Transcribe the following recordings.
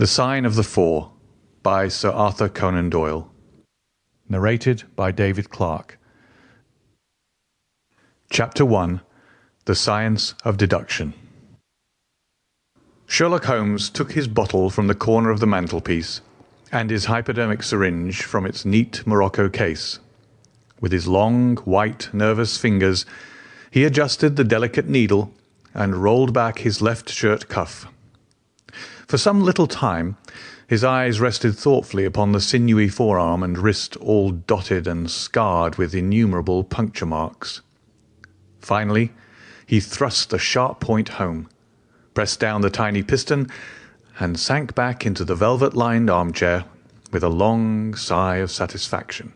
The Sign of the Four by Sir Arthur Conan Doyle. Narrated by David Clarke. Chapter 1. The Science of Deduction. Sherlock Holmes took his bottle from the corner of the mantelpiece and his hypodermic syringe from its neat morocco case. With his long, white, nervous fingers, he adjusted the delicate needle and rolled back his left shirt cuff. For some little time his eyes rested thoughtfully upon the sinewy forearm and wrist all dotted and scarred with innumerable puncture marks. Finally he thrust the sharp point home, pressed down the tiny piston, and sank back into the velvet-lined armchair with a long sigh of satisfaction.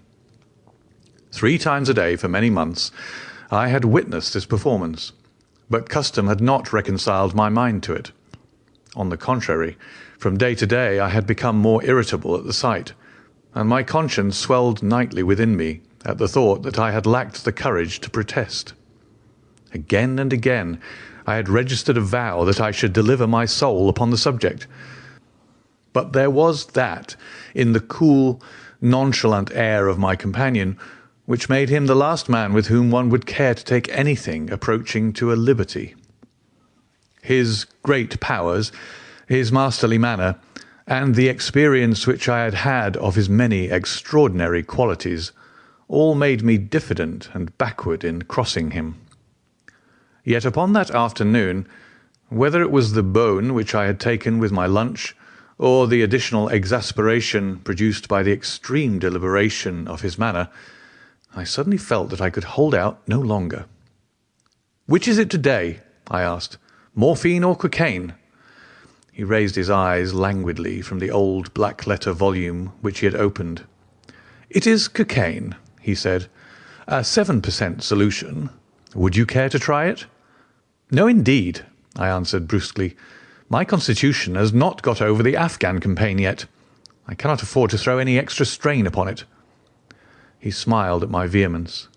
3 times a day for many months I had witnessed this performance, but custom had not reconciled my mind to it. On the contrary, from day to day I had become more irritable at the sight, and my conscience swelled nightly within me at the thought that I had lacked the courage to protest. Again and again I had registered a vow that I should deliver my soul upon the subject, but there was that in the cool, nonchalant air of my companion which made him the last man with whom one would care to take anything approaching to a liberty. His great powers, his masterly manner, and the experience which I had had of his many extraordinary qualities all made me diffident and backward in crossing him. Yet upon that afternoon, whether it was the bone which I had taken with my lunch, or the additional exasperation produced by the extreme deliberation of his manner, I suddenly felt that I could hold out no longer. "Which is it to-day?" I asked. "Morphine or cocaine?" He raised his eyes languidly from the old black-letter volume which he had opened. "It is cocaine," he said. "A 7% solution. Would you care to try it?" "No, indeed," I answered brusquely. "My constitution has not got over the Afghan campaign yet. I cannot afford to throw any extra strain upon it." He smiled at my vehemence.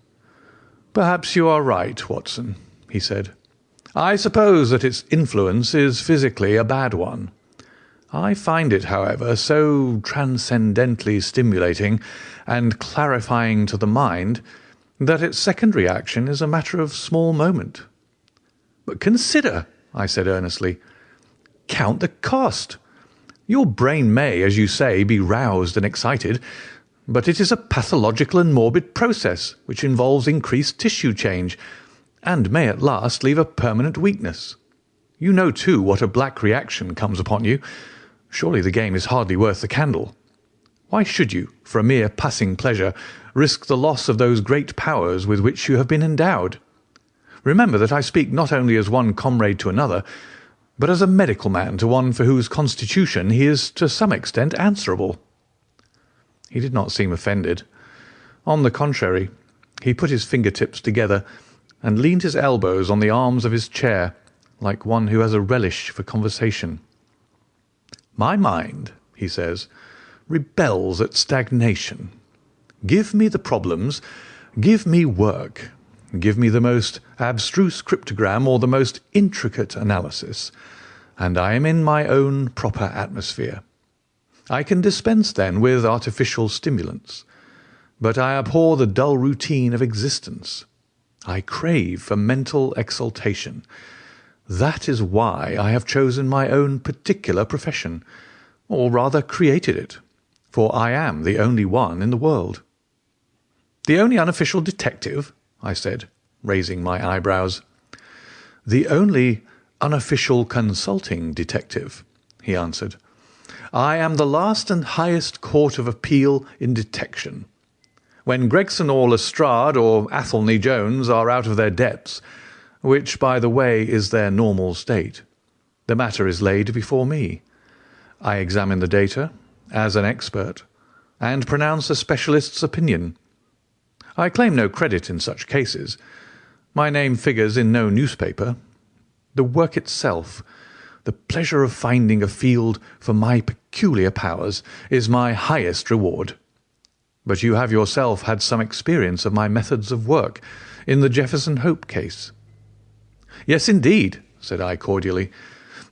"Perhaps you are right, Watson," he said. "I suppose that its influence is physically a bad one. I find it, however, so transcendently stimulating and clarifying to the mind that its secondary action is a matter of small moment." "But consider," I said earnestly. "Count the cost. Your brain may, as you say, be roused and excited, but it is a pathological and morbid process which involves increased tissue change, and may at last leave a permanent weakness. You know, too, what a black reaction comes upon you. Surely the game is hardly worth the candle. Why should you, for a mere passing pleasure, risk the loss of those great powers with which you have been endowed? Remember that I speak not only as one comrade to another, but as a medical man to one for whose constitution he is to some extent answerable." He did not seem offended. On the contrary, he put his finger-tips together and leaned his elbows on the arms of his chair, like one who has a relish for conversation. "My mind," he says, "rebels at stagnation. Give me the problems, give me work, give me the most abstruse cryptogram or the most intricate analysis, and I am in my own proper atmosphere. I can dispense then with artificial stimulants, but I abhor the dull routine of existence. I crave for mental exaltation. That is why I have chosen my own particular profession, or rather created it, for I am the only one in the world." "The only unofficial detective?" I said, raising my eyebrows. "The only unofficial consulting detective," he answered. "I am the last and highest court of appeal in detection. When Gregson or Lestrade or Athelney Jones are out of their depths, which, by the way, is their normal state, the matter is laid before me. I examine the data, as an expert, and pronounce a specialist's opinion. I claim no credit in such cases. My name figures in no newspaper. The work itself, the pleasure of finding a field for my peculiar powers, is my highest reward. But you have yourself had some experience of my methods of work in the Jefferson Hope case." "Yes, indeed," said I cordially.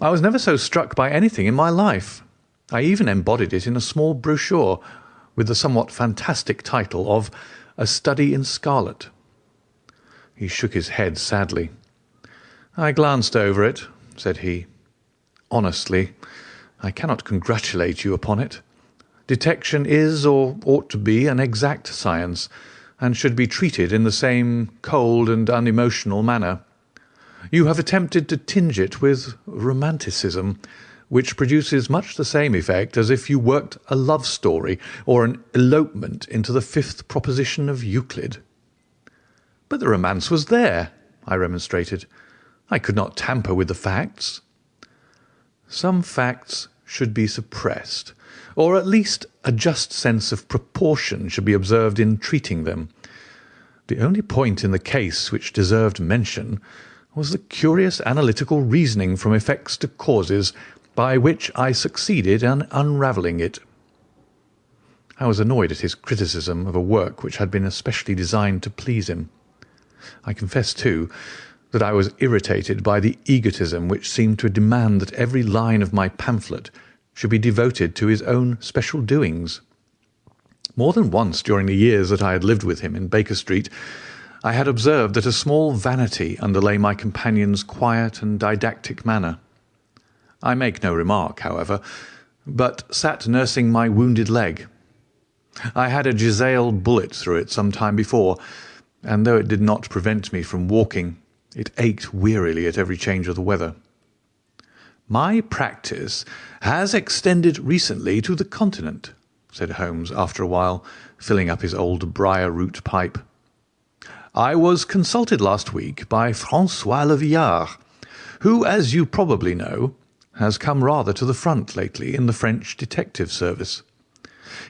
"I was never so struck by anything in my life. I even embodied it in a small brochure with the somewhat fantastic title of A Study in Scarlet. He shook his head sadly. "I glanced over it," said he. "Honestly, I cannot congratulate you upon it. Detection is, or ought to be, an exact science, and should be treated in the same cold and unemotional manner. You have attempted to tinge it with romanticism, which produces much the same effect as if you worked a love story or an elopement into the fifth proposition of Euclid." "But the romance was there," I remonstrated. "I could not tamper with the facts." "Some facts should be suppressed, or at least a just sense of proportion should be observed in treating them. The only point in the case which deserved mention was the curious analytical reasoning from effects to causes by which I succeeded in unravelling it." I was annoyed at his criticism of a work which had been especially designed to please him. I confess, too, that I was irritated by the egotism which seemed to demand that every line of my pamphlet should be devoted to his own special doings. More than once during the years that I had lived with him in Baker Street, I had observed that a small vanity underlay my companion's quiet and didactic manner. I make no remark, however, but sat nursing my wounded leg. I had a Giselle bullet through it some time before, and though it did not prevent me from walking, it ached wearily at every change of the weather. "My practice has extended recently to the Continent," said Holmes after a while, filling up his old briar-root pipe. "I was consulted last week by François Le Villard, who, as you probably know, has come rather to the front lately in the French detective service.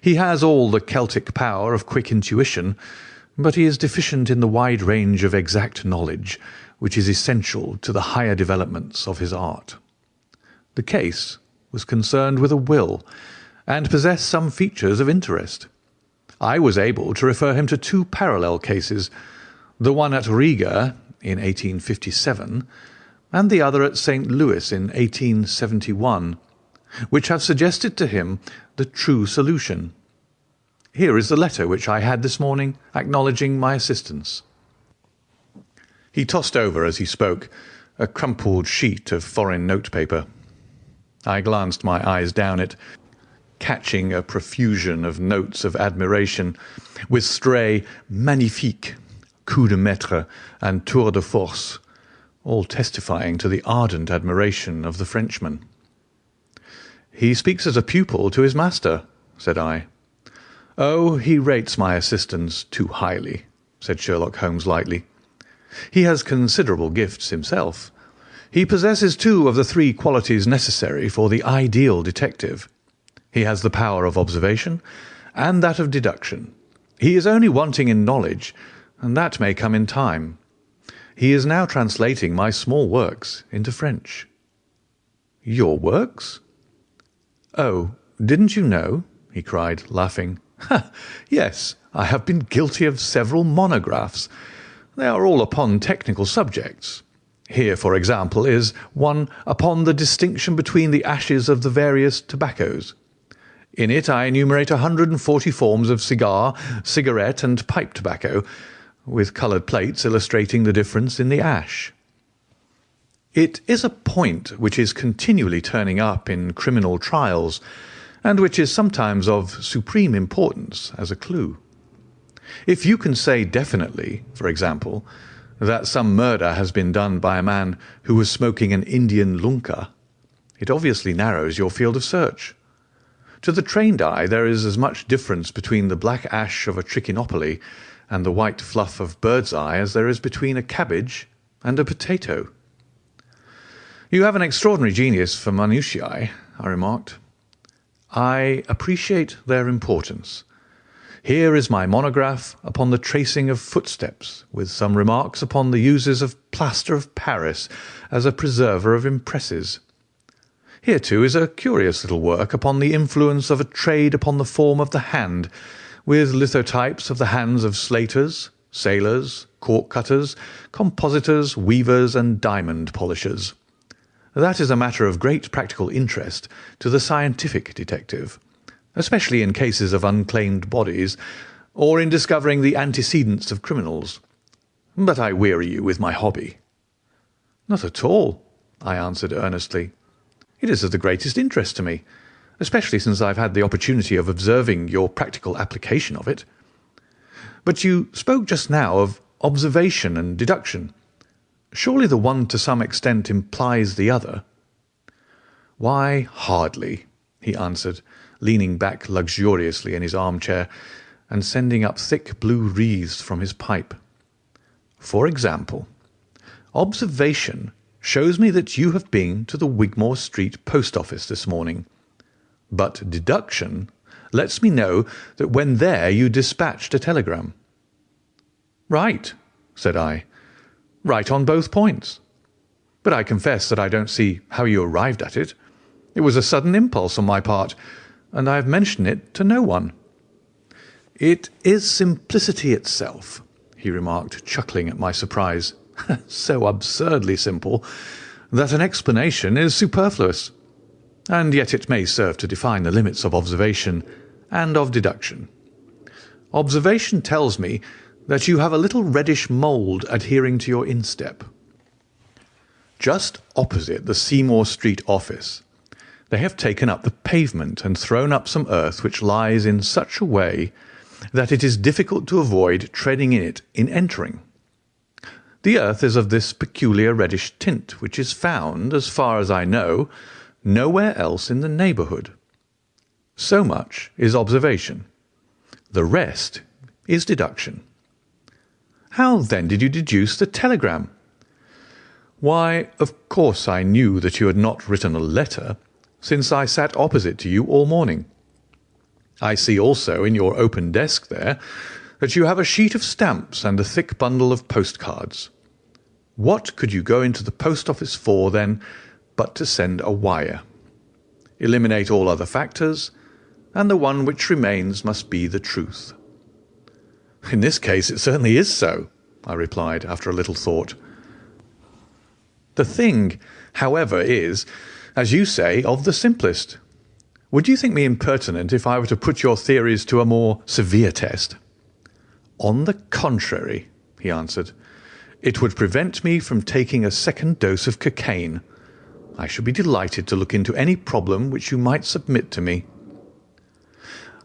He has all the Celtic power of quick intuition, but he is deficient in the wide range of exact knowledge which is essential to the higher developments of his art. The case was concerned with a will, and possessed some features of interest. I was able to refer him to two parallel cases, the one at Riga in 1857, and the other at St. Louis in 1871, which have suggested to him the true solution. Here is the letter which I had this morning acknowledging my assistance." He tossed over, as he spoke, a crumpled sheet of foreign notepaper. I glanced my eyes down it, catching a profusion of notes of admiration, with stray magnifique, coup de maître, and tour de force, all testifying to the ardent admiration of the Frenchman. "He speaks as a pupil to his master," said I. "Oh, he rates my assistance too highly," said Sherlock Holmes lightly. "He has considerable gifts himself. He possesses two of the three qualities necessary for the ideal detective. He has the power of observation and that of deduction. He is only wanting in knowledge, and that may come in time. He is now translating my small works into French." "Your works?" "Oh, didn't you know?" he cried, laughing. "Ha! Yes, I have been guilty of several monographs. They are all upon technical subjects. Here, for example, is one upon the distinction between the ashes of the various tobaccos. In it I enumerate 140 forms of cigar, cigarette, and pipe tobacco, with coloured plates illustrating the difference in the ash. It is a point which is continually turning up in criminal trials, and which is sometimes of supreme importance as a clue. If you can say definitely, for example, that some murder has been done by a man who was smoking an Indian lunka, it obviously narrows your field of search. To the trained eye there is as much difference between the black ash of a trichinopoly and the white fluff of bird's eye as there is between a cabbage and a potato." "You have an extraordinary genius for minutiae," I remarked. "I appreciate their importance. Here is my monograph upon the tracing of footsteps, with some remarks upon the uses of plaster of Paris as a preserver of impresses. Here, too, is a curious little work upon the influence of a trade upon the form of the hand, with lithotypes of the hands of slaters, sailors, cork cutters, compositors, weavers, and diamond polishers. That is a matter of great practical interest to the scientific detective, especially in cases of unclaimed bodies or in discovering the antecedents of criminals. But I weary you with my hobby." "Not at all," I answered earnestly. "It is of the greatest interest to me, especially since I have had the opportunity of observing your practical application of it. But you spoke just now of observation and deduction. Surely the one to some extent implies the other." "Why, hardly," he answered, leaning back luxuriously in his armchair and sending up thick blue wreaths from his pipe. "For example, observation shows me that you have been to the Wigmore Street post office this morning, but deduction lets me know that when there you dispatched a telegram." "Right," said I. "Right on both points. But I confess that I don't see how you arrived at it. It was a sudden impulse on my part, and I have mentioned it to no one." "It is simplicity itself," he remarked, chuckling at my surprise. "So absurdly simple that an explanation is superfluous. And yet it may serve to define the limits of observation and of deduction. Observation tells me that you have a little reddish mould adhering to your instep. Just opposite the Seymour Street office, they have taken up the pavement and thrown up some earth which lies in such a way that it is difficult to avoid treading in it in entering. The earth is of this peculiar reddish tint, which is found, as far as I know, nowhere else in the neighbourhood. So much is observation. The rest is deduction." "How then did you deduce the telegram?" "Why, of course I knew that you had not written a letter, since I sat opposite to you all morning. I see also in your open desk there that you have a sheet of stamps and a thick bundle of postcards. What could you go into the post office for, then, but to send a wire? Eliminate all other factors, and the one which remains must be the truth." "In this case it certainly is so," I replied, after a little thought. "The thing, however, is, as you say, of the simplest. Would you think me impertinent if I were to put your theories to a more severe test?" "On the contrary," he answered, "it would prevent me from taking a second dose of cocaine. I should be delighted to look into any problem which you might submit to me."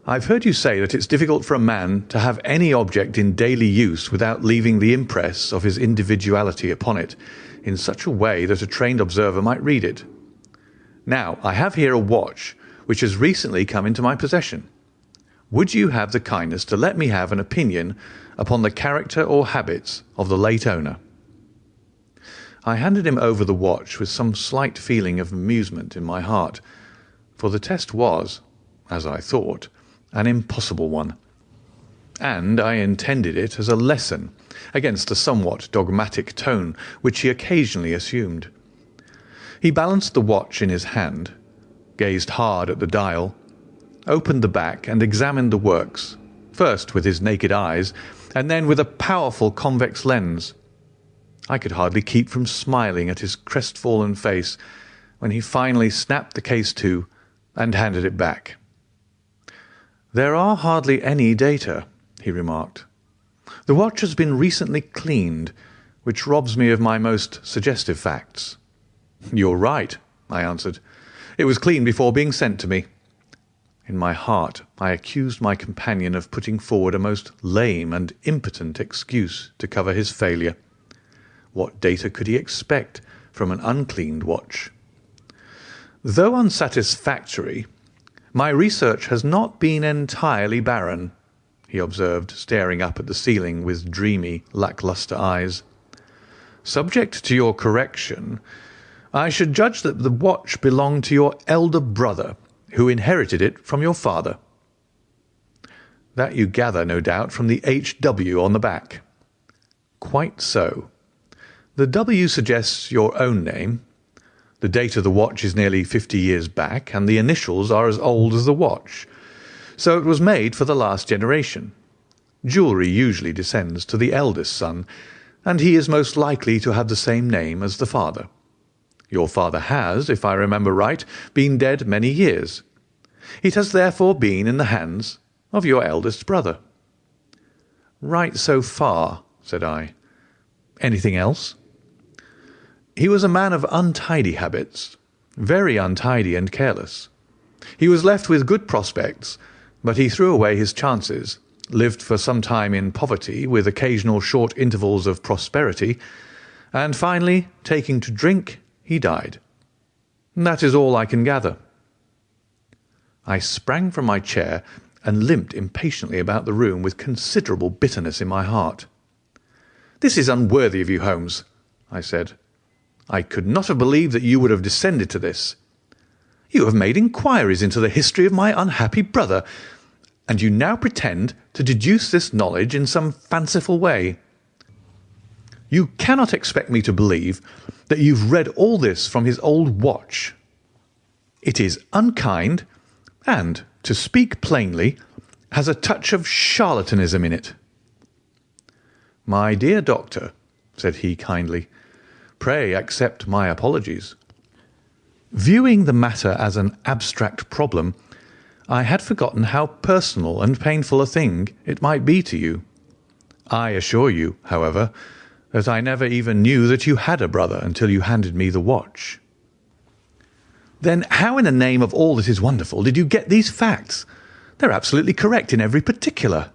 "I've heard you say that it's difficult for a man to have any object in daily use without leaving the impress of his individuality upon it in such a way that a trained observer might read it. Now, I have here a watch which has recently come into my possession. Would you have the kindness to let me have an opinion upon the character or habits of the late owner?" I handed him over the watch with some slight feeling of amusement in my heart, for the test was, as I thought, an impossible one, and I intended it as a lesson against the somewhat dogmatic tone which he occasionally assumed. He balanced the watch in his hand, gazed hard at the dial, opened the back and examined the works, first with his naked eyes and then with a powerful convex lens. I could hardly keep from smiling at his crestfallen face when he finally snapped the case to and handed it back. "There are hardly any data," he remarked. "The watch has been recently cleaned, which robs me of my most suggestive facts." "You're right," I answered. "It was cleaned before being sent to me." In my heart I accused my companion of putting forward a most lame and impotent excuse to cover his failure. What data could he expect from an uncleaned watch? "Though unsatisfactory, my research has not been entirely barren," he observed, staring up at the ceiling with dreamy, lack-lustre eyes. "Subject to your correction, I should judge that the watch belonged to your elder brother, who inherited it from your father." "That you gather, no doubt, from the H.W. on the back." "Quite so. The W suggests your own name. The date of the watch is nearly 50 years back, and the initials are as old as the watch. So it was made for the last generation. Jewellery usually descends to the eldest son, and he is most likely to have the same name as the father. Your father has, if I remember right, been dead many years. It has therefore been in the hands of your eldest brother." "Right so far," said I. "Anything else?" "He was a man of untidy habits, very untidy and careless. He was left with good prospects, but he threw away his chances, lived for some time in poverty with occasional short intervals of prosperity, and finally, taking to drink, he died. That is all I can gather." I sprang from my chair and limped impatiently about the room with considerable bitterness in my heart. "This is unworthy of you, Holmes," I said. "I could not have believed that you would have descended to this. You have made inquiries into the history of my unhappy brother, and you now pretend to deduce this knowledge in some fanciful way. You cannot expect me to believe that you've read all this from his old watch. It is unkind, and, to speak plainly, has a touch of charlatanism in it." "My dear doctor," said he kindly, "pray accept my apologies. Viewing the matter as an abstract problem, I had forgotten how personal and painful a thing it might be to you. I assure you, however, that I never even knew that you had a brother until you handed me the watch." "Then how in the name of all that is wonderful did you get these facts? They're absolutely correct in every particular."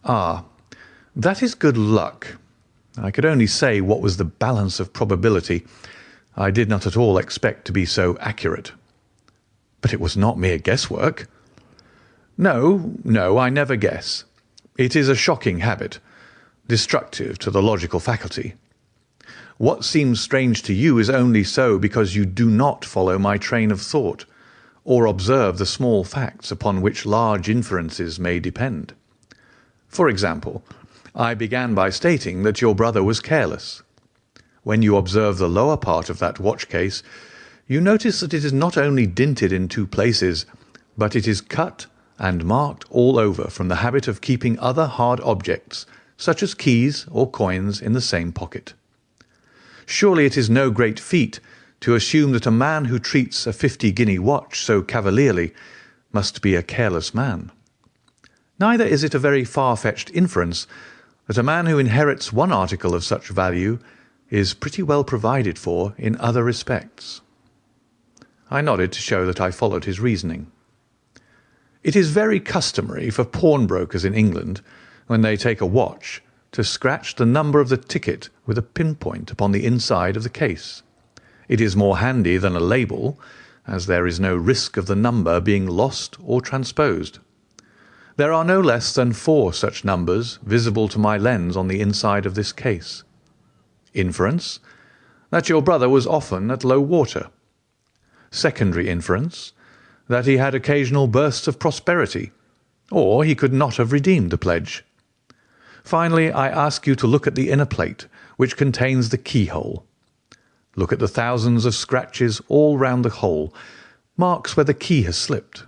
"Ah, that is good luck. I could only say what was the balance of probability. I did not at all expect to be so accurate." "But it was not mere guesswork." No, I never guess. It is a shocking habit, destructive to the logical faculty. What seems strange to you is only so because you do not follow my train of thought, or observe the small facts upon which large inferences may depend. For example, I began by stating that your brother was careless. When you observe the lower part of that watch case, you notice that it is not only dinted in 2 places, but it is cut and marked all over from the habit of keeping other hard objects, such as keys or coins, in the same pocket. Surely it is no great feat to assume that a man who treats a 50-guinea watch so cavalierly must be a careless man. Neither is it a very far-fetched inference that a man who inherits one article of such value is pretty well provided for in other respects." I nodded to show that I followed his reasoning. "It is very customary for pawnbrokers in England, when they take a watch, to scratch the number of the ticket with a pinpoint upon the inside of the case. It is more handy than a label, as there is no risk of the number being lost or transposed. There are no less than 4 such numbers visible to my lens on the inside of this case. Inference, that your brother was often at low water. Secondary inference, that he had occasional bursts of prosperity, or he could not have redeemed the pledge. Finally, I ask you to look at the inner plate, which contains the keyhole. Look at the thousands of scratches all round the hole, marks where the key has slipped.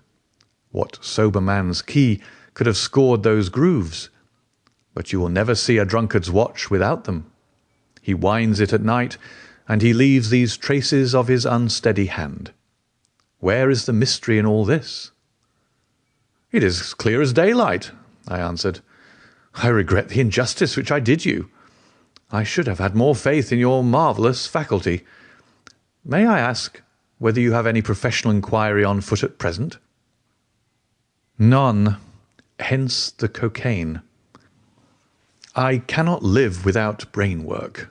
What sober man's key could have scored those grooves? But you will never see a drunkard's watch without them. He winds it at night, and he leaves these traces of his unsteady hand. Where is the mystery in all this?" "It is as clear as daylight," I answered. "I regret the injustice which I did you. I should have had more faith in your marvellous faculty. May I ask whether you have any professional inquiry on foot at present?" "None. Hence the cocaine. I cannot live without brain work.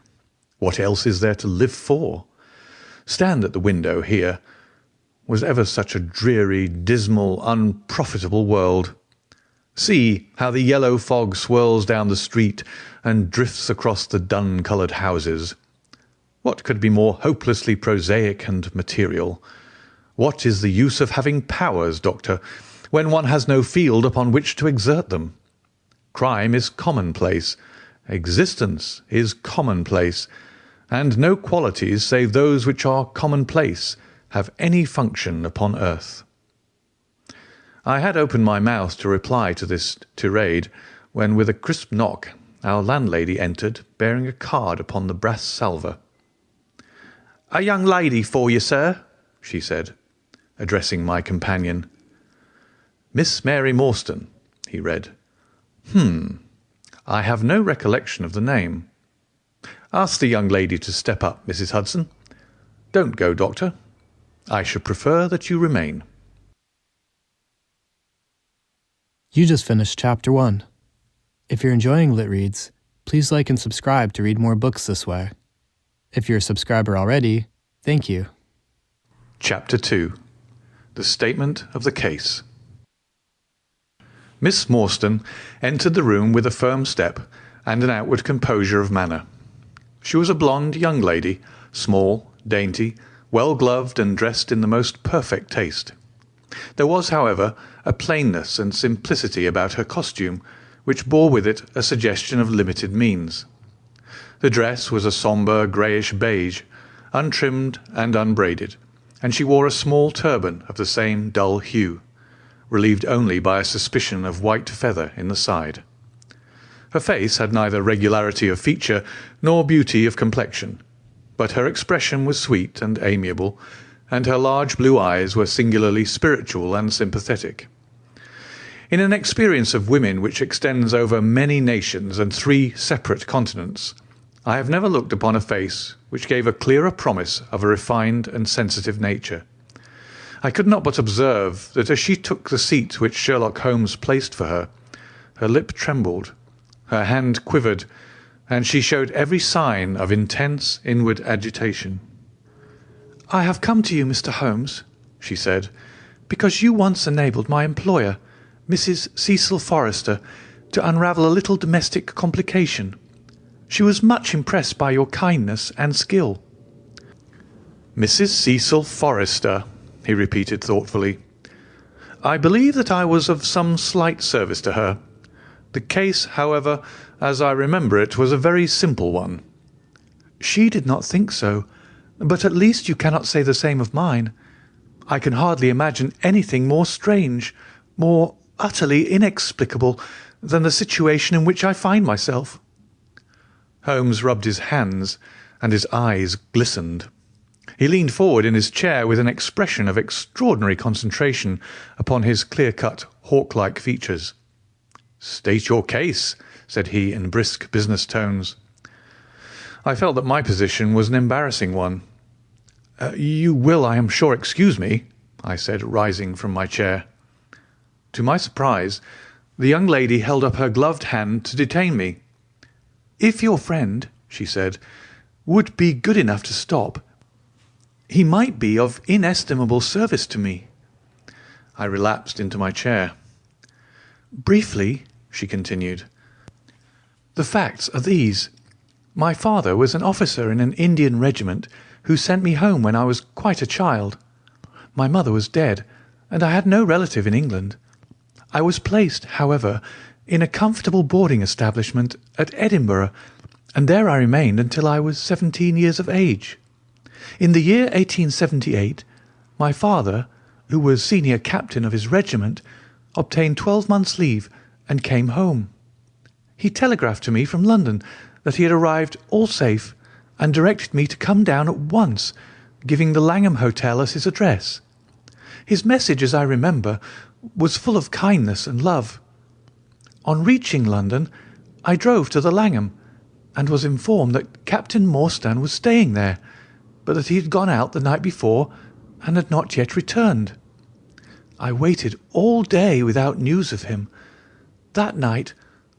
What else is there to live for? Stand at the window here. Was ever such a dreary, dismal, unprofitable world? See how the yellow fog swirls down the street and drifts across the dun-coloured houses. What could be more hopelessly prosaic and material? What is the use of having powers, Doctor, when one has no field upon which to exert them? Crime is commonplace, existence is commonplace, and no qualities save those which are commonplace have any function upon earth." I had opened my mouth to reply to this tirade, when with a crisp knock our landlady entered, bearing a card upon the brass salver. "A young lady for you, sir," she said, addressing my companion. "Miss Mary Morstan," he read. I have no recollection of the name. Ask the young lady to step up, Mrs. Hudson. Don't go, Doctor. I should prefer that you remain." You just finished Chapter 1. If you're enjoying Lit Reads, please like and subscribe to read more books this way. If you're a subscriber already, thank you. Chapter 2. The Statement of the Case. Miss Morstan entered the room with a firm step and an outward composure of manner. She was a blonde young lady, small, dainty, well-gloved and dressed in the most perfect taste. There was, however, a plainness and simplicity about her costume which bore with it a suggestion of limited means. The dress was a sombre greyish beige, untrimmed and unbraided, and she wore a small turban of the same dull hue, relieved only by a suspicion of white feather in the side. Her face had neither regularity of feature nor beauty of complexion, but her expression was sweet and amiable, and her large blue eyes were singularly spiritual and sympathetic. In an experience of women which extends over many nations and 3 separate continents, I have never looked upon a face which gave a clearer promise of a refined and sensitive nature. I could not but observe that as she took the seat which Sherlock Holmes placed for her, her lip trembled, her hand quivered, and she showed every sign of intense inward agitation. "I have come to you, Mr. Holmes," she said, "because you once enabled my employer, Mrs. Cecil Forrester, to unravel a little domestic complication. She was much impressed by your kindness and skill." "Mrs. Cecil Forrester," he repeated thoughtfully. "I believe that I was of some slight service to her. The case, however, as I remember it, was a very simple one." "She did not think so, but at least you cannot say the same of mine. I can hardly imagine anything more strange, more utterly inexplicable than the situation in which I find myself." Holmes rubbed his hands, and his eyes glistened. He leaned forward in his chair with an expression of extraordinary concentration upon his clear-cut, hawk-like features. "State your case," said he in brisk business tones. I felt that my position was an embarrassing one. "You will, I am sure, excuse me," I said, rising from my chair. To my surprise, the young lady held up her gloved hand to detain me. "If your friend," she said, "would be good enough to stop, he might be of inestimable service to me." I relapsed into my chair. "Briefly," she continued, "the facts are these. My father was an officer in an Indian regiment who sent me home when I was quite a child. My mother was dead, and I had no relative in England. I was placed, however, in a comfortable boarding establishment at Edinburgh, and there I remained until I was 17 years of age. In the year 1878, my father, who was senior captain of his regiment, obtained 12 months' leave and came home. He telegraphed to me from London that he had arrived all safe and directed me to come down at once, giving the Langham Hotel as his address. His message, as I remember, was full of kindness and love. On reaching London, I drove to the Langham and was informed that Captain Morstan was staying there, but that he had gone out the night before and had not yet returned. I waited all day without news of him. That night,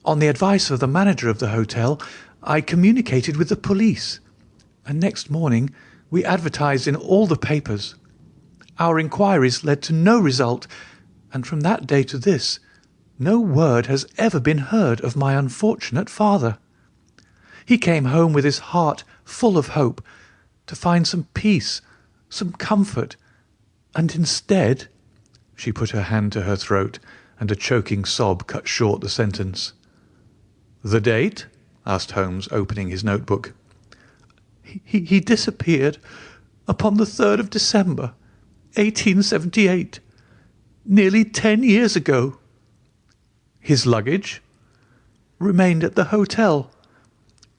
on the advice of the manager of the hotel, I communicated with the police, and next morning we advertised in all the papers. Our inquiries led to no result, and from that day to this, no word has ever been heard of my unfortunate father. He came home with his heart full of hope, to find some peace, some comfort, and instead—" She put her hand to her throat, and a choking sob cut short the sentence. "The date?" asked Holmes, opening his notebook. He disappeared upon the 3rd of December, 1878, nearly 10 years ago." "His luggage?" "Remained at the hotel.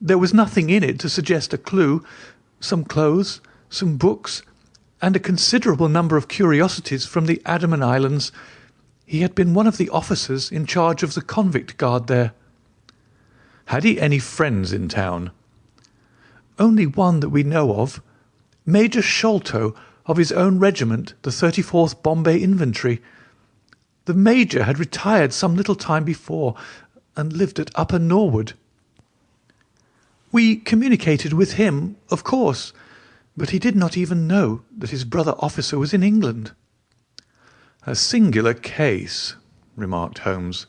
There was nothing in it to suggest a clue. Some clothes, some books, and a considerable number of curiosities from the Andaman Islands. He had been one of the officers in charge of the convict guard there." "Had he any friends in town?" "Only one that we know of, Major Sholto, of his own regiment, the 34th Bombay Infantry. The Major had retired some little time before, and lived at Upper Norwood. We communicated with him, of course, but he did not even know that his brother officer was in England." "A singular case," remarked Holmes.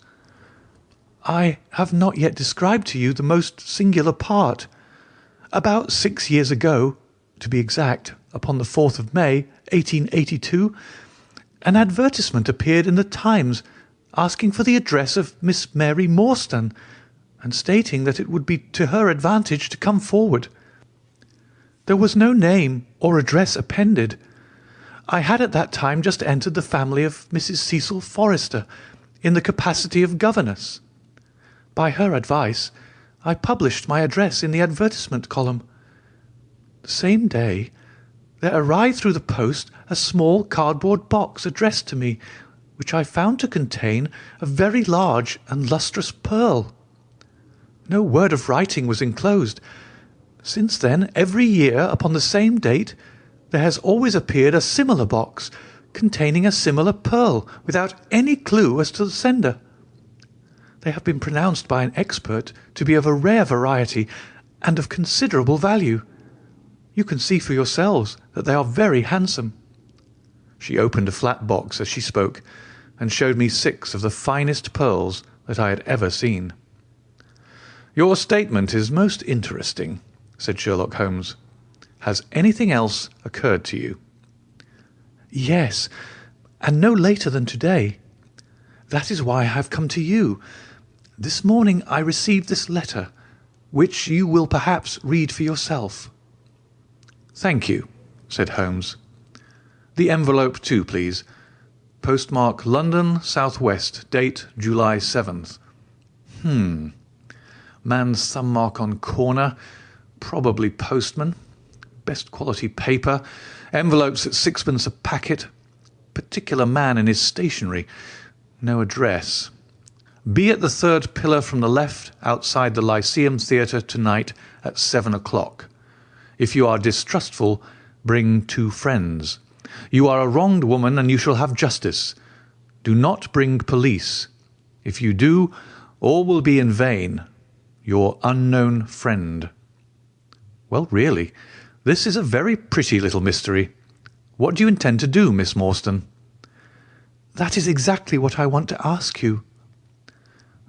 "I have not yet described to you the most singular part. About 6 years ago, to be exact, upon the 4th of May, 1882, an advertisement appeared in the Times asking for the address of Miss Mary Morstan, and stating that it would be to her advantage to come forward. There was no name or address appended. I had at that time just entered the family of Mrs. Cecil Forrester in the capacity of governess. By her advice, I published my address in the advertisement column. The same day, there arrived through the post a small cardboard box addressed to me, which I found to contain a very large and lustrous pearl. No word of writing was enclosed. Since then, every year, upon the same date, there has always appeared a similar box containing a similar pearl, without any clue as to the sender. They have been pronounced by an expert to be of a rare variety and of considerable value. You can see for yourselves that they are very handsome." She opened a flat box as she spoke, and showed me 6 of the finest pearls that I had ever seen. "Your statement is most interesting," said Sherlock Holmes. "Has anything else occurred to you?" "Yes, and no later than today. That is why I have come to you. This morning I received this letter, which you will perhaps read for yourself." "Thank you," said Holmes. "The envelope too, please. Postmark London, S.W. Date July 7th. Man's thumb mark on corner. Probably postman. Best quality paper. Envelopes at 6pence a packet. Particular man in his stationery. No address. Be at the 3rd pillar from the left outside the Lyceum Theatre tonight at 7 o'clock. If you are distrustful, bring 2 friends. You are a wronged woman, and you shall have justice. Do not bring police. If you do, all will be in vain. Your unknown friend." "Well, really, this is a very pretty little mystery. What do you intend to do, Miss Morstan?" "That is exactly what I want to ask you."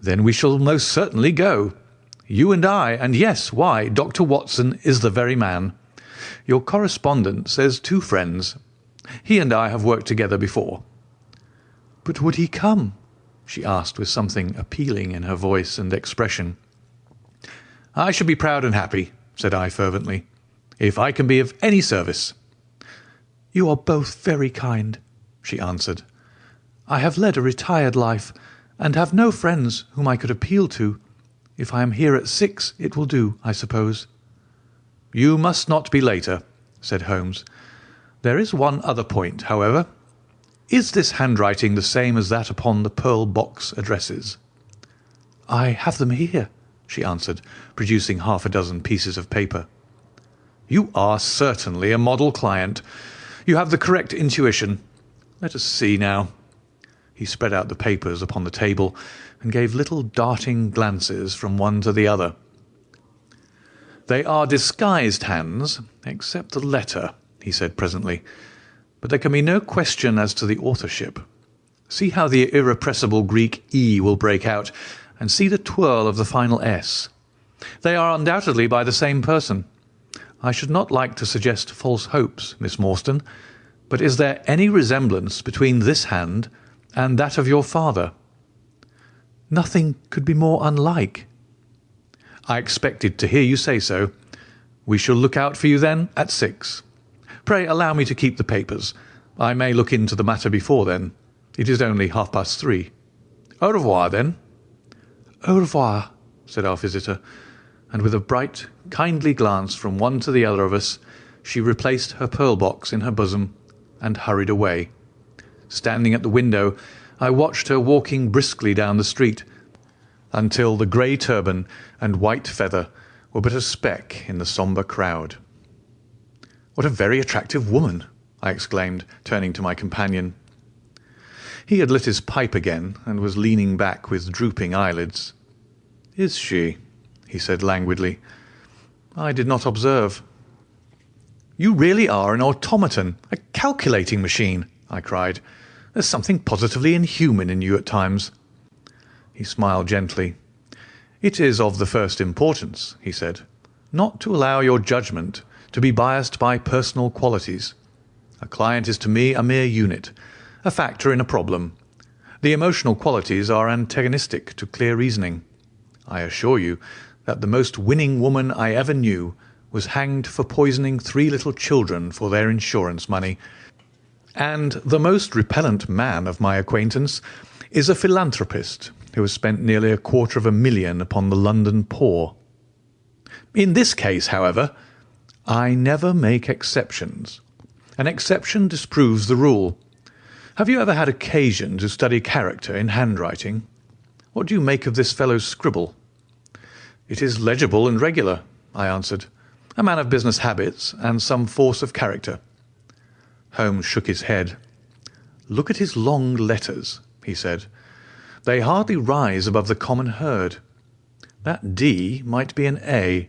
"Then we shall most certainly go. You and I, and yes, why, Dr. Watson is the very man. Your correspondent says 2 friends. He and I have worked together before." "But would he come?" she asked with something appealing in her voice and expression. "I should be proud and happy," said I fervently, "if I can be of any service." "You are both very kind," she answered. "I have led a retired life, and have no friends whom I could appeal to. If I am here at 6, it will do, I suppose." "You must not be later," said Holmes. "There is one other point, however. Is this handwriting the same as that upon the pearl box addresses?" "I have them here," she answered, producing 6 pieces of paper. "You are certainly a model client. You have the correct intuition. Let us see now." He spread out the papers upon the table and gave little darting glances from one to the other. "They are disguised hands, except the letter," he said presently, "but there can be no question as to the authorship. See how the irrepressible Greek E will break out, and see the twirl of the final S. They are undoubtedly by the same person. I should not like to suggest false hopes, Miss Morstan, but is there any resemblance between this hand and that of your father?" "Nothing could be more unlike." "I expected to hear you say so. We shall look out for you, then, at 6. Pray allow me to keep the papers. I may look into the matter before then. It is only 3:30. Au revoir, then." "Au revoir," said our visitor, and with a bright, kindly glance from one to the other of us, She replaced her pearl box in her bosom and hurried away. Standing at the window, I watched her walking briskly down the street until the grey turban and white feather were but a speck in the sombre crowd. "What a very attractive woman!" I exclaimed, turning to my companion. He had lit his pipe again and was leaning back with drooping eyelids. "Is she?" he said languidly. "I did not observe." "You really are an automaton, a calculating machine," I cried. "There's something positively inhuman in you at times." He smiled gently. "It is of the first importance," he said, "not to allow your judgment to be biased by personal qualities. A client is to me a mere unit, a factor in a problem. The emotional qualities are antagonistic to clear reasoning. I assure you that the most winning woman I ever knew was hanged for poisoning 3 little children for their insurance money, and the most repellent man of my acquaintance is a philanthropist who has spent nearly $250,000 upon the London poor. In this case, however, I never make exceptions. An exception disproves the rule. Have you ever had occasion to study character in handwriting? What do you make of this fellow's scribble?" "It is legible and regular," I answered. "A man of business habits and some force of character." Holmes shook his head. "Look at his long letters," he said. "They hardly rise above the common herd. That D might be an A,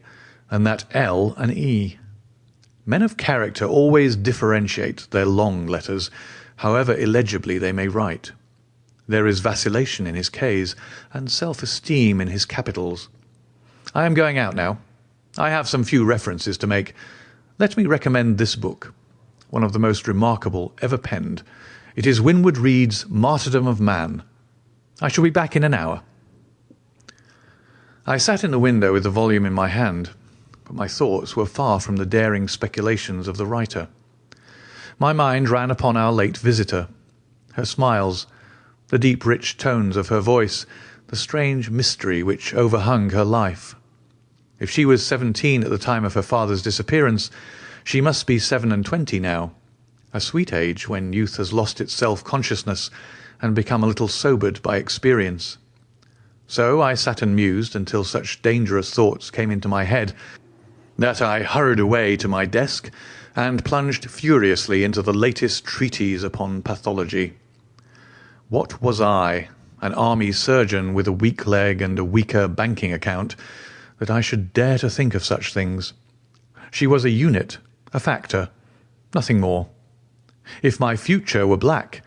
and that L an E. Men of character always differentiate their long letters, however illegibly they may write. There is vacillation in his Ks, and self-esteem in his capitals. I am going out now. I have some few references to make. Let me recommend this book, one of the most remarkable ever penned. It is Winwood Reade's Martyrdom of Man. I shall be back in an hour." I sat in the window with the volume in my hand, but my thoughts were far from the daring speculations of the writer. My mind ran upon our late visitor, her smiles, the deep rich tones of her voice, the strange mystery which overhung her life. If she was 17 at the time of her father's disappearance, she must be 27 now, a sweet age when youth has lost its self-consciousness and become a little sobered by experience. So I sat and mused until such dangerous thoughts came into my head that I hurried away to my desk and plunged furiously into the latest treatise upon pathology. What was I, an army surgeon with a weak leg and a weaker banking account, that I should dare to think of such things? She was a unit, a factor, nothing more. If my future were black,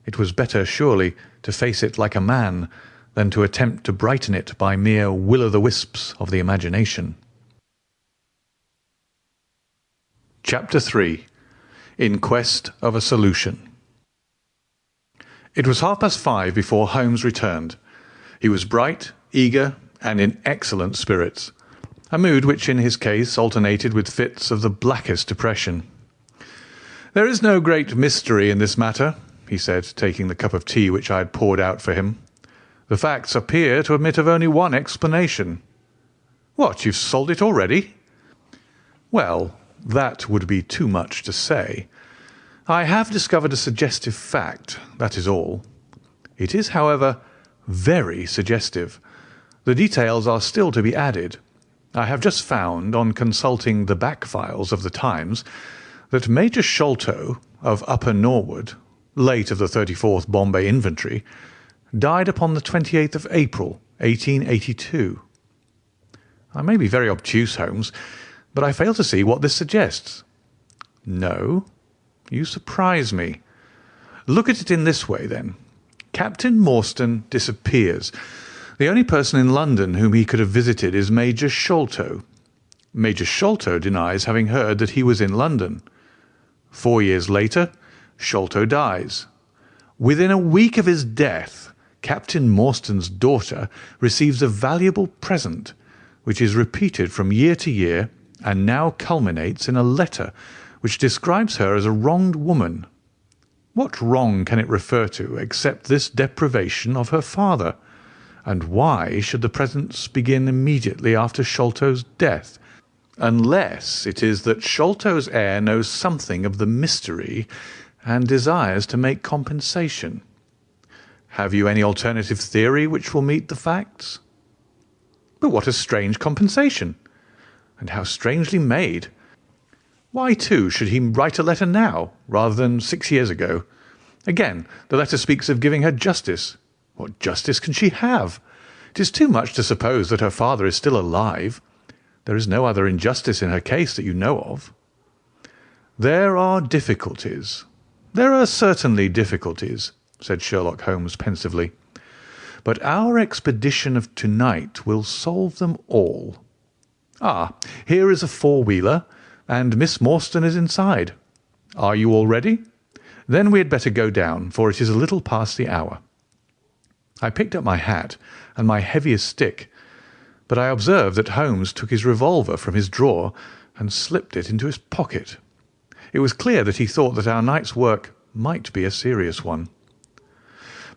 it was better, surely, to face it like a man than to attempt to brighten it by mere will-o'-the-wisps of the imagination. Chapter 3. In Quest of a Solution. It was 5:30 before Holmes returned. He was bright, eager, and in excellent spirits, a mood which in his case alternated with fits of the blackest depression. "There is no great mystery in this matter," he said, taking the cup of tea which I had poured out for him. "The facts appear to admit of only one explanation." "What, you've solved it already?" "Well, that would be too much to say. I have discovered a suggestive fact, that is all. It is, however, very suggestive. The details are still to be added. I have just found, on consulting the back files of the Times, that Major Sholto, of Upper Norwood, late of the 34th Bombay Infantry, died upon the 28th of April, 1882. I may be very obtuse, Holmes, but I fail to see what this suggests." "No? You surprise me. Look at it in this way, then. Captain Morstan disappears. The only person in London whom he could have visited is Major Sholto. Major Sholto denies having heard that he was in London. 4 years later, Sholto dies. Within a week of his death, Captain Morstan's daughter receives a valuable present, which is repeated from year to year and now culminates in a letter which describes her as a wronged woman. What wrong can it refer to except this deprivation of her father? And why should the presents begin immediately after Sholto's death? unless it is that Sholto's heir knows something of the mystery and desires to make compensation. Have you any alternative theory which will meet the facts? But what a strange compensation! And how strangely made! Why, too, should he write a letter now, rather than 6 years ago? Again, the letter speaks of giving her justice. What justice can she have? It is too much to suppose that her father is still alive. There is no other injustice in her case that you know of. There are difficulties. There are certainly difficulties, said Sherlock Holmes pensively. But our expedition of tonight will solve them all. Ah, here is a four-wheeler, and Miss Morstan is inside. Are you all ready? Then we had better go down, for it is a little past the hour. I picked up my hat and my heaviest stick, but I observed that Holmes took his revolver from his drawer and slipped it into his pocket. It was clear that he thought that our night's work might be a serious one.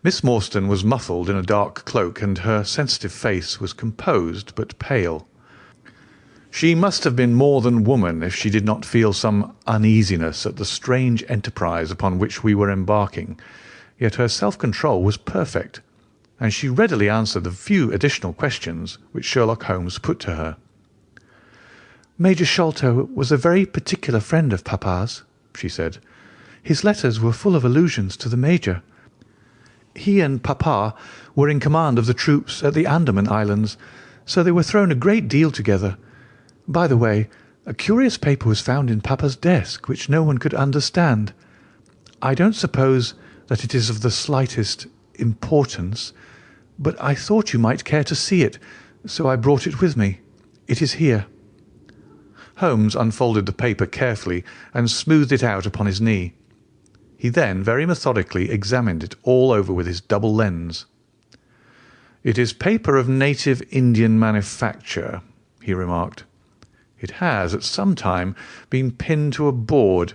Miss Morstan was muffled in a dark cloak, and her sensitive face was composed but pale. She must have been more than woman if she did not feel some uneasiness at the strange enterprise upon which we were embarking, yet her self-control was perfect, and she readily answered the few additional questions which Sherlock Holmes put to her. "Major Sholto was a very particular friend of Papa's," she said. "His letters were full of allusions to the Major. He and Papa were in command of the troops at the Andaman Islands, so they were thrown a great deal together. By the way, a curious paper was found in Papa's desk which no one could understand. I don't suppose that it is of the slightest importance, but I thought you might care to see it, so I brought it with me. It is here." Holmes unfolded the paper carefully and smoothed it out upon his knee. He then very methodically examined it all over with his double lens. "It is paper of native Indian manufacture," he remarked. "It has at some time been pinned to a board.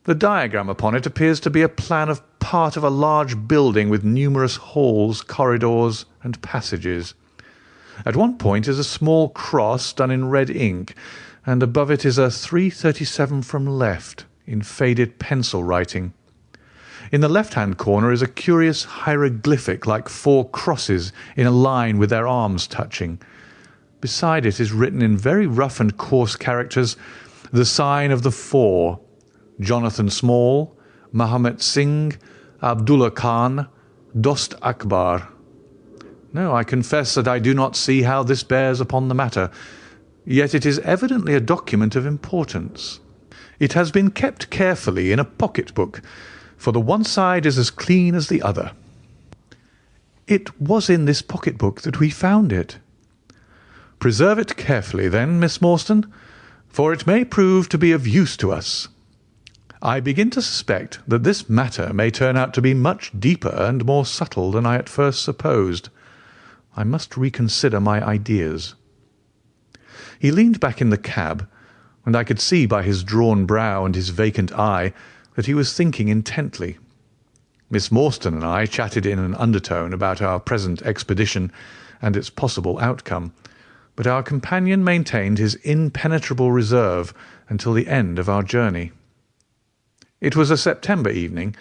The diagram upon it appears to be a plan of part of a large building with numerous halls, corridors, and passages. At one point is a small cross done in red ink, and above it is a 337 from left in faded pencil writing. In the left-hand corner is a curious hieroglyphic like 4 crosses in a line with their arms touching. Beside it is written in very rough and coarse characters the sign of the four: Jonathan Small, Mahomet Singh, Abdullah Khan, Dost Akbar. No, I confess that I do not see how this bears upon the matter, yet it is evidently a document of importance. It has been kept carefully in a pocket-book, for the one side is as clean as the other." "It was in this pocket-book that we found it." "Preserve it carefully, then, Miss Morstan, for it may prove to be of use to us. I begin to suspect that this matter may turn out to be much deeper and more subtle than I at first supposed. I must reconsider my ideas." He leaned back in the cab, and I could see by his drawn brow and his vacant eye that he was thinking intently. Miss Morstan and I chatted in an undertone about our present expedition and its possible outcome, but our companion maintained his impenetrable reserve until the end of our journey. It was a September evening,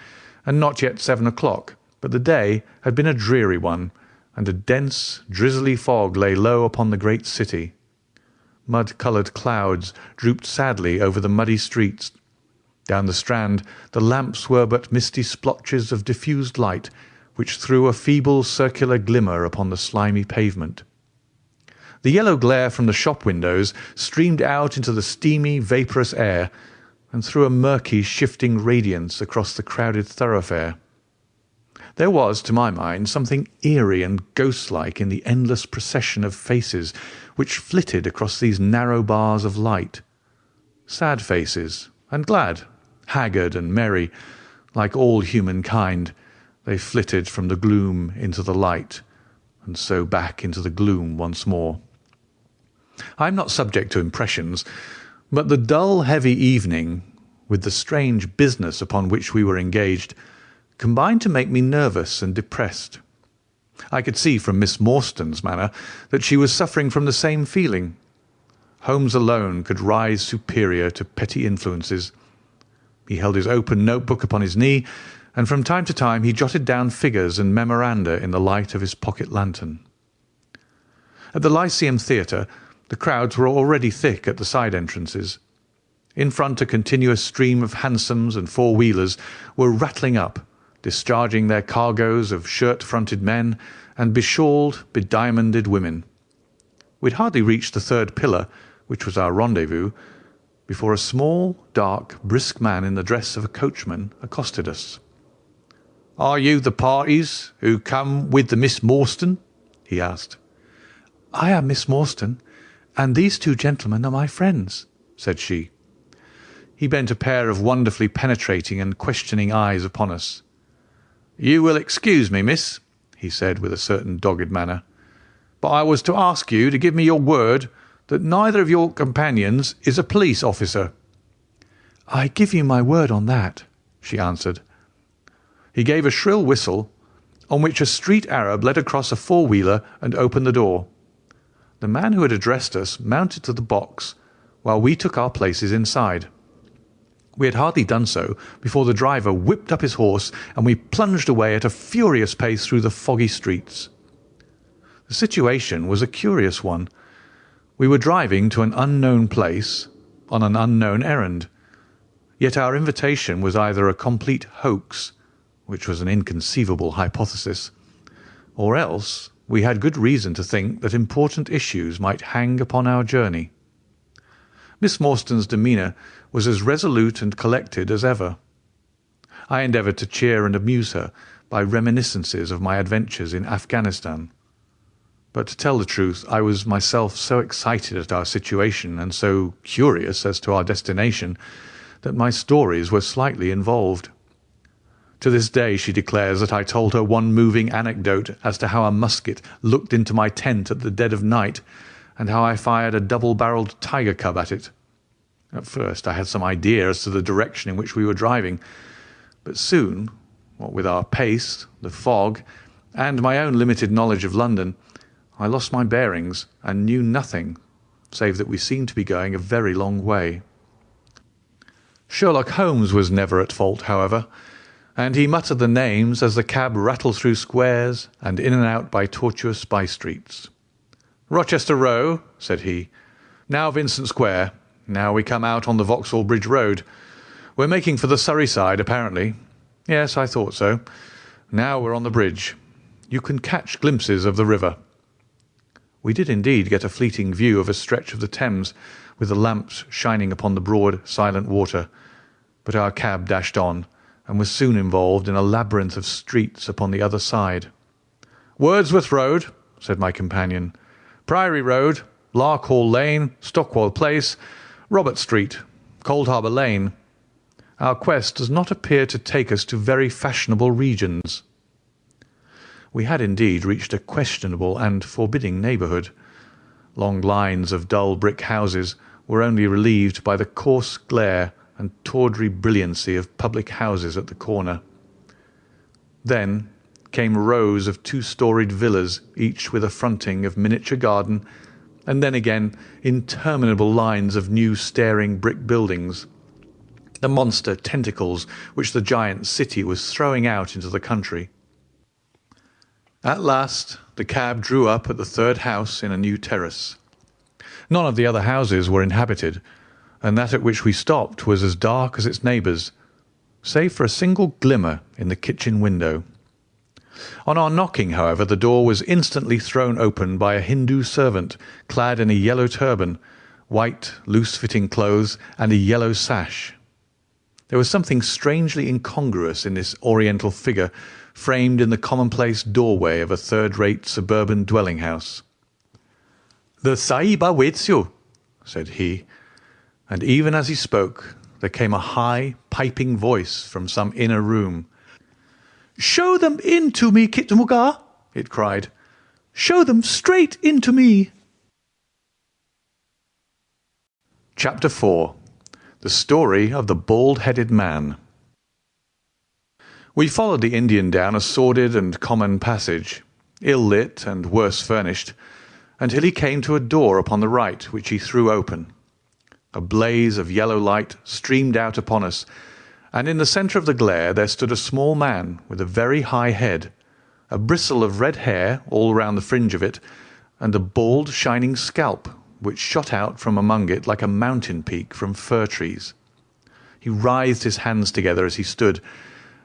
and not yet 7 o'clock, but the day had been a dreary one, and a dense, drizzly fog lay low upon the great city. Mud-coloured clouds drooped sadly over the muddy streets. Down the Strand the lamps were but misty splotches of diffused light, which threw a feeble circular glimmer upon the slimy pavement. The yellow glare from the shop windows streamed out into the steamy, vaporous air, and threw a murky, shifting radiance across the crowded thoroughfare. There was, to my mind, something eerie and ghost-like in the endless procession of faces which flitted across these narrow bars of light. Sad faces, and glad, haggard and merry, like all humankind, they flitted from the gloom into the light, and so back into the gloom once more. I am not subject to impressions, but the dull, heavy evening, with the strange business upon which we were engaged, combined to make me nervous and depressed. I could see from Miss Morstan's manner that she was suffering from the same feeling. Holmes alone could rise superior to petty influences. He held his open notebook upon his knee, and from time to time he jotted down figures and memoranda in the light of his pocket lantern. At the Lyceum Theatre, the crowds were already thick at the side entrances. In front, a continuous stream of hansoms and four-wheelers were rattling up, discharging their cargoes of shirt-fronted men and beshawled, bediamonded women. We had hardly reached the third pillar, which was our rendezvous, before a small, dark, brisk man in the dress of a coachman accosted us. "Are you the parties who come with the Miss Morstan?" he asked. "I am Miss Morstan, and these two gentlemen are my friends," said she. He bent a pair of wonderfully penetrating and questioning eyes upon us. "You will excuse me, miss," he said with a certain dogged manner, "but I was to ask you to give me your word that neither of your companions is a police officer." "I give you my word on that," she answered. He gave a shrill whistle, on which a street Arab led across a four-wheeler and opened the door. The man who had addressed us mounted to the box, while we took our places inside. We had hardly done so before the driver whipped up his horse, and we plunged away at a furious pace through the foggy streets. The situation was a curious one. We were driving to an unknown place on an unknown errand, yet our invitation was either a complete hoax, which was an inconceivable hypothesis, or else we had good reason to think that important issues might hang upon our journey. Miss Morstan's demeanour was as resolute and collected as ever. I endeavoured to cheer and amuse her by reminiscences of my adventures in Afghanistan. But to tell the truth, I was myself so excited at our situation and so curious as to our destination that my stories were slightly involved. To this day she declares that I told her one moving anecdote as to how a musket looked into my tent at the dead of night, and how I fired a double-barrelled tiger cub at it. At first I had some idea as to the direction in which we were driving, but soon, what with our pace, the fog, and my own limited knowledge of London, I lost my bearings and knew nothing, save that we seemed to be going a very long way. Sherlock Holmes was never at fault, however, and he muttered the names as the cab rattled through squares and in and out by tortuous by-streets. "Rochester Row," said he. "Now Vincent Square. Now we come out on the Vauxhall Bridge Road. We're making for the Surrey side, apparently. Yes, I thought so. Now we're on the bridge. You can catch glimpses of the river." We did indeed get a fleeting view of a stretch of the Thames, with the lamps shining upon the broad, silent water, but our cab dashed on, and was soon involved in a labyrinth of streets upon the other side. "Wordsworth Road," said my companion, "Priory Road, Larkhall Lane, Stockwell Place, Robert Street, Coldharbour Lane. Our quest does not appear to take us to very fashionable regions." We had indeed reached a questionable and forbidding neighbourhood. Long lines of dull brick houses were only relieved by the coarse glare and tawdry brilliancy of public houses at the corner. Then came rows of two-storied villas, each with a fronting of miniature garden, and then again interminable lines of new staring brick buildings, the monster tentacles which the giant city was throwing out into the country. At last the cab drew up at the third house in a new terrace. None of the other houses were inhabited, and that at which we stopped was as dark as its neighbours, save for a single glimmer in the kitchen window. On our knocking, however, the door was instantly thrown open by a Hindu servant clad in a yellow turban, white, loose-fitting clothes, and a yellow sash. There was something strangely incongruous in this oriental figure framed in the commonplace doorway of a third-rate suburban dwelling-house. "The Sahib awaits you," said he, and even as he spoke there came a high, piping voice from some inner room. "Show them in to me, Kitmuga," it cried. "Show them straight into me." Chapter 4. The Story of the Bald-Headed Man. We followed the Indian down a sordid and common passage, ill-lit and worse furnished, until he came to a door upon the right, which he threw open. A blaze of yellow light streamed out upon us, and in the centre of the glare there stood a small man with a very high head, a bristle of red hair all round the fringe of it, and a bald, shining scalp, which shot out from among it like a mountain peak from fir trees. He writhed his hands together as he stood,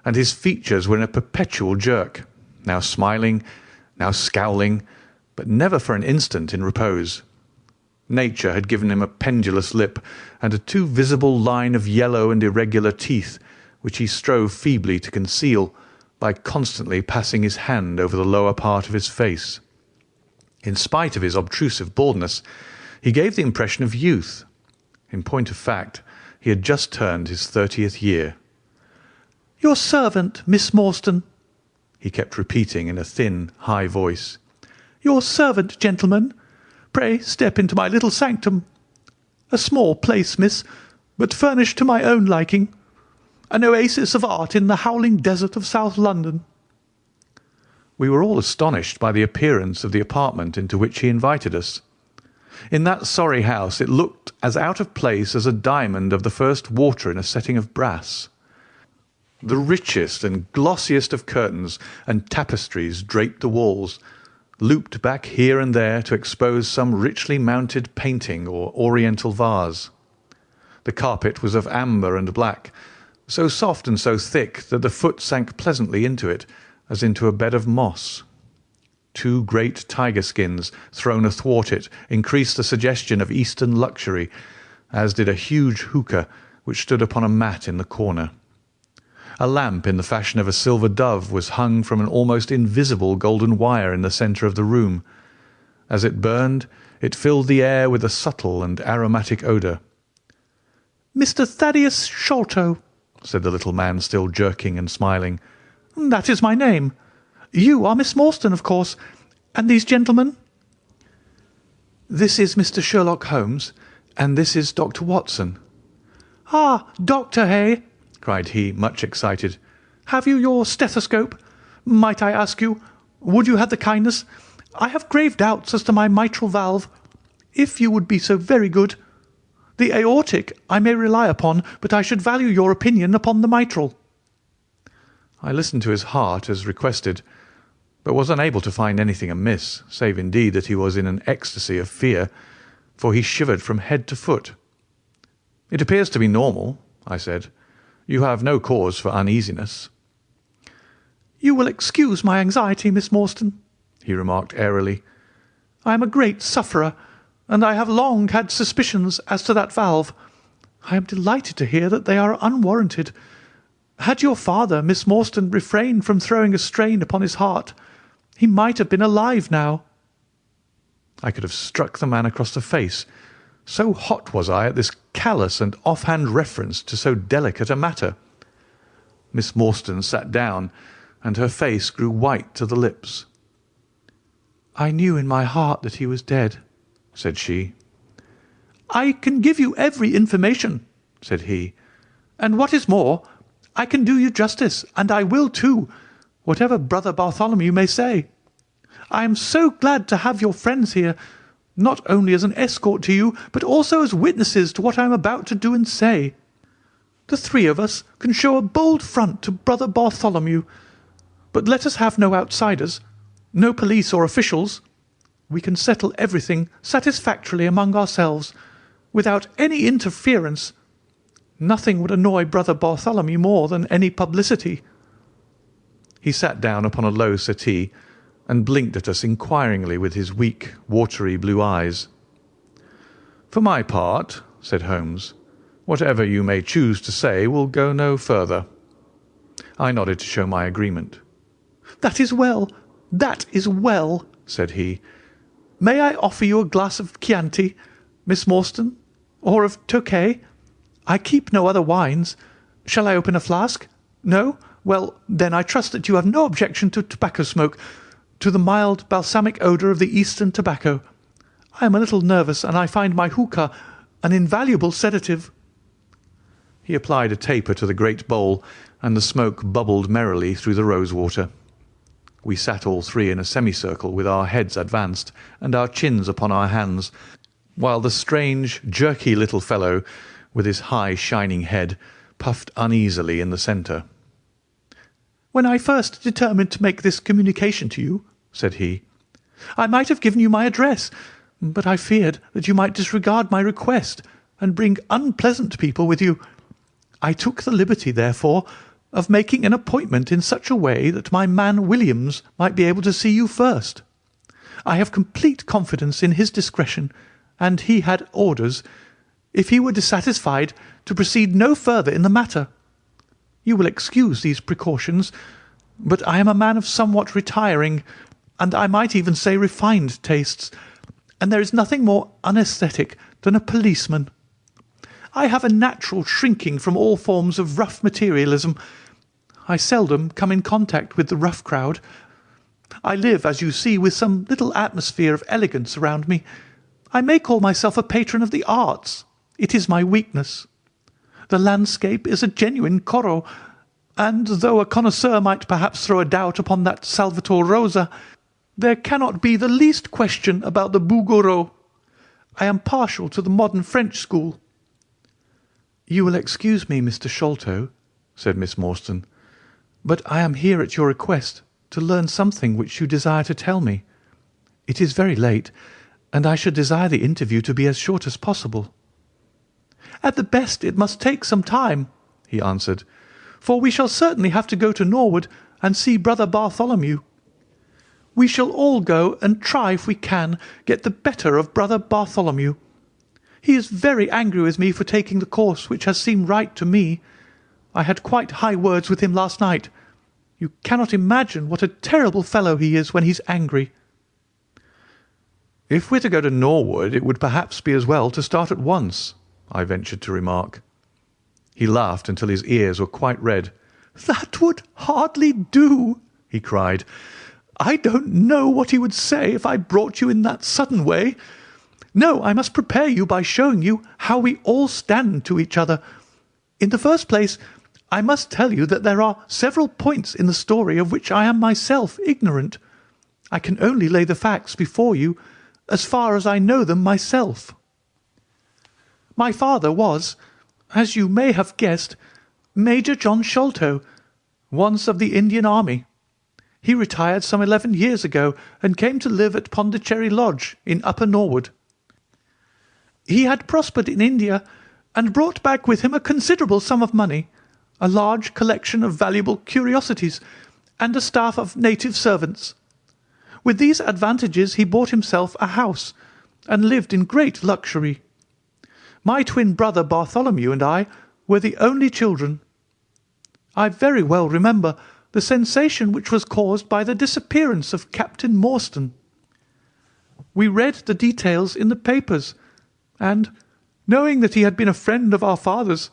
and his features were in a perpetual jerk, now smiling, now scowling, but never for an instant in repose. Nature had given him a pendulous lip and a too visible line of yellow and irregular teeth, which he strove feebly to conceal by constantly passing his hand over the lower part of his face. In spite of his obtrusive baldness, he gave the impression of youth. In point of fact, he had just turned his 30th year. "Your servant, Miss Morstan," he kept repeating in a thin, high voice. "Your servant, gentlemen. Pray step into my little sanctum. A small place, miss, but furnished to my own liking. An oasis of art in the howling desert of South London." We were all astonished by the appearance of the apartment into which he invited us. In that sorry house it looked as out of place as a diamond of the first water in a setting of brass. The richest and glossiest of curtains and tapestries draped the walls, looped back here and there to expose some richly mounted painting or oriental vase. The carpet was of amber and black, so soft and so thick that the foot sank pleasantly into it, as into a bed of moss. Two great tiger skins thrown athwart it increased the suggestion of Eastern luxury, as did a huge hookah which stood upon a mat in the corner. A lamp in the fashion of a silver dove was hung from an almost invisible golden wire in the centre of the room. As it burned, it filled the air with a subtle and aromatic odour. "Mr. Thaddeus Sholto," said the little man, still jerking and smiling. "That is my name. You are Miss Morstan, of course. And these gentlemen?" "This is Mr. Sherlock Holmes, and this is Dr. Watson." "Ah, doctor, hey?" cried he, much excited. "Have you your stethoscope? Might I ask you, would you have the kindness? I have grave doubts as to my mitral valve. If you would be so very good. The aortic I may rely upon, but I should value your opinion upon the mitral." I listened to his heart as requested, but was unable to find anything amiss, save indeed that he was in an ecstasy of fear, for he shivered from head to foot. "It appears to be normal," I said. "You have no cause for uneasiness." "You will excuse my anxiety, Miss Morstan," he remarked airily. "I am a great sufferer, and I have long had suspicions as to that valve. I am delighted to hear that they are unwarranted. Had your father, Miss Morstan, refrained from throwing a strain upon his heart, he might have been alive now." I could have struck the man across the face, so hot was I at this callous and off-hand reference to so delicate a matter. Miss Morstan sat down, and her face grew white to the lips. "I knew in my heart that he was dead," said she. "I can give you every information," said he, "and what is more, I can do you justice, and I will too, whatever Brother Bartholomew may say. I am so glad to have your friends here, not only as an escort to you, but also as witnesses to what I am about to do and say. The three of us can show a bold front to Brother Bartholomew, but let us have no outsiders, no police or officials. We can settle everything satisfactorily among ourselves, without any interference. Nothing would annoy Brother Bartholomew more than any publicity." He sat down upon a low settee and blinked at us inquiringly with his weak, watery blue eyes. "For my part," said Holmes, "whatever you may choose to say will go no further." I nodded to show my agreement. That is well, said he. "May I offer you a glass of Chianti, Miss Morstan, or of Tokay? I keep no other wines. Shall I open a flask? No? Well, then I trust that you have no objection to tobacco smoke, to the mild balsamic odour of the Eastern tobacco. I am a little nervous, and I find my hookah an invaluable sedative." He applied a taper to the great bowl, and the smoke bubbled merrily through the rose water. We sat all three in a semicircle with our heads advanced and our chins upon our hands, while the strange, jerky little fellow, with his high, shining head, puffed uneasily in the centre. "When I first determined to make this communication to you," said he, "I might have given you my address, but I feared that you might disregard my request and bring unpleasant people with you. I took the liberty, therefore, of making an appointment in such a way that my man Williams might be able to see you first. I have complete confidence in his discretion, and he had orders, if he were dissatisfied, to proceed no further in the matter. You will excuse these precautions, but I am a man of somewhat retiring, and I might even say refined tastes, and there is nothing more unaesthetic than a policeman. I have a natural shrinking from all forms of rough materialism. I seldom come in contact with the rough crowd. I live, as you see, with some little atmosphere of elegance around me. I may call myself a patron of the arts. It is my weakness. The landscape is a genuine Corot, and though a connoisseur might perhaps throw a doubt upon that Salvator Rosa, there cannot be the least question about the Bouguereau. I am partial to the modern French school." "You will excuse me, Mr. Sholto," said Miss Morstan, "but I am here at your request to learn something which you desire to tell me. It is very late, and I should desire the interview to be as short as possible." "At the best it must take some time," he answered, "for we shall certainly have to go to Norwood and see Brother Bartholomew. We shall all go and try if we can get the better of Brother Bartholomew. He is very angry with me for taking the course which has seemed right to me. I had quite high words with him last night. You cannot imagine what a terrible fellow he is when he's angry." "If we're to go to Norwood, it would perhaps be as well to start at once," I ventured to remark. He laughed until his ears were quite red. "That would hardly do," he cried. "I don't know what he would say if I brought you in that sudden way. No, I must prepare you by showing you how we all stand to each other. In the first place, I must tell you that there are several points in the story of which I am myself ignorant. I can only lay the facts before you as far as I know them myself. My father was, as you may have guessed, Major John Sholto, once of the Indian Army. He retired some 11 years ago and came to live at Pondicherry Lodge in Upper Norwood. He had prospered in India and brought back with him a considerable sum of money, a large collection of valuable curiosities, and a staff of native servants. With these advantages he bought himself a house and lived in great luxury. My twin brother Bartholomew and I were the only children. I very well remember the sensation which was caused by the disappearance of Captain Morstan. We read the details in the papers, and, knowing that he had been a friend of our father's,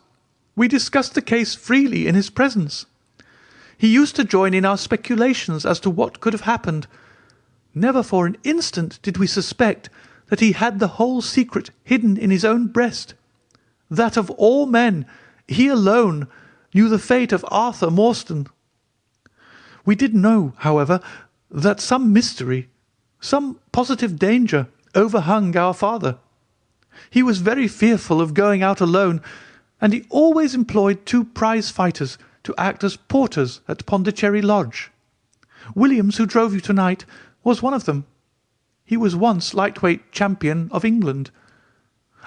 we discussed the case freely in his presence. He used to join in our speculations as to what could have happened. Never for an instant did we suspect that he had the whole secret hidden in his own breast, that of all men he alone knew the fate of Arthur Morstan. We did know, however, that some mystery, some positive danger, overhung our father. He was very fearful of going out alone, and he always employed 2 prize fighters to act as porters at Pondicherry Lodge. Williams, who drove you tonight, was one of them. He was once lightweight champion of England.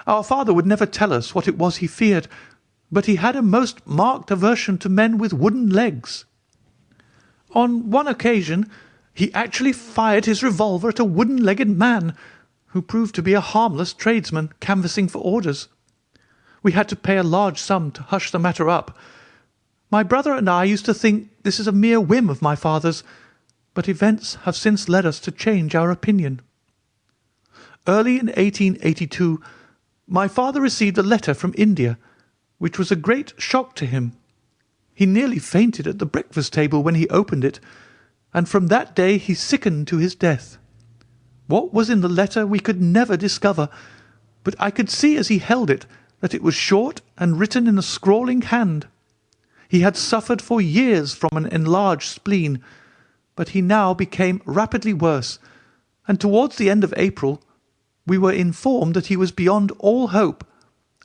Our father would never tell us what it was he feared, but he had a most marked aversion to men with wooden legs. On one occasion he actually fired his revolver at a wooden-legged man, who proved to be a harmless tradesman canvassing for orders. We had to pay a large sum to hush the matter up. My brother and I used to think this is a mere whim of my father's, but events have since led us to change our opinion. Early in 1882, my father received a letter from India, which was a great shock to him. He nearly fainted at the breakfast table when he opened it, and from that day he sickened to his death. What was in the letter we could never discover, but I could see as he held it that it was short and written in a scrawling hand. He had suffered for years from an enlarged spleen, but he now became rapidly worse, and towards the end of April we were informed that he was beyond all hope,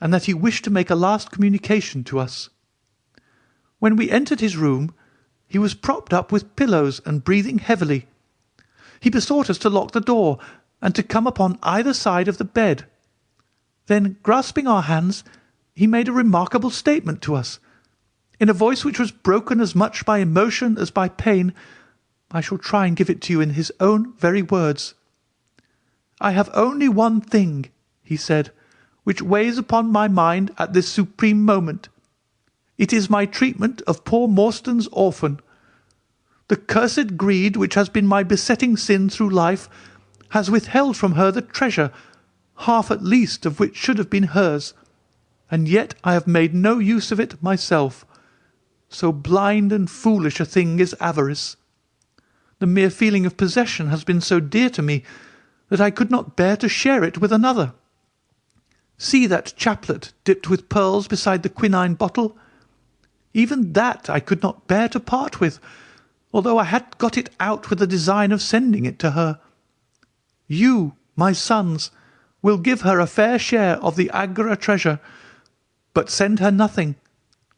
and that he wished to make a last communication to us. When we entered his room, he was propped up with pillows and breathing heavily. He besought us to lock the door and to come upon either side of the bed. Then, grasping our hands, he made a remarkable statement to us. In a voice which was broken as much by emotion as by pain, I shall try and give it to you in his own very words. "I have only one thing," he said, "which weighs upon my mind at this supreme moment. It is my treatment of poor Morstan's orphan. The cursed greed which has been my besetting sin through life has withheld from her the treasure, half at least of which should have been hers, and yet I have made no use of it myself. So blind and foolish a thing is avarice. The mere feeling of possession has been so dear to me that I could not bear to share it with another. See that chaplet dipped with pearls beside the quinine bottle? Even that I could not bear to part with, although I had got it out with the design of sending it to her. You, my sons, will give her a fair share of the Agra treasure, but send her nothing,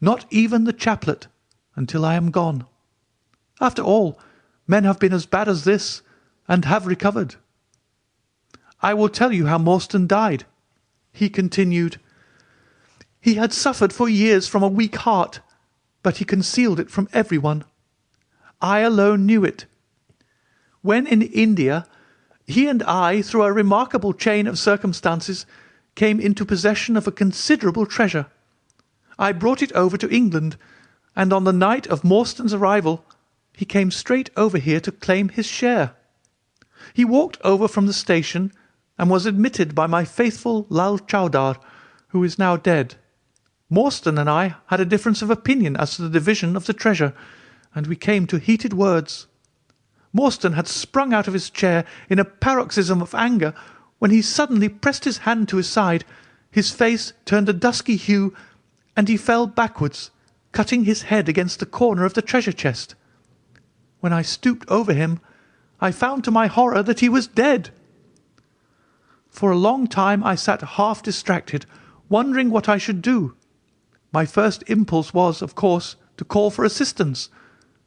not even the chaplet, until I am gone. After all, men have been as bad as this, and have recovered. I will tell you how Morstan died," he continued. "He had suffered for years from a weak heart, but he concealed it from everyone. I alone knew it. When in India, he and I, through a remarkable chain of circumstances, came into possession of a considerable treasure. I brought it over to England, and on the night of Morstan's arrival, he came straight over here to claim his share. He walked over from the station, and was admitted by my faithful Lal Chowdar, who is now dead. Morstan and I had a difference of opinion as to the division of the treasure, and we came to heated words. Morstan had sprung out of his chair in a paroxysm of anger, when he suddenly pressed his hand to his side, his face turned a dusky hue, and he fell backwards, cutting his head against the corner of the treasure chest. When I stooped over him, I found to my horror that he was dead. For a long time I sat half distracted, wondering what I should do. My first impulse was, of course, to call for assistance,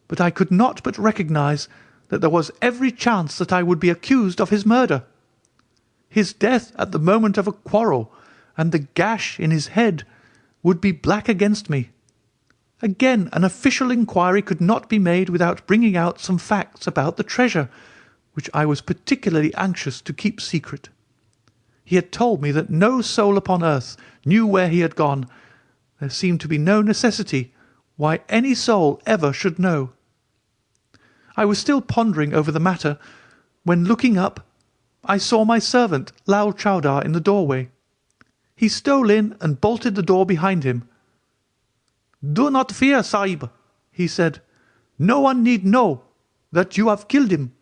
but I could not but recognize that there was every chance that I would be accused of his murder. His death at the moment of a quarrel, and the gash in his head, would be black against me. Again, an official inquiry could not be made without bringing out some facts about the treasure, which I was particularly anxious to keep secret. He had told me that no soul upon earth knew where he had gone. There seemed to be no necessity why any soul ever should know. I was still pondering over the matter, when, looking up, I saw my servant Lal Chowdar in the doorway. He stole in and bolted the door behind him. "Do not fear, Sahib," he said. "No one need know that you have killed him.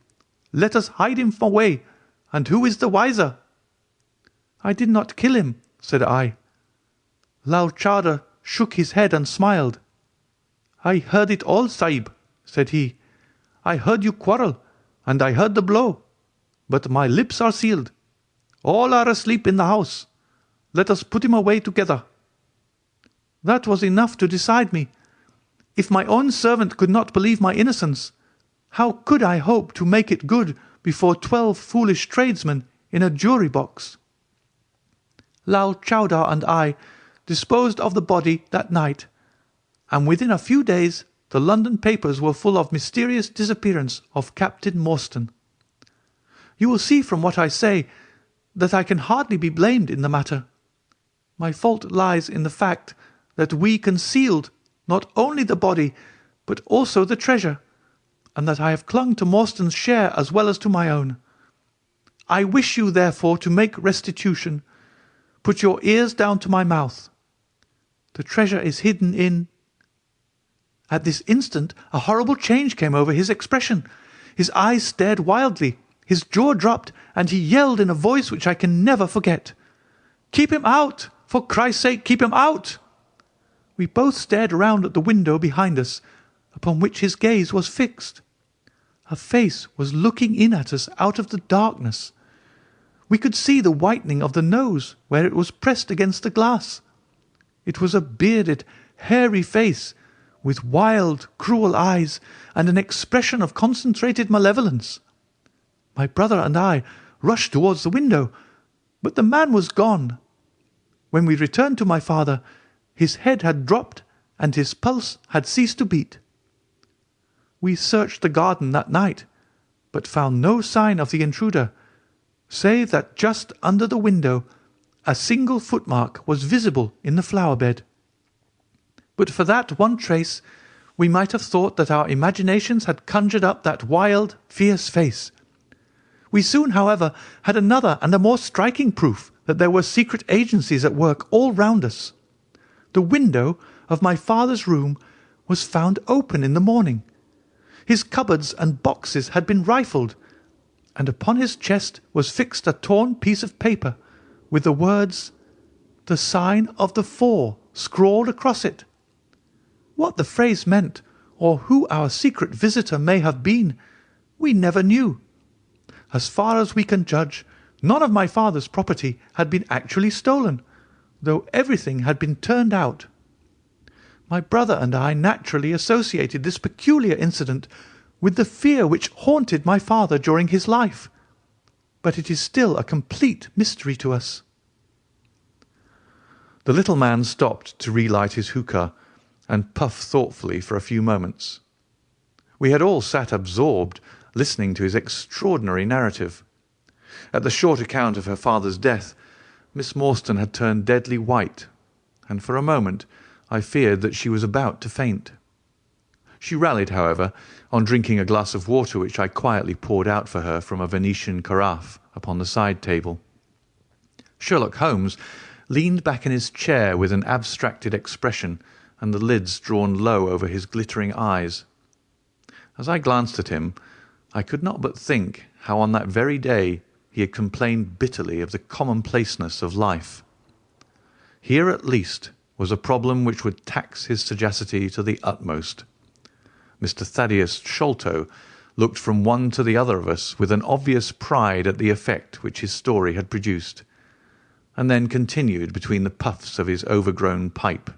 Let us hide him away, and who is the wiser?" "I did not kill him," said I. Lal Chowdar shook his head and smiled. "I heard it all, Sahib," said he. "I heard you quarrel, and I heard the blow. But my lips are sealed. All are asleep in the house. Let us put him away together." That was enough to decide me. If my own servant could not believe my innocence, how could I hope to make it good before 12 foolish tradesmen in a jury box? Lal Chowdar and I disposed of the body that night, and within a few days the London papers were full of mysterious disappearance of Captain Morstan. You will see from what I say that I can hardly be blamed in the matter. My fault lies in the fact that we concealed not only the body, but also the treasure, and that I have clung to Morstan's share as well as to my own. I wish you, therefore, to make restitution. Put your ears down to my mouth. The treasure is hidden in—" At this instant a horrible change came over his expression. His eyes stared wildly, his jaw dropped, and he yelled in a voice which I can never forget, "Keep him out! For Christ's sake, keep him out!" We both stared round at the window behind us, upon which his gaze was fixed. A face was looking in at us out of the darkness. We could see the whitening of the nose where it was pressed against the glass. It was a bearded, hairy face, with wild, cruel eyes and an expression of concentrated malevolence. My brother and I rushed towards the window, but the man was gone. When we returned to my father, his head had dropped and his pulse had ceased to beat. We searched the garden that night, but found no sign of the intruder, save that just under the window a single footmark was visible in the flower-bed. But for that one trace, we might have thought that our imaginations had conjured up that wild, fierce face. We soon, however, had another and a more striking proof that there were secret agencies at work all round us. The window of my father's room was found open in the morning. His cupboards and boxes had been rifled, and upon his chest was fixed a torn piece of paper with the words, "The sign of the four," scrawled across it. What the phrase meant, or who our secret visitor may have been, we never knew. As far as we can judge, none of my father's property had been actually stolen, though everything had been turned out. My brother and I naturally associated this peculiar incident with the fear which haunted my father during his life, but it is still a complete mystery to us. The little man stopped to relight his hookah and puff thoughtfully for a few moments. We had all sat absorbed, listening to his extraordinary narrative. At the short account of her father's death, Miss Morstan had turned deadly white, and for a moment I feared that she was about to faint. She rallied, however, on drinking a glass of water which I quietly poured out for her from a Venetian carafe upon the side table. Sherlock Holmes leaned back in his chair with an abstracted expression and the lids drawn low over his glittering eyes. As I glanced at him, I could not but think how on that very day he had complained bitterly of the commonplaceness of life. Here at least was a problem which would tax his sagacity to the utmost. Mr. Thaddeus Sholto looked from one to the other of us with an obvious pride at the effect which his story had produced, and then continued between the puffs of his overgrown pipe.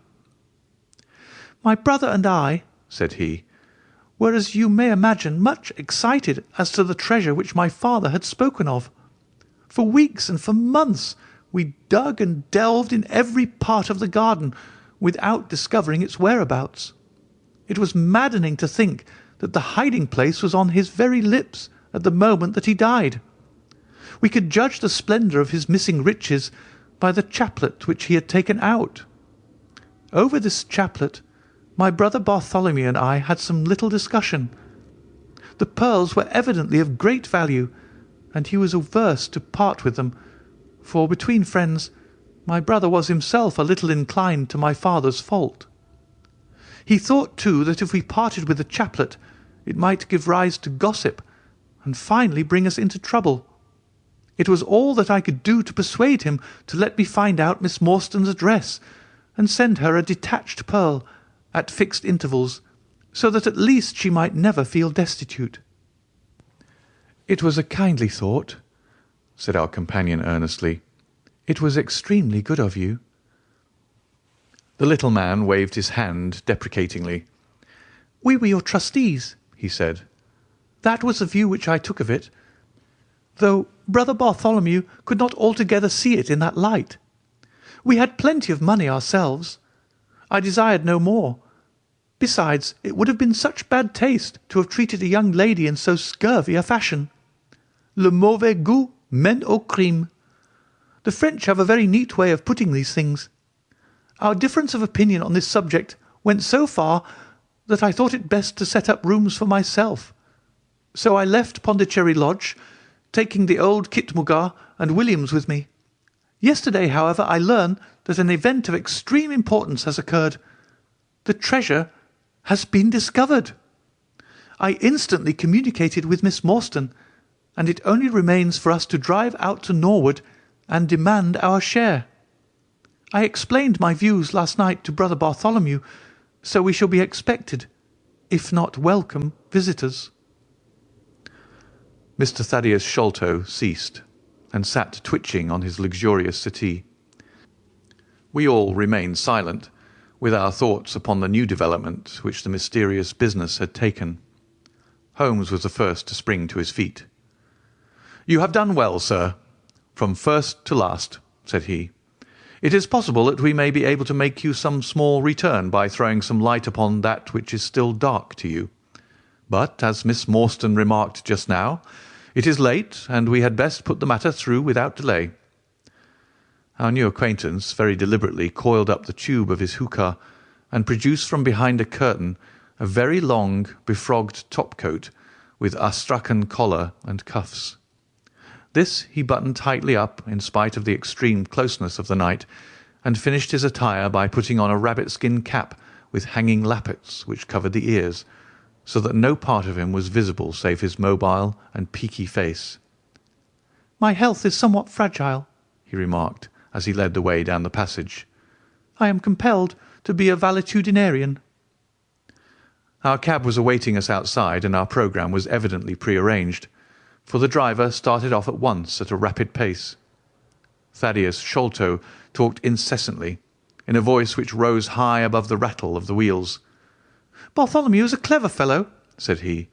"My brother and I," said he, "were, as you may imagine, much excited as to the treasure which my father had spoken of. For weeks and for months we dug and delved in every part of the garden without discovering its whereabouts. It was maddening to think that the hiding-place was on his very lips at the moment that he died. We could judge the splendour of his missing riches by the chaplet which he had taken out. Over this chaplet my brother Bartholomew and I had some little discussion. The pearls were evidently of great value, and he was averse to part with them, for between friends my brother was himself a little inclined to my father's fault. He thought, too, that if we parted with the chaplet, it might give rise to gossip, and finally bring us into trouble. It was all that I could do to persuade him to let me find out Miss Morstan's address, and send her a detached pearl, at fixed intervals, so that at least she might never feel destitute." "It was a kindly thought," said our companion earnestly. "It was extremely good of you." The little man waved his hand deprecatingly. "We were your trustees," he said. "That was the view which I took of it, though brother Bartholomew could not altogether see it in that light. We had plenty of money ourselves. I desired no more. Besides, it would have been such bad taste to have treated a young lady in so scurvy a fashion. Le mauvais goût mène au crime. The French have a very neat way of putting these things. Our difference of opinion on this subject went so far that I thought it best to set up rooms for myself. So I left Pondicherry Lodge, taking the old Kitmouga and Williams with me. Yesterday, however, I learn that an event of extreme importance has occurred. The treasure has been discovered. I instantly communicated with Miss Morstan, and it only remains for us to drive out to Norwood and demand our share. I explained my views last night to brother Bartholomew, so we shall be expected, if not welcome, visitors." Mr. Thaddeus Sholto ceased, and sat twitching on his luxurious settee. We all remained silent, with our thoughts upon the new development which the mysterious business had taken. Holmes was the first to spring to his feet. "You have done well, sir, from first to last," said he. "It is possible that we may be able to make you some small return by throwing some light upon that which is still dark to you. But, as Miss Morstan remarked just now, it is late, and we had best put the matter through without delay." Our new acquaintance very deliberately coiled up the tube of his hookah, and produced from behind a curtain a very long, befrogged top-coat with astrakhan collar and cuffs. This he buttoned tightly up in spite of the extreme closeness of the night, and finished his attire by putting on a rabbit-skin cap with hanging lappets which covered the ears, so that no part of him was visible save his mobile and peaky face. "My health is somewhat fragile," he remarked, as he led the way down the passage. "I am compelled to be a valetudinarian." Our cab was awaiting us outside, and our programme was evidently prearranged, for the driver started off at once at a rapid pace. Thaddeus Sholto talked incessantly, in a voice which rose high above the rattle of the wheels. "Bartholomew is a clever fellow," said he.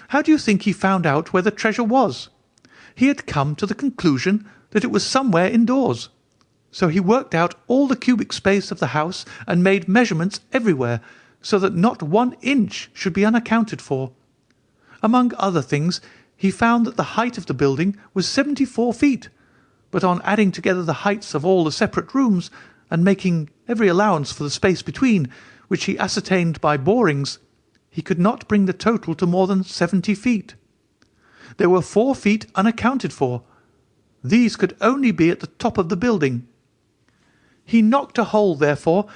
"How do you think he found out where the treasure was? He had come to the conclusion that it was somewhere indoors. So he worked out all the cubic space of the house and made measurements everywhere, so that not 1 inch should be unaccounted for. Among other things, he found that the height of the building was 74 feet, but on adding together the heights of all the separate rooms, and making every allowance for the space between, which he ascertained by borings, he could not bring the total to more than 70 feet. There were 4 feet unaccounted for. These could only be at the top of the building. He knocked a hole, therefore,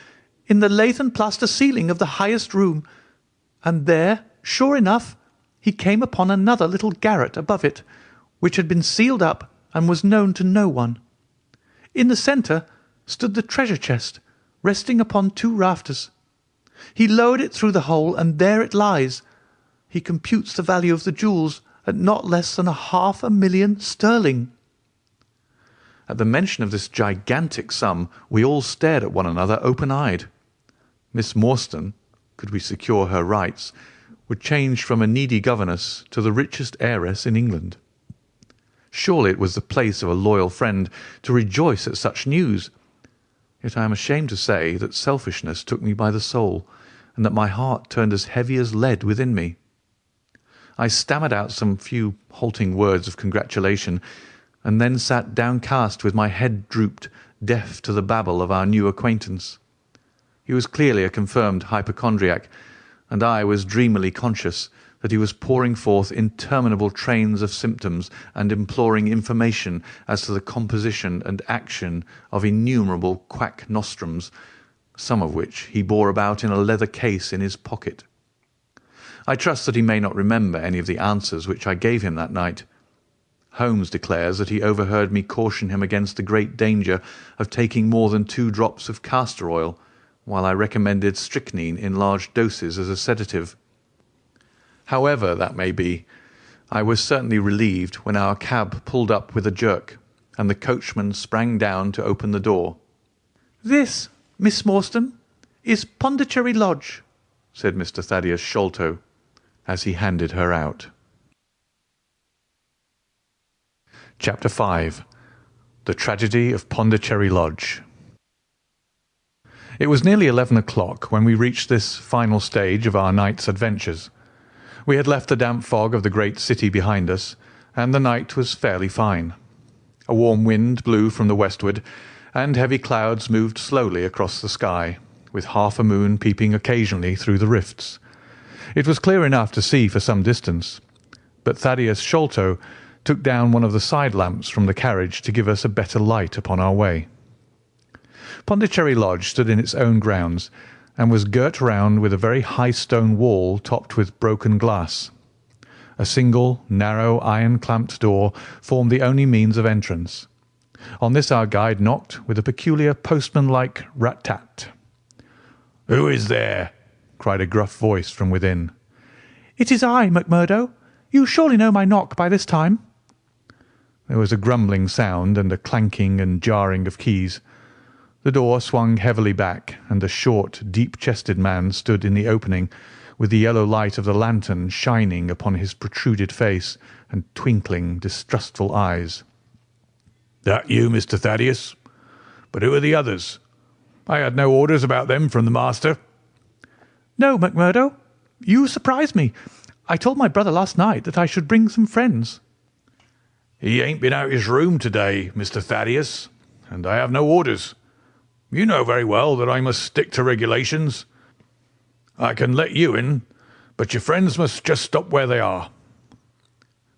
in the lath and plaster ceiling of the highest room, and there, sure enough, he came upon another little garret above it, which had been sealed up and was known to no one. In the centre stood the treasure chest, resting upon 2 rafters. He lowered it through the hole, and there it lies. He computes the value of the jewels at not less than 500,000 sterling. At the mention of this gigantic sum, we all stared at one another open-eyed. Miss Morstan, could we secure her rights, would change from a needy governess to the richest heiress in England. Surely it was the place of a loyal friend to rejoice at such news. Yet I am ashamed to say that selfishness took me by the soul, and that my heart turned as heavy as lead within me. I stammered out some few halting words of congratulation, and then sat downcast with my head drooped, deaf to the babble of our new acquaintance. He was clearly a confirmed hypochondriac, and I was dreamily conscious that he was pouring forth interminable trains of symptoms and imploring information as to the composition and action of innumerable quack nostrums, some of which he bore about in a leather case in his pocket. I trust that he may not remember any of the answers which I gave him that night. Holmes declares that he overheard me caution him against the great danger of taking more than 2 drops of castor oil, while I recommended strychnine in large doses as a sedative. However that may be, I was certainly relieved when our cab pulled up with a jerk, and the coachman sprang down to open the door. "This, Miss Morstan, is Pondicherry Lodge," said Mr. Thaddeus Sholto, as he handed her out. Chapter 5. The Tragedy of Pondicherry Lodge. It was nearly 11 o'clock when we reached this final stage of our night's adventures. We had left the damp fog of the great city behind us, and the night was fairly fine. A warm wind blew from the westward, and heavy clouds moved slowly across the sky, with half a moon peeping occasionally through the rifts. It was clear enough to see for some distance, but Thaddeus Sholto took down one of the side lamps from the carriage to give us a better light upon our way. Pondicherry Lodge stood in its own grounds, and was girt round with a very high stone wall topped with broken glass. A single, narrow, iron-clamped door formed the only means of entrance. On this our guide knocked with a peculiar postman-like rat-tat. "Who is there?" cried a gruff voice from within. "It is I, Macmurdo. You surely know my knock by this time." There was a grumbling sound and a clanking and jarring of keys. The door swung heavily back, and a short, deep-chested man stood in the opening, with the yellow light of the lantern shining upon his protruded face and twinkling, distrustful eyes. "That you, Mr. Thaddeus? But who are the others? I had no orders about them from the master." "No, McMurdo. You surprised me. I told my brother last night that I should bring some friends." "He ain't been out his room to-day, Mr. Thaddeus, and I have no orders. You know very well that I must stick to regulations. I can let you in, but your friends must just stop where they are."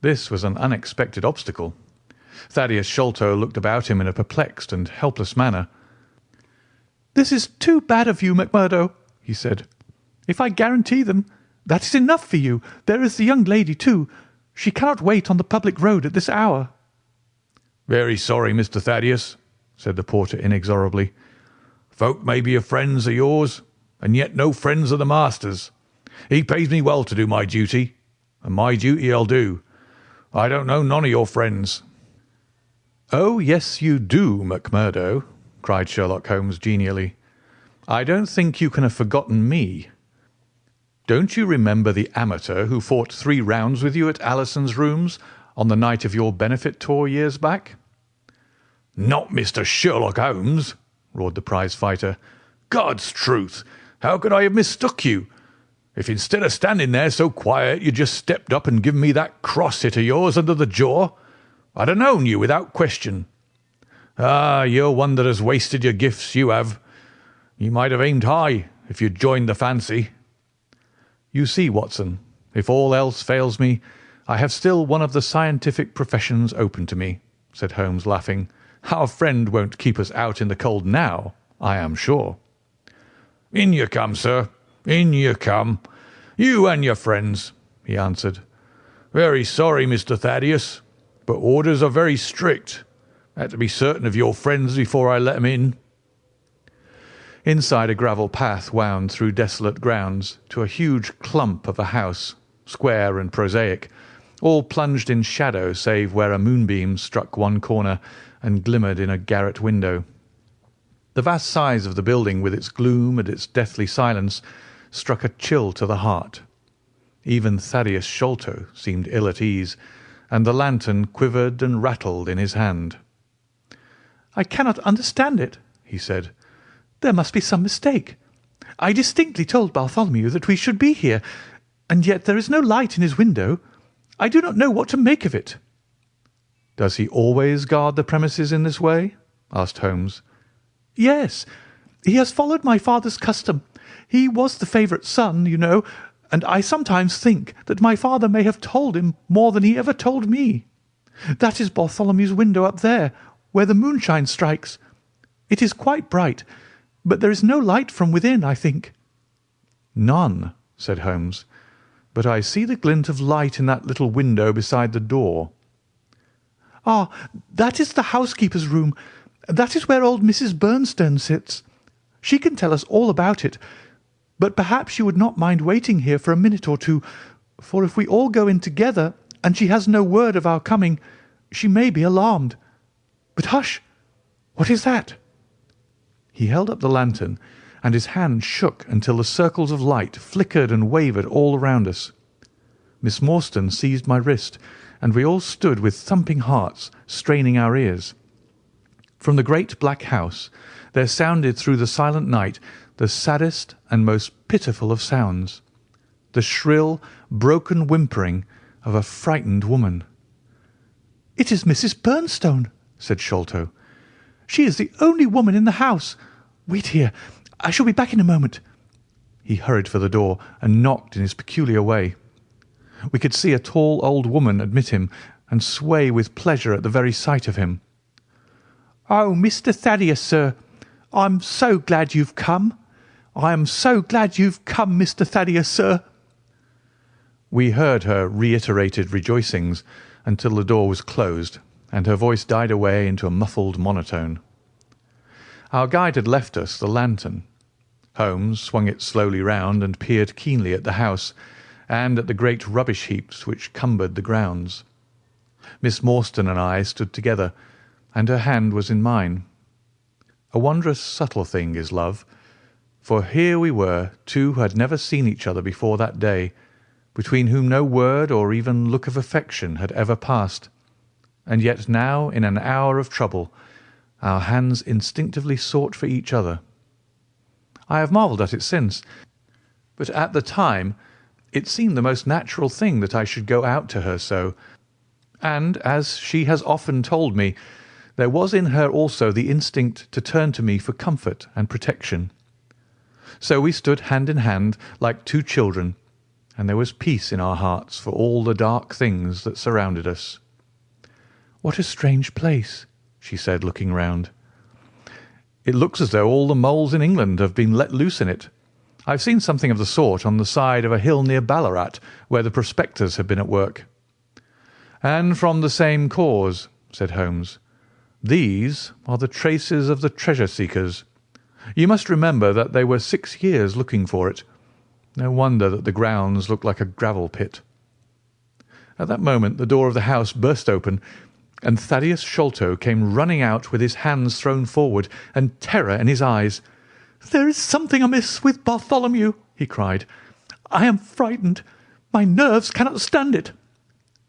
This was an unexpected obstacle. Thaddeus Sholto looked about him in a perplexed and helpless manner. "This is too bad of you, McMurdo," he said. "If I guarantee them, that is enough for you. There is the young lady, too. She cannot wait on the public road at this hour." "Very sorry, Mr. Thaddeus," said the porter inexorably. "Folk may be friends of yours, and yet no friends of the master's. He pays me well to do my duty, and my duty I'll do. I don't know none of your friends." "Oh, yes, you do, McMurdo," cried Sherlock Holmes genially. "I don't think you can have forgotten me. Don't you remember the amateur who fought 3 rounds with you at Alison's rooms on the night of your benefit tour years back?" "Not Mr. Sherlock Holmes!" roared the prize-fighter. "God's truth, how could I have mistook you? If instead of standing there so quiet you just stepped up and given me that cross hit of yours under the jaw, I'd have known you without question. Ah, you're one that has wasted your gifts, you have. You might have aimed high if you'd joined the fancy." "You see, Watson, if all else fails me, I have still one of the scientific professions open to me," said Holmes, laughing. "Our friend won't keep us out in the cold now, I am sure." "In you come, sir, in you come, you and your friends," he answered. "Very sorry, Mr. Thaddeus, but orders are very strict. Had to be certain of your friends before I let 'em in." Inside, a gravel path wound through desolate grounds to a huge clump of a house, square and prosaic, all plunged in shadow save where a moonbeam struck one corner and glimmered in a garret window. The vast size of the building, with its gloom and its deathly silence, struck a chill to the heart. Even Thaddeus Sholto seemed ill at ease, and the lantern quivered and rattled in his hand. "I cannot understand it," he said. "There must be some mistake. I distinctly told Bartholomew that we should be here, and yet there is no light in his window. I do not know what to make of it." "Does he always guard the premises in this way?" asked Holmes. "Yes. He has followed my father's custom. He was the favourite son, you know, and I sometimes think that my father may have told him more than he ever told me. That is Bartholomew's window up there, where the moonshine strikes. It is quite bright, but there is no light from within, I think." "None," said Holmes, "but I see the glint of light in that little window beside the door." "Ah, that is the housekeeper's room. That is where old Mrs. Bernstone sits. She can tell us all about it, but perhaps you would not mind waiting here for a minute or two, for if we all go in together and she has no word of our coming, she may be alarmed. But hush! What is that?" He held up the lantern, and his hand shook until the circles of light flickered and wavered all around us. Miss Morstan seized my wrist, and we all stood with thumping hearts, straining our ears. From the great black house there sounded through the silent night the saddest and most pitiful of sounds, the shrill, broken whimpering of a frightened woman. "It is Mrs. Bernstone," said Sholto. "She is the only woman in the house. Wait here. I shall be back in a moment." He hurried for the door and knocked in his peculiar way. We could see a tall old woman admit him and sway with pleasure at the very sight of him. "Oh, Mr. Thaddeus, sir, I'm so glad you've come. I am so glad you've come, Mr. Thaddeus, sir." We heard her reiterated rejoicings until the door was closed and her voice died away into a muffled monotone. Our guide had left us the lantern. Holmes swung it slowly round and peered keenly at the house, and at the great rubbish heaps which cumbered the grounds. Miss Morstan and I stood together, and her hand was in mine. A wondrous subtle thing is love, for here we were, two who had never seen each other before that day, between whom no word or even look of affection had ever passed, and yet now, in an hour of trouble, our hands instinctively sought for each other. I have marvelled at it since, but at the time it seemed the most natural thing that I should go out to her so, and, as she has often told me, there was in her also the instinct to turn to me for comfort and protection. So we stood hand in hand like two children, and there was peace in our hearts for all the dark things that surrounded us. "What a strange place," she said, looking round. "It looks as though all the moles in England have been let loose in it. I've seen something of the sort on the side of a hill near Ballarat, where the prospectors have been at work." "And from the same cause," said Holmes. "These are the traces of the treasure-seekers. You must remember that they were 6 years looking for it. No wonder that the grounds look like a gravel pit." At that moment the door of the house burst open, and Thaddeus Sholto came running out with his hands thrown forward and terror in his eyes. "There is something amiss with Bartholomew," he cried. "I am frightened. My nerves cannot stand it."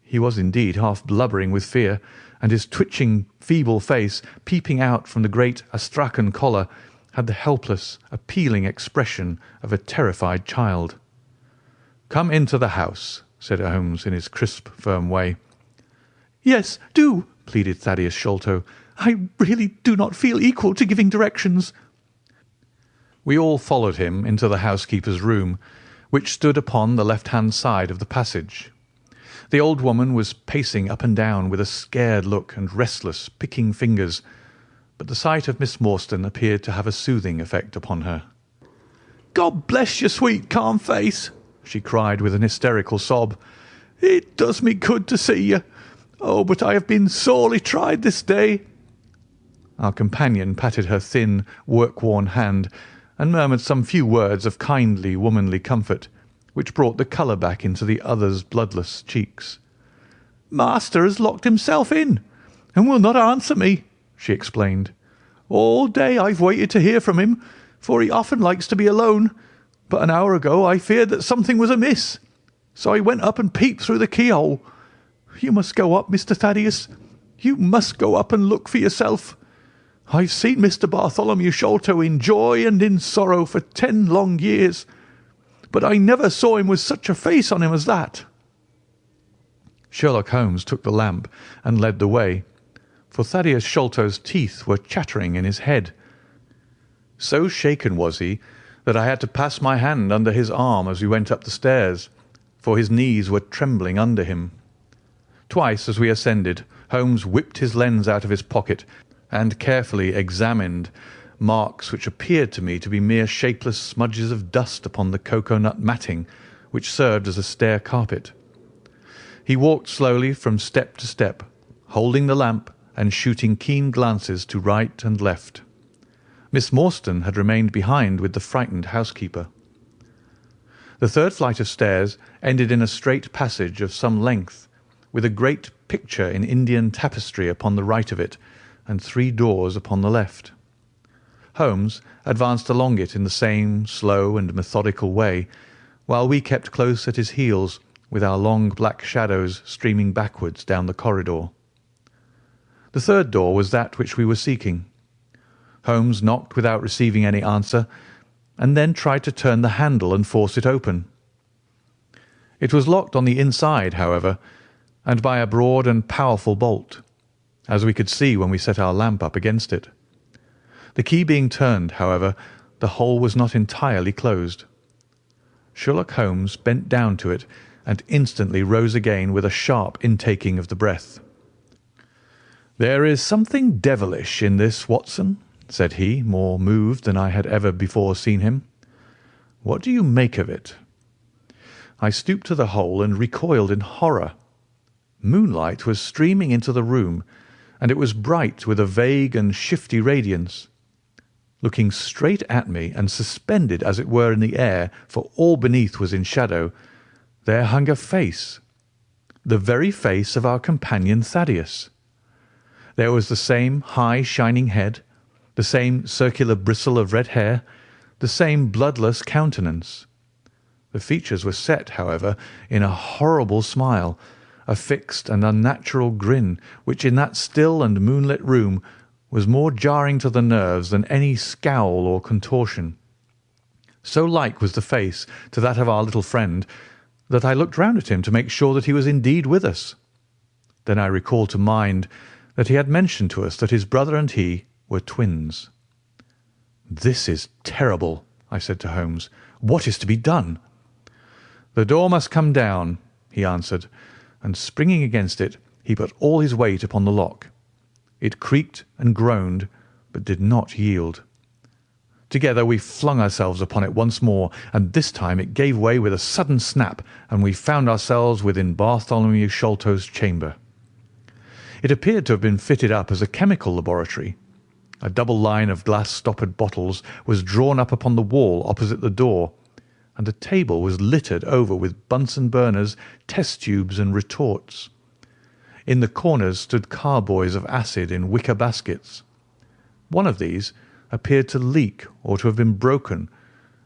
He was indeed half blubbering with fear, and his twitching, feeble face, peeping out from the great Astrakhan collar, had the helpless, appealing expression of a terrified child. "Come into the house," said Holmes in his crisp, firm way. "Yes, do," pleaded Thaddeus Sholto. "I really do not feel equal to giving directions." We all followed him into the housekeeper's room, which stood upon the left-hand side of the passage. The old woman was pacing up and down with a scared look and restless, picking fingers, but the sight of Miss Morstan appeared to have a soothing effect upon her. "God bless your sweet, calm face," she cried with an hysterical sob. "It does me good to see you. Oh, but I have been sorely tried this day." Our companion patted her thin, work-worn hand, and murmured some few words of kindly, womanly comfort, which brought the colour back into the other's bloodless cheeks. "Master has locked himself in, and will not answer me," she explained. "All day I've waited to hear from him, for he often likes to be alone, but an hour ago I feared that something was amiss, so I went up and peeped through the keyhole. You must go up, Mr. Thaddeus. You must go up and look for yourself. I've seen Mr. Bartholomew Sholto in joy and in sorrow for 10 long years, but I never saw him with such a face on him as that." Sherlock Holmes took the lamp and led the way, for Thaddeus Sholto's teeth were chattering in his head. So shaken was he that I had to pass my hand under his arm as we went up the stairs, for his knees were trembling under him. Twice as we ascended, Holmes whipped his lens out of his pocket and carefully examined marks which appeared to me to be mere shapeless smudges of dust upon the cocoa-nut matting which served as a stair carpet. He walked slowly from step to step, holding the lamp and shooting keen glances to right and left. Miss Morstan had remained behind with the frightened housekeeper. The third flight of stairs ended in a straight passage of some length, with a great picture in Indian tapestry upon the right of it, and 3 doors upon the left. Holmes advanced along it in the same slow and methodical way, while we kept close at his heels, with our long black shadows streaming backwards down the corridor. The third door was that which we were seeking. Holmes knocked without receiving any answer, and then tried to turn the handle and force it open. It was locked on the inside, however, and by a broad and powerful bolt, as we could see when we set our lamp up against it. The key being turned, however, the hole was not entirely closed. Sherlock Holmes bent down to it and instantly rose again with a sharp intaking of the breath. "There is something devilish in this, Watson," said he, more moved than I had ever before seen him. "What do you make of it?" I stooped to the hole and recoiled in horror. Moonlight was streaming into the room, and it was bright with a vague and shifty radiance. Looking straight at me, and suspended as it were in the air, for all beneath was in shadow, there hung a face, the very face of our companion Thaddeus. There was the same high shining head, the same circular bristle of red hair, the same bloodless countenance. The features were set, however, in a horrible smile, a fixed and unnatural grin, which in that still and moonlit room was more jarring to the nerves than any scowl or contortion. So like was the face to that of our little friend that I looked round at him to make sure that he was indeed with us. Then I recalled to mind that he had mentioned to us that his brother and he were twins. "This is terrible," I said to Holmes. "What is to be done?" "The door must come down," he answered, and springing against it, he put all his weight upon the lock. It creaked and groaned, but did not yield. Together we flung ourselves upon it once more, and this time it gave way with a sudden snap, and we found ourselves within Bartholomew Sholto's chamber. It appeared to have been fitted up as a chemical laboratory. A double line of glass-stoppered bottles was drawn up upon the wall opposite the door, and a table was littered over with Bunsen burners, test tubes, and retorts. In the corners stood carboys of acid in wicker baskets. One of these appeared to leak or to have been broken,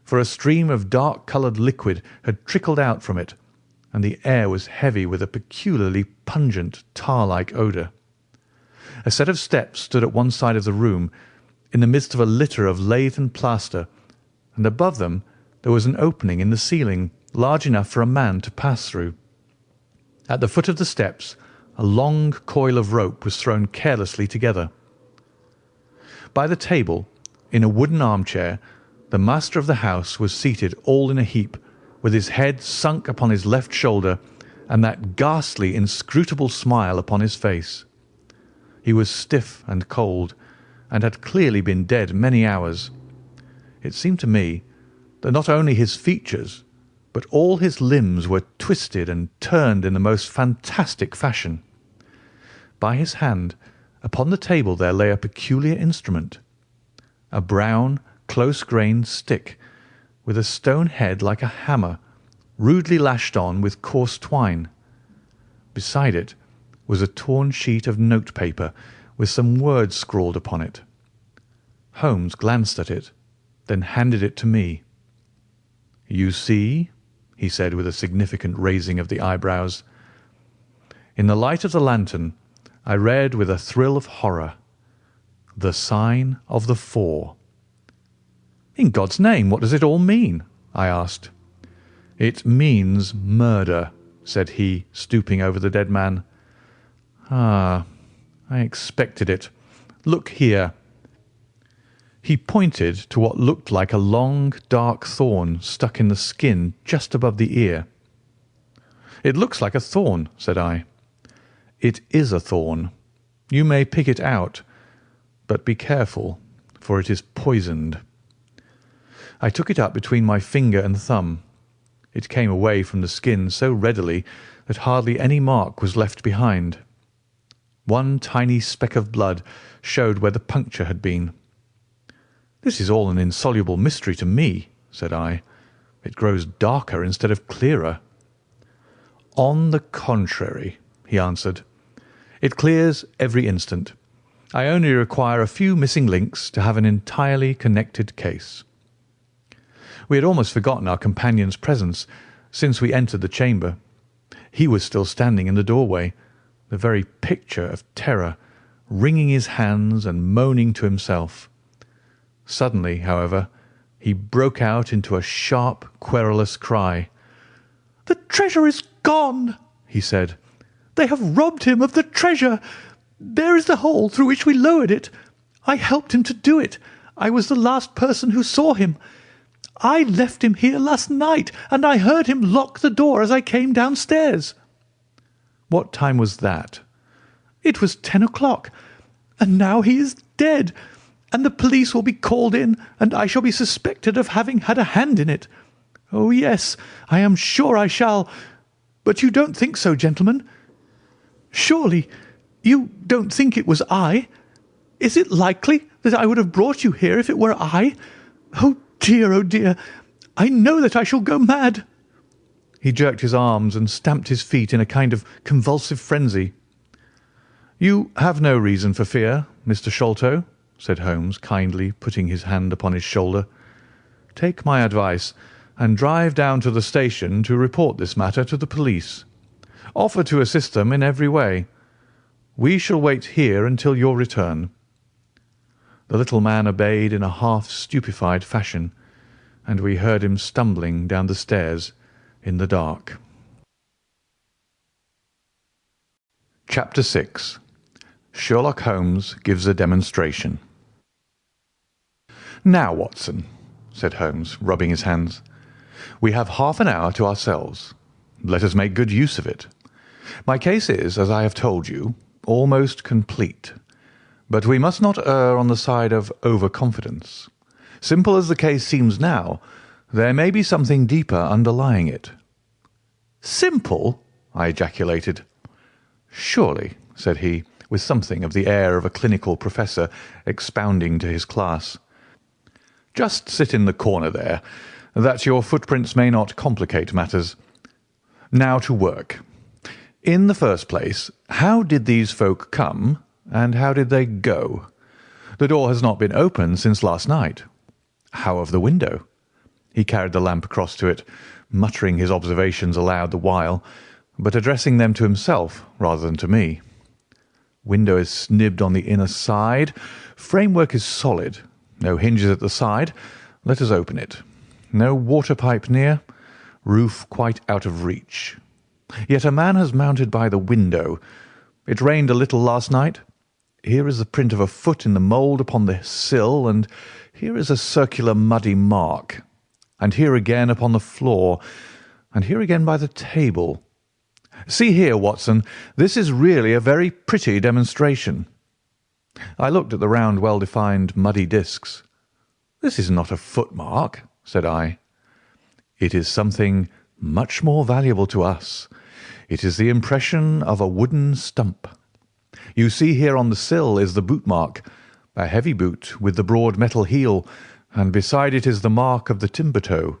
for a stream of dark-coloured liquid had trickled out from it, and the air was heavy with a peculiarly pungent tar-like odour. A set of steps stood at one side of the room, in the midst of a litter of lath and plaster, and above them there was an opening in the ceiling large enough for a man to pass through. At the foot of the steps a long coil of rope was thrown carelessly together. By the table, in a wooden armchair, the master of the house was seated all in a heap, with his head sunk upon his left shoulder and that ghastly, inscrutable smile upon his face. He was stiff and cold, and had clearly been dead many hours. It seemed to me that not only his features, but all his limbs were twisted and turned in the most fantastic fashion. By his hand, upon the table there lay a peculiar instrument, a brown, close-grained stick, with a stone head like a hammer, rudely lashed on with coarse twine. Beside it was a torn sheet of note-paper with some words scrawled upon it. Holmes glanced at it, then handed it to me. "You see," he said with a significant raising of the eyebrows. In the light of the lantern I read with a thrill of horror, "The sign of the four." "In God's name, what does it all mean?" I asked. "It means murder," said he, stooping over the dead man. "Ah, I expected it. Look here." He pointed to what looked like a long, dark thorn stuck in the skin just above the ear. "It looks like a thorn," said I. "It is a thorn. You may pick it out, but be careful, for it is poisoned." I took it up between my finger and thumb. It came away from the skin so readily that hardly any mark was left behind. One tiny speck of blood showed where the puncture had been. "This is all an insoluble mystery to me," said I. "It grows darker instead of clearer." "On the contrary," he answered, "it clears every instant. I only require a few missing links to have an entirely connected case." We had almost forgotten our companion's presence since we entered the chamber. He was still standing in the doorway, the very picture of terror, wringing his hands and moaning to himself. Suddenly, however, he broke out into a sharp, querulous cry. "The treasure is gone!" he said. "They have robbed him of the treasure. There is the hole through which we lowered it. I helped him to do it. I was the last person who saw him. I left him here last night, and I heard him lock the door as I came downstairs." "What time was that?" "It was 10 o'clock. And now he is dead, and the police will be called in, and I shall be suspected of having had a hand in it. Oh, yes, I am sure I shall. But you don't think so, gentlemen? Surely you don't think it was I? Is it likely that I would have brought you here if it were I? Oh, dear, I know that I shall go mad." He jerked his arms and stamped his feet in a kind of convulsive frenzy. "You have no reason for fear, Mr. Sholto," said Holmes, kindly putting his hand upon his shoulder. "Take my advice and drive down to the station to report this matter to the police. Offer to assist them in every way. We shall wait here until your return." The little man obeyed in a half-stupefied fashion, and we heard him stumbling down the stairs in the dark. Chapter 6. Sherlock Holmes gives a demonstration. "Now, Watson," said Holmes, rubbing his hands, "we have half an hour to ourselves. Let us make good use of it. My case is, as I have told you, almost complete. But we must not err on the side of over-confidence. Simple as the case seems now, there may be something deeper underlying it." "Simple!" I ejaculated. "Surely," said he, with something of the air of a clinical professor expounding to his class. "Just sit in the corner there, that your footprints may not complicate matters. Now to work. In the first place, how did these folk come, and how did they go? The door has not been opened since last night. How of the window?" He carried the lamp across to it, muttering his observations aloud the while, but addressing them to himself rather than to me. "Window is snibbed on the inner side. Framework is solid. No hinges at the side. Let us open it. No water pipe near. Roof quite out of reach. Yet a man has mounted by the window. It rained a little last night. Here is the print of a foot in the mould upon the sill, and here is a circular muddy mark, and here again upon the floor, and here again by the table. See here, Watson, this is really a very pretty demonstration." I looked at the round, well-defined, muddy discs. "This is not a footmark," said I. "It is something much more valuable to us. It is the impression of a wooden stump. You see here on the sill is the boot mark, a heavy boot with the broad metal heel, and beside it is the mark of the timber toe."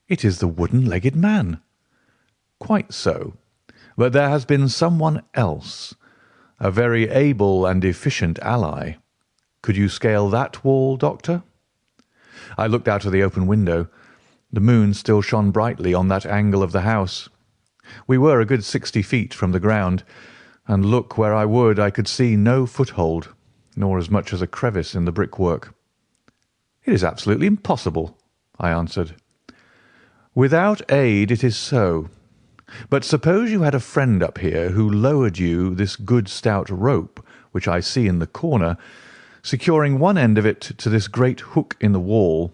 "It is the wooden-legged man." "Quite so. But there has been someone else, a very able and efficient ally. Could you scale that wall, Doctor?" I looked out of the open window. The moon still shone brightly on that angle of the house. We were a good 60 feet from the ground, and look where I would I could see no foothold, nor as much as a crevice in the brickwork. "It is absolutely impossible," I answered. "Without aid it is so. But suppose you had a friend up here who lowered you this good stout rope which I see in the corner, securing one end of it to this great hook in the wall.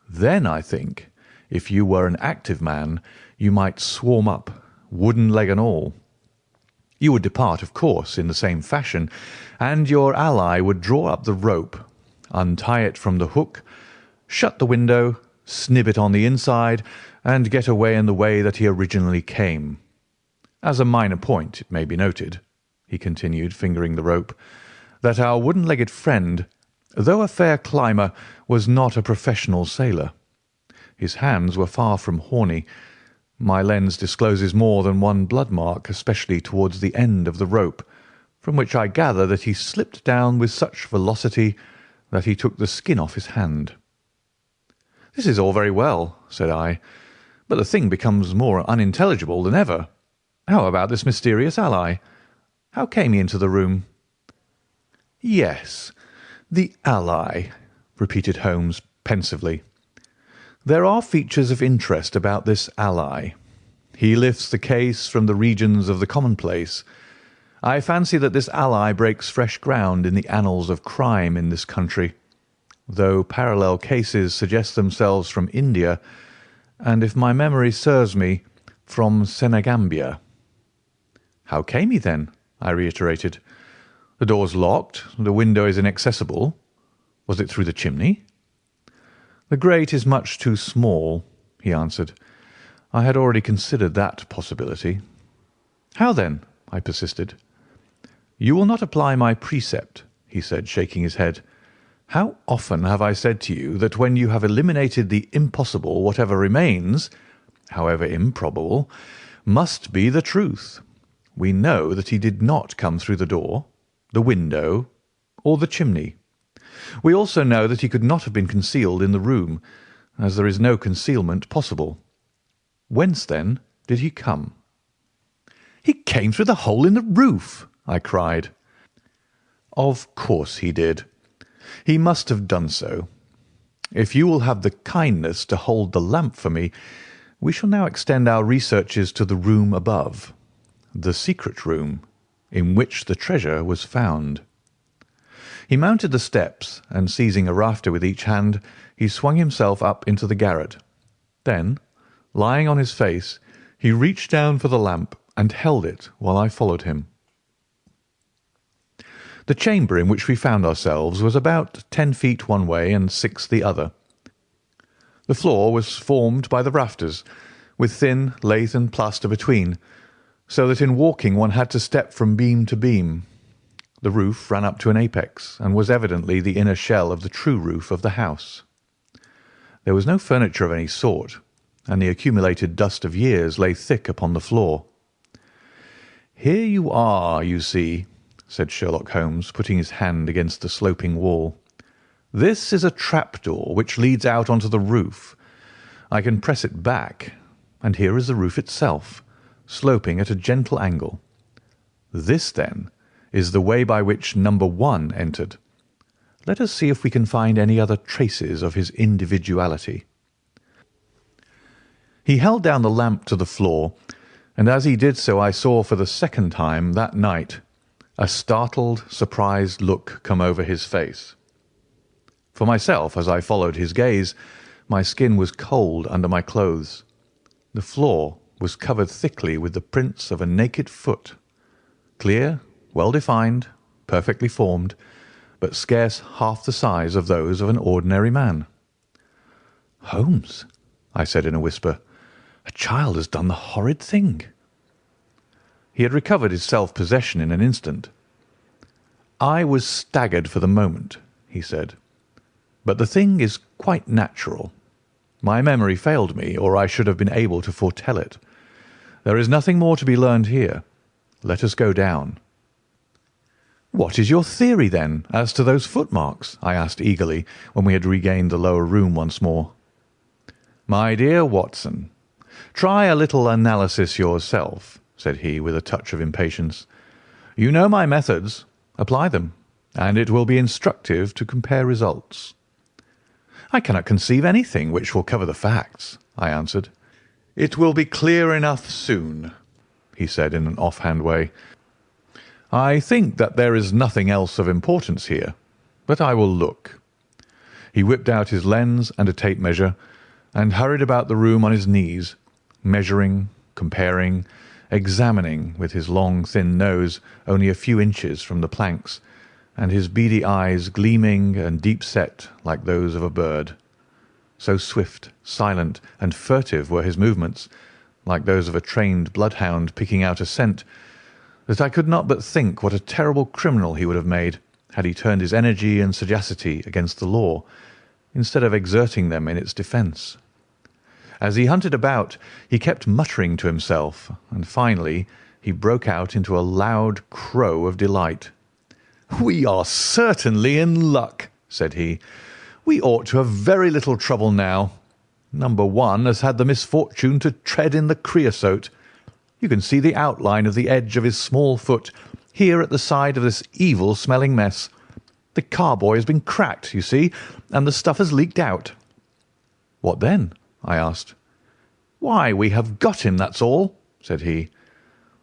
Then, I think, if you were an active man, you might swarm up, wooden leg and all. You would depart, of course, in the same fashion, and your ally would draw up the rope, untie it from the hook, shut the window, snib it on the inside, and get away in the way that he originally came. As a minor point, it may be noted," he continued, fingering the rope, "that our wooden-legged friend, though a fair climber, was not a professional sailor. His hands were far from horny. My lens discloses more than one blood mark, especially towards the end of the rope, from which I gather that he slipped down with such velocity that he took the skin off his hand." "This is all very well," said I, "but the thing becomes more unintelligible than ever. How about this mysterious ally? How came he into the room?" "Yes, the ally," repeated Holmes pensively. "There are features of interest about this ally. He lifts the case from the regions of the commonplace. I fancy that this ally breaks fresh ground in the annals of crime in this country, though parallel cases suggest themselves from India, and, if my memory serves me, from Senegambia." "How came he, then?" I reiterated. "The door's locked, the window is inaccessible. Was it through the chimney?" "The grate is much too small," he answered. "I had already considered that possibility." "How then?" I persisted. "You will not apply my precept," he said, shaking his head. "How often have I said to you that when you have eliminated the impossible, whatever remains? however improbable, must be the truth. We know that he did not come through the door, the window, or the chimney. We also know that he could not have been concealed in the room, as there is no concealment possible. Whence, then, did he come?" "He came through the hole in the roof," I cried. "Of course he did. He must have done so. If you will have the kindness to hold the lamp for me, we shall now extend our researches to the room above, the secret room in which the treasure was found." He mounted the steps, and seizing a rafter with each hand, he swung himself up into the garret. Then, lying on his face, he reached down for the lamp and held it while I followed him. The chamber in which we found ourselves was about 10 feet one way and 6 the other. The floor was formed by the rafters, with thin lath and plaster between, so that in walking one had to step from beam to beam. The roof ran up to an apex, and was evidently the inner shell of the true roof of the house. There was no furniture of any sort, and the accumulated dust of years lay thick upon the floor. "Here you are, you see," said Sherlock Holmes, putting his hand against the sloping wall. "This is a trapdoor which leads out onto the roof. I can press it back, and here is the roof itself, sloping at a gentle angle. This, then, is the way by which number 1 entered. Let us see if we can find any other traces of his individuality." He held down the lamp to the floor, and as he did so I saw for the second time that night a startled, surprised look come over his face. For myself, as I followed his gaze, my skin was cold under my clothes. The floor was covered thickly with the prints of a naked foot, clear, well defined, perfectly formed, but scarce half the size of those of an ordinary man. "Holmes," I said in a whisper, "a child has done the horrid thing." He had recovered his self-possession in an instant. "I was staggered for the moment," he said, "but the thing is quite natural. My memory failed me, or I should have been able to foretell it. There is nothing more to be learned here. Let us go down." "What is your theory, then, as to those footmarks?" I asked eagerly, when we had regained the lower room once more. "My dear Watson, try a little analysis yourself," said he, with a touch of impatience. "You know my methods. Apply them, and it will be instructive to compare results." "I cannot conceive anything which will cover the facts," I answered. "It will be clear enough soon," he said in an offhand way. "I think that there is nothing else of importance here, but I will look." He whipped out his lens and a tape measure, and hurried about the room on his knees, measuring, comparing, examining, with his long, thin nose only a few inches from the planks, and his beady eyes gleaming and deep-set like those of a bird. So swift, silent, and furtive were his movements, like those of a trained bloodhound picking out a scent, that I could not but think what a terrible criminal he would have made had he turned his energy and sagacity against the law, instead of exerting them in its defence. As he hunted about, he kept muttering to himself, and finally he broke out into a loud crow of delight. "We are certainly in luck," said he. "We ought to have very little trouble now. Number 1 has had the misfortune to tread in the creosote. You can see the outline of the edge of his small foot here at the side of this evil-smelling mess. The carboy has been cracked, you see, and the stuff has leaked out." "What then?" I asked. "Why, we have got him, that's all," said he.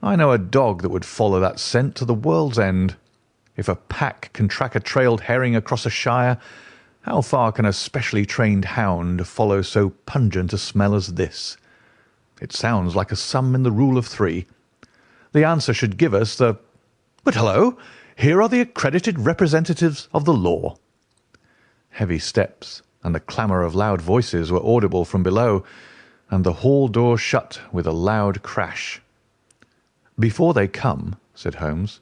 "I know a dog that would follow that scent to the world's end. If a pack can track a trailed herring across a shire, how far can a specially trained hound follow so pungent a smell as this? It sounds like a sum in the rule of 3. The answer should give us the— But hullo! Here are the accredited representatives of the law." Heavy steps and the clamour of loud voices were audible from below, and the hall door shut with a loud crash. "Before they come," said Holmes,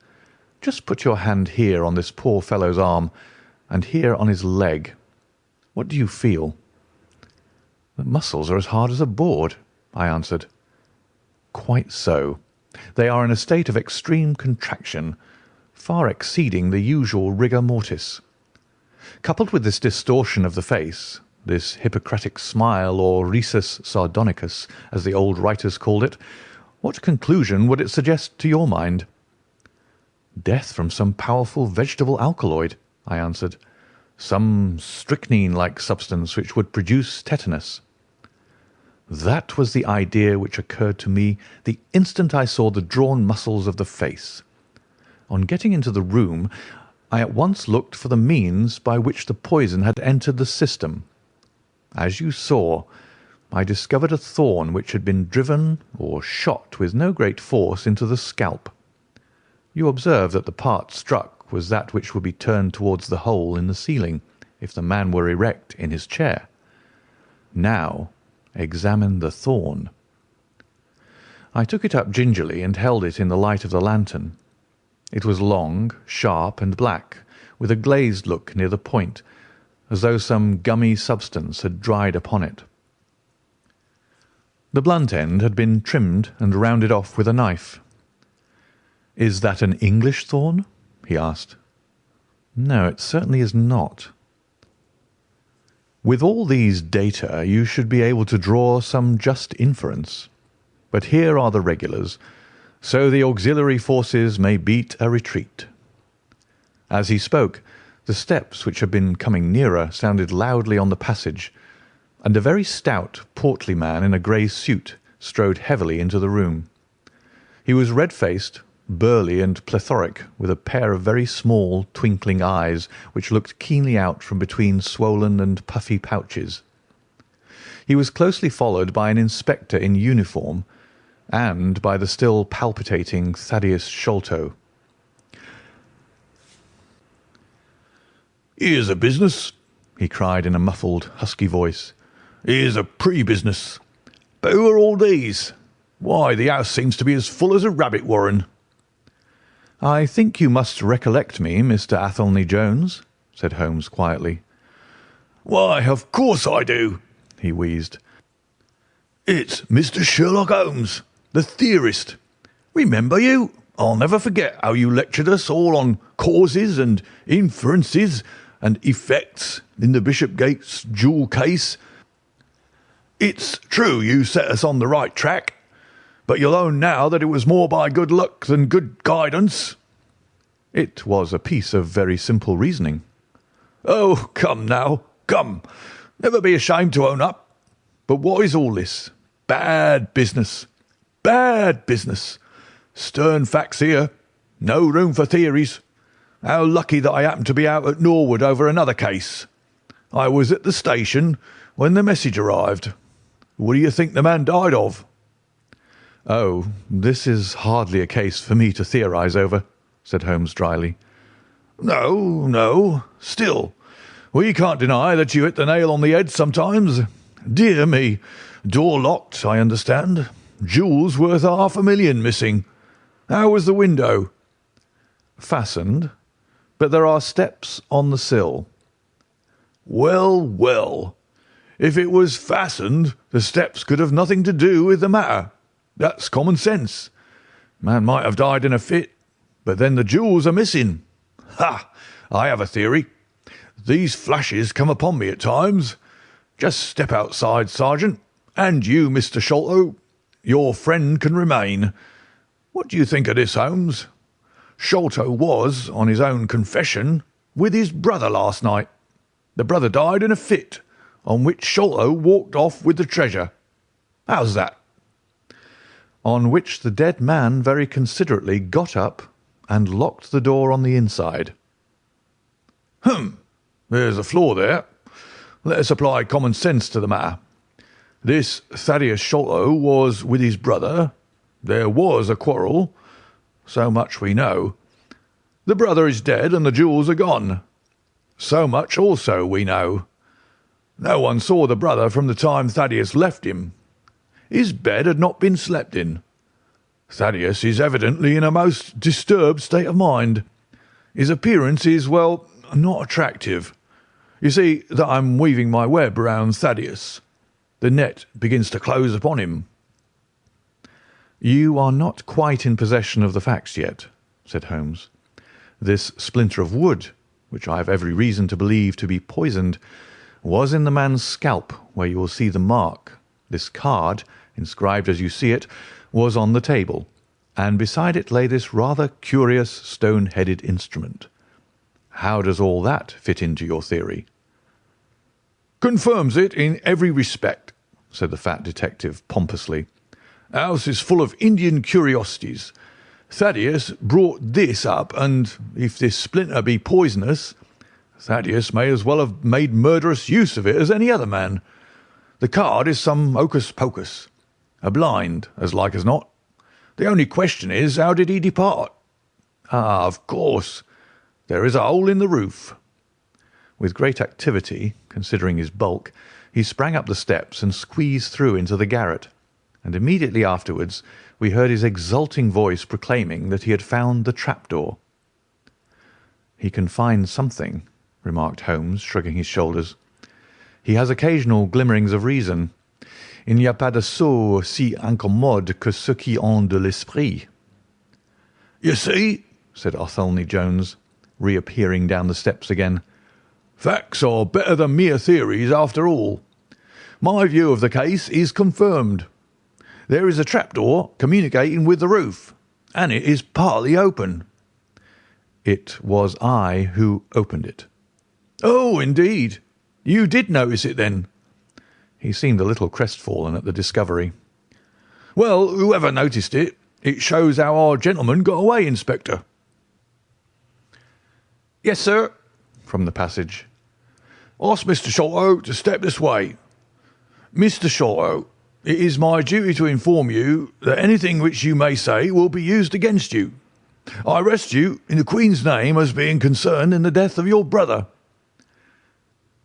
"just put your hand here on this poor fellow's arm, and here on his leg. What do you feel?" "The muscles are as hard as a board," I answered. Quite so. They are in a state of extreme contraction, far exceeding the usual rigor mortis. Coupled with this distortion of the face, this Hippocratic smile, or risus sardonicus, as the old writers called it, what conclusion would it suggest to your mind? Death from some powerful vegetable alkaloid, I answered. Some strychnine-like substance which would produce tetanus. That was the idea which occurred to me the instant I saw the drawn muscles of the face. On getting into the room, I at once looked for the means by which the poison had entered the system. As you saw, I discovered a thorn which had been driven or shot with no great force into the scalp. You observe that the part struck was that which would be turned towards the hole in the ceiling if the man were erect in his chair. Now examine the thorn. I took it up gingerly and held it in the light of the lantern. It was long, sharp, and black, with a glazed look near the point, as though some gummy substance had dried upon it. The blunt end had been trimmed and rounded off with a knife. "Is that an English thorn?" he asked. "No, it certainly is not." With all these data you should be able to draw some just inference. But here are the regulars, so the auxiliary forces may beat a retreat. As he spoke, the steps which had been coming nearer sounded loudly on the passage, and a very stout, portly man in a grey suit strode heavily into the room. He was red-faced, burly, and plethoric, with a pair of very small, twinkling eyes which looked keenly out from between swollen and puffy pouches. He was closely followed by an inspector in uniform and by the still palpitating Thaddeus Sholto. "Here's a business," he cried in a muffled, husky voice. "Here's a pre-business. But who are all these? Why, the house seems to be as full as a rabbit warren." "I think you must recollect me, Mr. Athelney Jones," said Holmes quietly. "Why, of course I do," he wheezed. "It's Mr. Sherlock Holmes, the theorist. Remember you? I'll never forget how you lectured us all on causes and inferences and effects in the Bishopgate's jewel case. It's true you set us on the right track, but you'll own now that it was more by good luck than good guidance." "It was a piece of very simple reasoning." "Oh, come now, come. Never be ashamed to own up. But what is all this? Bad business. Bad business. Stern facts here. No room for theories. How lucky that I happened to be out at Norwood over another case. I was at the station when the message arrived. What do you think the man died of?" "Oh, this is hardly a case for me to theorise over," said Holmes dryly. "No, no. Still, we can't deny that you hit the nail on the head sometimes. Dear me. Door locked, I understand. Jewels worth $500,000 missing. How was the window?" "Fastened, but there are steps on the sill." "Well, well. If it was fastened, the steps could have nothing to do with the matter. That's common sense. Man might have died in a fit, but then the jewels are missing. Ha! I have a theory. These flashes come upon me at times. Just step outside, Sergeant, and you, Mr. Sholto. Your friend can remain. What do you think of this, Holmes? Sholto was, on his own confession, with his brother last night. The brother died in a fit, on which Sholto walked off with the treasure. How's that?" On which the dead man very considerately got up and locked the door on the inside. There's a flaw there. Let us apply common sense to the matter. This Thaddeus Sholto was with his brother. There was a quarrel. So much we know. The brother is dead and the jewels are gone. So much also we know. No one saw the brother from the time Thaddeus left him. His bed had not been slept in. Thaddeus is evidently in a most disturbed state of mind. His appearance is, well, not attractive. You see that I'm weaving my web round Thaddeus. The net begins to close upon him. "You are not quite in possession of the facts yet," said Holmes. "This splinter of wood, which I have every reason to believe to be poisoned, was in the man's scalp, where you will see the mark. This card, inscribed as you see it, was on the table, and beside it lay this rather curious stone-headed instrument. How does all that fit into your theory?" "Confirms it in every respect," said the fat detective pompously. "House is full of Indian curiosities. Thaddeus brought this up, and if this splinter be poisonous, Thaddeus may as well have made murderous use of it as any other man. The card is some hocus-pocus. A blind, as like as not. The only question is, how did he depart? Ah, of course. There is a hole in the roof." With great activity, considering his bulk, he sprang up the steps and squeezed through into the garret, and immediately afterwards we heard his exulting voice proclaiming that he had found the trapdoor. "He can find something," remarked Holmes, shrugging his shoulders. "He has occasional glimmerings of reason. Il n'y a pas de sot si incommode que ceux qui ont de l'esprit." "You see," said Athelney Jones, reappearing down the steps again, "facts are better than mere theories after all. My view of the case is confirmed. There is a trapdoor communicating with the roof, and it is partly open." "It was I who opened it." "Oh, indeed. You did notice it, then?" He seemed a little crestfallen at the discovery. "Well, whoever noticed it, it shows how our gentleman got away, Inspector." "Yes, sir," from the passage. "Ask Mr. Sholto to step this way. Mr. Sholto, it is my duty to inform you that anything which you may say will be used against you. I arrest you in the Queen's name as being concerned in the death of your brother."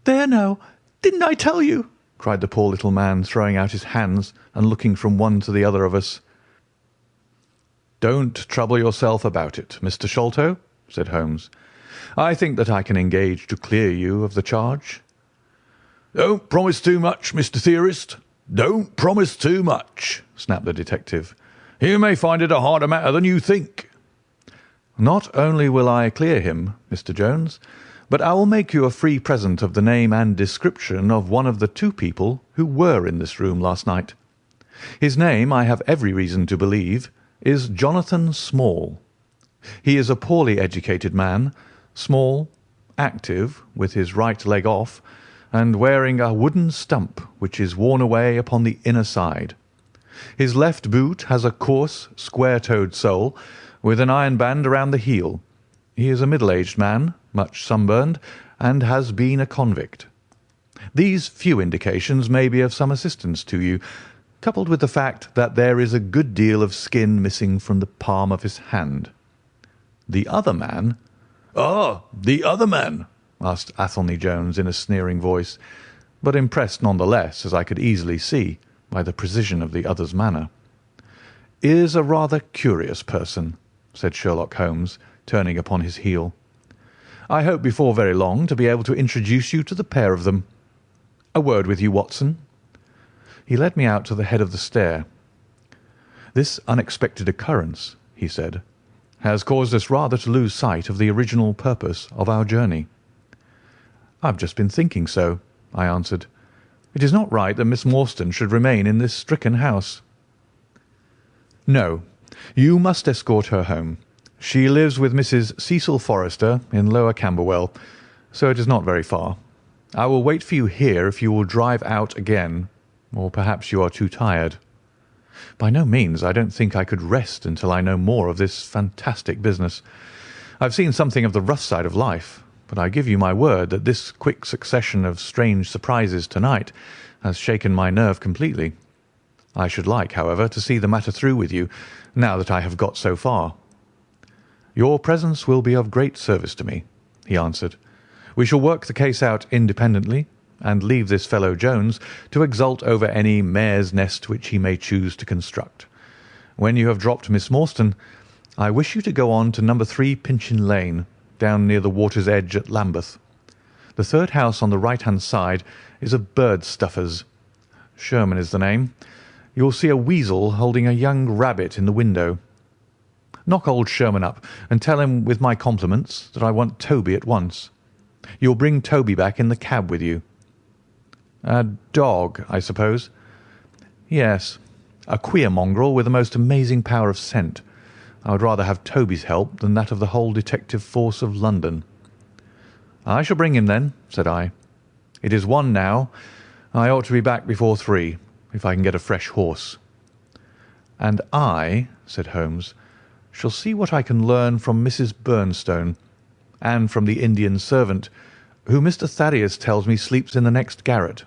"There now, didn't I tell you?" cried the poor little man, throwing out his hands and looking from one to the other of us. "Don't trouble yourself about it, Mr. Sholto," said Holmes. "I think that I can engage to clear you of the charge." "Don't promise too much, Mr. Theorist. Don't promise too much," snapped the detective. "You may find it a harder matter than you think." "Not only will I clear him, Mr. Jones, but I will make you a free present of the name and description of one of the two people who were in this room last night. His name, I have every reason to believe, is Jonathan Small. He is a poorly educated man, small, active, with his right leg off, and wearing a wooden stump which is worn away upon the inner side. His left boot has a coarse, square-toed sole, with an iron band around the heel. He is a middle-aged man, much sunburned, and has been a convict. These few indications may be of some assistance to you, coupled with the fact that there is a good deal of skin missing from the palm of his hand. The other man—" "Ah, the other man?" asked Athelney Jones in a sneering voice, but impressed none the less, as I could easily see, by the precision of the other's manner. "Is a rather curious person," said Sherlock Holmes, turning upon his heel. "I hope before very long to be able to introduce you to the pair of them. A word with you, Watson." He led me out to the head of the stair. "This unexpected occurrence," he said, "has caused us rather to lose sight of the original purpose of our journey." "I've just been thinking so," I answered. "It is not right that Miss Morstan should remain in this stricken house." "No, you must escort her home. She lives with Mrs. Cecil Forrester in Lower Camberwell, so it is not very far. I will wait for you here if you will drive out again, or perhaps you are too tired." "By no means. I don't think I could rest until I know more of this fantastic business. I've seen something of the rough side of life, but I give you my word that this quick succession of strange surprises to-night has shaken my nerve completely. I should like, however, to see the matter through with you, now that I have got so far." "Your presence will be of great service to me," he answered. "We shall work the case out independently, and leave this fellow Jones to exult over any mare's nest which he may choose to construct. When you have dropped Miss Morstan, I wish you to go on to No. 3 Pinchin Lane, down near the water's edge at Lambeth. The third house on the right-hand side is a bird stuffer's. Sherman is the name. you will see a weasel holding a young rabbit in the window. Knock old Sherman up and tell him with my compliments that I want Toby at once. You'll bring Toby back in the cab with you. A dog, I suppose? Yes, a queer mongrel with a most amazing power of scent. I would rather have Toby's help than that of the whole detective force of London. I shall bring him then, said I. It is 1 now. I ought to be back before 3, if I can get a fresh horse. And I, said Holmes, shall see what I can learn from Mrs. Bernstone, and from the Indian servant, who Mr. Thaddeus tells me sleeps in the next garret.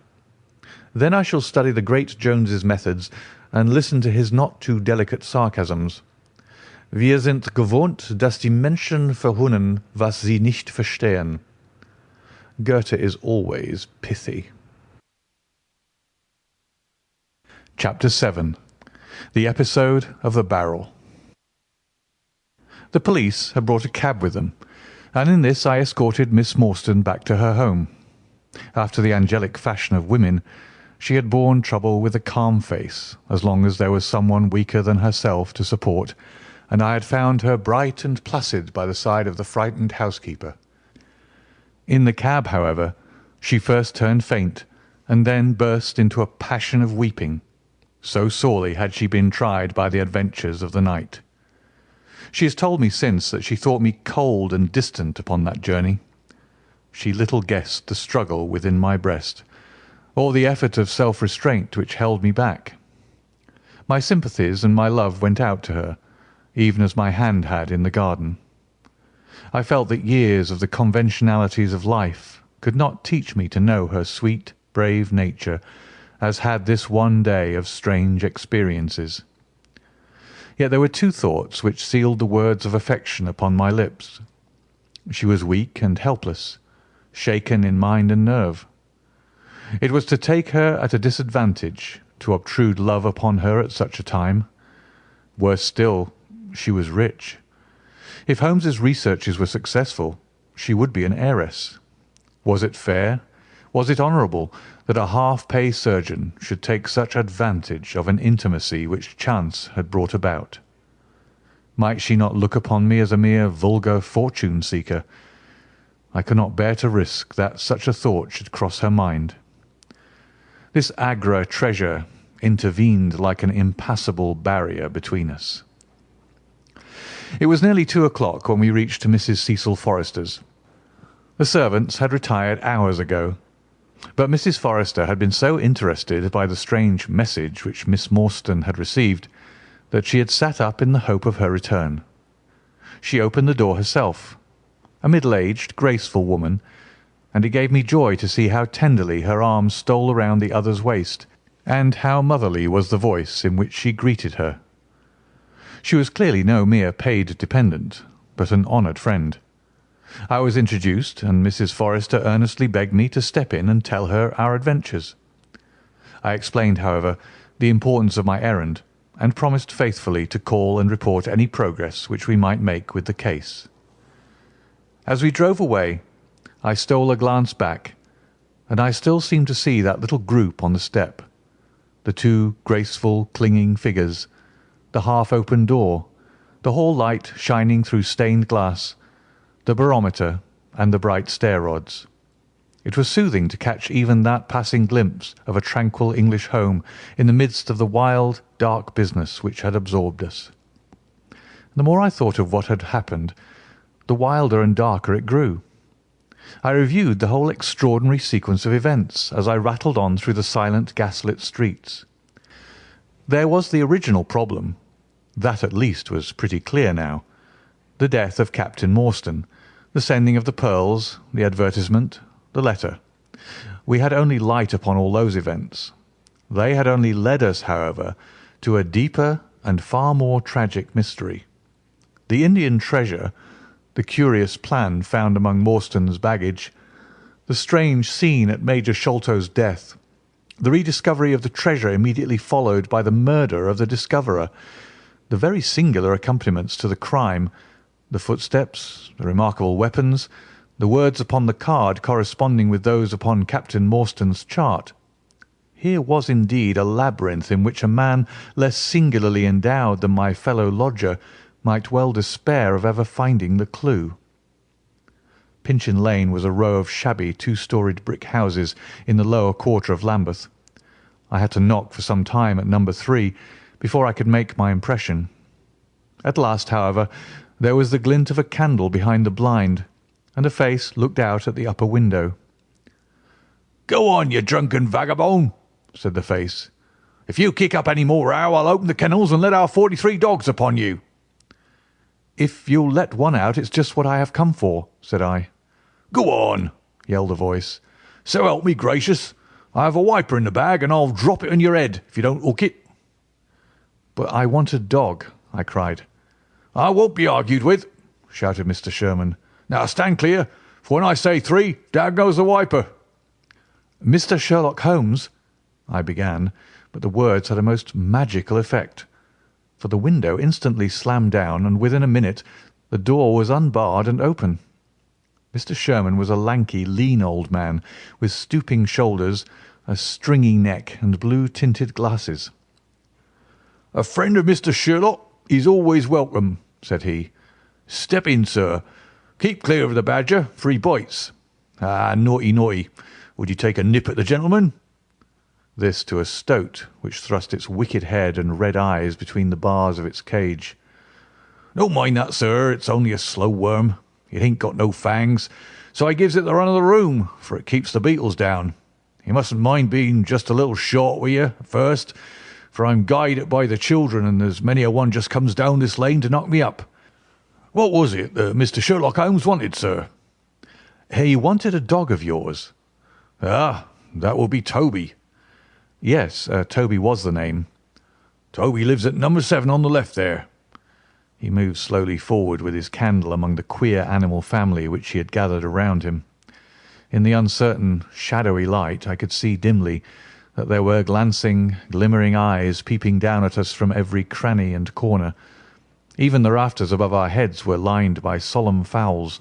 Then I shall study the great Jones's methods, and listen to his not too delicate sarcasms. Wir sind gewohnt, dass die Menschen verhunnen, was sie nicht verstehen. Goethe is always pithy. Chapter 7. The Episode of the Barrel. The police had brought a cab with them, and in this I escorted Miss Morstan back to her home. After the angelic fashion of women, she had borne trouble with a calm face, as long as there was someone weaker than herself to support, and I had found her bright and placid by the side of the frightened housekeeper. In the cab, however, she first turned faint, and then burst into a passion of weeping, so sorely had she been tried by the adventures of the night. She has told me since that she thought me cold and distant upon that journey. She little guessed the struggle within my breast, or the effort of self-restraint which held me back. My sympathies and my love went out to her, even as my hand had in the garden. I felt that years of the conventionalities of life could not teach me to know her sweet, brave nature, as had this one day of strange experiences. Yet there were 2 thoughts which sealed the words of affection upon my lips. She was weak and helpless, shaken in mind and nerve. It was to take her at a disadvantage to obtrude love upon her at such a time. Worse still, she was rich. If Holmes's researches were successful, she would be an heiress. Was it fair, was it honourable, that a half-pay surgeon should take such advantage of an intimacy which chance had brought about? Might she not look upon me as a mere vulgar fortune-seeker? I could not bear to risk that such a thought should cross her mind. This Agra treasure intervened like an impassable barrier between us. It was nearly 2 o'clock when we reached Mrs. Cecil Forrester's. The servants had retired hours ago, but Mrs. Forrester had been so interested by the strange message which Miss Morstan had received that she had sat up in the hope of her return. She opened the door herself, a middle-aged, graceful woman, and it gave me joy to see how tenderly her arm stole around the other's waist, and how motherly was the voice in which she greeted her. She was clearly no mere paid dependent, but an honoured friend. I was introduced, and Mrs. Forrester earnestly begged me to step in and tell her our adventures. I explained, however, the importance of my errand, and promised faithfully to call and report any progress which we might make with the case. As we drove away, I stole a glance back, and I still seemed to see that little group on the step, the 2 graceful, clinging figures, the half-open door, the hall light shining through stained glass, the barometer, and the bright stair-rods. It was soothing to catch even that passing glimpse of a tranquil English home in the midst of the wild, dark business which had absorbed us. The more I thought of what had happened, the wilder and darker it grew. I reviewed the whole extraordinary sequence of events as I rattled on through the silent gaslit streets. There was the original problem. That at least was pretty clear now. The death of Captain Morstan, the sending of the pearls, the advertisement, the letter. We had only light upon all those events. They had only led us, however, to a deeper and far more tragic mystery. The Indian treasure, the curious plan found among Morstan's baggage, the strange scene at Major Sholto's death, the rediscovery of the treasure immediately followed by the murder of the discoverer, the very singular accompaniments to the crime, the footsteps, the remarkable weapons, the words upon the card corresponding with those upon Captain Morstan's chart. here was indeed a labyrinth in which a man less singularly endowed than my fellow lodger might well despair of ever finding the clue. Pinchin Lane was a row of shabby two-storied brick houses in the lower quarter of Lambeth. I had to knock for some time at number 3 before I could make my impression. At last, however, there was the glint of a candle behind the blind, and a face looked out at the upper window. "Go on, you drunken vagabond," said the face. "If you kick up any more row, I'll open the kennels and let our 43 dogs upon you." "If you'll let one out, it's just what I have come for," said I. "Go on," yelled a voice. "So help me gracious, I have a wiper in the bag, and I'll drop it on your head if you don't hook it." "But I want a dog," I cried. "I won't be argued with," shouted Mr. Sherman. "Now stand clear, for when I say 3, down goes the wiper." "Mr. Sherlock Holmes," I began, but the words had a most magical effect, for the window instantly slammed down, and within a minute the door was unbarred and open. Mr. Sherman was a lanky, lean old man, with stooping shoulders, a stringy neck, and blue-tinted glasses. "A friend of Mr. Sherlock is always welcome," said he. "Step in, sir. Keep clear of the badger, for he bites. Ah, naughty, naughty. Would you take a nip at the gentleman?" This to a stoat, which thrust its wicked head and red eyes between the bars of its cage. "Don't mind that, sir. It's only a slow worm. It ain't got no fangs, so I gives it the run of the room, for it keeps the beetles down. You mustn't mind being just a little short with you at first, for I'm guided by the children, and there's many a one just comes down this lane to knock me up. What was it that Mr. Sherlock Holmes wanted, sir?" "He wanted a dog of yours." "Ah, that will be Toby." "Yes, Toby was the name." "Toby lives at number 7 on the left there." He moved slowly forward with his candle among the queer animal family which he had gathered around him. In the uncertain, shadowy light I could see dimly that there were glancing, glimmering eyes peeping down at us from every cranny and corner. Even the rafters above our heads were lined by solemn fowls,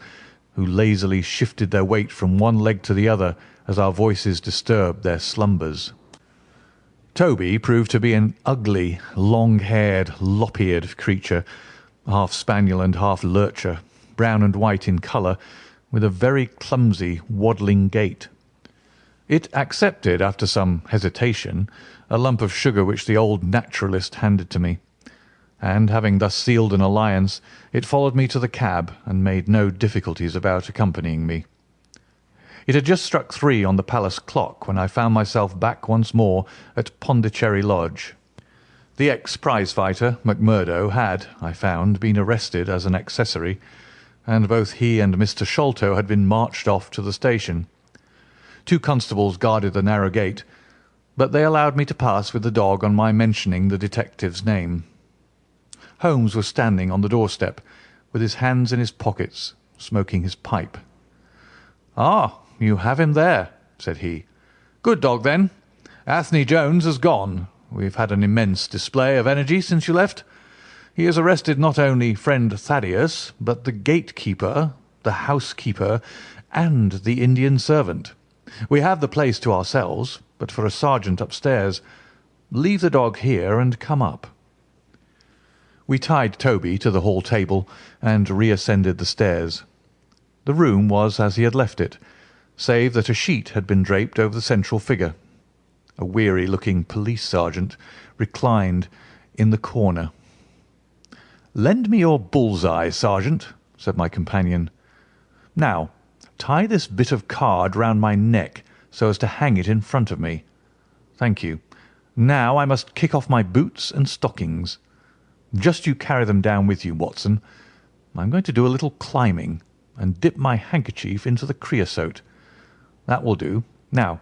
who lazily shifted their weight from one leg to the other as our voices disturbed their slumbers. Toby proved to be an ugly, long-haired, lop-eared creature, half spaniel and half lurcher, brown and white in colour, with a very clumsy, waddling gait. It accepted, after some hesitation, a lump of sugar which the old naturalist handed to me, and having thus sealed an alliance, it followed me to the cab and made no difficulties about accompanying me. It had just struck 3 on the palace clock when I found myself back once more at Pondicherry Lodge. The ex-prize-fighter, Macmurdo, had, I found, been arrested as an accessory, and both he and Mr. Sholto had been marched off to the station. 2 constables guarded the narrow gate, but they allowed me to pass with the dog on my mentioning the detective's name. Holmes was standing on the doorstep, with his hands in his pockets, smoking his pipe. "Ah, you have him there," said he. "Good dog, then. Anthony Jones has gone. We've had an immense display of energy since you left. He has arrested not only friend Thaddeus, but the gatekeeper, the housekeeper, and the Indian servant. We have the place to ourselves, but for a sergeant upstairs. Leave the dog here and come up." We tied Toby to the hall table and reascended the stairs. The room was as he had left it, save that a sheet had been draped over the central figure. A weary-looking police sergeant reclined in the corner. "Lend me your bull's-eye, sergeant," said my companion. "Now, tie this bit of card round my neck so as to hang it in front of me. Thank you. Now I must kick off my boots and stockings. Just you carry them down with you, Watson. I'm going to do a little climbing and dip my handkerchief into the creosote. That will do. Now,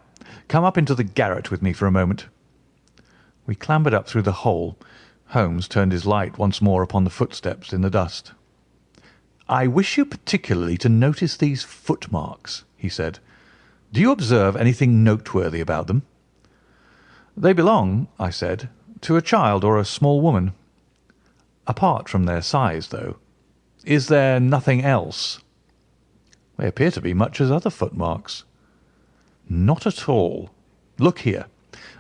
come up into the garret with me for a moment." We clambered up through the hole. Holmes turned his light once more upon the footsteps in the dust. "I wish you particularly to notice these footmarks," he said. "Do you observe anything noteworthy about them?" "They belong," I said, "to a child or a small woman." "Apart from their size, though, is there nothing else?" "They appear to be much as other footmarks." "Not at all. Look here.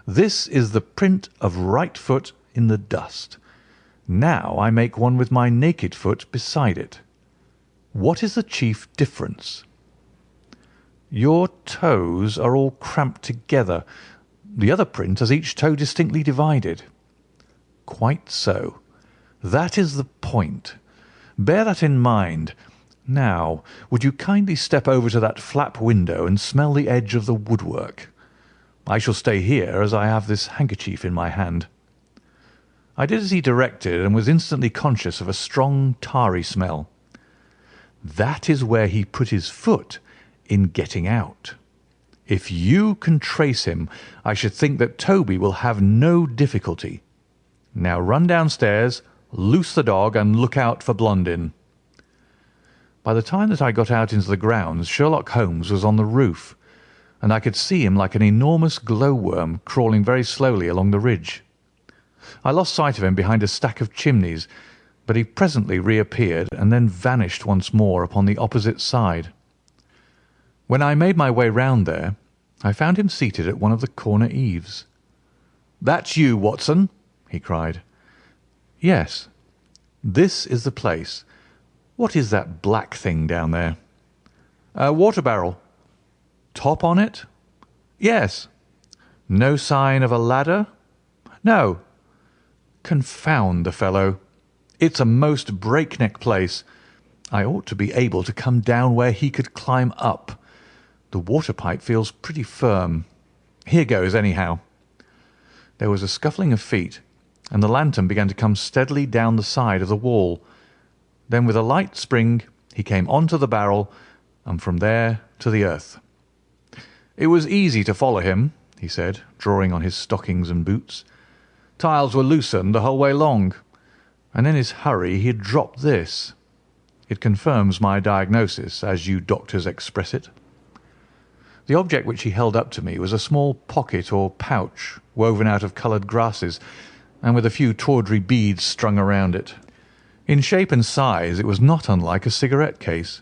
This is the print of right foot in the dust. Now I make one with my naked foot beside it. What is the chief difference? Your toes are all cramped together. The other print has each toe distinctly divided. Quite so. That is the point. Bear that in mind. Now, would you kindly step over to that flap window and smell the edge of the woodwork? I shall stay here, as I have this handkerchief in my hand. I did as he directed, and was instantly conscious of a strong tarry smell. That is where he put his foot in getting out. If you can trace him, I should think that Toby will have no difficulty. Now run downstairs, loose the dog, and look out for Blondin. By the time that I got out into the grounds, Sherlock Holmes was on the roof, and I could see him like an enormous glowworm crawling very slowly along the ridge. I lost sight of him behind a stack of chimneys, but he presently reappeared and then vanished once more upon the opposite side. When I made my way round there, I found him seated at one of the corner eaves. "That's you, Watson," he cried. "Yes. This is the place. What is that black thing down there?" "A water barrel." "Top on it?" "Yes." "No sign of a ladder?" "No." "Confound the fellow. It's a most breakneck place. I ought to be able to come down where he could climb up. The water pipe feels pretty firm. Here goes, anyhow." There was a scuffling of feet, and the lantern began to come steadily down the side of the wall. Then with a light spring he came on to the barrel, and from there to the earth. "It was easy to follow him," he said, drawing on his stockings and boots. "Tiles were loosened the whole way long, and in his hurry he had dropped this. It confirms my diagnosis, as you doctors express it." The object which he held up to me was a small pocket or pouch woven out of coloured grasses, and with a few tawdry beads strung around it. In shape and size it was not unlike a cigarette case.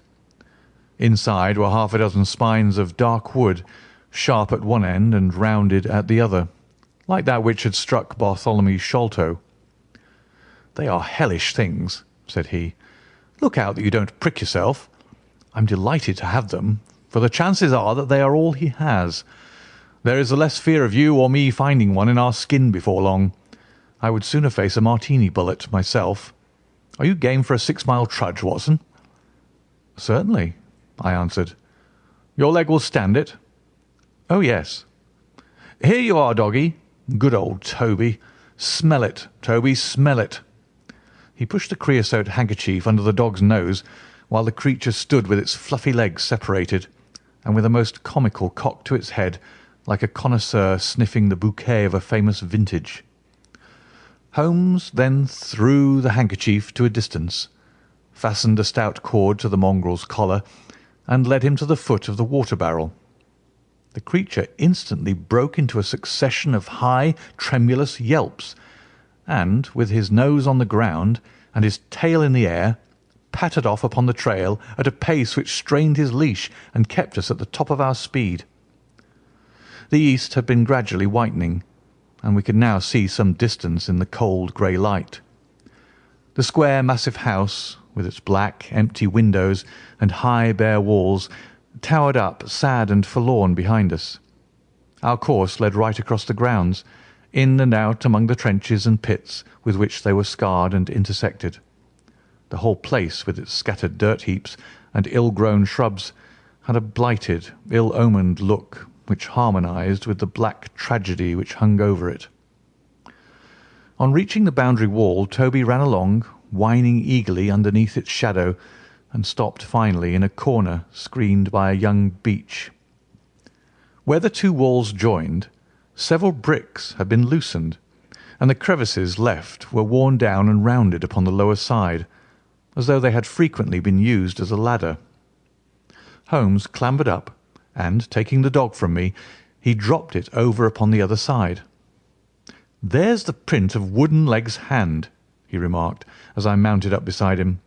Inside were half a dozen spines of dark wood, sharp at one end and rounded at the other, like that which had struck Bartholomew Sholto. "They are hellish things," said he. "Look out that you don't prick yourself. I'm delighted to have them, for the chances are that they are all he has. There is the less fear of you or me finding one in our skin before long. I would sooner face a martini bullet myself. Are you game for a 6-mile trudge, Watson?" "Certainly," I answered. "Your leg will stand it?" "Oh, yes." "Here you are, doggy. Good old Toby. Smell it, Toby, smell it." He pushed the creosote handkerchief under the dog's nose, while the creature stood with its fluffy legs separated, and with a most comical cock to its head, like a connoisseur sniffing the bouquet of a famous vintage. Holmes then threw the handkerchief to a distance, fastened a stout cord to the mongrel's collar, and led him to the foot of the water barrel. The creature instantly broke into a succession of high, tremulous yelps, and, with his nose on the ground and his tail in the air, pattered off upon the trail at a pace which strained his leash and kept us at the top of our speed. The east had been gradually whitening, and we could now see some distance in the cold grey light. The square, massive house, with its black, empty windows and high, bare walls, towered up sad and forlorn behind us. Our course led right across the grounds, in and out among the trenches and pits with which they were scarred and intersected. The whole place, with its scattered dirt heaps and ill-grown shrubs, had a blighted, ill-omened look which harmonized with the black tragedy which hung over it. On reaching the boundary wall, Toby ran along, whining eagerly underneath its shadow, and stopped finally in a corner screened by a young beech. Where the two walls joined, several bricks had been loosened, and the crevices left were worn down and rounded upon the lower side, as though they had frequently been used as a ladder. Holmes clambered up, and, taking the dog from me, he dropped it over upon the other side. "There's the print of Wooden-leg's hand," he remarked, as I mounted up beside him.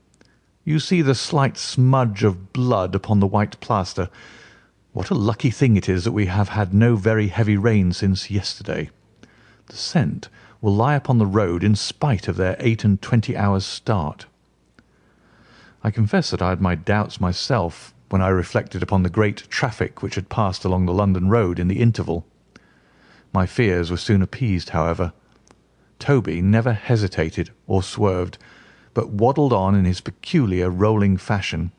"You see the slight smudge of blood upon the white plaster. What a lucky thing it is that we have had no very heavy rain since yesterday. The scent will lie upon the road in spite of their 28 hours' start." I confess that I had my doubts myself when I reflected upon the great traffic which had passed along the London road in the interval. My fears were soon appeased, however. Toby never hesitated or swerved, but waddled on in his peculiar rolling fashion.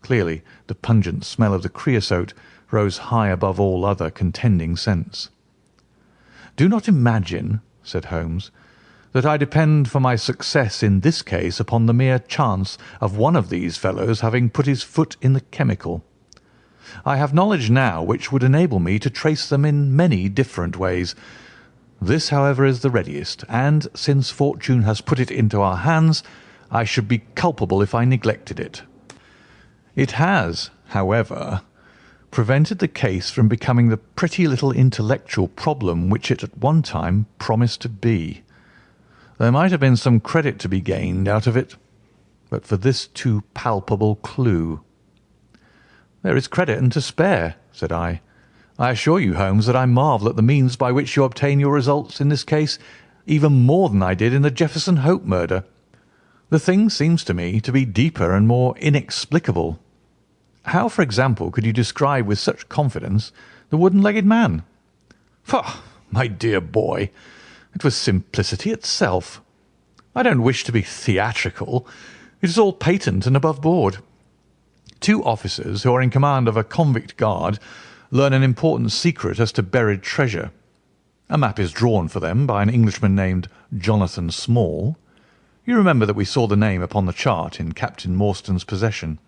Clearly the pungent smell of the creosote rose high above all other contending scents. "Do not imagine," said Holmes, "that I depend for my success in this case upon the mere chance of one of these fellows having put his foot in the chemical. I have knowledge now which would enable me to trace them in many different ways. This, however, is the readiest, and, since fortune has put it into our hands, I should be culpable if I neglected it. It has, however, prevented the case from becoming the pretty little intellectual problem which it at one time promised to be. There might have been some credit to be gained out of it, but for this too palpable clue." "There is credit and to spare," said I. "I assure you, Holmes, that I marvel at the means by which you obtain your results in this case even more than I did in the Jefferson Hope murder. The thing seems to me to be deeper and more inexplicable. How, for example, could you describe with such confidence the wooden-legged man?" "Pah, my dear boy, it was simplicity itself. I don't wish to be theatrical. It is all patent and above board. Two officers who are in command of a convict guard learn an important secret as to buried treasure. A map is drawn for them by an Englishman named Jonathan Small. You remember that we saw the name upon the chart in Captain Morstan's possession.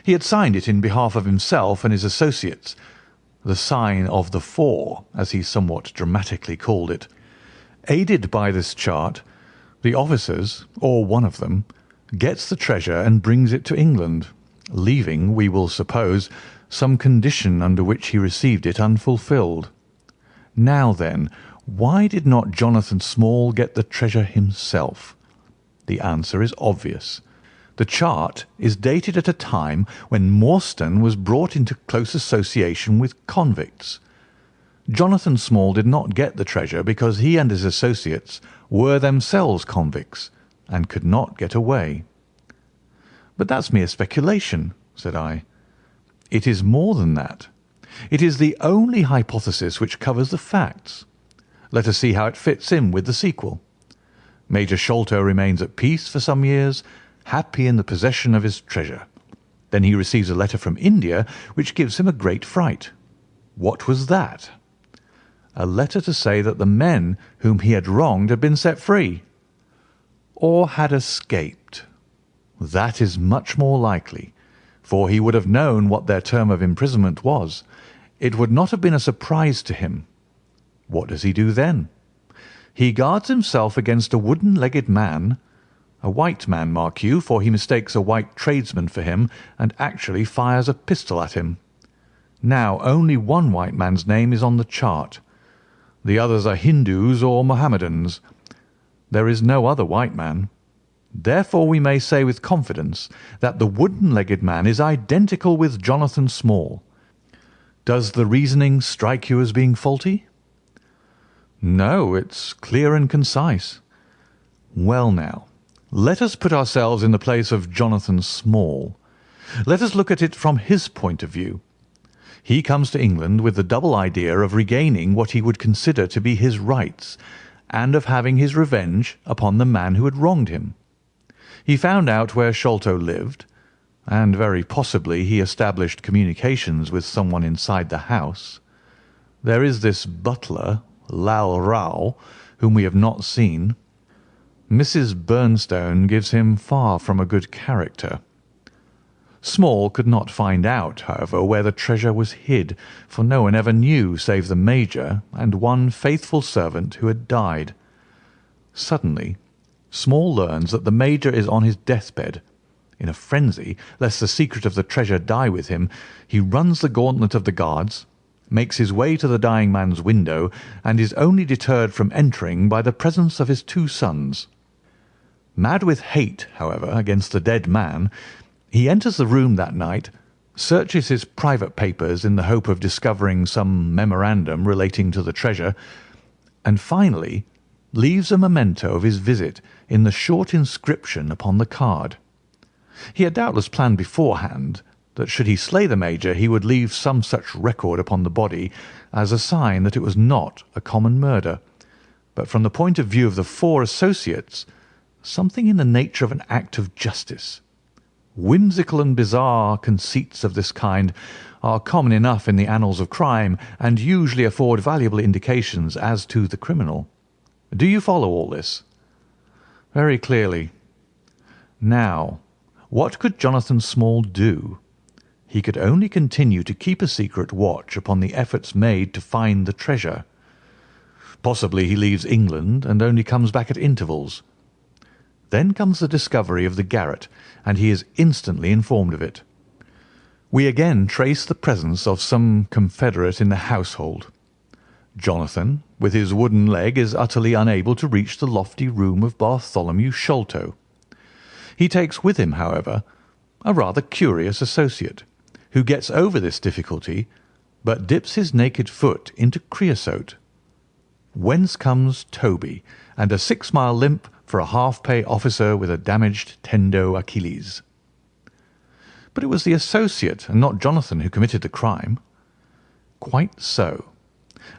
He had signed it in behalf of himself and his associates, the sign of the four, as he somewhat dramatically called it. Aided by this chart, the officers, or one of them, gets the treasure and brings it to England, leaving, we will suppose, some condition under which he received it unfulfilled. Now then, why did not Jonathan Small get the treasure himself? The answer is obvious. The chart is dated at a time when Morstan was brought into close association with convicts. Jonathan Small did not get the treasure because he and his associates were themselves convicts and could not get away." "But that's mere speculation," said I. "It is more than that. It is the only hypothesis which covers the facts. Let us see how it fits in with the sequel. Major Sholto remains at peace for some years, happy in the possession of his treasure. Then he receives a letter from India which gives him a great fright. What was that? A letter to say that the men whom he had wronged had been set free, or had escaped. That is much more likely, for he would have known what their term of imprisonment was. It would not have been a surprise to him. What does he do then? He guards himself against a wooden-legged man, a white man, mark you, for he mistakes a white tradesman for him and actually fires a pistol at him. Now only one white man's name is on the chart. The others are Hindus or Mohammedans. There is no other white man. Therefore we may say with confidence that the wooden-legged man is identical with Jonathan Small. Does the reasoning strike you as being faulty?" "No, it's clear and concise." "Well now, let us put ourselves in the place of Jonathan Small. Let us look at it from his point of view. He comes to England with the double idea of regaining what he would consider to be his rights, and of having his revenge upon the man who had wronged him. He found out where Sholto lived, and very possibly he established communications with someone inside the house. There is this butler, Lal Rao, whom we have not seen. Mrs. Bernstone gives him far from a good character. Small could not find out, however, where the treasure was hid, for no one ever knew save the Major and one faithful servant who had died. Suddenly, Small learns that the Major is on his deathbed. In a frenzy, lest the secret of the treasure die with him, he runs the gauntlet of the guards, makes his way to the dying man's window, and is only deterred from entering by the presence of his two sons. Mad with hate, however, against the dead man, he enters the room that night, searches his private papers in the hope of discovering some memorandum relating to the treasure, and finally leaves a memento of his visit in the short inscription upon the card. He had doubtless planned beforehand that should he slay the Major he would leave some such record upon the body as a sign that it was not a common murder, but from the point of view of the four associates, something in the nature of an act of justice. Whimsical and bizarre conceits of this kind are common enough in the annals of crime, and usually afford valuable indications as to the criminal. Do you follow all this? Very clearly. Now, what could Jonathan Small do? He could only continue to keep a secret watch upon the efforts made to find the treasure. Possibly he leaves England and only comes back at intervals. Then comes the discovery of the garret, and he is instantly informed of it. We again trace the presence of some confederate in the household. Jonathan, with his wooden leg, is utterly unable to reach the lofty room of Bartholomew Sholto. He takes with him, however, a rather curious associate, who gets over this difficulty, but dips his naked foot into creosote. Whence comes Toby, and a 6-mile limp for a half-pay officer with a damaged tendo Achilles. But it was the associate and not Jonathan who committed the crime. Quite so,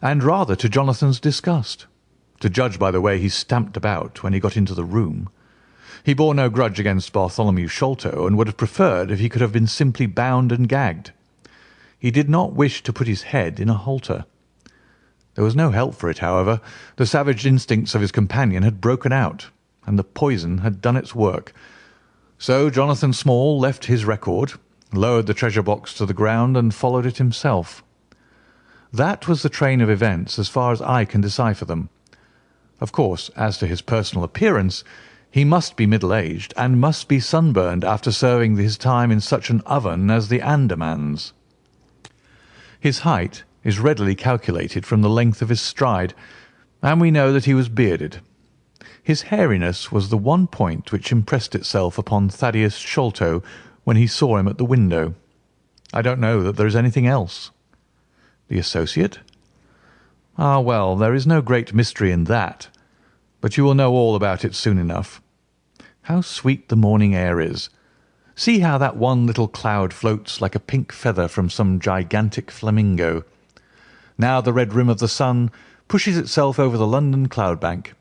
and rather to Jonathan's disgust, to judge by the way he stamped about when he got into the room. He bore no grudge against Bartholomew Sholto, and would have preferred if he could have been simply bound and gagged. He did not wish to put his head in a halter. There was no help for it, however. The savage instincts of his companion had broken out, and the poison had done its work. So Jonathan Small left his record, lowered the treasure box to the ground, and followed it himself. That was the train of events as far as I can decipher them. Of course, as to his personal appearance, he must be middle-aged, and must be sunburned after serving his time in such an oven as the Andamans. His height is readily calculated from the length of his stride, and we know that he was bearded. His hairiness was the one point which impressed itself upon Thaddeus Sholto when he saw him at the window. I don't know that there is anything else. The associate? Ah, well, there is no great mystery in that, but you will know all about it soon enough. How sweet the morning air is! See how that one little cloud floats like a pink feather from some gigantic flamingo. Now the red rim of the sun pushes itself over the London cloud bank.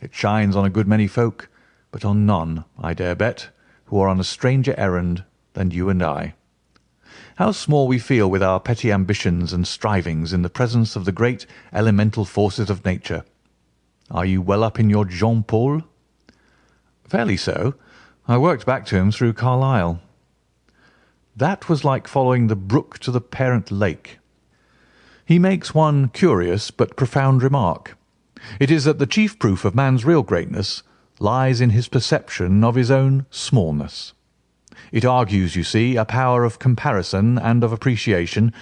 It shines on a good many folk, but on none, I dare bet, who are on a stranger errand than you and I. How small we feel with our petty ambitions and strivings in the presence of the great elemental forces of nature. Are you well up in your Jean Paul? Fairly so. I worked back to him through Carlyle. That was like following the brook to the parent lake. He makes one curious but profound remark. It is that the chief proof of man's real greatness lies in his perception of his own smallness. It argues, you see, a power of comparison and of appreciation,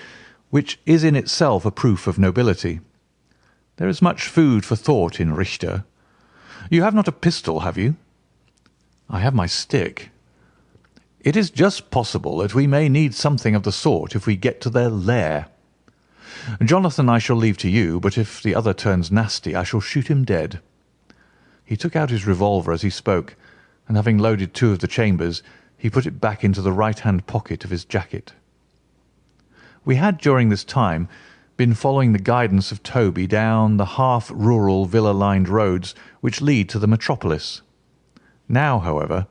which is in itself a proof of nobility. There is much food for thought in Richter. You have not a pistol, have you? I have my stick. It is just possible that we may need something of the sort if we get to their lair. Jonathan I shall leave to you, but if the other turns nasty I shall shoot him dead. He took out his revolver as he spoke, and having loaded 2 of the chambers, he put it back into the right-hand pocket of his jacket. We had during this time been following the guidance of Toby down the half-rural villa-lined roads which lead to the metropolis. Now, however,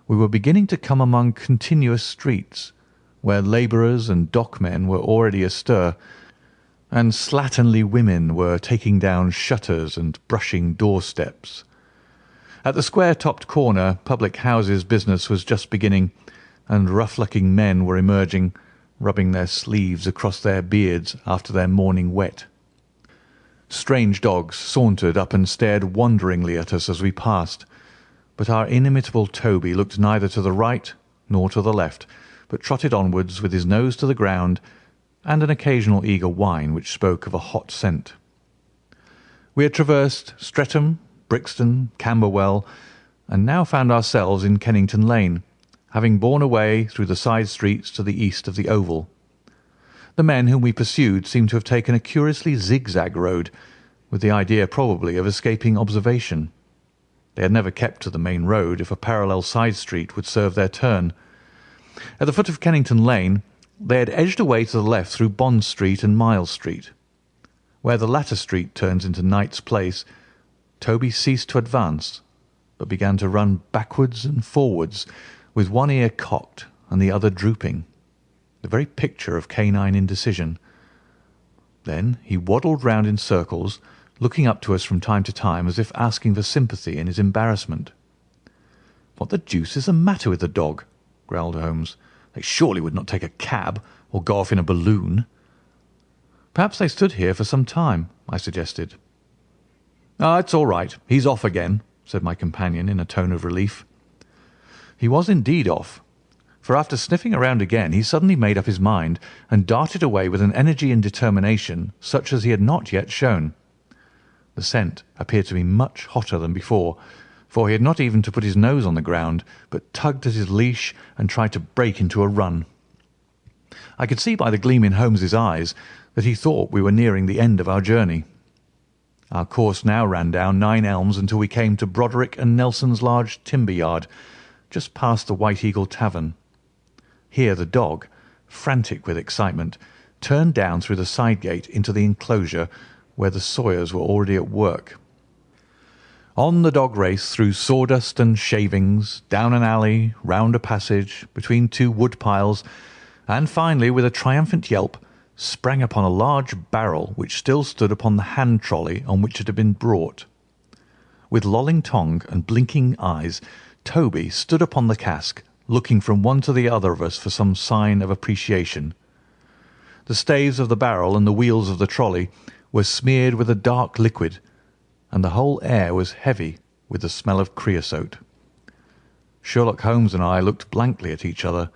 we were beginning to come among continuous streets, where labourers and dockmen were already astir, and slatternly women were taking down shutters and brushing doorsteps. At the square-topped corner, public houses business was just beginning, and rough-looking men were emerging, rubbing their sleeves across their beards after their morning wet. Strange dogs sauntered up and stared wonderingly at us as we passed, but our inimitable Toby looked neither to the right nor to the left, but trotted onwards with his nose to the ground and an occasional eager whine which spoke of a hot scent. We had traversed Streatham, Brixton, Camberwell, and now found ourselves in Kennington Lane, having borne away through the side streets to the east of the Oval. The men whom we pursued seemed to have taken a curiously zigzag road, with the idea probably of escaping observation. They had never kept to the main road if a parallel side street would serve their turn. At the foot of Kennington Lane they had edged away to the left through Bond Street and Miles Street. Where the latter street turns into Knight's Place, Toby ceased to advance, but began to run backwards and forwards, with one ear cocked and the other drooping, the very picture of canine indecision. Then he waddled round in circles, looking up to us from time to time as if asking for sympathy in his embarrassment. "What the deuce is the matter with the dog?" growled Holmes. "They surely would not take a cab or go off in a balloon." "Perhaps they stood here for some time," I suggested. "Ah, it's all right. He's off again," said my companion in a tone of relief. He was indeed off, for after sniffing around again he suddenly made up his mind and darted away with an energy and determination such as he had not yet shown. The scent appeared to be much hotter than before, for he had not even to put his nose on the ground, but tugged at his leash and tried to break into a run. I could see by the gleam in Holmes's eyes that he thought we were nearing the end of our journey. Our course now ran down 9 Elms until we came to Broderick and Nelson's large timber yard, just past the White Eagle Tavern. Here the dog, frantic with excitement, turned down through the side gate into the enclosure where the sawyers were already at work. On the dog raced through sawdust and shavings, down an alley, round a passage, between 2 wood piles, and finally, with a triumphant yelp, sprang upon a large barrel which still stood upon the hand trolley on which it had been brought. With lolling tongue and blinking eyes, Toby stood upon the cask, looking from one to the other of us for some sign of appreciation. The staves of the barrel and the wheels of the trolley were smeared with a dark liquid, and the whole air was heavy with the smell of creosote. Sherlock Holmes and I looked blankly at each other,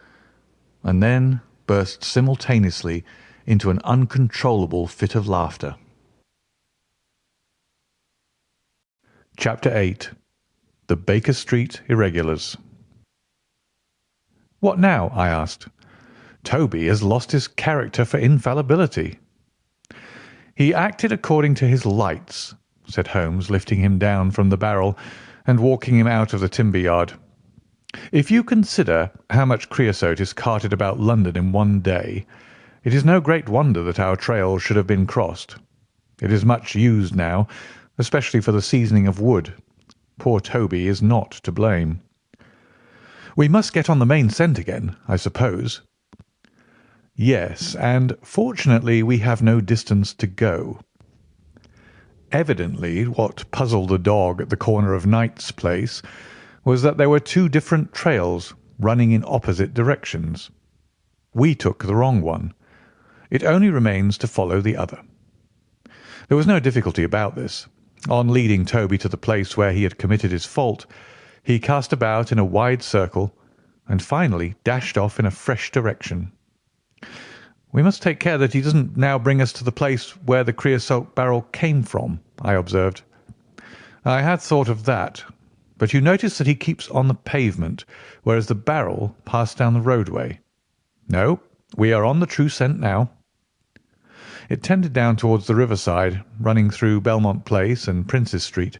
and then burst simultaneously into an uncontrollable fit of laughter. Chapter 8. The Baker Street Irregulars. "What now?" I asked. "Toby has lost his character for infallibility." "He acted according to his lights," said Holmes, lifting him down from the barrel and walking him out of the timber yard. "If you consider how much creosote is carted about London in one day, it is no great wonder that our trail should have been crossed. It is much used now, especially for the seasoning of wood. Poor Toby is not to blame. We must get on the main scent again, I suppose." "Yes, and fortunately we have no distance to go." Evidently what puzzled the dog at the corner of Knight's Place was that there were 2 different trails running in opposite directions. We took the wrong one. It only remains to follow the other. There was no difficulty about this. On leading Toby to the place where he had committed his fault, he cast about in a wide circle and finally dashed off in a fresh direction. "We must take care that he doesn't now bring us to the place where the creosote barrel came from," I observed. "I had thought of that, but you notice that he keeps on the pavement, whereas the barrel passed down the roadway. No, we are on the true scent now." It tended down towards the riverside, running through Belmont Place and Princes Street.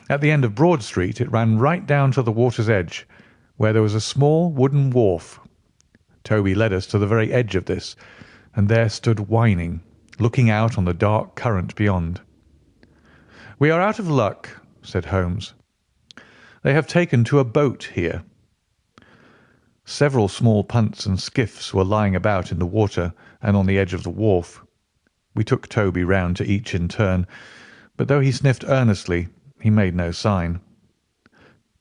At the end of Broad Street it ran right down to the water's edge, where there was a small wooden wharf. Toby led us to the very edge of this, and there stood whining, looking out on the dark current beyond. "We are out of luck," said Holmes. "They have taken to a boat here." Several small punts and skiffs were lying about in the water and on the edge of the wharf. We took Toby round to each in turn, but though he sniffed earnestly, he made no sign.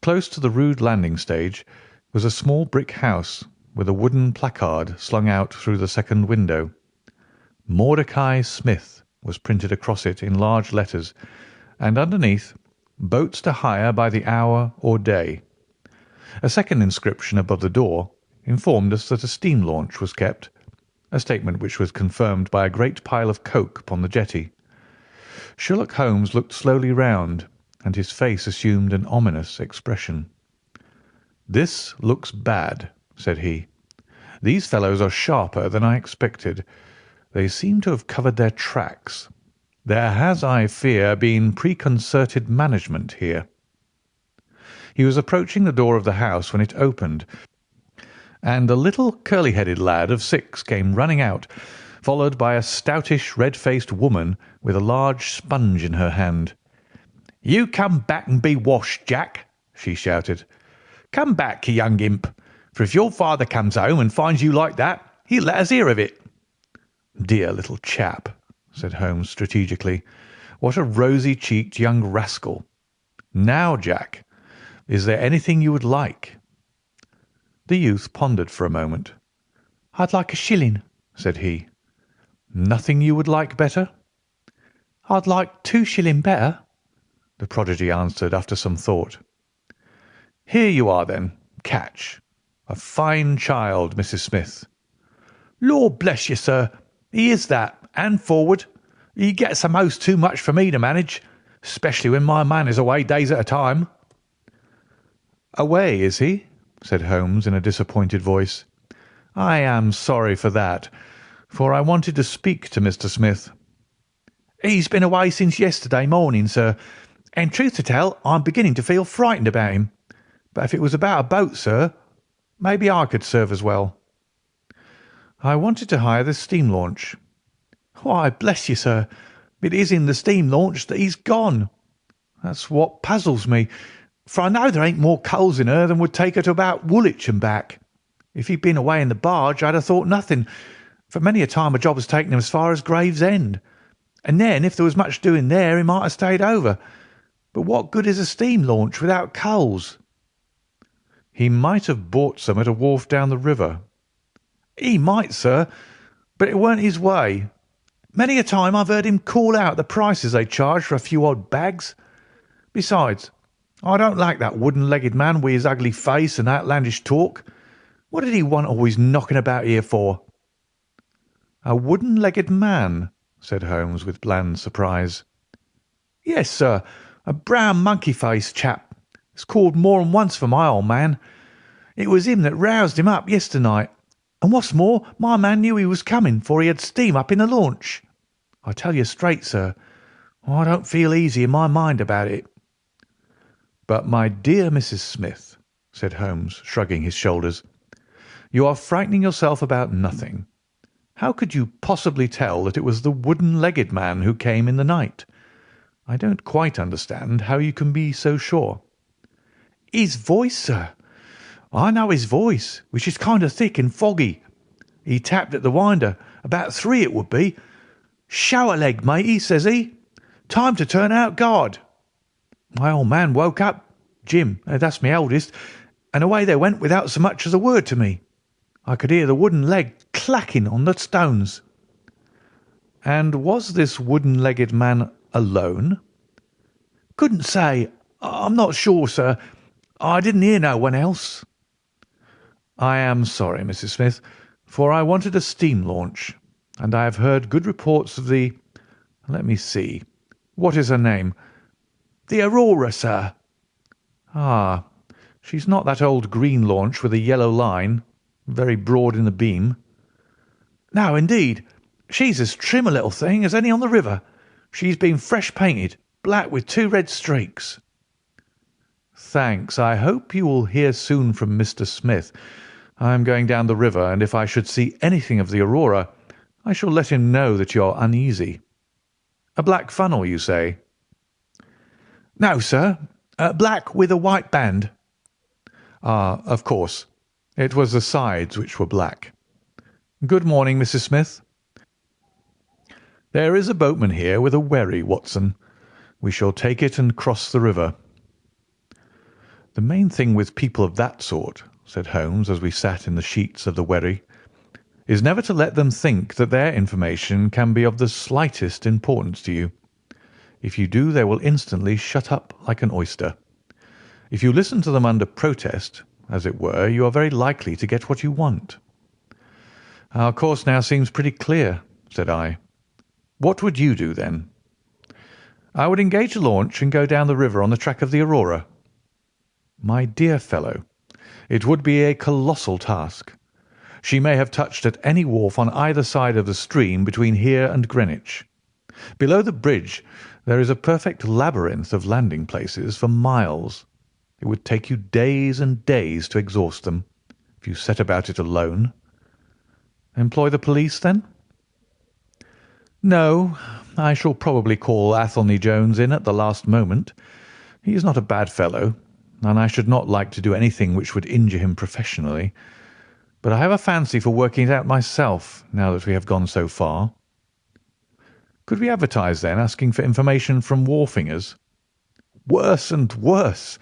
Close to the rude landing stage was a small brick house with a wooden placard slung out through the second window. "Mordecai Smith" was printed across it in large letters, and underneath, "Boats to hire by the hour or day." A second inscription above the door informed us that a steam launch was kept, a statement which was confirmed by a great pile of coke upon the jetty. Sherlock Holmes looked slowly round, and his face assumed an ominous expression. "This looks bad," said he. "These fellows are sharper than I expected. They seem to have covered their tracks. There has, I fear, been preconcerted management here." He was approaching the door of the house when it opened, and a little curly-headed lad of 6 came running out, followed by a stoutish, red-faced woman with a large sponge in her hand. "You come back and be washed, Jack," she shouted. "Come back, you young imp, for if your father comes home and finds you like that, he'll let us hear of it." "Dear little chap," said Holmes strategically. "What a rosy-cheeked young rascal. Now, Jack, is there anything you would like?" The youth pondered for a moment. "I'd like a shilling," said he. "Nothing you would like better?" "I'd like 2 shilling better," the prodigy answered after some thought. "Here you are, then. Catch. A fine child, Mrs. Smith." "Lord bless you, sir, he is that, and forward. He gets a'most too much for me to manage, especially when my man is away days at a time." "Away, is he?" said Holmes in a disappointed voice. "I am sorry for that, for I wanted to speak to Mr. Smith." "He's been away since yesterday morning, sir, and truth to tell, I'm beginning to feel frightened about him. But if it was about a boat, sir, maybe I could serve as well." "I wanted to hire the steam launch." "Why, bless you, sir, it is in the steam launch that he's gone. That's what puzzles me, for I know there ain't more coals in her than would take her to about Woolwich and back. If he'd been away in the barge, I'd have thought nothing, for many a time a job has taken him as far as Gravesend, and then if there was much doing there he might have stayed over. But what good is a steam launch without coals?" "He might have bought some at a wharf down the river." "He might, sir, but it weren't his way. Many a time I've heard him call out the prices they charge for a few odd bags. Besides, I don't like that wooden-legged man with his ugly face and outlandish talk. What did he want always knocking about here for?" "A wooden-legged man?" said Holmes with bland surprise. "Yes, sir, a brown monkey-faced chap. It's called more than once for my old man. It was him that roused him up yesternight, and what's more, my man knew he was coming, for he had steam up in the launch. I tell you straight, sir, I don't feel easy in my mind about it." "But, my dear Mrs. Smith," said Holmes, shrugging his shoulders, "you are frightening yourself about nothing. How could you possibly tell that it was the wooden-legged man who came in the night? I don't quite understand how you can be so sure." "His voice, sir. I know his voice, which is kind of thick and foggy. He tapped at the winder, about 3 it would be. 'Show a leg, matey,' says he. 'Time to turn out guard.' My old man woke up, Jim, that's my eldest, and away they went without so much as a word to me. I could hear the wooden leg clacking on the stones." "And was this wooden-legged man alone?" "Couldn't say. I'm not sure, sir. I didn't hear no one else." "I am sorry, Mrs. Smith, for I wanted a steam launch, and I have heard good reports of the— let me see. What is her name?" "The Aurora, sir." "Ah, she's not that old green launch with a yellow line, very broad in the beam." "No, indeed. She's as trim a little thing as any on the river. She's been fresh painted, black with 2 red streaks." "Thanks. I hope you will hear soon from Mr. Smith. I am going down the river, and if I should see anything of the Aurora, I shall let him know that you are uneasy. A black funnel, you say?" "No, sir. Black with a white band." "Ah, of course. It was the sides which were black. Good morning, Mrs. Smith. There is a boatman here with a wherry, Watson. We shall take it and cross the river." "The main thing with people of that sort," said Holmes as we sat in the sheets of the wherry, "is never to let them think that their information can be of the slightest importance to you. If you do, they will instantly shut up like an oyster. If you listen to them under protest, as it were, you are very likely to get what you want." "Our course now seems pretty clear," said I. "What would you do, then?" "I would engage a launch and go down the river on the track of the Aurora." "My dear fellow, It would be a colossal task. She may have touched at any wharf on either side of the stream between here and Greenwich. Below the bridge there is a perfect labyrinth of landing places for miles. It would take you days and days to exhaust them, if you set about it alone. Employ the police, then? No, I shall probably call Athelney Jones in at the last moment. He is not a bad fellow, and I should not like to do anything which would injure him professionally. But I have a fancy for working it out myself, now that we have gone so far. Could we advertise, then, asking for information from wharfingers? Worse and worse.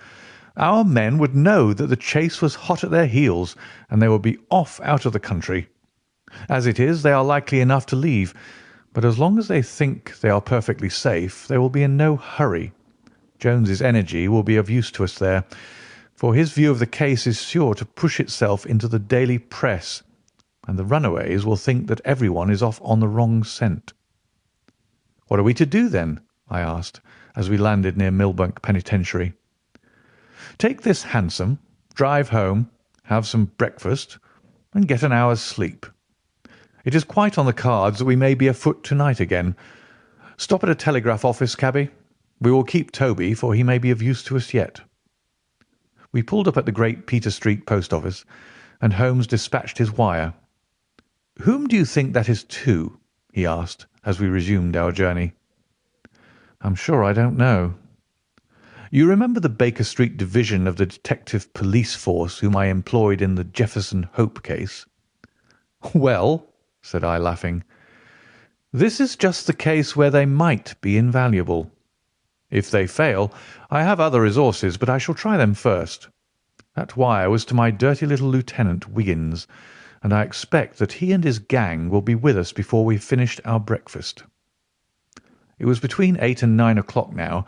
Our men would know that the chase was hot at their heels, and they would be off out of the country. As it is, they are likely enough to leave, but as long as they think they are perfectly safe, they will be in no hurry. Jones's energy will be of use to us there, for his view of the case is sure to push itself into the daily press, and the runaways will think that everyone is off on the wrong scent. What are we to do, then? I asked, as we landed near Millbank Penitentiary. Take this hansom, drive home, have some breakfast, and get an hour's sleep. It is quite on the cards that we may be afoot tonight again. Stop at a telegraph office, cabby. We will keep Toby, for he may be of use to us yet. We pulled up at the Great Peter Street post office, and Holmes dispatched his wire. "Whom do you think that is to?" he asked, as we resumed our journey. "I'm sure I don't know." "You remember the Baker Street division of the detective police force whom I employed in the Jefferson Hope case?" "Well," said I, laughing, "this is just the case where they might be invaluable. If they fail, I have other resources, but I shall try them first. That wire was to my dirty little Lieutenant Wiggins, and I expect that he and his gang will be with us before we have finished our breakfast." It was between 8 and 9 o'clock now,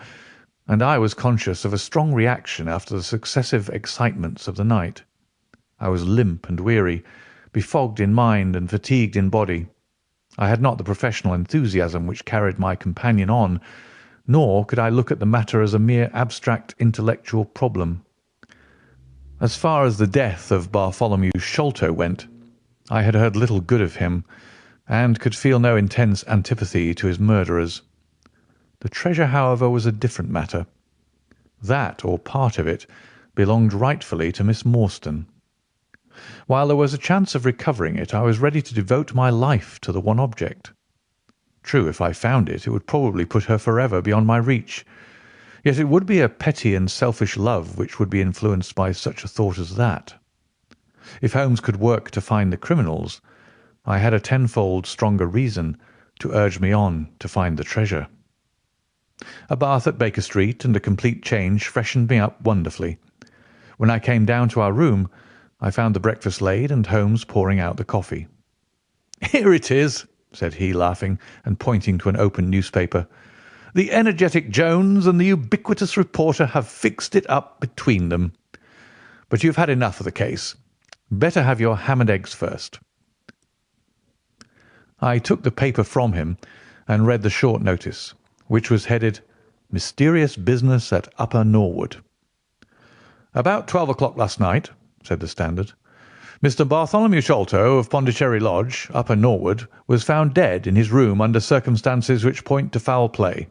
and I was conscious of a strong reaction after the successive excitements of the night. I was limp and weary, befogged in mind and fatigued in body. I had not the professional enthusiasm which carried my companion on, nor could I look at the matter as a mere abstract intellectual problem. As far as the death of Bartholomew Sholto went, I had heard little good of him, and could feel no intense antipathy to his murderers. The treasure, however, was a different matter. That, or part of it, belonged rightfully to Miss Morstan. While there was a chance of recovering it, I was ready to devote my life to the one object. True, if I found it, it would probably put her forever beyond my reach. Yet it would be a petty and selfish love which would be influenced by such a thought as that. If Holmes could work to find the criminals, I had a tenfold stronger reason to urge me on to find the treasure. A bath at Baker Street and a complete change freshened me up wonderfully. When I came down to our room, I found the breakfast laid and Holmes pouring out the coffee. "Here it is," said he, laughing and pointing to an open newspaper. "The energetic Jones and the ubiquitous reporter have fixed it up between them. But you've had enough of the case. Better have your ham and eggs first." I took the paper from him and read the short notice, which was headed "Mysterious Business at Upper Norwood." "About 12 o'clock last night," said the Standard, "Mr. Bartholomew Sholto of Pondicherry Lodge, Upper Norwood, was found dead in his room under circumstances which point to foul play.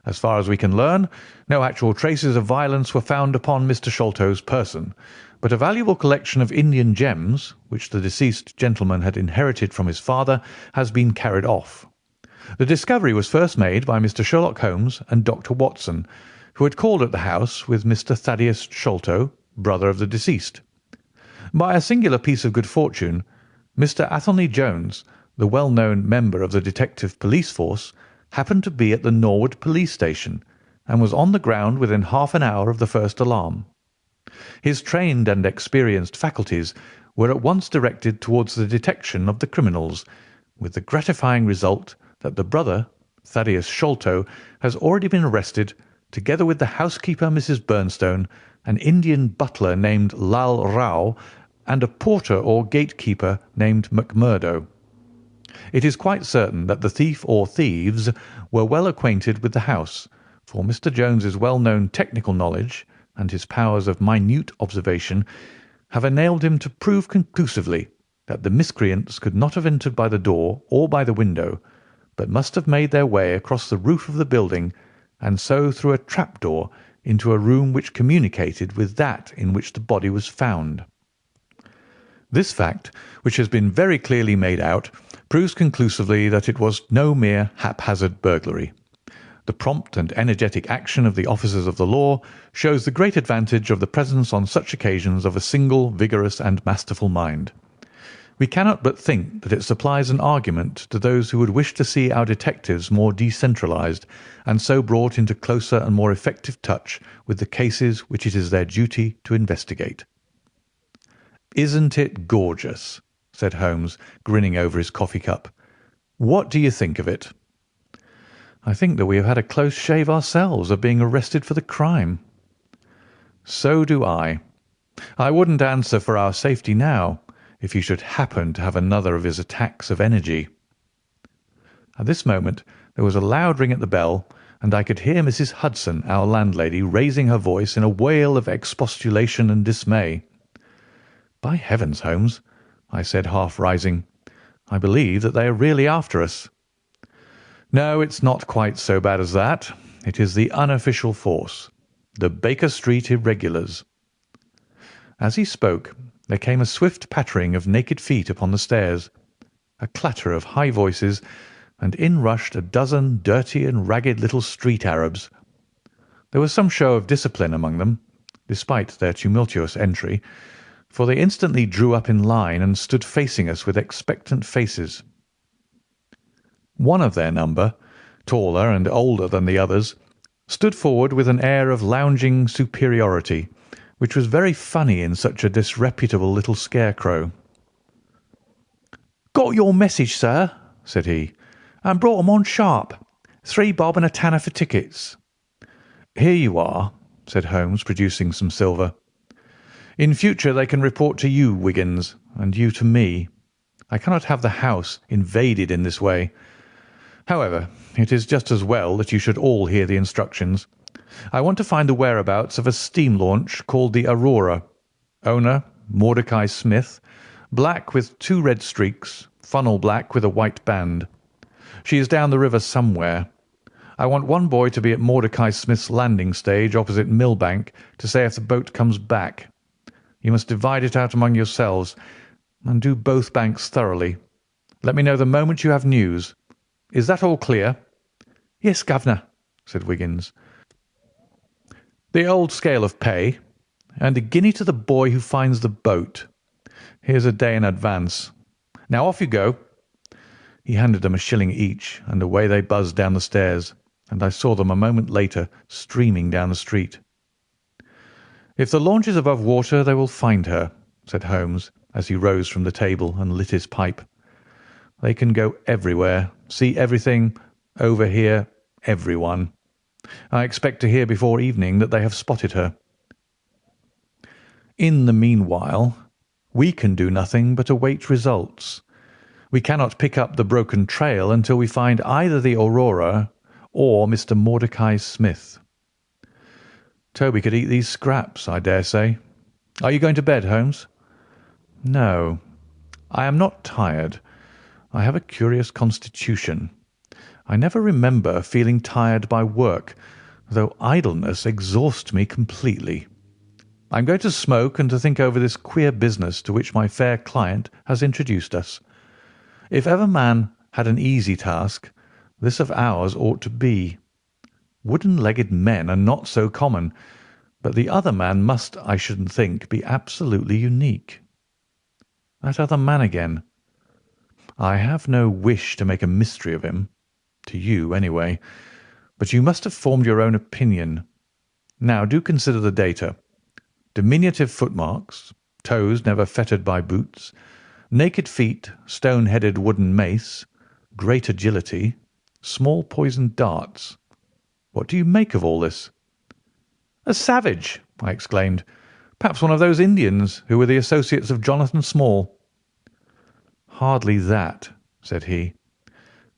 As far as we can learn, no actual traces of violence were found upon Mr. Sholto's person, but a valuable collection of Indian gems, which the deceased gentleman had inherited from his father, has been carried off. The discovery was first made by Mr. Sherlock Holmes and Dr. Watson, who had called at the house with Mr. Thaddeus Sholto, brother of the deceased. By a singular piece of good fortune, Mr. Athelney Jones, the well-known member of the detective police force, happened to be at the Norwood police station, and was on the ground within half an hour of the first alarm. His trained and experienced faculties were at once directed towards the detection of the criminals, with the gratifying result that the brother, Thaddeus Sholto, has already been arrested, together with the housekeeper, Mrs. Burnstone, an Indian butler named Lal Rao, and a porter or gatekeeper named McMurdo. It is quite certain that the thief or thieves were well acquainted with the house, for Mr. Jones's well-known technical knowledge and his powers of minute observation have enabled him to prove conclusively that the miscreants could not have entered by the door or by the window, but must have made their way across the roof of the building, and so through a trap-door into a room which communicated with that in which the body was found. This fact, which has been very clearly made out, proves conclusively that it was no mere haphazard burglary. The prompt and energetic action of the officers of the law shows the great advantage of the presence on such occasions of a single, vigorous, and masterful mind. We cannot but think that it supplies an argument to those who would wish to see our detectives more decentralised, and so brought into closer and more effective touch with the cases which it is their duty to investigate. "Isn't it gorgeous?" said Holmes, grinning over his coffee cup. "What do you think of it?" "I think that we have had a close shave ourselves of being arrested for the crime." "So do I. I wouldn't answer for our safety now, if he should happen to have another of his attacks of energy." At this moment there was a loud ring at the bell, and I could hear Mrs. Hudson, our landlady, raising her voice in a wail of expostulation and dismay. "By heavens, Holmes," I said, half rising, "I believe that they are really after us." "No, it's not quite so bad as that. It is the unofficial force, the Baker Street Irregulars." As he spoke, there came a swift pattering of naked feet upon the stairs, a clatter of high voices, and in rushed a dozen dirty and ragged little street Arabs. There was some show of discipline among them, despite their tumultuous entry, for they instantly drew up in line and stood facing us with expectant faces. One of their number, taller and older than the others, stood forward with an air of lounging superiority, which was very funny in such a disreputable little scarecrow. "Got your message, sir," said he, "and brought 'em on sharp. 3 bob and a tanner for tickets." "Here you are," said Holmes, producing some silver. "In future they can report to you, Wiggins, and you to me. I cannot have the house invaded in this way. However, it is just as well that you should all hear the instructions. I want to find the whereabouts of a steam launch called the Aurora. Owner, Mordecai Smith, black with 2 red streaks, funnel black with a white band. She is down the river somewhere. I want one boy to be at Mordecai Smith's landing stage opposite Millbank to say if the boat comes back. You must divide it out among yourselves, and do both banks thoroughly. Let me know the moment you have news. Is that all clear?" "Yes, governor," said Wiggins. "The old scale of pay, and a guinea to the boy who finds the boat. Here's a day in advance. Now off you go." He handed them a shilling each, and away they buzzed down the stairs, and I saw them a moment later streaming down the street. "If the launch is above water they will find her," said Holmes, as he rose from the table and lit his pipe. "They can go everywhere, see everything, overhear everyone. I expect to hear before evening that they have spotted her. In the meanwhile, we can do nothing but await results. We cannot pick up the broken trail until we find either the Aurora or Mr. Mordecai Smith. Toby could eat these scraps, I dare say. Are you going to bed, Holmes?" "No, I am not tired. I have a curious constitution. I never remember feeling tired by work, though idleness exhausts me completely. I am going to smoke and to think over this queer business to which my fair client has introduced us. If ever man had an easy task, this of ours ought to be. Wooden-legged men are not so common, but the other man must, I shouldn't think, be absolutely unique. That other man again. I have no wish to make a mystery of him, to you anyway, but you must have formed your own opinion. Now do consider the data. Diminutive footmarks, toes never fettered by boots, naked feet, stone-headed wooden mace, great agility, small poisoned darts. What do you make of all this?" "A savage!" I exclaimed. "Perhaps one of those Indians who were the associates of Jonathan Small." "Hardly that," said he.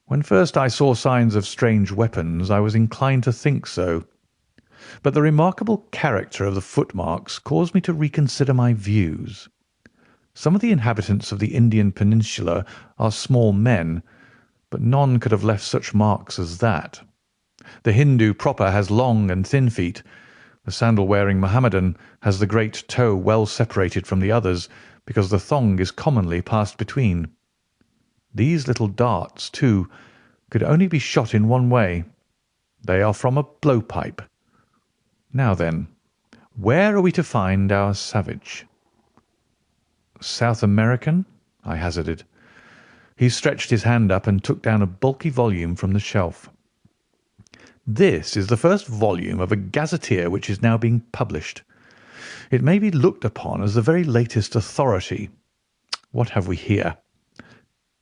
"When first I saw signs of strange weapons, I was inclined to think so. but the remarkable character of the footmarks caused me to reconsider my views. Some of the inhabitants of the Indian peninsula are small men, but none could have left such marks as that. The Hindu proper has long and thin feet. The sandal-wearing Mohammedan has the great toe well separated from the others, because the thong is commonly passed between. These little darts, too, could only be shot in one way. They are from a blowpipe. Now then, where are we to find our savage? South American? I hazarded. He stretched his hand up and took down a bulky volume from the shelf. This is the first volume of a gazetteer which is now being published. It may be looked upon as the very latest authority. What have we here?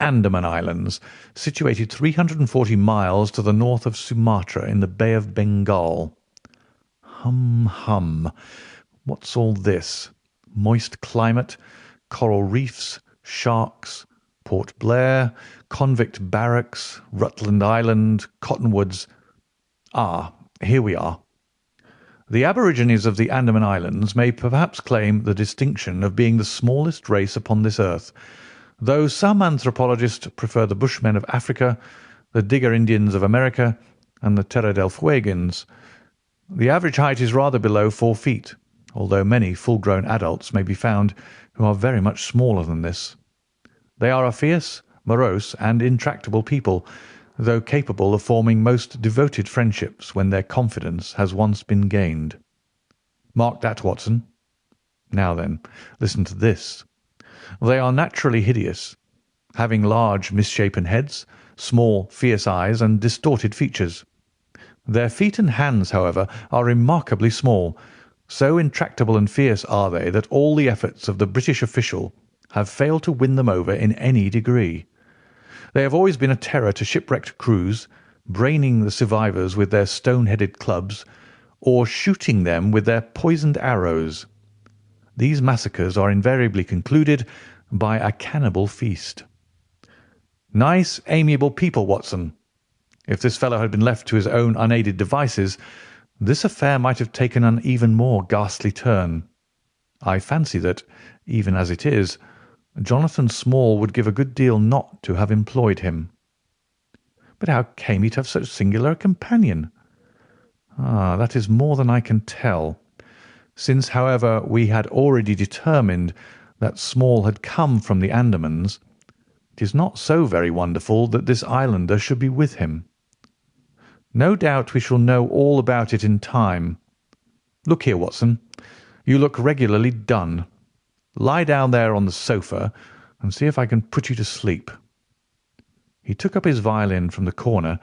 Andaman Islands, situated 340 miles to the north of Sumatra in the Bay of Bengal. Hum. What's all this? Moist climate, coral reefs, sharks, Port Blair, convict barracks, Rutland Island, cottonwoods. Ah, here we are. The aborigines of the Andaman Islands may perhaps claim the distinction of being the smallest race upon this earth, though some anthropologists prefer the Bushmen of Africa, the Digger Indians of America, and the Terra del Fuegans. The average height is rather below 4 feet, although many full-grown adults may be found who are very much smaller than this. They are a fierce, morose, and intractable people, though capable of forming most devoted friendships when their confidence has once been gained. Mark that, Watson. Now then, listen to this. They are naturally hideous, having large misshapen heads, small fierce eyes, and distorted features. Their feet and hands, however, are remarkably small. So intractable and fierce are they that all the efforts of the British official have failed to win them over in any degree. They have always been a terror to shipwrecked crews, braining the survivors with their stone-headed clubs, or shooting them with their poisoned arrows. These massacres are invariably concluded by a cannibal feast. Nice, amiable people, Watson. If this fellow had been left to his own unaided devices, this affair might have taken an even more ghastly turn. I fancy that, even as it is, Jonathan Small would give a good deal not to have employed him. But how came he to have such singular a companion? That is more than I can tell. Since, however, we had already determined that Small had come from the Andamans, it is not so very wonderful that this islander should be with him. No doubt we shall know all about it in time. Look here, Watson, you look regularly done. Lie down there on the sofa and see if I can put you to sleep." He took up his violin from the corner,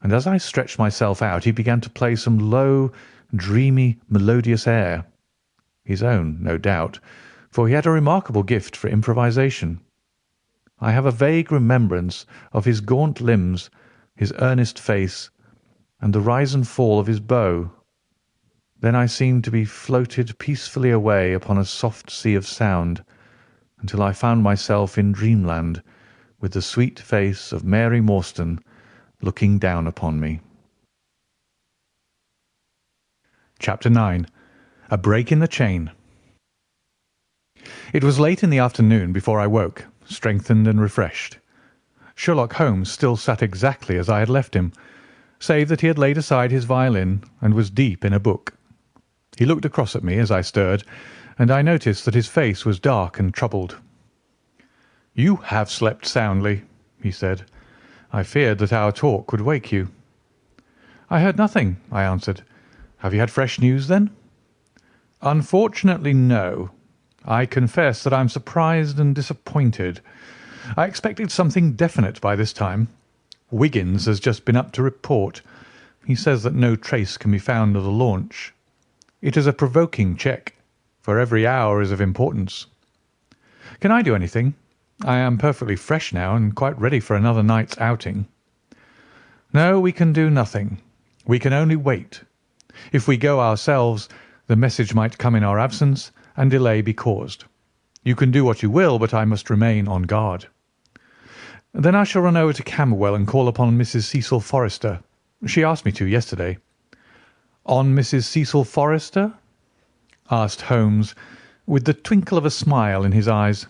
and as I stretched myself out he began to play some low, dreamy, melodious air. His own, no doubt, for he had a remarkable gift for improvisation. I have a vague remembrance of his gaunt limbs, his earnest face, and the rise and fall of his bow. Then I seemed to be floated peacefully away upon a soft sea of sound, until I found myself in dreamland, with the sweet face of Mary Morstan looking down upon me. Chapter 9. A Break in the Chain. It was late in the afternoon before I woke, strengthened and refreshed. Sherlock Holmes still sat exactly as I had left him, save that he had laid aside his violin and was deep in a book. He looked across at me as I stirred, and I noticed that his face was dark and troubled. "You have slept soundly," he said. "I feared that our talk would wake you." "I heard nothing," I answered. "Have you had fresh news, then?" "Unfortunately, no. I confess that I'm surprised and disappointed. I expected something definite by this time. Wiggins has just been up to report. He says that no trace can be found of the launch. It is a provoking check, for every hour is of importance. Can I do anything? I am perfectly fresh now and quite ready for another night's outing." "No, we can do nothing. We can only wait. If we go ourselves, the message might come in our absence and delay be caused. You can do what you will, but I must remain on guard." "Then I shall run over to Camberwell and call upon Mrs. Cecil Forrester. She asked me to yesterday." On Mrs. Cecil Forrester? Asked Holmes, with the twinkle of a smile in his eyes.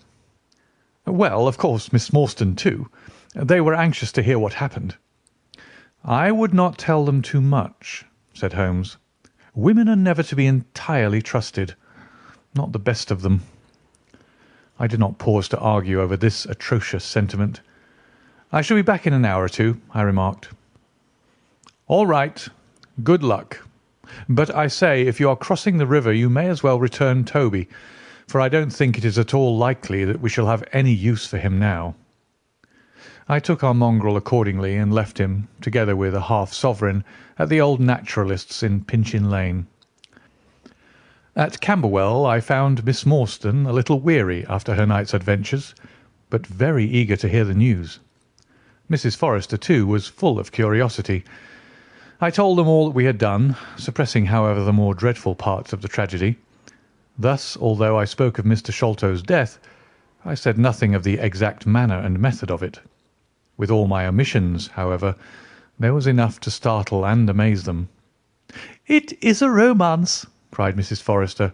Well, of course, Miss Morstan too. They were anxious to hear what happened. I would not tell them too much, said Holmes. Women are never to be entirely trusted. Not the best of them. I did not pause to argue over this atrocious sentiment. I shall be back in an hour or two, I remarked. All right. Good luck. But I say, if you are crossing the river, you may as well return Toby, for I don't think it is at all likely that we shall have any use for him now. I took our mongrel accordingly and left him, together with a half-sovereign, at the old naturalist's in Pinchin Lane. At Camberwell I found Miss Morstan a little weary after her night's adventures, but very eager to hear the news. Mrs. Forrester, too, was full of curiosity. I told them all that we had done, suppressing, however, the more dreadful parts of the tragedy. Thus, although I spoke of Mr. Sholto's death, I said nothing of the exact manner and method of it. With all my omissions, however, there was enough to startle and amaze them. "It is a romance," cried Mrs. Forrester.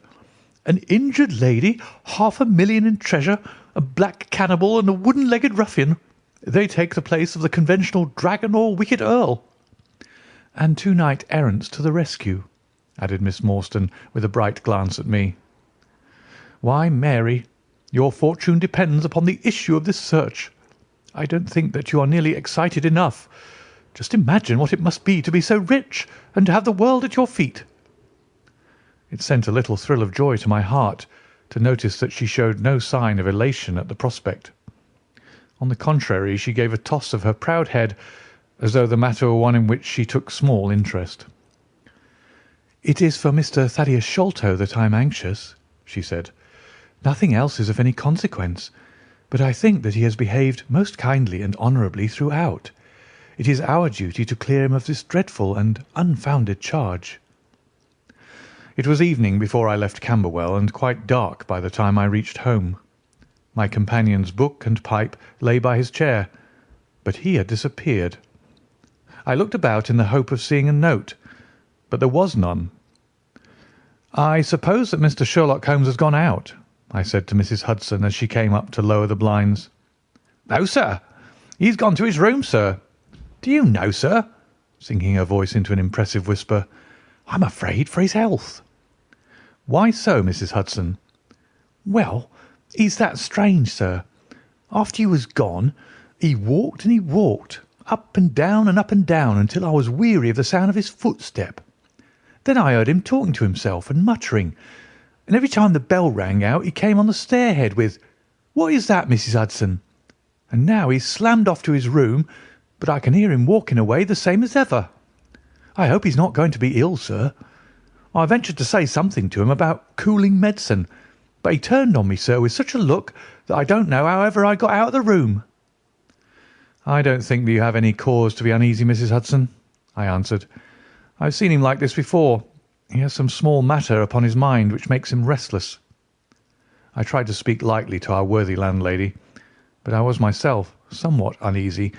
"An injured lady, 500,000 in treasure, a black cannibal, and a wooden-legged ruffian. They take the place of the conventional dragon or wicked earl." "And 2 knight-errants to the rescue," added Miss Morstan, with a bright glance at me. "Why, Mary, your fortune depends upon the issue of this search. I don't think that you are nearly excited enough. Just imagine what it must be to be so rich and to have the world at your feet." It sent a little thrill of joy to my heart to notice that she showed no sign of elation at the prospect. On the contrary, she gave a toss of her proud head as though the matter were one in which she took small interest. "It is for Mr. Thaddeus Sholto that I am anxious," she said. "Nothing else is of any consequence, but I think that he has behaved most kindly and honourably throughout. It is our duty to clear him of this dreadful and unfounded charge." It was evening before I left Camberwell, and quite dark by the time I reached home. My companion's book and pipe lay by his chair, but he had disappeared. I looked about in the hope of seeing a note, but there was none. "I suppose that Mr. Sherlock Holmes has gone out," I said to Mrs. Hudson as she came up to lower the blinds. "No, sir. He's gone to his room, sir. Do you know, sir," sinking her voice into an impressive whisper, "I'm afraid for his health." "Why so, Mrs. Hudson?" "Well, he's that strange, sir. After you was gone, he walked and he walked, up and down until I was weary of the sound of his footstep. Then I heard him talking to himself and muttering, and every time the bell rang out he came on the stairhead with, 'What is that, Mrs. Hudson?' And now he's slammed off to his room, but I can hear him walking away the same as ever. I hope he's not going to be ill, sir. I ventured to say something to him about cooling medicine, but he turned on me, sir, with such a look that I don't know how ever I got out of the room." "I don't think that you have any cause to be uneasy, Mrs. Hudson," I answered. "I've seen him like this before. He has some small matter upon his mind which makes him restless." I tried to speak lightly to our worthy landlady, but I was myself somewhat uneasy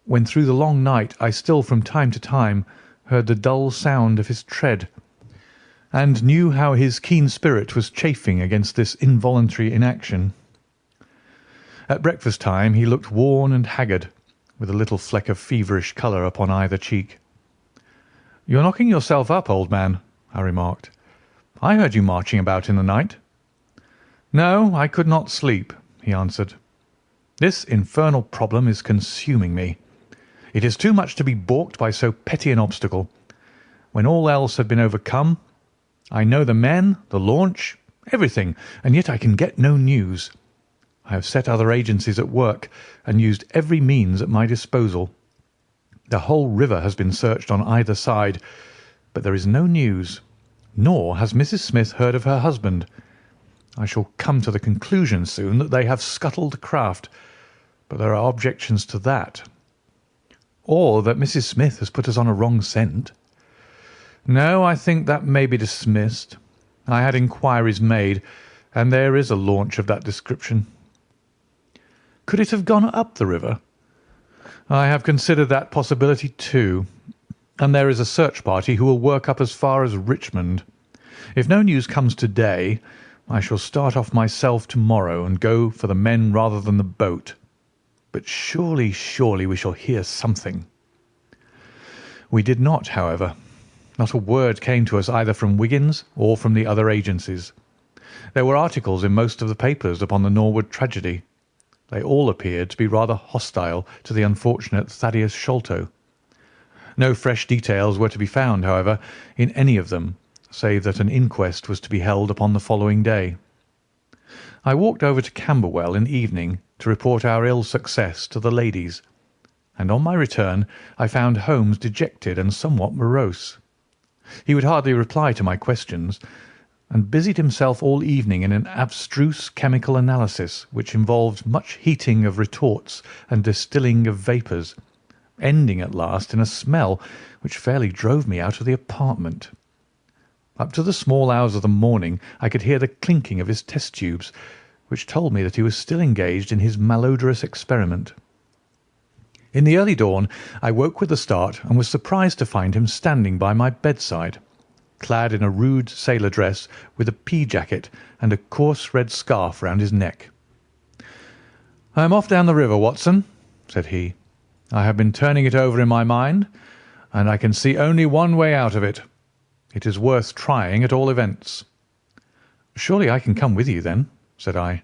when through the long night I still from time to time heard the dull sound of his tread, and knew how his keen spirit was chafing against this involuntary inaction. At breakfast time he looked worn and haggard, with a little fleck of feverish colour upon either cheek. "You're knocking yourself up, old man," I remarked. "I heard you marching about in the night." "No, I could not sleep," he answered. "This infernal problem is consuming me. It is too much to be balked by so petty an obstacle. When all else had been overcome, I know the men, the launch, everything, and yet I can get no news. I have set other agencies at work and used every means at my disposal. The whole river has been searched on either side, but there is no news, nor has Mrs. Smith heard of her husband. I shall come to the conclusion soon that they have scuttled the craft, but there are objections to that. Or that Mrs. Smith has put us on a wrong scent. No, I think that may be dismissed. I had inquiries made, and there is a launch of that description." "Could it have gone up the river?" "I have considered that possibility too. and there is a search party who will work up as far as Richmond. If no news comes today, I shall start off myself tomorrow and go for the men rather than the boat. But surely, surely we shall hear something." We did not, however. Not a word came to us either from Wiggins or from the other agencies. There were articles in most of the papers upon the Norwood tragedy. They all appeared to be rather hostile to the unfortunate Thaddeus Sholto. No fresh details were to be found, however, in any of them, save that an inquest was to be held upon the following day. I walked over to Camberwell in the evening to report our ill success to the ladies, and on my return I found Holmes dejected and somewhat morose. He would hardly reply to my questions, and busied himself all evening in an abstruse chemical analysis which involved much heating of retorts and distilling of vapours, ending at last in a smell which fairly drove me out of the apartment. Up to the small hours of the morning I could hear the clinking of his test tubes, which told me that he was still engaged in his malodorous experiment. In the early dawn I woke with a start and was surprised to find him standing by my bedside, clad in a rude sailor dress with a pea jacket and a coarse red scarf round his neck. "I am off down the river, Watson," said he. "I have been turning it over in my mind, and I can see only one way out of it. It is worth trying at all events." "Surely I can come with you, then?" said I.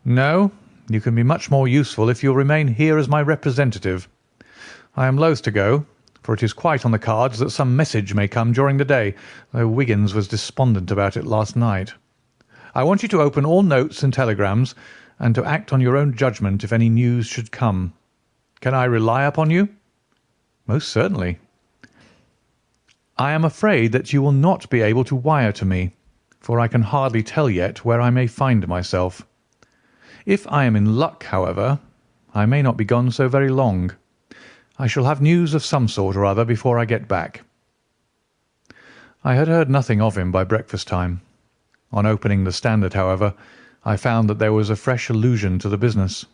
"No, you can be much more useful if you will remain here as my representative. I am loath to go, for it is quite on the cards that some message may come during the day, though Wiggins was despondent about it last night. I want you to open all notes and telegrams, and to act on your own judgment if any news should come. Can I rely upon you?" "Most certainly." "I am afraid that you will not be able to wire to me, for I can hardly tell yet where I may find myself. If I am in luck, however, I may not be gone so very long. I shall have news of some sort or other before I get back." I had heard nothing of him by breakfast time. On opening the Standard, however, I found that there was a fresh allusion to the business.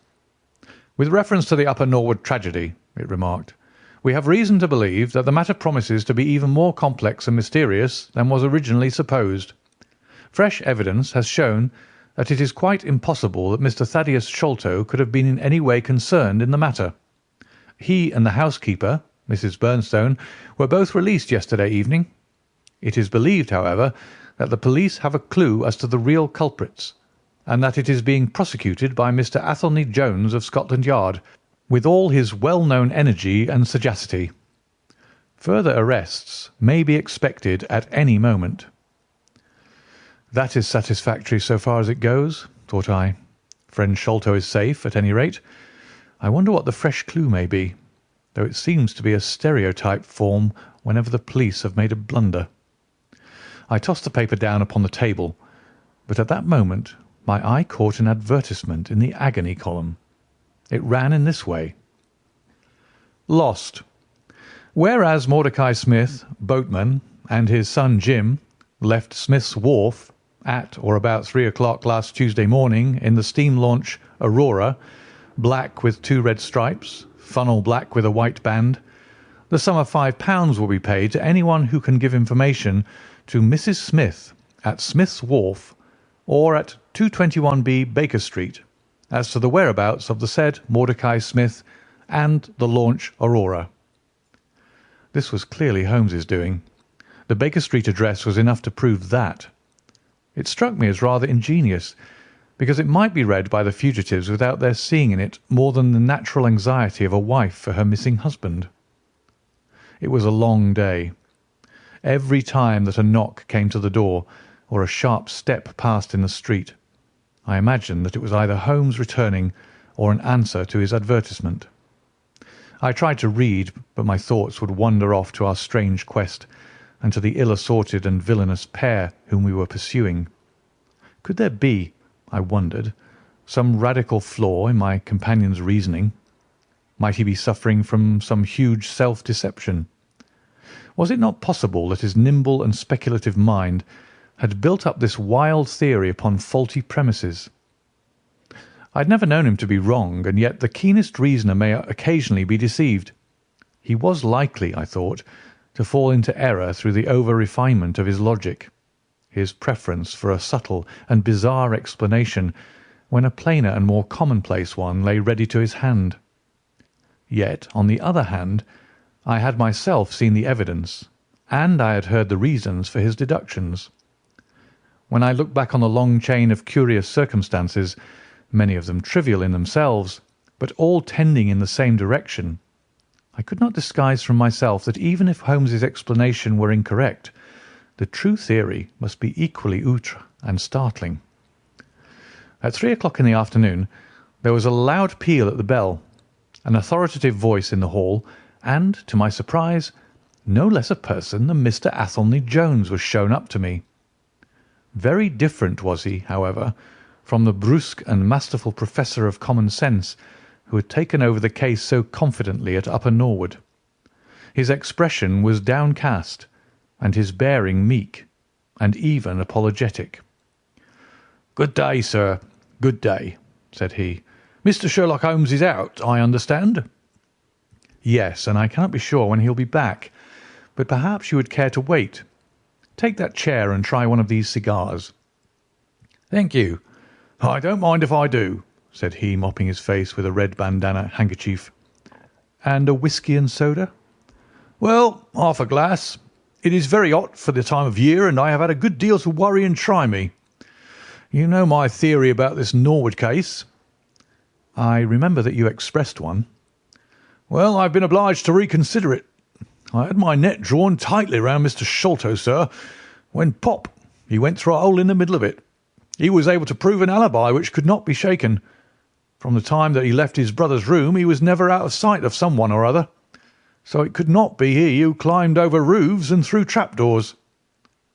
"With reference to the Upper Norwood tragedy," it remarked, "we have reason to believe that the matter promises to be even more complex and mysterious than was originally supposed. Fresh evidence has shown that it is quite impossible that Mr. Thaddeus Sholto could have been in any way concerned in the matter. He and the housekeeper, Mrs. Bernstone, were both released yesterday evening. It is believed, however, that the police have a clue as to the real culprits, and that it is being prosecuted by Mr. Athelney Jones of Scotland Yard, with all his well-known energy and sagacity. Further arrests may be expected at any moment." That is satisfactory so far as it goes, thought I. Friend Sholto is safe, at any rate. I wonder what the fresh clue may be, though it seems to be a stereotype form whenever the police have made a blunder. I tossed the paper down upon the table, but at that moment my eye caught an advertisement in the agony column. It ran in this way: "Lost. Whereas Mordecai Smith, boatman, and his son Jim left Smith's Wharf at or about 3 o'clock last Tuesday morning in the steam launch Aurora, black with 2 red stripes, funnel black with a white band, the sum of £5 will be paid to anyone who can give information to Mrs. Smith at Smith's Wharf or at 221B Baker Street as to the whereabouts of the said Mordecai Smith and the launch Aurora." This was clearly Holmes's doing. The Baker Street address was enough to prove that. It struck me as rather ingenious, because it might be read by the fugitives without their seeing in it more than the natural anxiety of a wife for her missing husband. It was a long day. Every time that a knock came to the door or a sharp step passed in the street, I imagined that it was either Holmes returning or an answer to his advertisement. I tried to read, but my thoughts would wander off to our strange quest and to the ill-assorted and villainous pair whom we were pursuing. Could there be, I wondered, some radical flaw in my companion's reasoning? Might he be suffering from some huge self-deception? Was it not possible that his nimble and speculative mind had built up this wild theory upon faulty premises? I had never known him to be wrong, and yet the keenest reasoner may occasionally be deceived. He was likely, I thought, to fall into error through the over-refinement of his logic, his preference for a subtle and bizarre explanation when a plainer and more commonplace one lay ready to his hand. Yet, on the other hand, I had myself seen the evidence, and I had heard the reasons for his deductions. When I looked back on the long chain of curious circumstances, many of them trivial in themselves, but all tending in the same direction, I could not disguise from myself that even if Holmes's explanation were incorrect, the true theory must be equally outre and startling. At 3 o'clock in the afternoon there was a loud peal at the bell, an authoritative voice in the hall, and, to my surprise, no less a person than Mr. Athelney Jones was shown up to me. Very different was he, however, from the brusque and masterful professor of common sense who had taken over the case so confidently at Upper Norwood. His expression was downcast, and his bearing meek, and even apologetic. "Good day, sir, good day," said he. "Mr. Sherlock Holmes is out, I understand?" "Yes, and I cannot be sure when he'll be back, but perhaps you would care to wait. Take that chair and try one of these cigars." "Thank you. I don't mind if I do," said he, mopping his face with a red bandana handkerchief. "And a whisky and soda?" "Well, half a glass. It is very hot for the time of year, and I have had a good deal to worry and try me. You know my theory about this Norwood case?" "I remember that you expressed one." "Well, I've been obliged to reconsider it. I had my net drawn tightly round Mr. Sholto, sir, when pop, he went through a hole in the middle of it. He was able to prove an alibi which could not be shaken. From the time that he left his brother's room he was never out of sight of some one or other, so it could not be he who climbed over roofs and through trapdoors.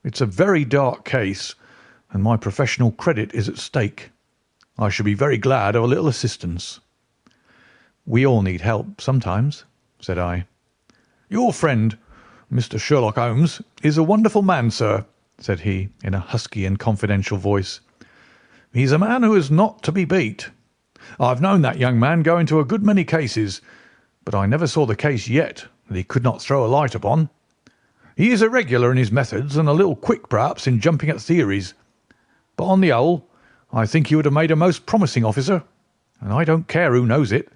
It's a very dark case, and my professional credit is at stake. I should be very glad of a little assistance." "We all need help sometimes," said I. "Your friend, Mr. Sherlock Holmes, is a wonderful man, sir," said he, in a husky and confidential voice. "He's a man who is not to be beat. I've known that young man go into a good many cases, but I never saw the case yet that he could not throw a light upon. He is irregular in his methods and a little quick, perhaps, in jumping at theories, but on the whole I think he would have made a most promising officer, and I don't care who knows it.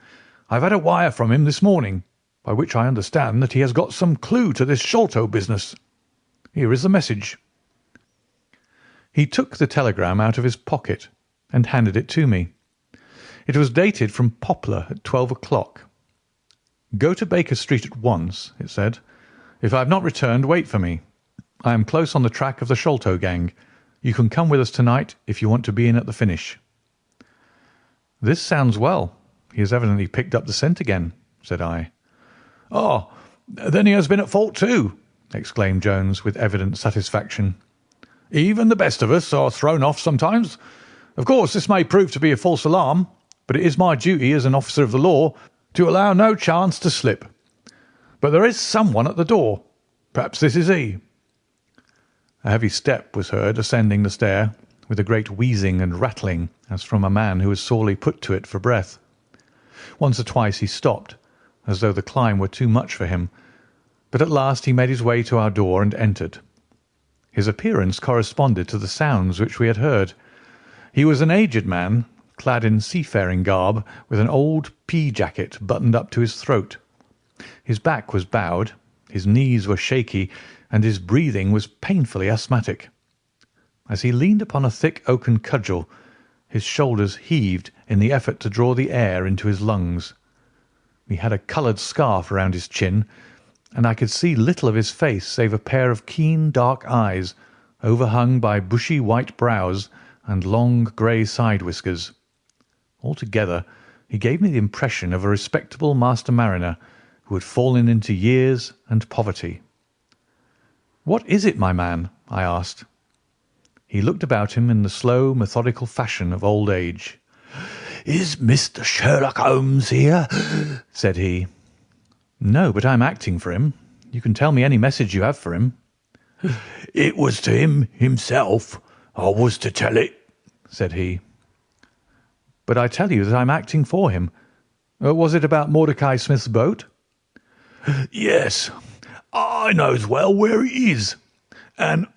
I've had a wire from him this morning, by which I understand that he has got some clue to this Sholto business. Here is the message." He took the telegram out of his pocket and handed it to me. It was dated from Poplar at 12 o'clock. "Go to Baker Street at once," it said. "If I have not returned, wait for me. I am close on the track of the Sholto gang. You can come with us tonight if you want to be in at the finish." "This sounds well. He has evidently picked up the scent again," said I. "Oh, then he has been at fault too," exclaimed Jones, with evident satisfaction. "Even the best of us are thrown off sometimes. Of course, this may prove to be a false alarm, but it is my duty as an officer of the law to allow no chance to slip. But there is someone at the door. Perhaps this is he." A heavy step was heard ascending the stair, with a great wheezing and rattling as from a man who was sorely put to it for breath. Once or twice he stopped, as though the climb were too much for him, but at last he made his way to our door and entered. His appearance corresponded to the sounds which we had heard. He was an aged man, clad in seafaring garb, with an old pea-jacket buttoned up to his throat. His back was bowed, his knees were shaky, and his breathing was painfully asthmatic. As he leaned upon a thick oaken cudgel, his shoulders heaved in the effort to draw the air into his lungs. He had a coloured scarf round his chin, and I could see little of his face save a pair of keen dark eyes, overhung by bushy white brows and long grey side whiskers. Altogether he gave me the impression of a respectable master mariner who had fallen into years and poverty. "What is it, my man?" I asked. He looked about him in the slow, methodical fashion of old age. "Is Mr. Sherlock Holmes here?" said he. "No, but I am acting for him. You can tell me any message you have for him." "It was to him himself I was to tell it," said he. "But I tell you that I am acting for him. Was it about Mordecai Smith's boat?" "Yes, I knows well where it is, and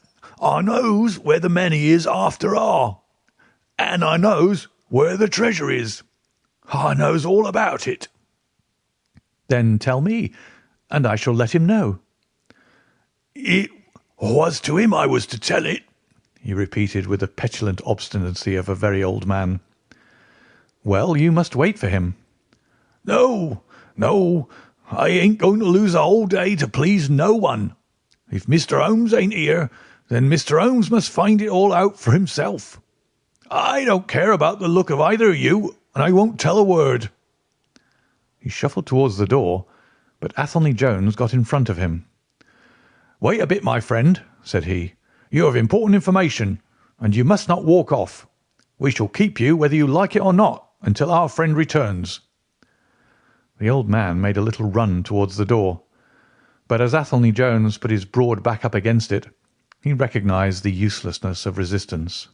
I knows where the men he is after are, and I knows where the treasure is. I knows all about it." "Then tell me, and I shall let him know." "It was to him I was to tell it," he repeated with the petulant obstinacy of a very old man. "Well, you must wait for him." "No, no, I ain't going to lose a whole day to please no one. If Mr. Holmes ain't here, then Mr. Holmes must find it all out for himself. I don't care about the look of either of you, and I won't tell a word." He shuffled towards the door, but Athelney Jones got in front of him. "Wait a bit, my friend," said he. "You have important information, and you must not walk off. We shall keep you whether you like it or not until our friend returns." The old man made a little run towards the door, but as Athelney Jones put his broad back up against it, he recognised the uselessness of resistance.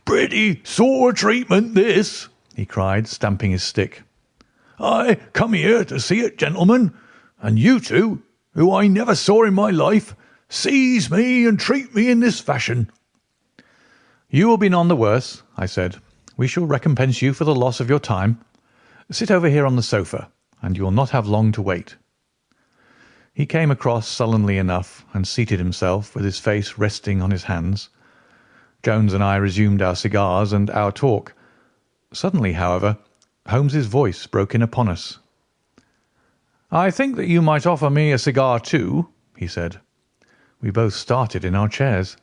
"Pretty sore treatment, this," he cried, stamping his stick. "I come here to see it, gentlemen, and you two, who I never saw in my life, seize me and treat me in this fashion." "You will be none the worse," I said. "We shall recompense you for the loss of your time. Sit over here on the sofa, and you will not have long to wait." He came across sullenly enough and seated himself with his face resting on his hands. Jones and I resumed our cigars and our talk. Suddenly, however, Holmes's voice broke in upon us. "I think that you might offer me a cigar too," he said. We both started in our chairs.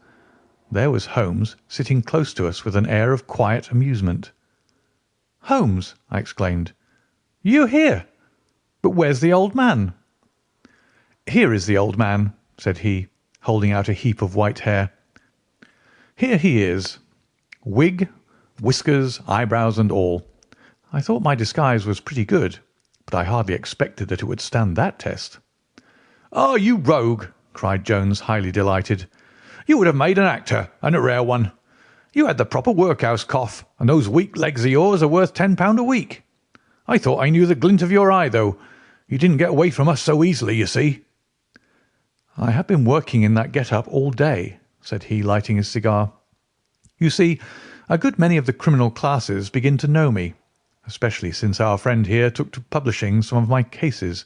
There was Holmes sitting close to us with an air of quiet amusement. "Holmes!" I exclaimed. "You here? But where's the old man?" "Here is the old man," said he, holding out a heap of white hair. "Here he is. Wig, whiskers, eyebrows and all. I thought my disguise was pretty good, but I hardly expected that it would stand that test." "Ah, you rogue!" cried Jones, highly delighted. "You would have made an actor, and a rare one. You had the proper workhouse cough, and those weak legs of yours are worth £10 a week. I thought I knew the glint of your eye, though. You didn't get away from us so easily, you see." "I have been working in that get-up all day," said he, lighting his cigar. "You see, a good many of the criminal classes begin to know me, especially since our friend here took to publishing some of my cases.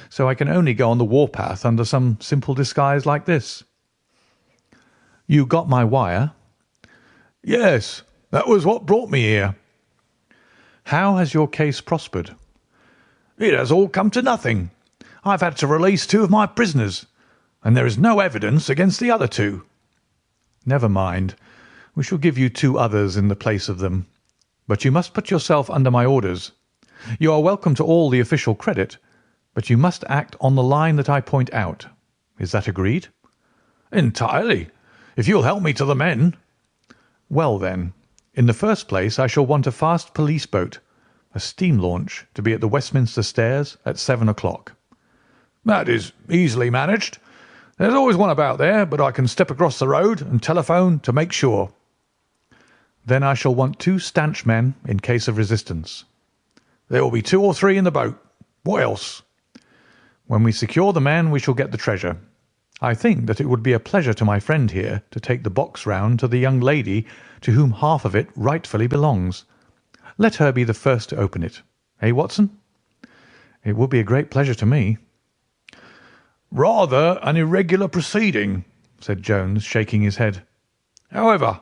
So I can only go on the warpath under some simple disguise like this." "You got my wire?" "Yes, that was what brought me here." "How has your case prospered?" "It has all come to nothing. I've had to release 2 of my prisoners, and there is no evidence against the other 2. "Never mind. We shall give you 2 others in the place of them. But you must put yourself under my orders. You are welcome to all the official credit, but you must act on the line that I point out. Is that agreed?" "Entirely, if you'll help me to the men." "Well, then, in the first place I shall want a fast police boat, a steam launch, to be at the Westminster Stairs at 7 o'clock. "That is easily managed. There's always one about there, but I can step across the road and telephone to make sure." "Then I shall want 2 stanch men in case of resistance." "There will be 2 or 3 in the boat. What else?" "When we secure the men we shall get the treasure. I think that it would be a pleasure to my friend here to take the box round to the young lady to whom half of it rightfully belongs. Let her be the first to open it. Eh, Watson?" "It would be a great pleasure to me." "Rather an irregular proceeding," said Jones, shaking his head. "However,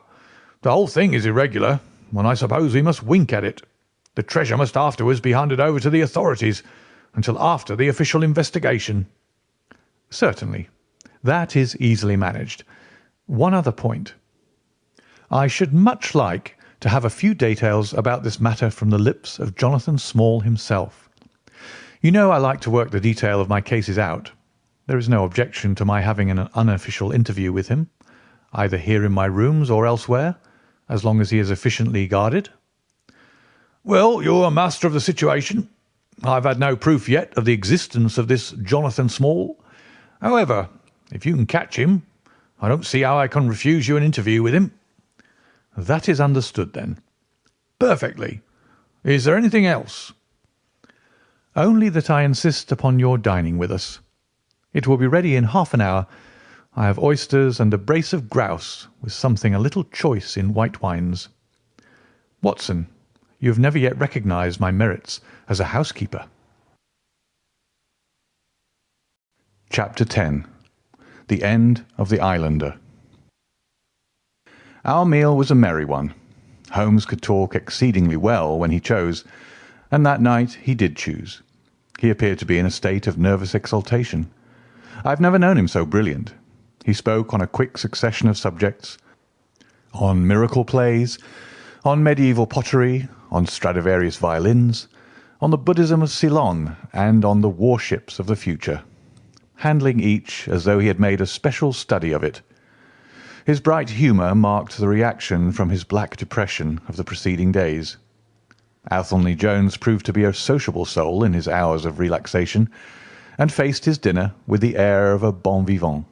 the whole thing is irregular, and I suppose we must wink at it. The treasure must afterwards be handed over to the authorities until after the official investigation." "Certainly. That is easily managed. One other point. I should much like to have a few details about this matter from the lips of Jonathan Small himself. You know I like to work the detail of my cases out. There is no objection to my having an unofficial interview with him, either here in my rooms or elsewhere, as long as he is efficiently guarded." "Well, you're master of the situation. I've had no proof yet of the existence of this Jonathan Small. However, if you can catch him, I don't see how I can refuse you an interview with him." "That is understood, then." "Perfectly. Is there anything else?" "Only that I insist upon your dining with us. It will be ready in half an hour. I have oysters and a brace of grouse, with something a little choice in white wines. Watson, you have never yet recognised my merits as a housekeeper." Chapter 10. The End of the Islander. Our meal was a merry one. Holmes could talk exceedingly well when he chose, and that night he did choose. He appeared to be in a state of nervous exaltation. I have never known him so brilliant. He spoke on a quick succession of subjects, on miracle plays, on medieval pottery, on Stradivarius violins, on the Buddhism of Ceylon, and on the warships of the future, handling each as though he had made a special study of it. His bright humour marked the reaction from his black depression of the preceding days. Athelney Jones proved to be a sociable soul in his hours of relaxation, and faced his dinner with the air of a bon vivant.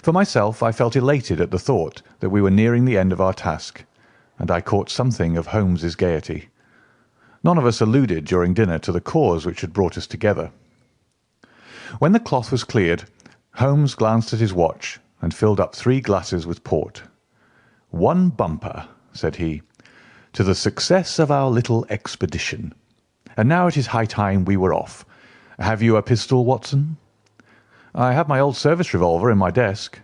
For myself, I felt elated at the thought that we were nearing the end of our task, and I caught something of Holmes's gaiety. None of us alluded during dinner to the cause which had brought us together. When the cloth was cleared, Holmes glanced at his watch and filled up 3 glasses with port. "One bumper," said he, "to the success of our little expedition. And now it is high time we were off. Have you a pistol, Watson?" "I have my old service revolver in my desk."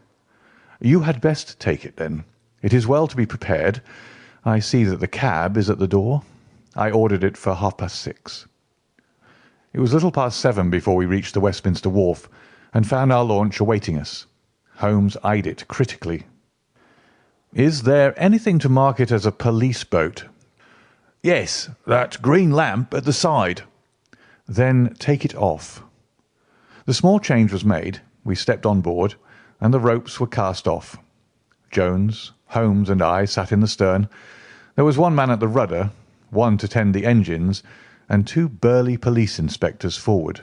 "You had best take it, then. It is well to be prepared. I see that the cab is at the door. I ordered it for 6:30. It was little past 7 before we reached the Westminster Wharf and found our launch awaiting us. Holmes eyed it critically. "Is there anything to mark it as a police boat?" "Yes, that green lamp at the side." "Then take it off." The small change was made, we stepped on board, and the ropes were cast off. Jones, Holmes, and I sat in the stern. There was one man at the rudder, one to tend the engines, and 2 burly police inspectors forward.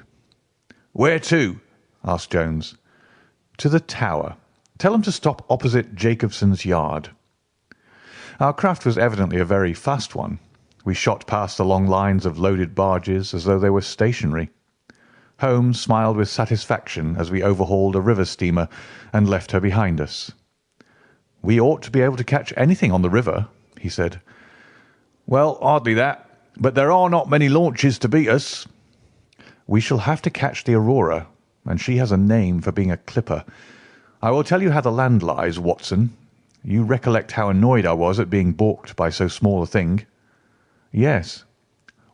"Where to?" asked Jones. "To the Tower. Tell them to stop opposite Jacobson's Yard." Our craft was evidently a very fast one. We shot past the long lines of loaded barges as though they were stationary. Holmes smiled with satisfaction as we overhauled a river steamer and left her behind us. "We ought to be able to catch anything on the river," he said. "Well, hardly that, but there are not many launches to beat us." "We shall have to catch the Aurora, and she has a name for being a clipper. I will tell you how the land lies, Watson. You recollect how annoyed I was at being balked by so small a thing?" "Yes."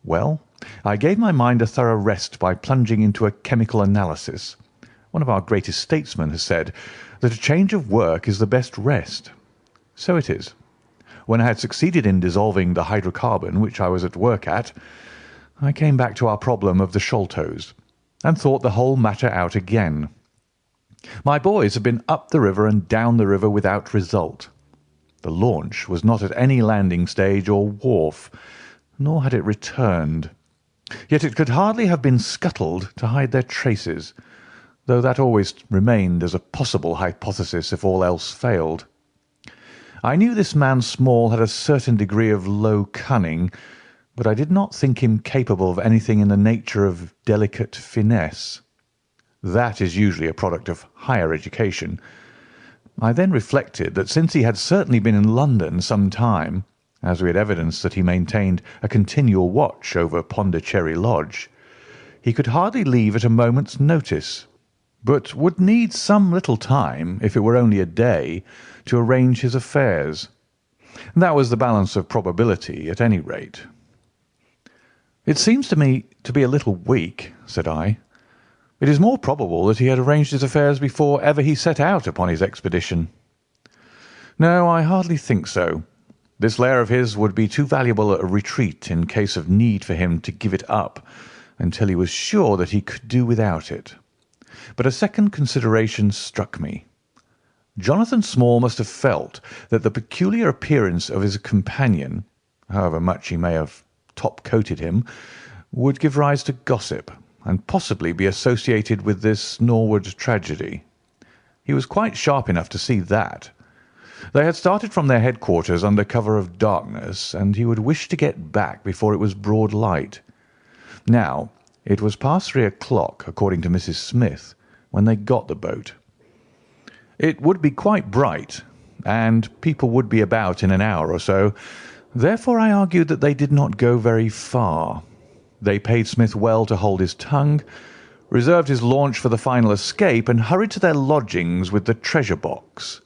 "Well, I gave my mind a thorough rest by plunging into a chemical analysis. One of our greatest statesmen has said that a change of work is the best rest. So it is. When I had succeeded in dissolving the hydrocarbon which I was at work at, I came back to our problem of the Sholtos, and thought the whole matter out again. My boys had been up the river and down the river without result. The launch was not at any landing stage or wharf, nor had it returned. Yet it could hardly have been scuttled to hide their traces, though that always remained as a possible hypothesis if all else failed. I knew this man Small had a certain degree of low cunning, but I did not think him capable of anything in the nature of delicate finesse. That is usually a product of higher education. I then reflected that since he had certainly been in London some time, as we had evidence that he maintained a continual watch over Pondicherry Lodge, he could hardly leave at a moment's notice, but would need some little time, if it were only a day, to arrange his affairs. That was the balance of probability, at any rate. "It seems to me to be a little weak," said I. "It is more probable that he had arranged his affairs before ever he set out upon his expedition." "No, I hardly think so. This lair of his would be too valuable a retreat in case of need for him to give it up until he was sure that he could do without it. But a second consideration struck me. Jonathan Small must have felt that the peculiar appearance of his companion, however much he may have top-coated him, would give rise to gossip, and possibly be associated with this Norwood tragedy. He was quite sharp enough to see that. They had started from their headquarters under cover of darkness, and he would wish to get back before it was broad light. Now, it was past 3 o'clock, according to Mrs. Smith, when they got the boat. It would be quite bright, and people would be about in an hour or so. Therefore, I argued that they did not go very far. They paid Smith well to hold his tongue, reserved his launch for the final escape, and hurried to their lodgings with the treasure box.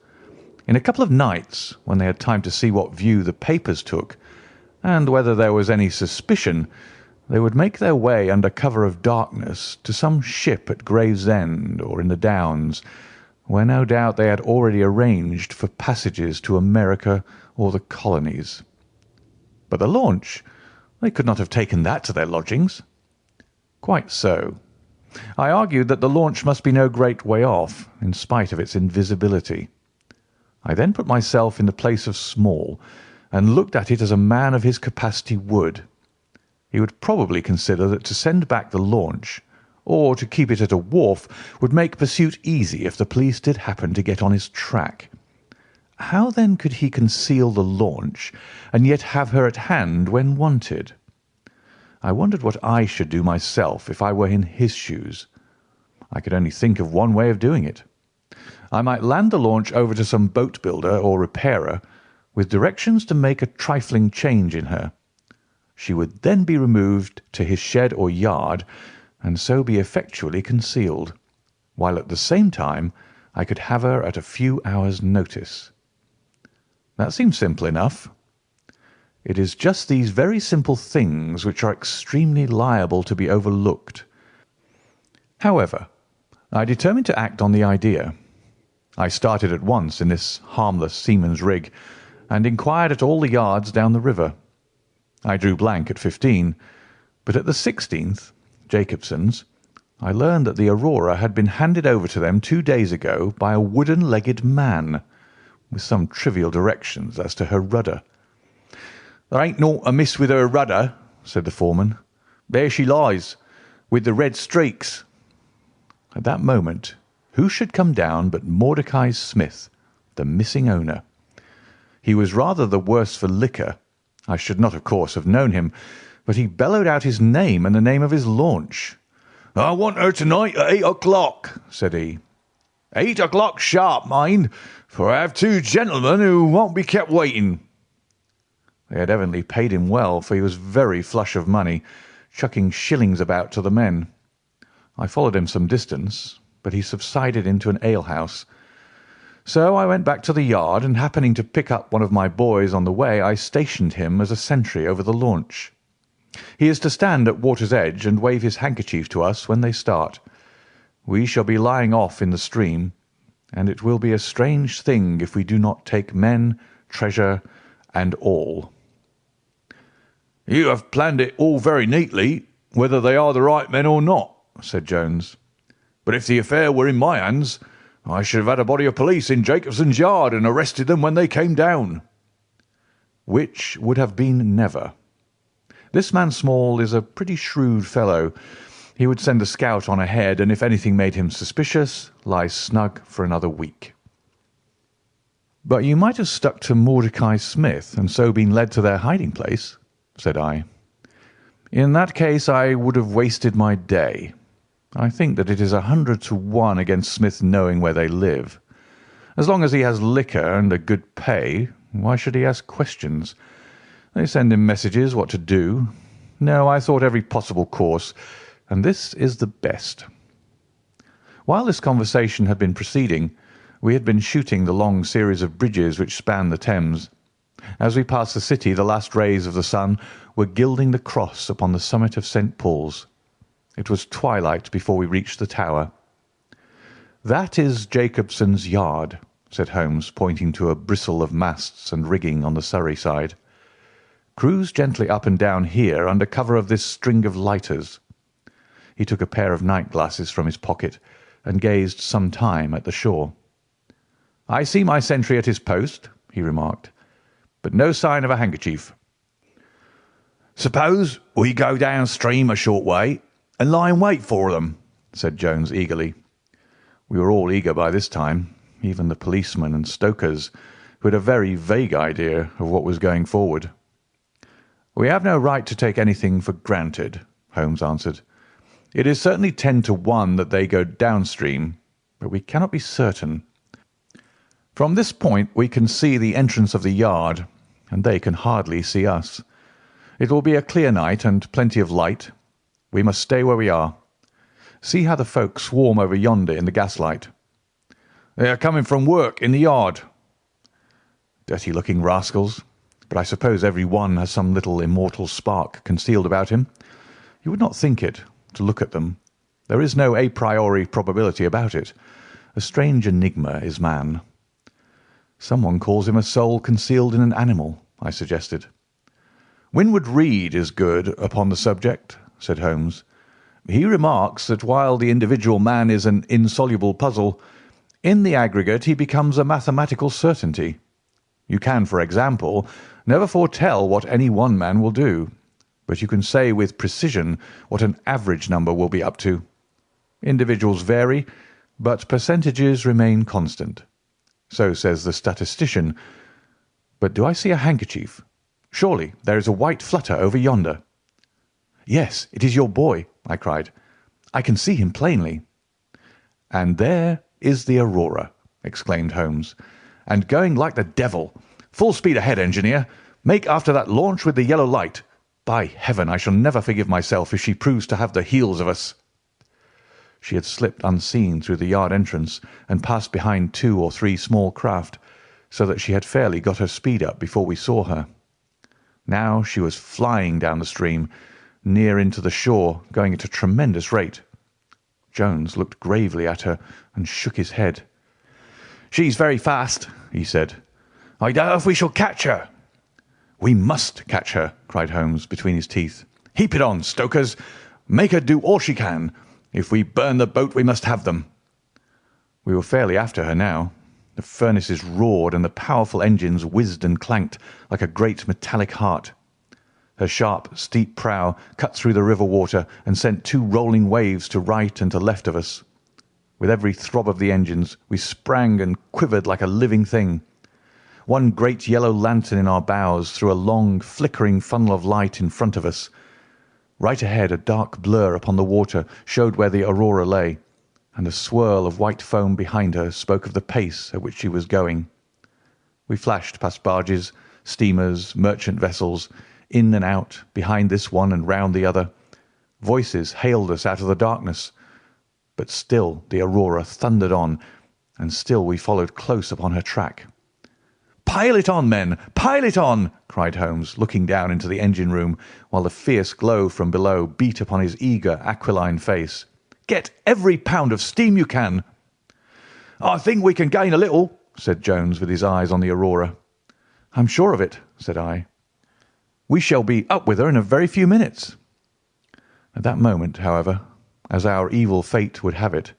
In a couple of nights, when they had time to see what view the papers took, and whether there was any suspicion, they would make their way under cover of darkness to some ship at Gravesend or in the Downs, where no doubt they had already arranged for passages to America or the colonies. But the launch, they could not have taken that to their lodgings. Quite so. I argued that the launch must be no great way off, in spite of its invisibility. I then put myself in the place of Small, and looked at it as a man of his capacity would. He would probably consider that to send back the launch, or to keep it at a wharf, would make pursuit easy if the police did happen to get on his track. How then could he conceal the launch, and yet have her at hand when wanted? I wondered what I should do myself if I were in his shoes. I could only think of one way of doing it. I might land the launch over to some boat builder or repairer, with directions to make a trifling change in her. She would then be removed to his shed or yard, and so be effectually concealed, while at the same time I could have her at a few hours' notice. That seems simple enough. It is just these very simple things which are extremely liable to be overlooked. However, I determined to act on the idea. I started at once in this harmless seaman's rig, and inquired at all the yards down the river. I drew blank at 15, but at the 16th, Jacobson's, I learned that the Aurora had been handed over to them 2 days ago by a wooden-legged man, with some trivial directions as to her rudder. "There ain't naught amiss with her rudder," said the foreman. "There she lies, with the red streaks." At that moment, who should come down but Mordecai Smith, the missing owner. He was rather the worse for liquor. I should not, of course, have known him, but he bellowed out his name and the name of his launch. "I want her tonight at 8 o'clock," said he. 8 o'clock sharp, mind, for I have 2 gentlemen who won't be kept waiting." They had evidently paid him well, for he was very flush of money, chucking shillings about to the men. I followed him some distance, but he subsided into an alehouse. So I went back to the yard, and happening to pick up one of my boys on the way, I stationed him as a sentry over the launch. He is to stand at water's edge and wave his handkerchief to us when they start. We shall be lying off in the stream, and it will be a strange thing if we do not take men, treasure, and all. "You have planned it all very neatly, whether they are the right men or not," said Jones. "But if the affair were in my hands, I should have had a body of police in Jacobson's yard and arrested them when they came down." Which would have been never. This man Small is a pretty shrewd fellow. He would send a scout on ahead, and if anything made him suspicious, lie snug for another week. "But you might have stuck to Mordecai Smith, and so been led to their hiding place," said I. "In that case I would have wasted my day. I think that it is 100 to 1 against Smith knowing where they live. As long as he has liquor and a good pay, why should he ask questions? They send him messages what to do. No, I thought every possible course, and this is the best." While this conversation had been proceeding, we had been shooting the long series of bridges which span the Thames. As we passed the city, the last rays of the sun were gilding the cross upon the summit of St. Paul's. It was twilight before we reached the tower. "That is Jacobson's yard," said Holmes, pointing to a bristle of masts and rigging on the Surrey side. "Cruise gently up and down here under cover of this string of lighters." He took a pair of night glasses from his pocket and gazed some time at the shore. "I see my sentry at his post," he remarked, "but no sign of a handkerchief." "Suppose we go downstream a short way and lie in wait for them," said Jones eagerly. We were all eager by this time, even the policemen and stokers, who had a very vague idea of what was going forward. "We have no right to take anything for granted," Holmes answered. It is certainly 10 to 1 that they go downstream, but we cannot be certain. From this point we can see the entrance of the yard, and they can hardly see us. It will be a clear night and plenty of light. We must stay where we are. See how the folk swarm over yonder in the gaslight. They are coming from work in the yard. Dirty-looking rascals, but I suppose every one has some little immortal spark concealed about him. You would not think it, to look at them. There is no a priori probability about it. A strange enigma is man. Someone calls him a soul concealed in an animal, I suggested. Winwood Reade is good upon the subject, said Holmes. He remarks that while the individual man is an insoluble puzzle, in the aggregate he becomes a mathematical certainty. You can, for example, never foretell what any one man will do, but you can say with precision what an average number will be up to. Individuals vary, but percentages remain constant. So says the statistician. But do I see a handkerchief? Surely there is a white flutter over yonder. Yes, it is your boy, I cried. I can see him plainly. And there is the Aurora, exclaimed Holmes, and going like the devil. Full speed ahead, engineer. Make after that launch with the yellow light. By heaven, I shall never forgive myself if she proves to have the heels of us. She had slipped unseen through the yard entrance and passed behind 2 or 3 small craft, so that she had fairly got her speed up before we saw her. Now she was flying down the stream, near into the shore, going at a tremendous rate. Jones looked gravely at her and shook his head. "She's very fast," he said. "I doubt if we shall catch her." "We must catch her," cried Holmes between his teeth. "Heap it on, stokers. Make her do all she can. If we burn the boat, we must have them." We were fairly after her now. The furnaces roared and the powerful engines whizzed and clanked like a great metallic heart. Her sharp, steep prow cut through the river water and sent 2 rolling waves to right and to left of us. With every throb of the engines we sprang and quivered like a living thing. One great yellow lantern in our bows threw a long, flickering funnel of light in front of us. Right ahead a dark blur upon the water showed where the Aurora lay, and a swirl of white foam behind her spoke of the pace at which she was going. We flashed past barges, steamers, merchant vessels, in and out, behind this one and round the other. Voices hailed us out of the darkness, but still the Aurora thundered on, and still we followed close upon her track. "Pile it on, men! Pile it on!" cried Holmes, looking down into the engine-room, while the fierce glow from below beat upon his eager, aquiline face. "Get every pound of steam you can." "I think we can gain a little," said Jones, with his eyes on the Aurora. "I'm sure of it," said I. "We shall be up with her in a very few minutes." At that moment, however, as our evil fate would have it,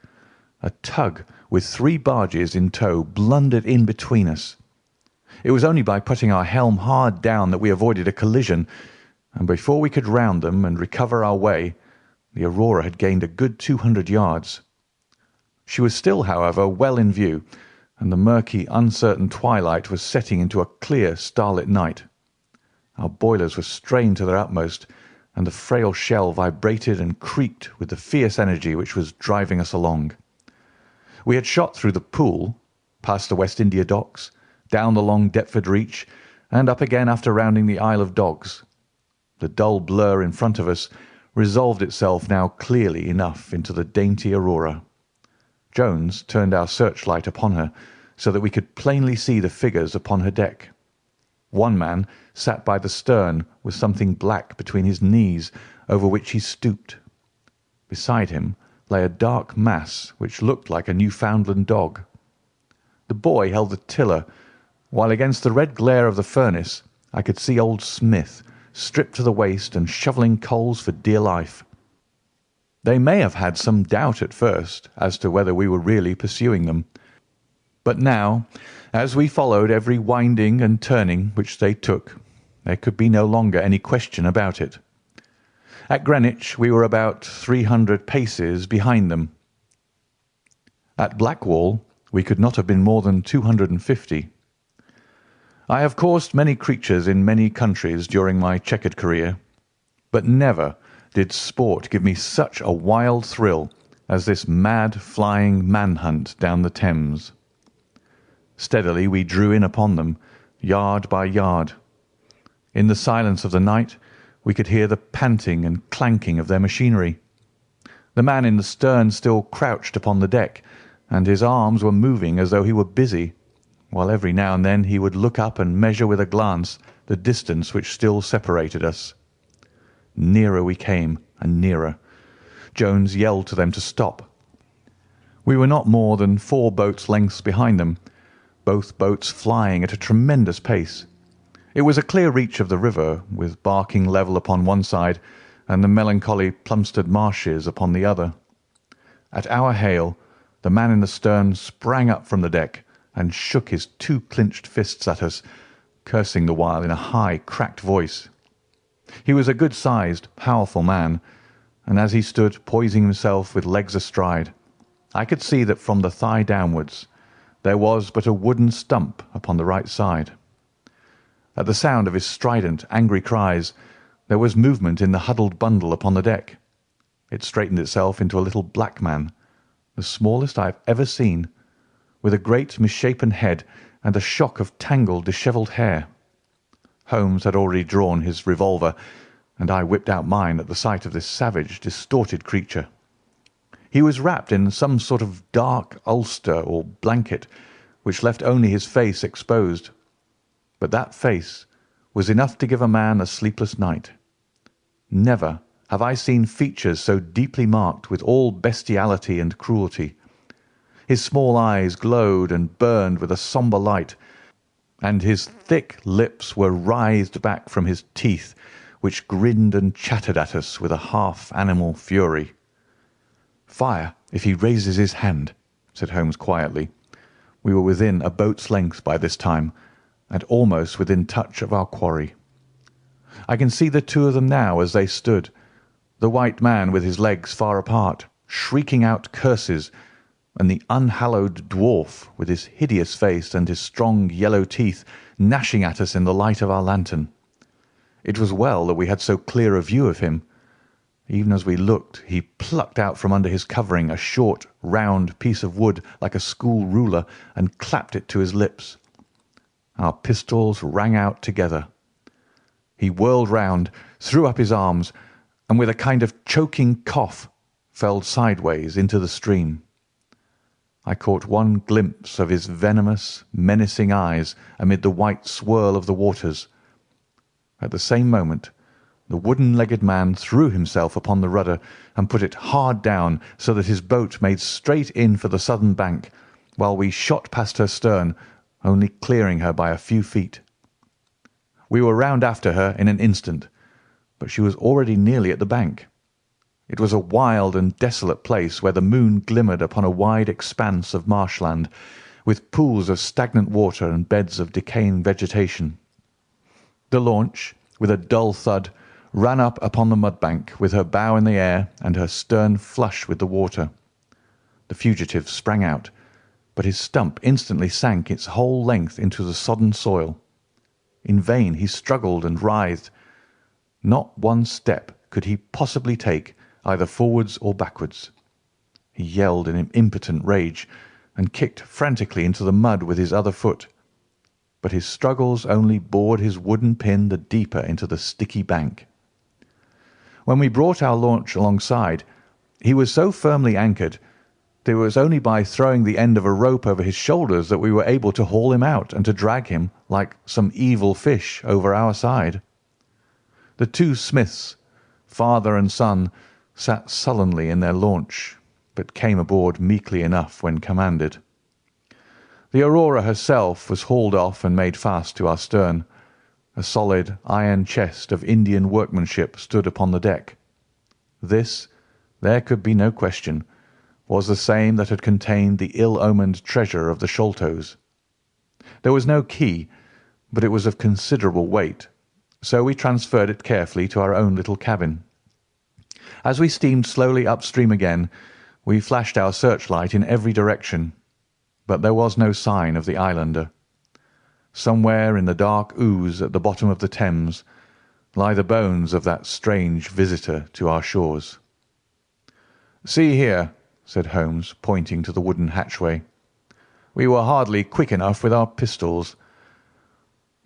a tug with 3 barges in tow blundered in between us. It was only by putting our helm hard down that we avoided a collision, and before we could round them and recover our way, the Aurora had gained a good 200 yards. She was still, however, well in view, and the murky, uncertain twilight was setting into a clear, starlit night. Our boilers were strained to their utmost, and the frail shell vibrated and creaked with the fierce energy which was driving us along. We had shot through the Pool, past the West India Docks, down the long Deptford Reach, and up again after rounding the Isle of Dogs. The dull blur in front of us resolved itself now clearly enough into the dainty Aurora. Jones turned our searchlight upon her so that we could plainly see the figures upon her deck. One man sat by the stern with something black between his knees, over which he stooped. Beside him lay a dark mass which looked like a Newfoundland dog. The boy held the tiller, while against the red glare of the furnace I could see old Smith, stripped to the waist and shovelling coals for dear life. They may have had some doubt at first as to whether we were really pursuing them, but now, as we followed every winding and turning which they took, there could be no longer any question about it. At Greenwich we were about 300 paces behind them. At Blackwall we could not have been more than 250. I have coursed many creatures in many countries during my checkered career, but never did sport give me such a wild thrill as this mad flying manhunt down the Thames. Steadily we drew in upon them, yard by yard. In the silence of the night we could hear the panting and clanking of their machinery. The man in the stern still crouched upon the deck, and his arms were moving as though he were busy, while every now and then he would look up and measure with a glance the distance which still separated us. Nearer we came, and nearer. Jones yelled to them to stop. We were not more than 4 boats' lengths behind them, both boats flying at a tremendous pace. It was a clear reach of the river, with Barking Level upon one side and the melancholy Plumstead Marshes upon the other. At our hail, the man in the stern sprang up from the deck and shook his 2 clinched fists at us, cursing the while in a high, cracked voice. He was a good-sized, powerful man, and as he stood poising himself with legs astride, I could see that from the thigh downwards there was but a wooden stump upon the right side. At the sound of his strident, angry cries, there was movement in the huddled bundle upon the deck. It straightened itself into a little black man, the smallest I have ever seen, with a great misshapen head and a shock of tangled, dishevelled hair. Holmes had already drawn his revolver, and I whipped out mine at the sight of this savage, distorted creature. He was wrapped in some sort of dark ulster or blanket, which left only his face exposed. But that face was enough to give a man a sleepless night. Never have I seen features so deeply marked with all bestiality and cruelty. His small eyes glowed and burned with a sombre light, and his thick lips were writhed back from his teeth, which grinned and chattered at us with a half-animal fury. "Fire if he raises his hand," said Holmes quietly. We were within a boat's length by this time, and almost within touch of our quarry. I can see the 2 of them now as they stood, the white man with his legs far apart, shrieking out curses, and the unhallowed dwarf with his hideous face and his strong yellow teeth gnashing at us in the light of our lantern. It was well that we had so clear a view of him. Even as we looked, he plucked out from under his covering a short, round piece of wood like a school ruler and clapped it to his lips. Our pistols rang out together. He whirled round, threw up his arms, and with a kind of choking cough fell sideways into the stream. I caught one glimpse of his venomous, menacing eyes amid the white swirl of the waters. At the same moment the wooden-legged man threw himself upon the rudder and put it hard down so that his boat made straight in for the southern bank, while we shot past her stern, only clearing her by a few feet. We were round after her in an instant, but she was already nearly at the bank. It was a wild and desolate place where the moon glimmered upon a wide expanse of marshland, with pools of stagnant water and beds of decaying vegetation. The launch, with a dull thud, ran up upon the mudbank with her bow in the air and her stern flush with the water. The fugitive sprang out, but his stump instantly sank its whole length into the sodden soil. In vain he struggled and writhed. Not one step could he possibly take, either forwards or backwards. He yelled in impotent rage and kicked frantically into the mud with his other foot, but his struggles only bored his wooden pin the deeper into the sticky bank. When we brought our launch alongside, he was so firmly anchored that it was only by throwing the end of a rope over his shoulders that we were able to haul him out and to drag him, like some evil fish, over our side. The 2 Smiths, father and son, sat sullenly in their launch, but came aboard meekly enough when commanded. The Aurora herself was hauled off and made fast to our stern. A solid iron chest of Indian workmanship stood upon the deck. This, there could be no question, was the same that had contained the ill-omened treasure of the Sholtos. There was no key, but it was of considerable weight, so we transferred it carefully to our own little cabin. As we steamed slowly upstream again, we flashed our searchlight in every direction, but there was no sign of the islander. Somewhere in the dark ooze at the bottom of the Thames, lie the bones of that strange visitor to our shores. "See here," said Holmes, pointing to the wooden hatchway. "We were hardly quick enough with our pistols."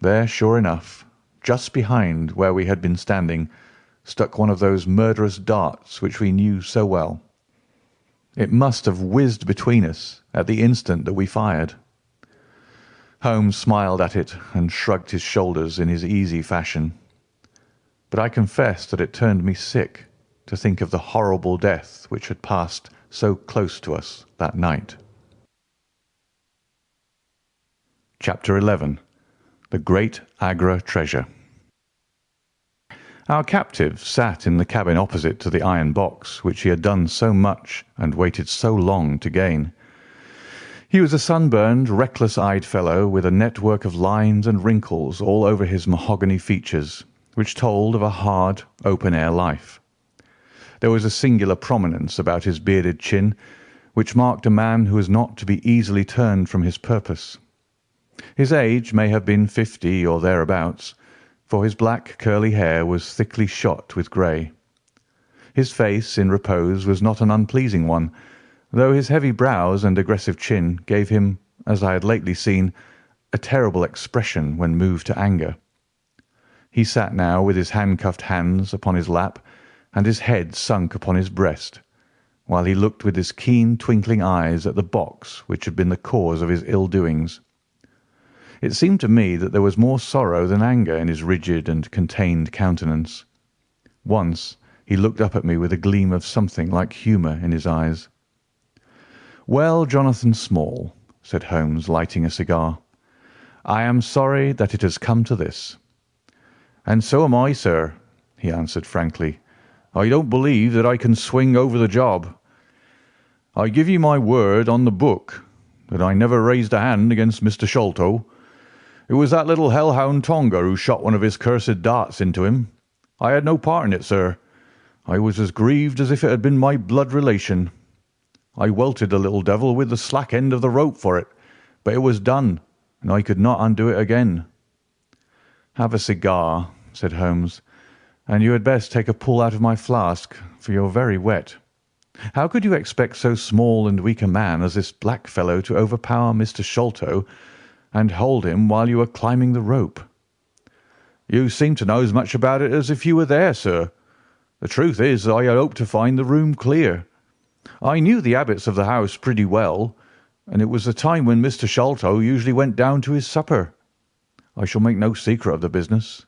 There, sure enough, just behind where we had been standing, stuck one of those murderous darts which we knew so well. It must have whizzed between us at the instant that we fired. Holmes smiled at it and shrugged his shoulders in his easy fashion. But I confess that it turned me sick to think of the horrible death which had passed so close to us that night. Chapter 11. The Great Agra Treasure. Our captive sat in the cabin opposite to the iron box which he had done so much and waited so long to gain. He was a sunburned, reckless-eyed fellow with a network of lines and wrinkles all over his mahogany features, which told of a hard, open-air life. There was a singular prominence about his bearded chin, which marked a man who was not to be easily turned from his purpose. His age may have been 50 or thereabouts, for his black curly hair was thickly shot with grey. His face in repose was not an unpleasing one, though his heavy brows and aggressive chin gave him, as I had lately seen, a terrible expression when moved to anger. He sat now with his handcuffed hands upon his lap and his head sunk upon his breast, while he looked with his keen twinkling eyes at the box which had been the cause of his ill-doings. It seemed to me that there was more sorrow than anger in his rigid and contained countenance. Once he looked up at me with a gleam of something like humour in his eyes. "Well, Jonathan Small," said Holmes, lighting a cigar, "I am sorry that it has come to this." "And so am I, sir," he answered frankly. "I don't believe that I can swing over the job. I give you my word on the book that I never raised a hand against Mr. Sholto. It was that little hellhound Tonga who shot one of his cursed darts into him. I had no part in it, sir. I was as grieved as if it had been my blood relation. I welted the little devil with the slack end of the rope for it, but it was done, and I could not undo it again." "Have a cigar," said Holmes, "and you had best take a pull out of my flask, for you're very wet. How could you expect so small and weak a man as this black fellow to overpower Mr. Sholto and hold him while you were climbing the rope?" "You seem to know as much about it as if you were there, sir. The truth is I had hoped to find the room clear. I knew the habits of the house pretty well, and it was the time when Mr. Sholto usually went down to his supper. I shall make no secret of the business.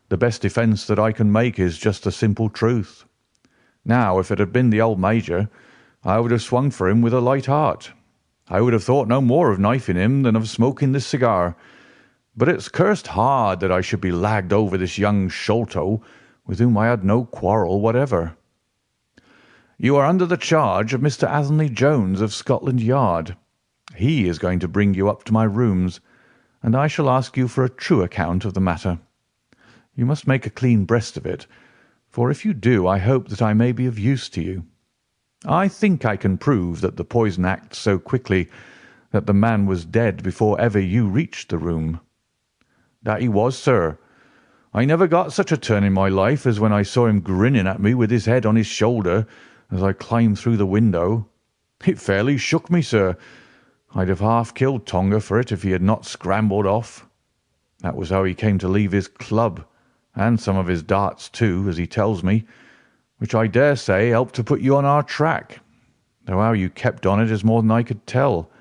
The best defence that I can make is just the simple truth. Now, if it had been the old Major, I would have swung for him with a light heart. I would have thought no more of knifing him than of smoking this cigar. But it's cursed hard that I should be lagged over this young Sholto, with whom I had no quarrel whatever. You are under the charge of Mr. Athelney Jones of Scotland Yard. He is going to bring you up to my rooms, and I shall ask you for a true account of the matter. You must make a clean breast of it, for if you do I hope that I may be of use to you. I think I can prove that the poison acts so quickly that the man was dead before ever you reached the room." "That he was, sir. I never got such a turn in my life as when I saw him grinning at me with his head on his shoulder as I climbed through the window. It fairly shook me, sir. I'd have half killed Tonga for it if he had not scrambled off. That was how he came to leave his club, and some of his darts too, as he tells me, which I dare say helped to put you on our track, though how you kept on it is more than I could tell.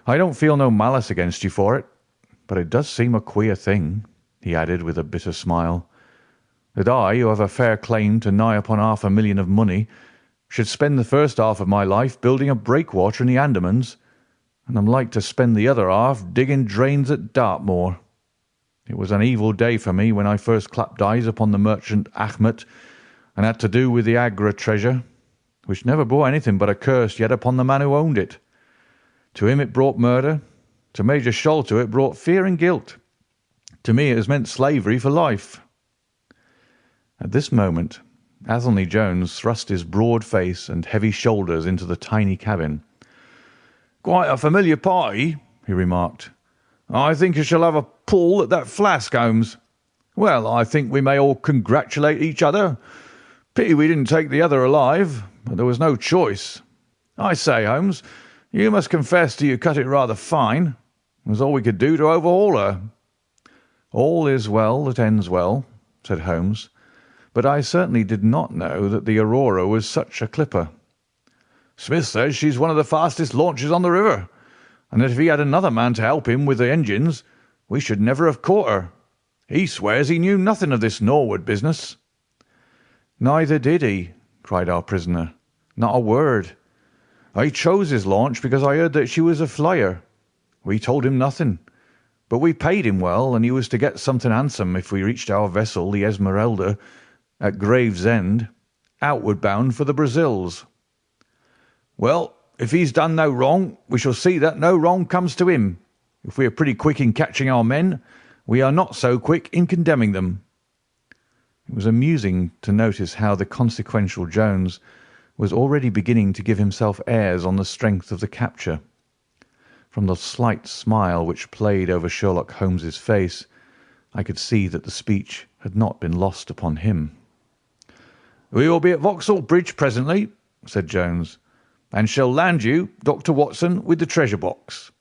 I don't feel no malice against you for it, but it does seem a queer thing," he added with a bitter smile, "that I, who have a fair claim to nigh upon £500,000 of money, should spend the first half of my life building a breakwater in the Andamans, and am like to spend the other half digging drains at Dartmoor. It was an evil day for me when I first clapped eyes upon the merchant Achmet and had to do with the Agra treasure, which never brought anything but a curse yet upon the man who owned it. To him it brought murder. To Major Sholto it brought fear and guilt. To me it has meant slavery for life." At this moment Athelney Jones thrust his broad face and heavy shoulders into the tiny cabin. "Quite a familiar party," he remarked. "I think I shall have a pull at that flask, Holmes." Well, I think we may all congratulate each other. Pity we didn't take the other alive, but there was no choice. I say, Holmes, you must confess that you cut it rather fine. It was all we could do to overhaul her." "All is well that ends well," said Holmes, "but I certainly did not know that the Aurora was such a clipper." "Smith says she's one of the fastest launches on the river, and that if he had another man to help him with the engines, we should never have caught her. He swears he knew nothing of this Norwood business." "Neither did he," cried our prisoner. "Not a word. I chose his launch because I heard that she was a flyer. We told him nothing, but we paid him well, and he was to get something handsome if we reached our vessel, the Esmeralda, at Gravesend, outward bound for the Brazils." "Well, if he's done no wrong, we shall see that no wrong comes to him. If we are pretty quick in catching our men, we are not so quick in condemning them." It was amusing to notice how the consequential Jones was already beginning to give himself airs on the strength of the capture. From the slight smile which played over Sherlock Holmes's face, I could see that the speech had not been lost upon him. "We will be at Vauxhall Bridge presently," said Jones, "and shall land you, Dr. Watson, with the treasure box.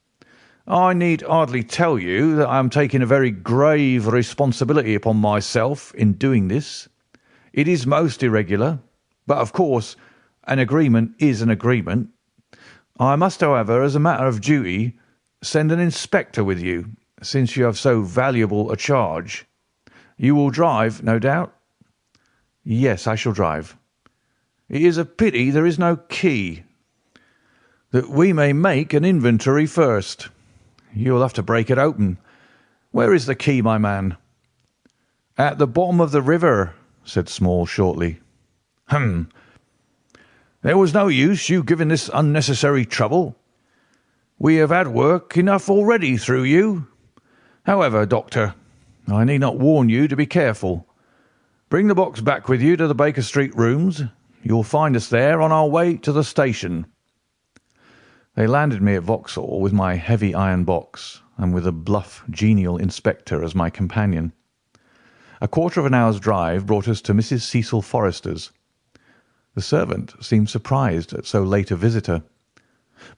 I need hardly tell you that I am taking a very grave responsibility upon myself in doing this. It is most irregular, but of course an agreement is an agreement. I must, however, as a matter of duty, send an inspector with you, since you have so valuable a charge. You will drive, no doubt?" "Yes, I shall drive." "It is a pity there is no key, that we may make an inventory first. You will have to break it open. Where is the key, my man?" "At the bottom of the river," said Small shortly. "Hum! There was no use you giving this unnecessary trouble. We have had work enough already through you. However, Doctor, I need not warn you to be careful. Bring the box back with you to the Baker Street rooms. You will find us there on our way to the station." They landed me at Vauxhall with my heavy iron box, and with a bluff, genial inspector as my companion. A quarter of an hour's drive brought us to Mrs. Cecil Forrester's. The servant seemed surprised at so late a visitor.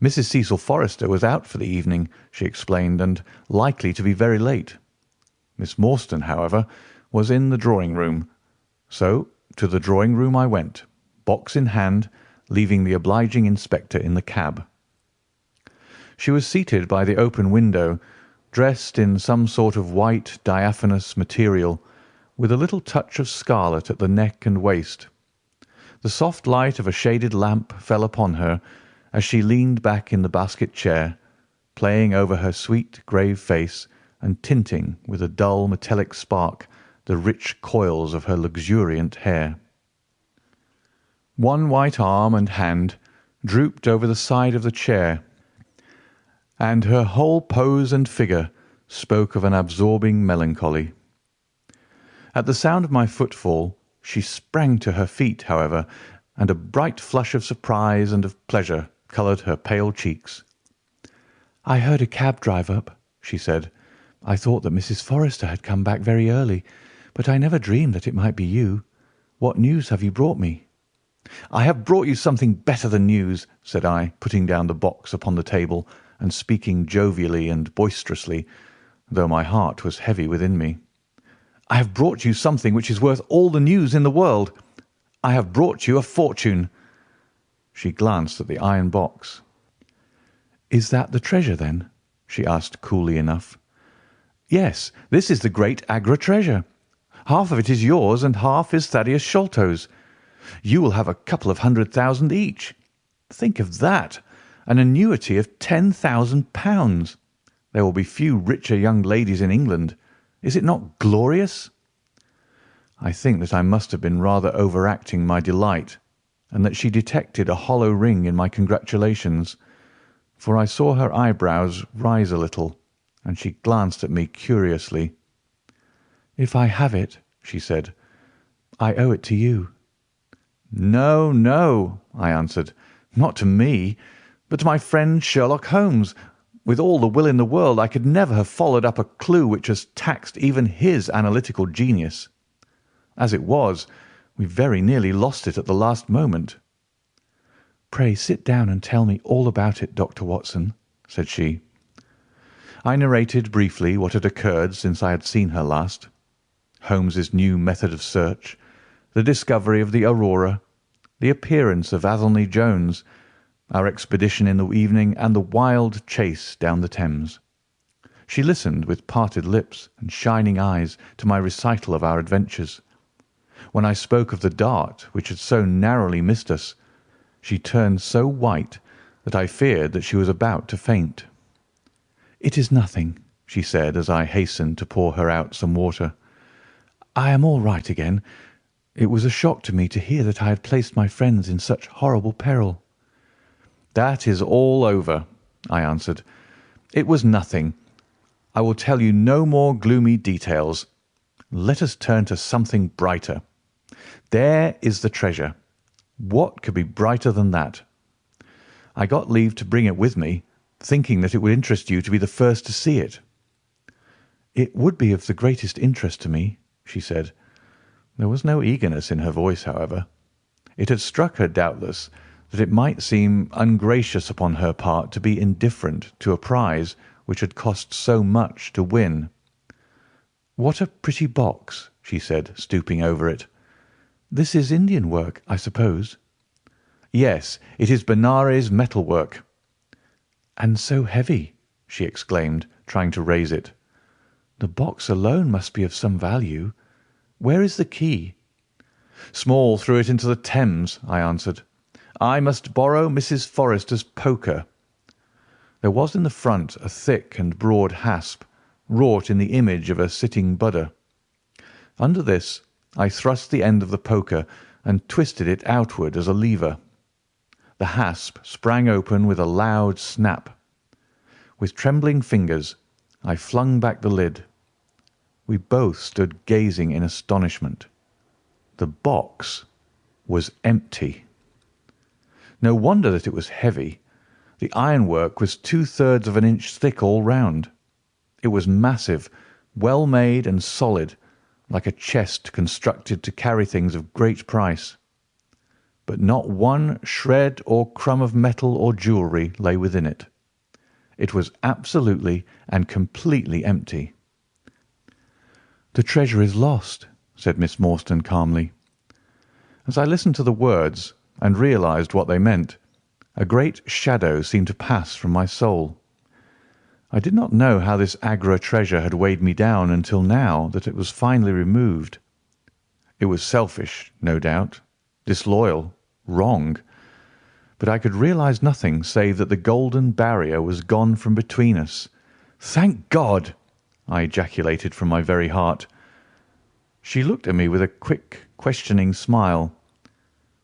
Mrs. Cecil Forrester was out for the evening, she explained, and likely to be very late. Miss Morstan, however, was in the drawing-room, so to the drawing-room I went, box in hand, leaving the obliging inspector in the cab. She was seated by the open window, dressed in some sort of white diaphanous material, with a little touch of scarlet at the neck and waist. The soft light of a shaded lamp fell upon her as she leaned back in the basket chair, playing over her sweet grave face and tinting with a dull metallic spark the rich coils of her luxuriant hair. One white arm and hand drooped over the side of the chair, and her whole pose and figure spoke of an absorbing melancholy. At the sound of my footfall she sprang to her feet, however, and a bright flush of surprise and of pleasure coloured her pale cheeks. "I heard a cab drive up," she said. "I thought that Mrs. Forrester had come back very early, but I never dreamed that it might be you. What news have you brought me?" "I have brought you something better than news," said I, putting down the box upon the table and speaking jovially and boisterously, though my heart was heavy within me. "I have brought you something which is worth all the news in the world. I have brought you a fortune." She glanced at the iron box. "Is that the treasure, then?" she asked coolly enough. "Yes, this is the great Agra treasure. Half of it is yours and half is Thaddeus Sholto's. You will have a couple of 100,000 each. Think of that! An annuity of £10,000. There will be few richer young ladies in England. Is it not glorious?" I think that I must have been rather overacting my delight, and that she detected a hollow ring in my congratulations, for I saw her eyebrows rise a little, and she glanced at me curiously. "If I have it," she said, "I owe it to you." "No, no," I answered, "not to me, but to my friend Sherlock Holmes. With all the will in the world, I could never have followed up a clue which has taxed even his analytical genius. As it was, we very nearly lost it at the last moment. "Pray sit down and tell me all about it, Dr. Watson," said she. I narrated briefly what had occurred since I had seen her last. Holmes's new method of search, the discovery of the Aurora, the appearance of Athelney Jones, our expedition in the evening, and the wild chase down the Thames. She listened with parted lips and shining eyes to my recital of our adventures. When I spoke of the dart which had so narrowly missed us, she turned so white that I feared that she was about to faint. "It is nothing," she said as I hastened to pour her out some water. "I am all right again. It was a shock to me to hear that I had placed my friends in such horrible peril." "That is all over," I answered. "It was nothing. I will tell you no more gloomy details. Let us turn to something brighter. There is the treasure. What could be brighter than that? I got leave to bring it with me, thinking that it would interest you to be the first to see it." "It would be of the greatest interest to me," she said. There was no eagerness in her voice, however. It had struck her, doubtless, that it might seem ungracious upon her part to be indifferent to a prize which had cost so much to win. "What a pretty box," she said, stooping over it. "This is Indian work, I suppose?" "Yes, it is Benares metalwork." "And so heavy," she exclaimed, trying to raise it. "The box alone must be of some value. Where is the key?" "Small threw it into the Thames," I answered. "I must borrow Mrs. Forrester's poker." There was in the front a thick and broad hasp, wrought in the image of a sitting Buddha. Under this I thrust the end of the poker and twisted it outward as a lever. The hasp sprang open with a loud snap. With trembling fingers I flung back the lid. We both stood gazing in astonishment. The box was empty. No wonder that it was heavy. The ironwork was 2/3 of an inch thick all round. It was massive, well made and solid, like a chest constructed to carry things of great price. But not one shred or crumb of metal or jewellery lay within it. It was absolutely and completely empty. "The treasure is lost," said Miss Morstan calmly. As I listened to the words and realized what they meant, a great shadow seemed to pass from my soul. I did not know how this Agra treasure had weighed me down until now that it was finally removed. It was selfish, no doubt, disloyal, wrong, but I could realize nothing save that the golden barrier was gone from between us. "Thank God!" I ejaculated from my very heart. She looked at me with a quick, questioning smile.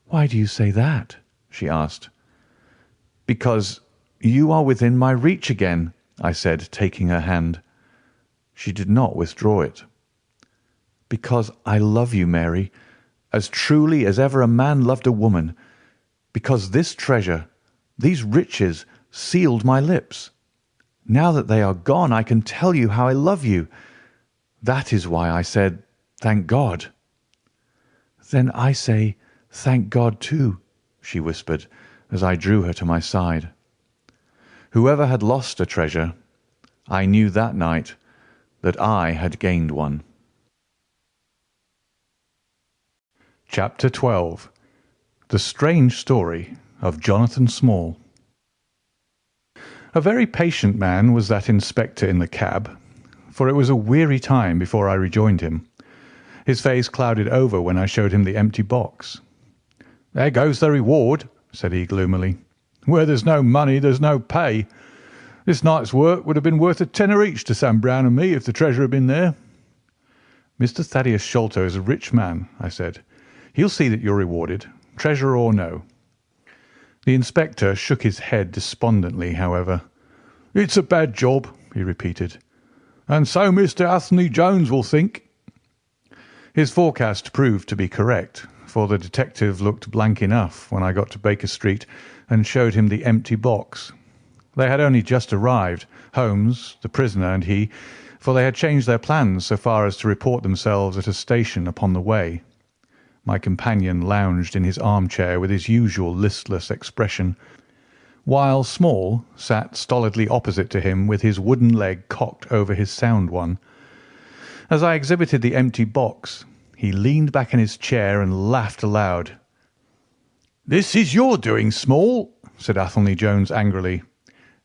"Why do you say that?" she asked. "Because you are within my reach again," I said, taking her hand. She did not withdraw it. "Because I love you, Mary, as truly as ever a man loved a woman. Because this treasure, these riches, sealed my lips. Now that they are gone, I can tell you how I love you. That is why I said, 'Thank God.'" "Then I say, 'Thank God,' too," she whispered, as I drew her to my side. Whoever had lost a treasure, I knew that night that I had gained one. Chapter 12. The Strange Story of Jonathan Small. A very patient man was that inspector in the cab, for it was a weary time before I rejoined him. His face clouded over when I showed him the empty box. "There goes the reward," said he gloomily. "Where there's no money there's no pay. This night's work would have been worth a tenner each to Sam Brown and me if the treasure had been there." "Mr. Thaddeus Sholto is a rich man," I said. "He'll see that you're rewarded, treasure or no." The inspector shook his head despondently, however. "It's a bad job," he repeated, "and so Mr. Athelney Jones will think." His forecast proved to be correct, for the detective looked blank enough when I got to Baker Street and showed him the empty box. They had only just arrived, Holmes, the prisoner, and he, for they had changed their plans so far as to report themselves at a station upon the way. My companion lounged in his armchair with his usual listless expression, while Small sat stolidly opposite to him with his wooden leg cocked over his sound one. As I exhibited the empty box, he leaned back in his chair and laughed aloud. "This is your doing, Small," said Athelney Jones angrily.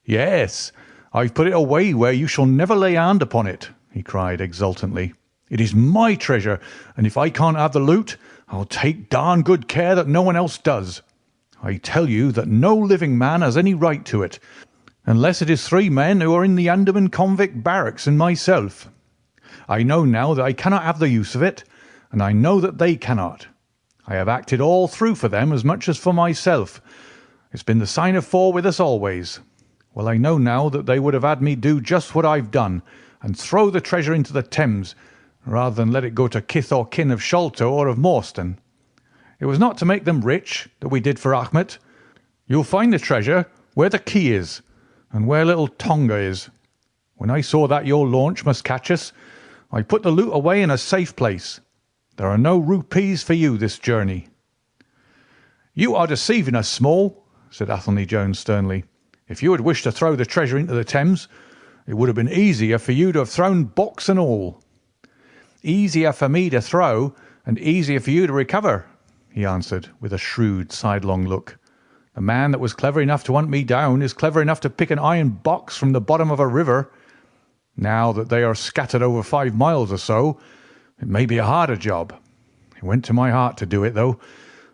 "Yes, I've put it away where you shall never lay hand upon it," he cried exultantly. "It is my treasure, and if I can't have the loot, I'll take darn good care that no one else does. I tell you that no living man has any right to it, unless it is 3 men who are in the Andaman convict barracks and myself. I know now that I cannot have the use of it, and I know that they cannot. I have acted all through for them as much as for myself. It's been the signofthefour with us always. Well, I know now that they would have had me do just what I've done, and throw the treasure into the Thames, rather than let it go to kith or kin of Sholto or of Morstan. It was not to make them rich that we did for Achmet. You'll find the treasure where the key is, and where little Tonga is. When I saw that your launch must catch us, I put the loot away in a safe place. There are no rupees for you this journey." "You are deceiving us, Small," said Athelney Jones sternly. "If you had wished to throw the treasure into the Thames, it would have been easier for you to have thrown box and all." "Easier for me to throw, and easier for you to recover," he answered, with a shrewd, sidelong look. "The man that was clever enough to hunt me down is clever enough to pick an iron box from the bottom of a river. Now that they are scattered over 5 miles or so, it may be a harder job. It went to my heart to do it, though.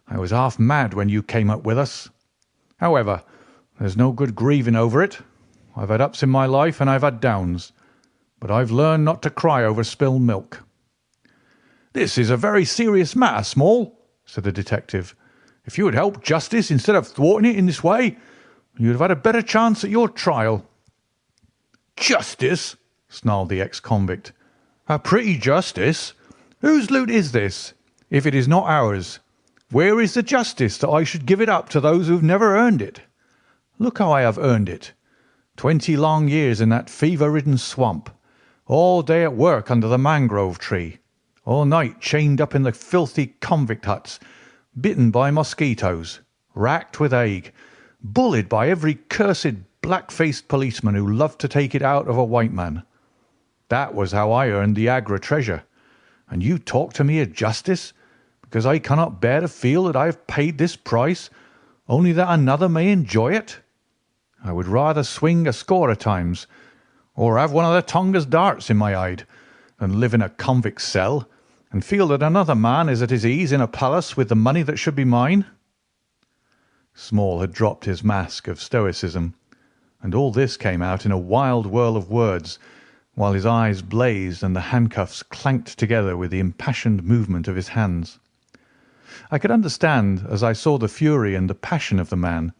I was half mad when you came up with us. However, there's no good grieving over it. I've had ups in my life and I've had downs, but I've learned not to cry over spilled milk." "This is a very serious matter, Small," said the detective. "If you had helped justice instead of thwarting it in this way, you'd have had a better chance at your trial." "Justice!" snarled the ex-convict. "A pretty justice! Whose loot is this, if it is not ours? Where is the justice that I should give it up to those who have never earned it? Look how I have earned it. 20 long years in that fever-ridden swamp, all day at work under the mangrove tree, all night chained up in the filthy convict huts, bitten by mosquitoes, racked with ague, bullied by every cursed black-faced policeman who loved to take it out of a white man. That was how I earned the Agra treasure. And you talk to me of justice, because I cannot bear to feel that I have paid this price, only that another may enjoy it? I would rather swing a score of times, or have one of the Tonga's darts in my hide, than live in a convict cell and feel that another man is at his ease in a palace with the money that should be mine." Small had dropped his mask of stoicism, and all this came out in a wild whirl of words, while his eyes blazed and the handcuffs clanked together with the impassioned movement of his hands. I could understand, as I saw the fury and the passion of the man,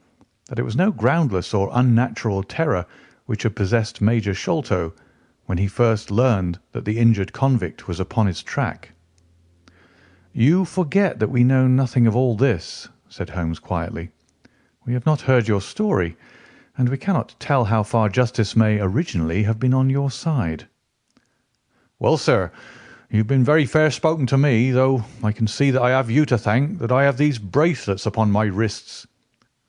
that it was no groundless or unnatural terror which had possessed Major Sholto when he first learned that the injured convict was upon his track. "You forget that we know nothing of all this," said Holmes quietly. "We have not heard your story, and we cannot tell how far justice may originally have been on your side." "Well, sir, you've been very fair spoken to me, though I can see that I have you to thank that I have these bracelets upon my wrists.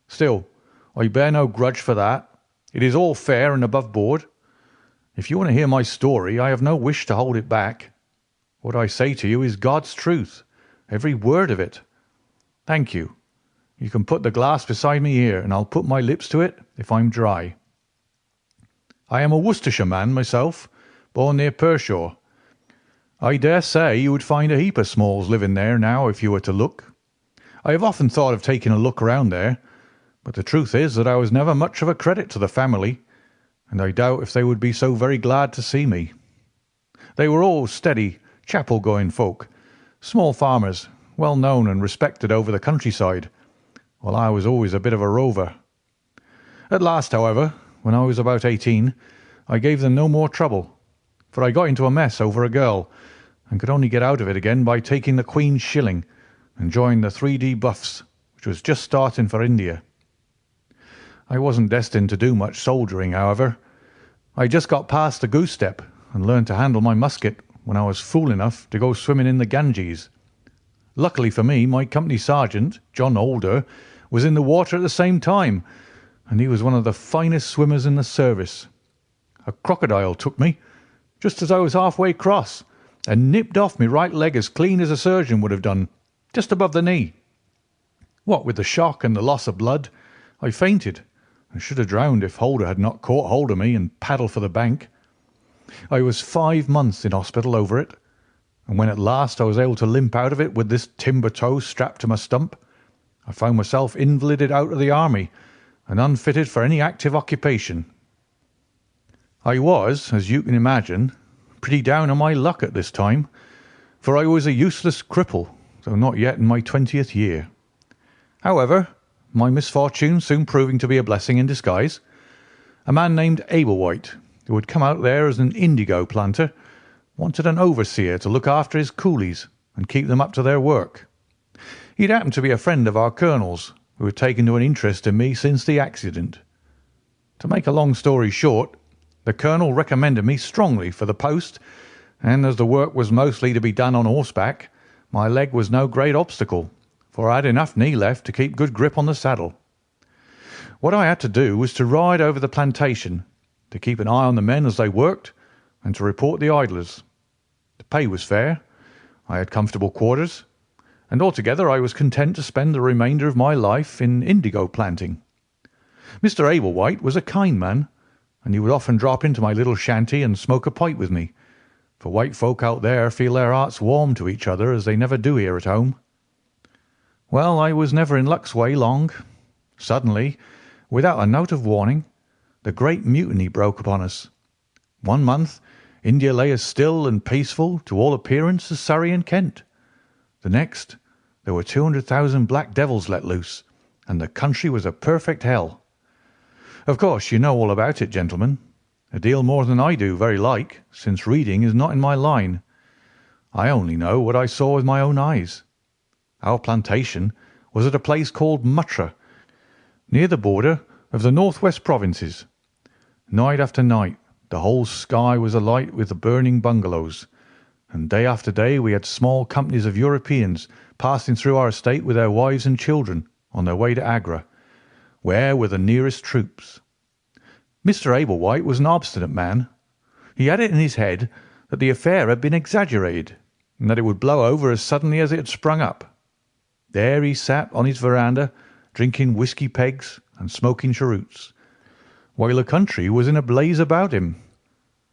Still, I bear no grudge for that. It is all fair and above board. If you want to hear my story, I have no wish to hold it back. What I say to you is God's truth, every word of it. Thank you. You can put the glass beside me here, and I'll put my lips to it if I'm dry. I am a Worcestershire man myself, born near Pershore. I dare say you would find a heap of Smalls living there now if you were to look. I have often thought of taking a look around there, but the truth is that I was never much of a credit to the family, and I doubt if they would be so very glad to see me. They were all steady, chapel-going folk, small farmers, well known and respected over the countryside, while I was always a bit of a rover. At last, however, when I was about 18, I gave them no more trouble, for I got into a mess over a girl, and could only get out of it again by taking the Queen's shilling and joined the 3D Buffs, which was just starting for India. I wasn't destined to do much soldiering, however. I just got past the goose step and learned to handle my musket when I was fool enough to go swimming in the Ganges. Luckily for me, my company sergeant, John Alder, was in the water at the same time, and he was one of the finest swimmers in the service. A crocodile took me, just as I was halfway across, and nipped off my right leg as clean as a surgeon would have done, just above the knee. What with the shock and the loss of blood, I fainted, and should have drowned if Holder had not caught hold of me and paddled for the bank. I was 5 months in hospital over it, and when at last I was able to limp out of it with this timber toe strapped to my stump, I found myself invalided out of the army and unfitted for any active occupation. I was, as you can imagine, pretty down on my luck at this time, for I was a useless cripple, though not yet in my 20th year. However, my misfortune soon proving to be a blessing in disguise, a man named Ablewhite, who had come out there as an indigo planter, wanted an overseer to look after his coolies and keep them up to their work. He'd happened to be a friend of our colonel's, who had taken to an interest in me since the accident. To make a long story short, the colonel recommended me strongly for the post, and as the work was mostly to be done on horseback, my leg was no great obstacle, for I had enough knee left to keep good grip on the saddle. What I had to do was to ride over the plantation, to keep an eye on the men as they worked, and to report the idlers. The pay was fair, I had comfortable quarters, and altogether I was content to spend the remainder of my life in indigo planting. Mr. Ablewhite was a kind man, and he would often drop into my little shanty and smoke a pipe with me, for white folk out there feel their hearts warm to each other as they never do here at home. Well, I was never in luck's way long. Suddenly, without a note of warning, the Great Mutiny broke upon us. 1 month, India lay as still and peaceful to all appearance as Surrey and Kent. The next, there were 200,000 black devils let loose, and the country was a perfect hell. Of course, you know all about it, gentlemen. A deal more than I do, very like, since reading is not in my line. I only know what I saw with my own eyes. Our plantation was at a place called Muttra, near the border of the northwest provinces. Night after night, the whole sky was alight with the burning bungalows, and day after day we had small companies of Europeans passing through our estate with their wives and children on their way to Agra, where were the nearest troops. Mr. Ablewhite was an obstinate man. He had it in his head that the affair had been exaggerated, and that it would blow over as suddenly as it had sprung up. There he sat on his veranda, drinking whisky pegs and smoking cheroots, while the country was in a blaze about him.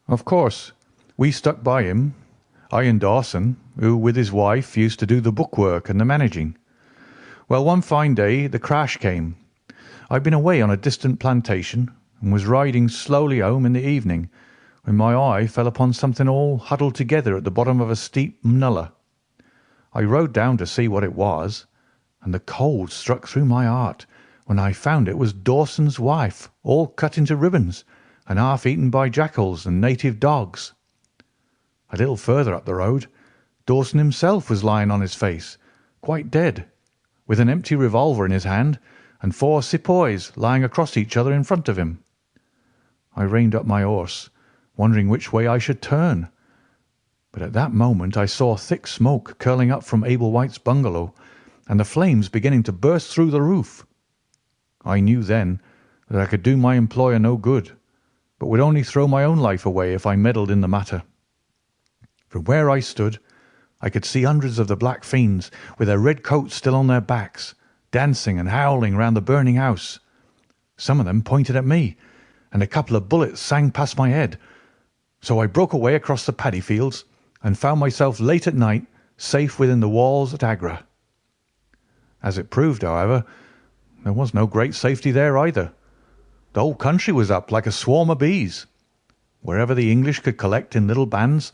Of course, we stuck by him, I and Dawson, who with his wife used to do the bookwork and the managing. Well, one fine day the crash came. I'd been away on a distant plantation and was riding slowly home in the evening when my eye fell upon something all huddled together at the bottom of a steep nullah. I rode down to see what it was, and the cold struck through my heart when I found it was Dawson's wife, all cut into ribbons and half eaten by jackals and native dogs. A little further up the road, Dawson himself was lying on his face, quite dead, with an empty revolver in his hand and 4 sepoys lying across each other in front of him. I reined up my horse, wondering which way I should turn, but at that moment I saw thick smoke curling up from Ablewhite's bungalow, and the flames beginning to burst through the roof. I knew then that I could do my employer no good, but would only throw my own life away if I meddled in the matter. From where I stood, I could see hundreds of the black fiends, with their red coats still on their backs, dancing and howling round the burning house. Some of them pointed at me, and a couple of bullets sang past my head. So I broke away across the paddy fields and found myself late at night safe within the walls at Agra. As it proved, however, there was no great safety there either. The whole country was up like a swarm of bees. Wherever the English could collect in little bands,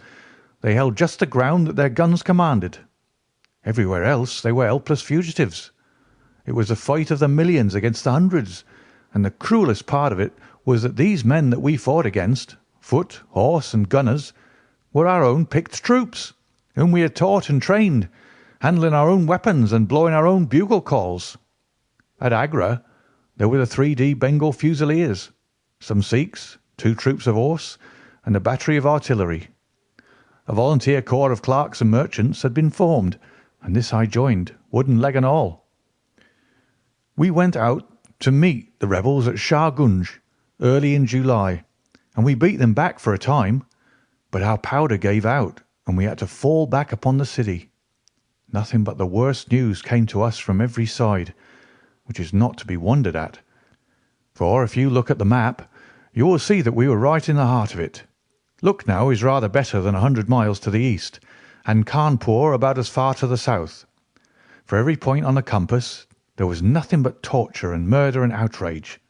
they held just the ground that their guns commanded. Everywhere else they were helpless fugitives. It was a fight of the millions against the hundreds, and the cruellest part of it was that these men that we fought against, foot, horse, and gunners, were our own picked troops, whom we had taught and trained, handling our own weapons and blowing our own bugle calls. At Agra, There were the 3D Bengal Fusiliers, some Sikhs, 2 troops of horse, and a battery of artillery. A volunteer corps of clerks and merchants had been formed, and this I joined, wooden leg and all. We went out to meet the rebels at Shah Gunj early in July, and we beat them back for a time, but our powder gave out, and we had to fall back upon the city. Nothing but the worst news came to us from every side, which is not to be wondered at, for if you look at the map, you will see that we were right in the heart of it. Lucknow is rather better than 100 miles to the east, and Cawnpore about as far to the south. For every point on the compass there was nothing but torture and murder and outrage.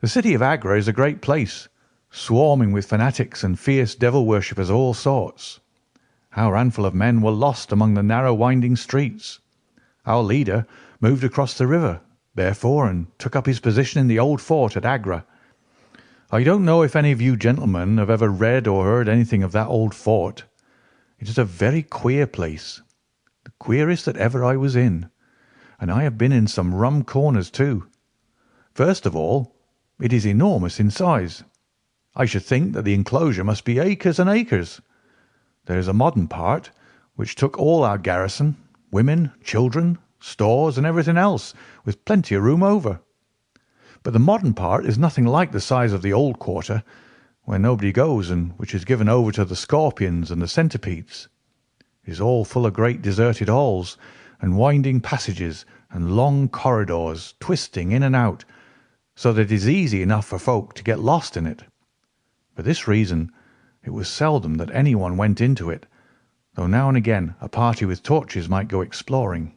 The city of Agra is a great place, swarming with fanatics and fierce devil worshippers of all sorts. Our handful of men were lost among the narrow winding streets. Our leader moved across the river, therefore, and took up his position in the old fort at Agra. I don't know if any of you gentlemen have ever read or heard anything of that old fort. It is a very queer place, the queerest that ever I was in, and I have been in some rum corners too. First of all, it is enormous in size. I should think that the enclosure must be acres and acres. There is a modern part, which took all our garrison, women, children, stores, and everything else, with plenty of room over. But the modern part is nothing like the size of the old quarter, where nobody goes and which is given over to the scorpions and the centipedes. It is all full of great deserted halls and winding passages and long corridors twisting in and out, so that it is easy enough for folk to get lost in it. For this reason it was seldom that anyone went into it, though now and again a party with torches might go exploring.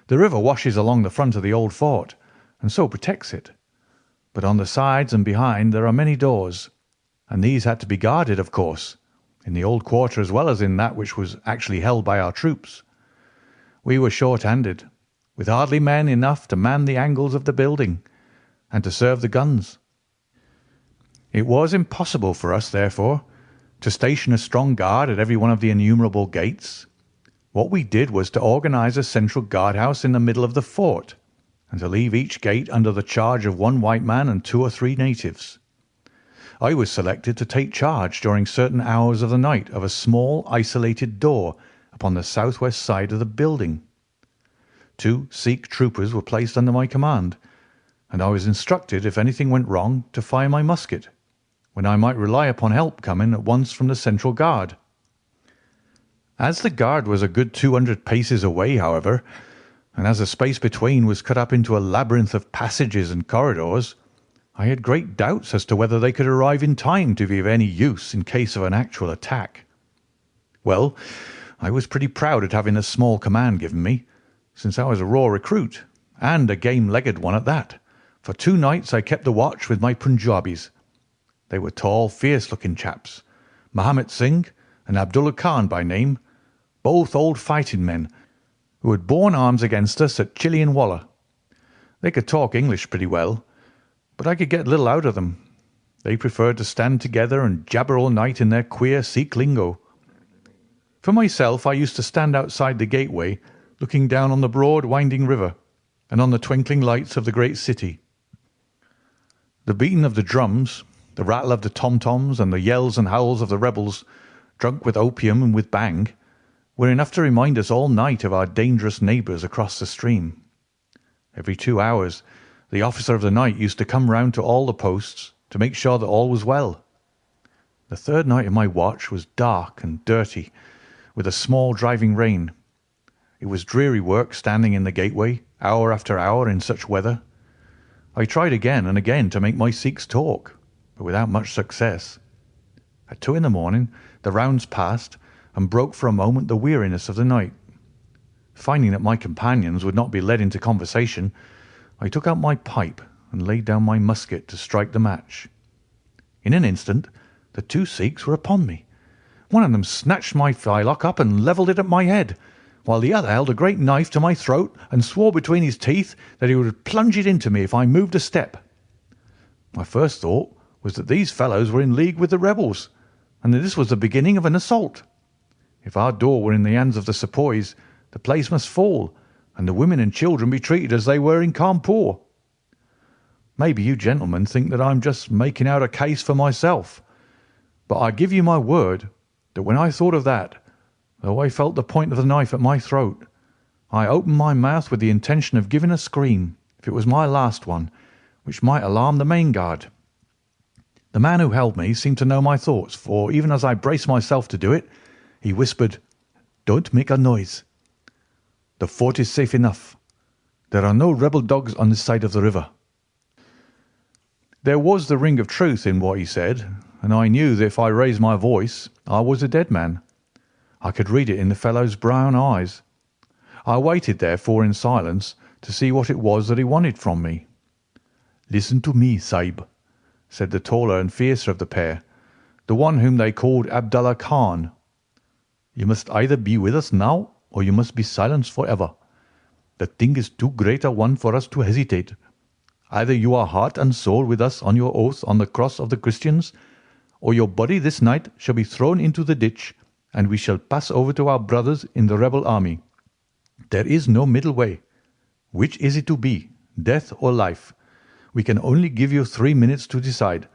The river washes along the front of the old fort, and so protects it. But on the sides and behind there are many doors, and these had to be guarded, of course, in the old quarter as well as in that which was actually held by our troops. We were short-handed, with hardly men enough to man the angles of the building, and to serve the guns. It was impossible for us, therefore, to station a strong guard at every one of the innumerable gates. What we did was to organize a central guardhouse in the middle of the fort, and to leave each gate under the charge of one white man and 2 or 3 natives. I was selected to take charge during certain hours of the night of a small isolated door upon the southwest side of the building. 2 Sikh troopers were placed under my command, and I was instructed if anything went wrong to fire my musket, when I might rely upon help coming at once from the central guard. As the guard was a good 200 paces away, however, and as the space between was cut up into a labyrinth of passages and corridors, I had great doubts as to whether they could arrive in time to be of any use in case of an actual attack. Well, I was pretty proud at having a small command given me, since I was a raw recruit, and a game-legged one at that. For 2 nights I kept the watch with my Punjabis. They were tall, fierce-looking chaps, Mahomet Singh and Abdullah Khan by name, both old fighting men, who had borne arms against us at Chilianwalla. They could talk English pretty well, but I could get little out of them. They preferred to stand together and jabber all night in their queer Sikh lingo. For myself, I used to stand outside the gateway, looking down on the broad winding river and on the twinkling lights of the great city. The beating of the drums, the rattle of the tom-toms, and the yells and howls of the rebels, drunk with opium and with bang, were enough to remind us all night of our dangerous neighbours across the stream. Every 2 hours the officer of the night used to come round to all the posts to make sure that all was well. The 3rd night of my watch was dark and dirty, with a small driving rain. It was dreary work standing in the gateway, hour after hour, in such weather. I tried again and again to make my Sikhs talk, but without much success. At 2 in the morning the rounds passed, and broke for a moment the weariness of the night. Finding that my companions would not be led into conversation, I took out my pipe and laid down my musket to strike the match. In an instant the 2 Sikhs were upon me. One of them snatched my firelock up and levelled it at my head, while the other held a great knife to my throat and swore between his teeth that he would plunge it into me if I moved a step. My first thought was that these fellows were in league with the rebels, and that this was the beginning of an assault. If our door were in the hands of the sepoys, the place must fall, and the women and children be treated as they were in Cawnpore. Maybe you gentlemen think that I'm just making out a case for myself, but I give you my word that when I thought of that, though I felt the point of the knife at my throat, I opened my mouth with the intention of giving a scream, if it was my last one, which might alarm the main guard. The man who held me seemed to know my thoughts, for even as I braced myself to do it, he whispered, "Don't make a noise. The fort is safe enough. There are no rebel dogs on this side of the river." There was the ring of truth in what he said, and I knew that if I raised my voice, I was a dead man. I could read it in the fellow's brown eyes. I waited, therefore, in silence to see what it was that he wanted from me. "Listen to me, Sahib," said the taller and fiercer of the pair, the one whom they called Abdullah Khan. "You must either be with us now, or you must be silenced for ever. The thing is too great a one for us to hesitate. Either you are heart and soul with us on your oath on the cross of the Christians, or your body this night shall be thrown into the ditch, and we shall pass over to our brothers in the rebel army. There is no middle way. Which is it to be, death or life? We can only give you 3 minutes to decide,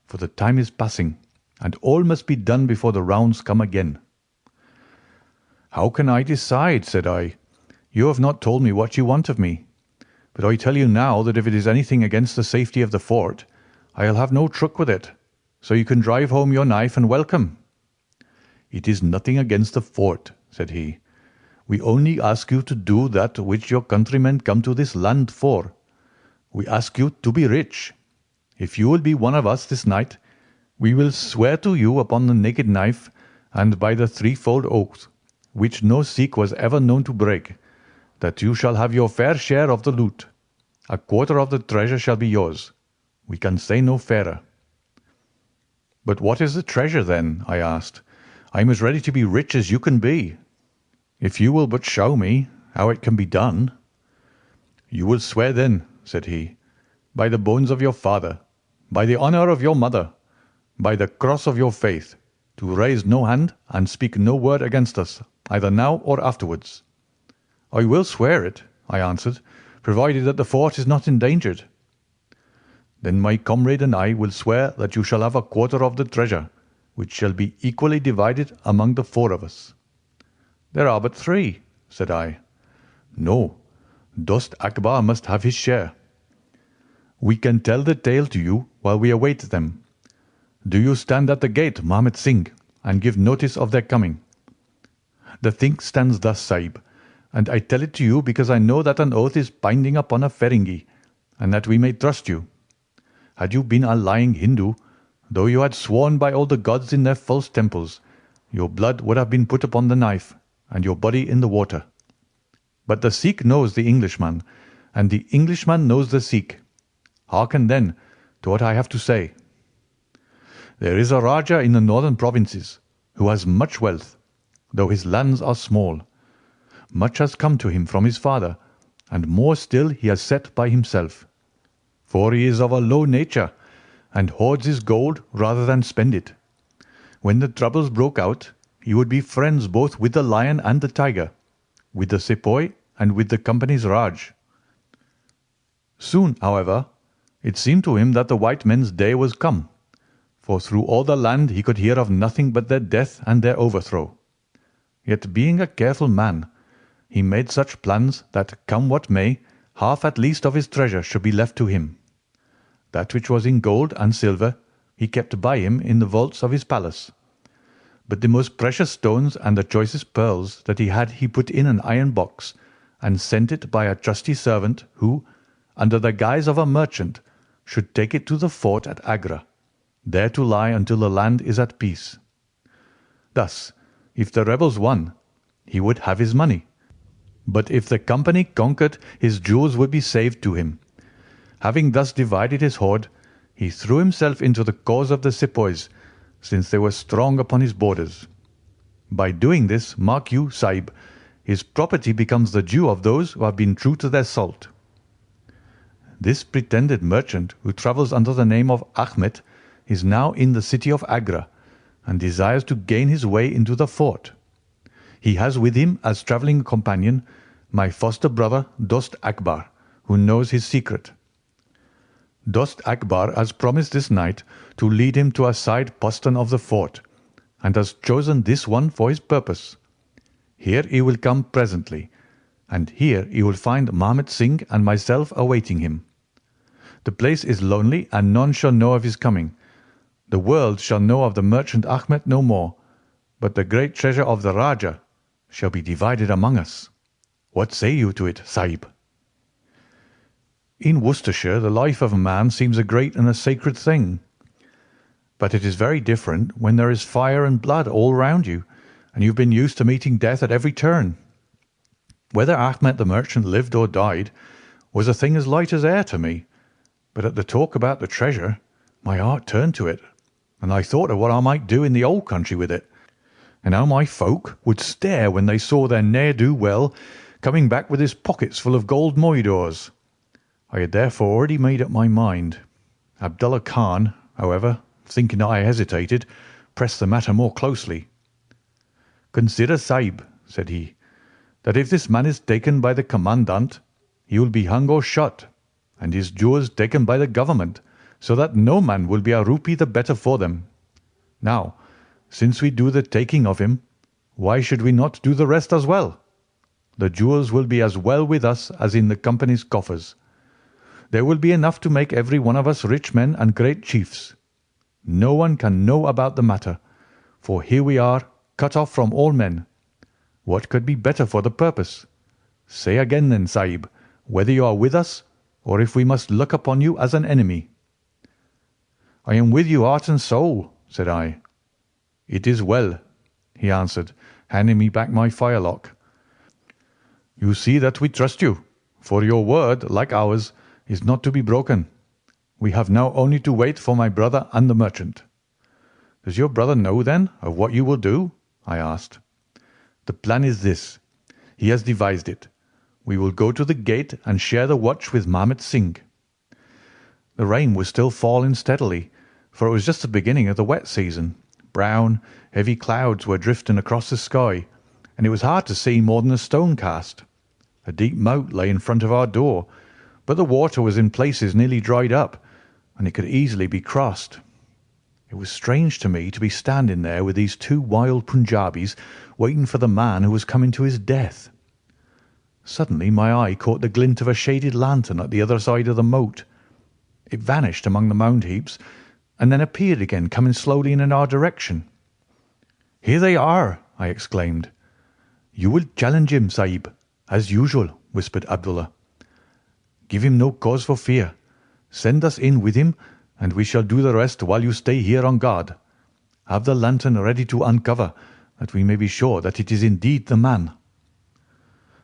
for the time is passing, and all must be done before the rounds come again." "How can I decide?" said I. "You have not told me what you want of me. But I tell you now that if it is anything against the safety of the fort, I'll have no truck with it, so you can drive home your knife and welcome." "It is nothing against the fort," said he. "We only ask you to do that which your countrymen come to this land for. We ask you to be rich. If you will be one of us this night, we will swear to you upon the naked knife and by the threefold oath, which no Sikh was ever known to break, that you shall have your fair share of the loot. A quarter of the treasure shall be yours. We can say no fairer." "But what is the treasure, then?" I asked. "I am as ready to be rich as you can be, if you will but show me how it can be done." "You will swear then," said he, "by the bones of your father, by the honour of your mother, by the cross of your faith, to raise no hand and speak no word against us, either now or afterwards." "I will swear it," I answered, "provided that the fort is not endangered." "Then my comrade and I will swear that you shall have a quarter of the treasure, which shall be equally divided among the 4 of us." "There are but 3," said I. "No, Dost Akbar must have his share." "We can tell the tale to you while we await them. Do you stand at the gate, Mahmud Singh, and give notice of their coming." "The thing stands thus, Sahib, and I tell it to you because I know that an oath is binding upon a Feringi, and that we may trust you. Had you been a lying Hindu, though you had sworn by all the gods in their false temples, your blood would have been put upon the knife, and your body in the water. But the Sikh knows the Englishman, and the Englishman knows the Sikh. Hearken, then, to what I have to say. There is a Rajah in the northern provinces who has much wealth, though his lands are small. Much has come to him from his father, and more still he has set by himself. For he is of a low nature, and hoards his gold rather than spend it. When the troubles broke out, he would be friends both with the lion and the tiger, with the sepoy and with the company's Raj. Soon, however, it seemed to him that the white men's day was come, for through all the land he could hear of nothing but their death and their overthrow. Yet being a careful man, he made such plans that, come what may, half at least of his treasure should be left to him. That which was in gold and silver he kept by him in the vaults of his palace. But the most precious stones and the choicest pearls that he had he put in an iron box, and sent it by a trusty servant who, under the guise of a merchant, should take it to the fort at Agra, there to lie until the land is at peace. Thus, if the rebels won, he would have his money. But if the company conquered, his jewels would be saved to him. Having thus divided his hoard, he threw himself into the cause of the sepoys, since they were strong upon his borders. By doing this, mark you, Sahib, his property becomes the due of those who have been true to their salt. This pretended merchant, who travels under the name of Ahmed, is now in the city of Agra, and desires to gain his way into the fort. He has with him as travelling companion my foster brother Dost Akbar, who knows his secret. Dost Akbar has promised this night to lead him to a side postern of the fort, and has chosen this one for his purpose. Here he will come presently, and here he will find Mahmud Singh and myself awaiting him. The place is lonely, and none shall know of his coming. The world shall know of the merchant Ahmed no more, but the great treasure of the Rajah shall be divided among us. What say you to it, Sahib?" In Worcestershire the life of a man seems a great and a sacred thing. But it is very different when there is fire and blood all round you, and you have been used to meeting death at every turn. Whether Ahmed the merchant lived or died was a thing as light as air to me, but at the talk about the treasure my heart turned to it, and I thought of what I might do in the old country with it, and how my folk would stare when they saw their ne'er-do-well coming back with his pockets full of gold moidores. I had therefore already made up my mind. Abdullah Khan, however, thinking that I hesitated, pressed the matter more closely. "Consider, Sahib," said he, "that if this man is taken by the commandant, he will be hung or shot, and his jewels taken by the government, so that no man will be a rupee the better for them. Now, since we do the taking of him, why should we not do the rest as well? The jewels will be as well with us as in the company's coffers. There will be enough to make every one of us rich men and great chiefs. No one can know about the matter, for here we are, cut off from all men. What could be better for the purpose? Say again then, Sahib, whether you are with us, or if we must look upon you as an enemy." "I am with you heart and soul," said I. "It is well," he answered, handing me back my firelock. "You see that we trust you, for your word, like ours, is not to be broken. We have now only to wait for my brother and the merchant." "Does your brother know, then, of what you will do?" I asked. "The plan is this. He has devised it. We will go to the gate and share the watch with Mahmud Singh." The rain was still falling steadily, for it was just the beginning of the wet season. Brown, heavy clouds were drifting across the sky, and it was hard to see more than a stone cast. A deep moat lay in front of our door, but the water was in places nearly dried up, and it could easily be crossed. It was strange to me to be standing there with these two wild Punjabis waiting for the man who was coming to his death. Suddenly my eye caught the glint of a shaded lantern at the other side of the moat. It vanished among the mound heaps, and then appeared again, coming slowly in our direction. "Here they are!" I exclaimed. "You will challenge him, Sahib, as usual," whispered Abdullah. "Give him no cause for fear. Send us in with him, and we shall do the rest while you stay here on guard. Have the lantern ready to uncover, that we may be sure that it is indeed the man."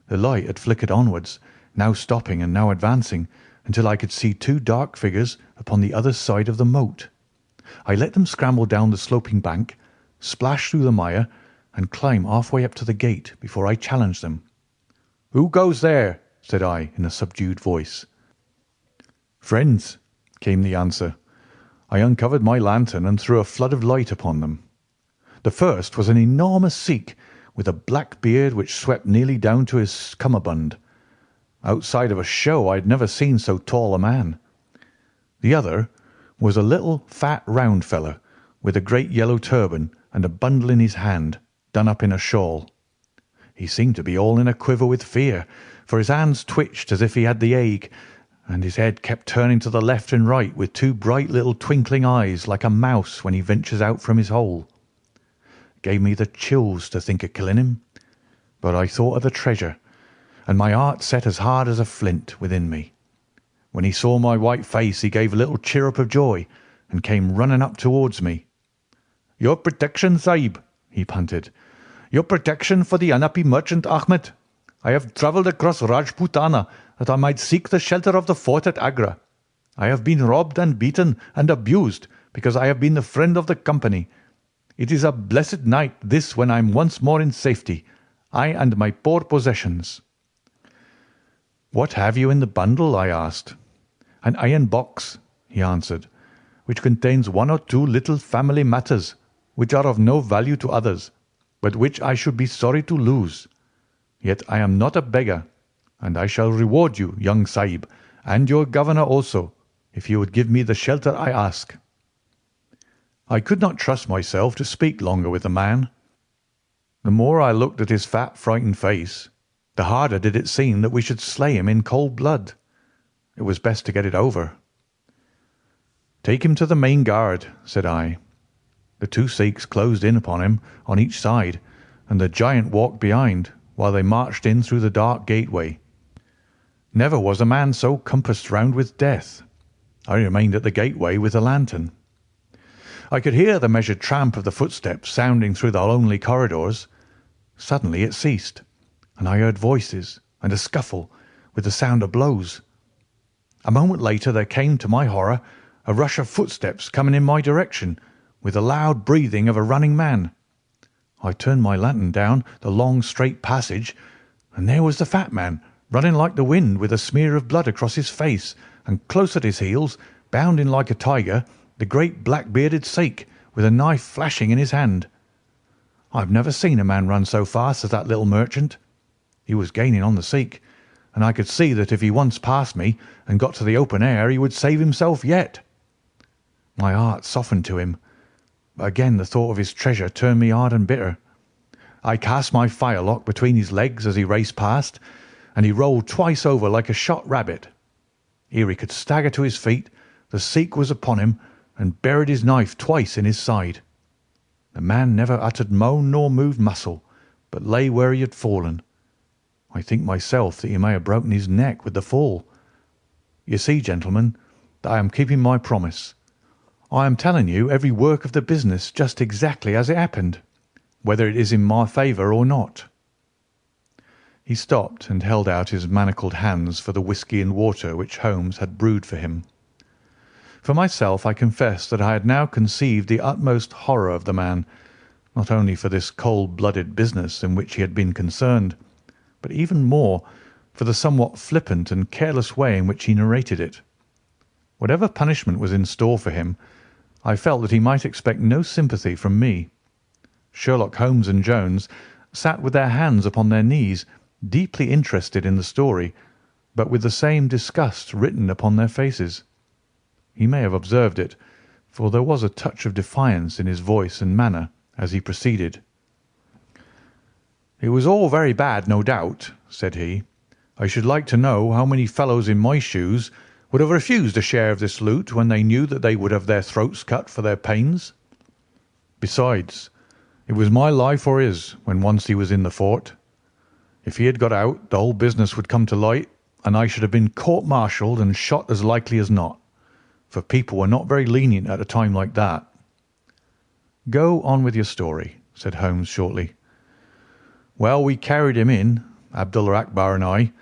The light had flickered onwards, now stopping and now advancing, until I could see two dark figures upon the other side of the moat. I let them scramble down the sloping bank, splash through the mire, and climb halfway up to the gate before I challenged them. "Who goes there?" said I in a subdued voice. "Friends," came the answer. I uncovered my lantern and threw a flood of light upon them. The first was an enormous Sikh with a black beard which swept nearly down to his cummerbund. Outside of a show I had never seen so tall a man. The other was a little fat round fellow with a great yellow turban and a bundle in his hand, done up in a shawl. He seemed to be all in a quiver with fear, for his hands twitched as if he had the ague, and his head kept turning to the left and right with two bright little twinkling eyes like a mouse when he ventures out from his hole. It gave me the chills to think of killing him, but I thought of the treasure, and my heart set as hard as a flint within me. When he saw my white face he gave a little chirrup of joy and came running up towards me. "Your protection, Sahib," he panted. "Your protection for the unhappy merchant Ahmed. I have travelled across Rajputana that I might seek the shelter of the fort at Agra. I have been robbed and beaten and abused because I have been the friend of the company. It is a blessed night this when I am once more in safety, I and my poor possessions." "What have you in the bundle?" I asked. "An iron box," he answered, "which contains one or two little family matters which are of no value to others, but which I should be sorry to lose. Yet I am not a beggar, and I shall reward you, young Sahib, and your governor also, if you would give me the shelter I ask." I could not trust myself to speak longer with the man. The more I looked at his fat, frightened face, the harder did it seem that we should slay him in cold blood. It was best to get it over. "Take him to the main guard," said I. The two Sikhs closed in upon him on each side, and the giant walked behind, while they marched in through the dark gateway. Never was a man so compassed round with death. I remained at the gateway with the lantern. I could hear the measured tramp of the footsteps sounding through the lonely corridors. Suddenly it ceased, and I heard voices and a scuffle with the sound of blows. A moment later there came, to my horror, a rush of footsteps coming in my direction, with the loud breathing of a running man. I turned my lantern down the long, straight passage, and there was the fat man, running like the wind, with a smear of blood across his face, and close at his heels, bounding like a tiger, the great black-bearded Sikh, with a knife flashing in his hand. I have never seen a man run so fast as that little merchant. He was gaining on the Sikh, and I could see that if he once passed me and got to the open air he would save himself yet. My heart softened to him, but again the thought of his treasure turned me hard and bitter. I cast my firelock between his legs as he raced past, and he rolled twice over like a shot rabbit. Ere he could stagger to his feet, the Sikh was upon him and buried his knife twice in his side. The man never uttered moan nor moved muscle, but lay where he had fallen. I think myself that he may have broken his neck with the fall. You see, gentlemen, that I am keeping my promise. I am telling you every work of the business just exactly as it happened, whether it is in my favour or not." He stopped and held out his manacled hands for the whisky and water which Holmes had brewed for him. For myself, I confess that I had now conceived the utmost horror of the man, not only for this cold-blooded business in which he had been concerned, but even more for the somewhat flippant and careless way in which he narrated it. Whatever punishment was in store for him, I felt that he might expect no sympathy from me. Sherlock Holmes and Jones sat with their hands upon their knees, deeply interested in the story, but with the same disgust written upon their faces. He may have observed it, for there was a touch of defiance in his voice and manner as he proceeded. "It was all very bad, no doubt," said he. "I should like to know how many fellows in my shoes would have refused a share of this loot when they knew that they would have their throats cut for their pains. Besides, it was my life or his when once he was in the fort. If he had got out, the whole business would come to light, and I should have been court-martialed and shot as likely as not, for people were not very lenient at a time like that." "Go on with your story," said Holmes shortly. "Well, we carried him in, Abdullah Akbar and I.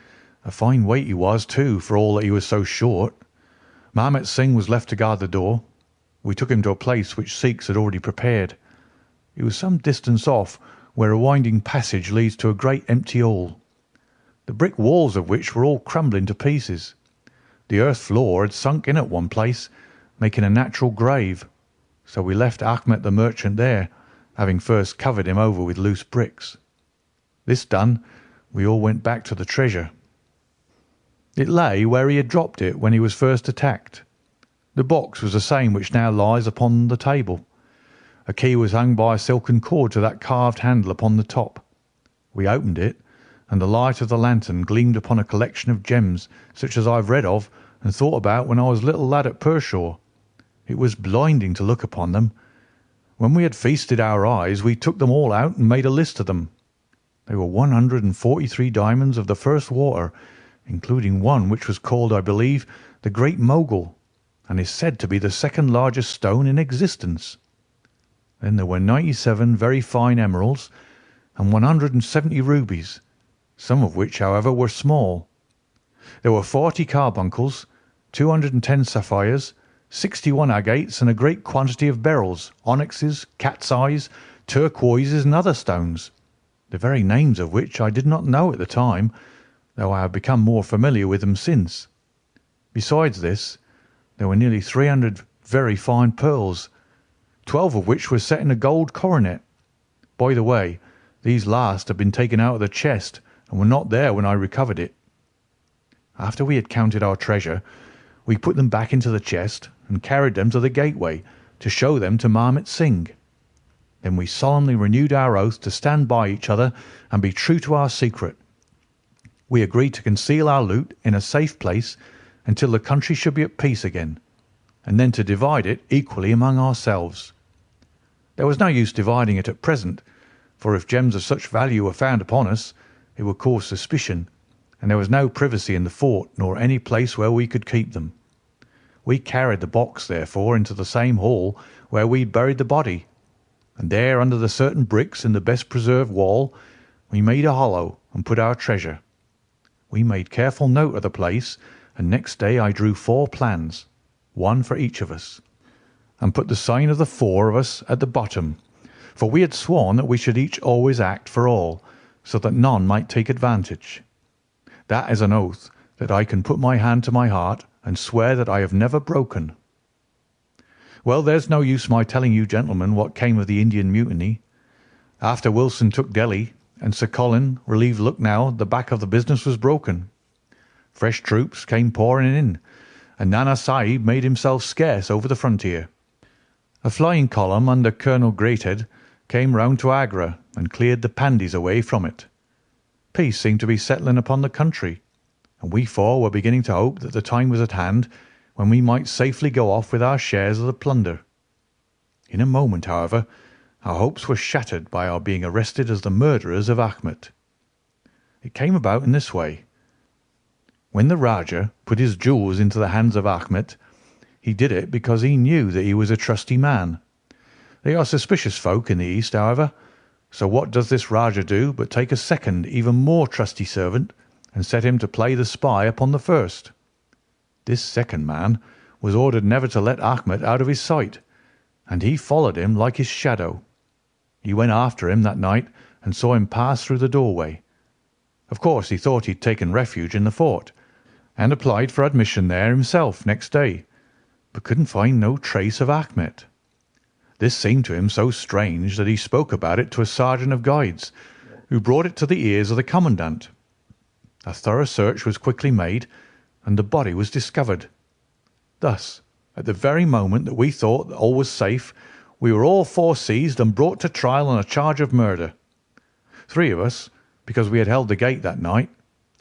A fine weight he was, too, for all that he was so short. Mahomet Singh was left to guard the door. We took him to a place which Sikhs had already prepared. It was some distance off, where a winding passage leads to a great empty hall, the brick walls of which were all crumbling to pieces. The earth floor had sunk in at one place, making a natural grave, so we left Ahmet the merchant there, having first covered him over with loose bricks. This done, we all went back to the treasure. It lay where he had dropped it when he was first attacked. The box was the same which now lies upon the table. A key was hung by a silken cord to that carved handle upon the top. We opened it, and the light of the lantern gleamed upon a collection of gems such as I have read of and thought about when I was a little lad at Pershore. It was blinding to look upon them. When we had feasted our eyes, we took them all out and made a list of them. They were 143 diamonds of the first water, including one which was called, I believe, the Great Mogul, and is said to be the second largest stone in existence. Then there were 97 very fine emeralds and 170 rubies, some of which, however, were small. There were 40 carbuncles, 210 sapphires, 61 agates, and a great quantity of beryls, onyxes, cat's eyes, turquoises, and other stones, the very names of which I did not know at the time, though I have become more familiar with them since. Besides this, there were nearly 300 very fine pearls, 12 of which were set in a gold coronet. By the way, these last had been taken out of the chest and were not there when I recovered it. After we had counted our treasure, we put them back into the chest and carried them to the gateway to show them to Marmot Singh. Then we solemnly renewed our oath to stand by each other and be true to our secret. We agreed to conceal our loot in a safe place until the country should be at peace again, and then to divide it equally among ourselves. There was no use dividing it at present, for if gems of such value were found upon us, it would cause suspicion, and there was no privacy in the fort nor any place where we could keep them. We carried the box, therefore, into the same hall where we had buried the body, and there, under the certain bricks in the best preserved wall, we made a hollow and put our treasure. We made careful note of the place, and next day I drew 4 plans, one for each of us, and put the sign of the 4 of us at the bottom, for we had sworn that we should each always act for all, so that none might take advantage. That is an oath that I can put my hand to my heart and swear that I have never broken. Well, there's no use my telling you, gentlemen, what came of the Indian mutiny. After Wilson took Delhi and Sir Colin relieved Lucknow, the back of the business was broken. Fresh troops came pouring in, and Nana Sahib made himself scarce over the frontier. A flying column under Colonel Greathead came round to Agra and cleared the Pandys away from it. Peace seemed to be settling upon the country, and we 4 were beginning to hope that the time was at hand when we might safely go off with our shares of the plunder. In a moment, however, our hopes were shattered by our being arrested as the murderers of Achmet. It came about in this way. When the Rajah put his jewels into the hands of Achmet, he did it because he knew that he was a trusty man. They are suspicious folk in the East, however, so what does this Rajah do but take a second, even more trusty servant and set him to play the spy upon the first? This second man was ordered never to let Achmet out of his sight, and he followed him like his shadow. He went after him that night and saw him pass through the doorway. Of course, he thought he had taken refuge in the fort, and applied for admission there himself next day, but couldn't find no trace of Achmet. This seemed to him so strange that he spoke about it to a sergeant of guards, who brought it to the ears of the commandant. A thorough search was quickly made, and the body was discovered. Thus, at the very moment that we thought that all was safe, we were all 4 seized and brought to trial on a charge of murder. 3 of us, because we had held the gate that night,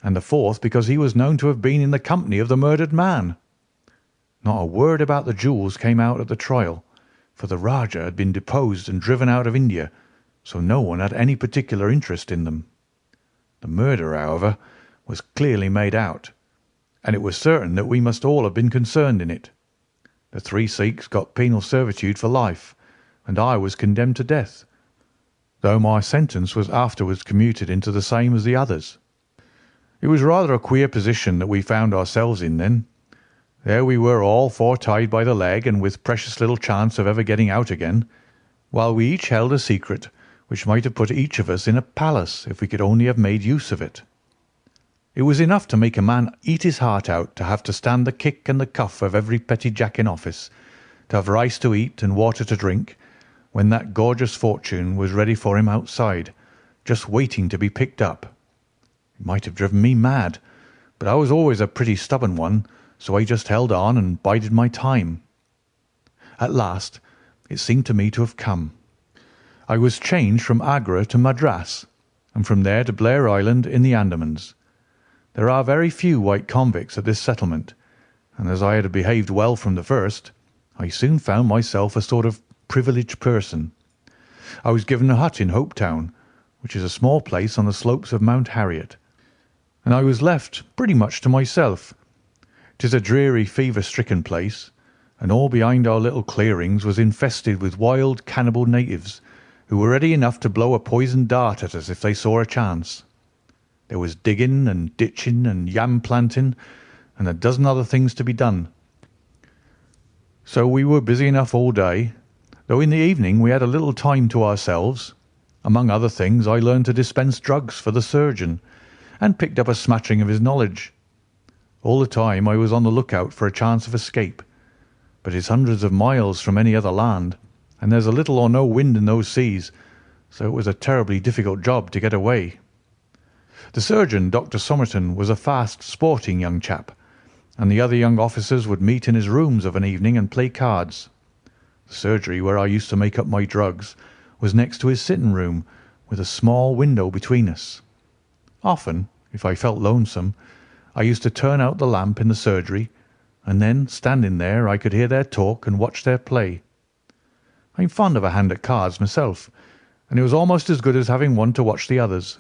and the 4th because he was known to have been in the company of the murdered man. Not a word about the jewels came out at the trial, for the Rajah had been deposed and driven out of India, so no one had any particular interest in them. The murder, however, was clearly made out, and it was certain that we must all have been concerned in it. The 3 Sikhs got penal servitude for life, and I was condemned to death, though my sentence was afterwards commuted into the same as the others. It was rather a queer position that we found ourselves in then. There we were, all 4 tied by the leg and with precious little chance of ever getting out again, while we each held a secret which might have put each of us in a palace if we could only have made use of it. It was enough to make a man eat his heart out to have to stand the kick and the cuff of every petty jack in office, to have rice to eat and water to drink, when that gorgeous fortune was ready for him outside, just waiting to be picked up. It might have driven me mad, but I was always a pretty stubborn one, so I just held on and bided my time. At last it seemed to me to have come. I was changed from Agra to Madras, and from there to Blair Island in the Andamans. There are very few white convicts at this settlement, and as I had behaved well from the first, I soon found myself a sort of privileged person. I was given a hut in Hopetown, which is a small place on the slopes of Mount Harriet, and I was left pretty much to myself. 'Tis a dreary, fever-stricken place, and all behind our little clearings was infested with wild, cannibal natives, who were ready enough to blow a poisoned dart at us if they saw a chance. There was digging and ditching and yam planting, and a dozen other things to be done. So we were busy enough all day, though in the evening we had a little time to ourselves. Among other things, I learned to dispense drugs for the surgeon, and picked up a smattering of his knowledge. All the time I was on the lookout for a chance of escape, but it's hundreds of miles from any other land, and there's a little or no wind in those seas, so it was a terribly difficult job to get away. The surgeon, Dr. Somerton, was a fast, sporting young chap, and the other young officers would meet in his rooms of an evening and play cards. The surgery, where I used to make up my drugs, was next to his sitting room, with a small window between us. Often, if I felt lonesome, I used to turn out the lamp in the surgery, and then, standing there, I could hear their talk and watch their play. I'm fond of a hand at cards myself, and it was almost as good as having one to watch the others.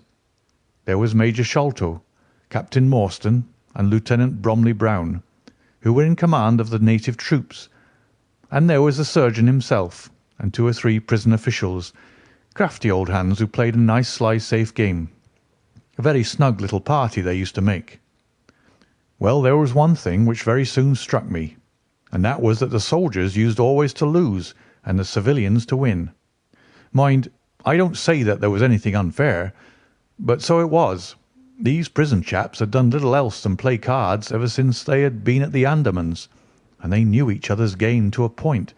There was Major Sholto, Captain Morstan, and Lieutenant Bromley Brown, who were in command of the native troops, and there was the surgeon himself, and 2 or 3 prison officials, crafty old hands who played a nice sly safe game. A very snug little party they used to make. Well, there was one thing which very soon struck me, and that was that the soldiers used always to lose and the civilians to win. Mind, I don't say that there was anything unfair, but so it was. These prison chaps had done little else than play cards ever since they had been at the Andamans, and they knew each other's game to a point,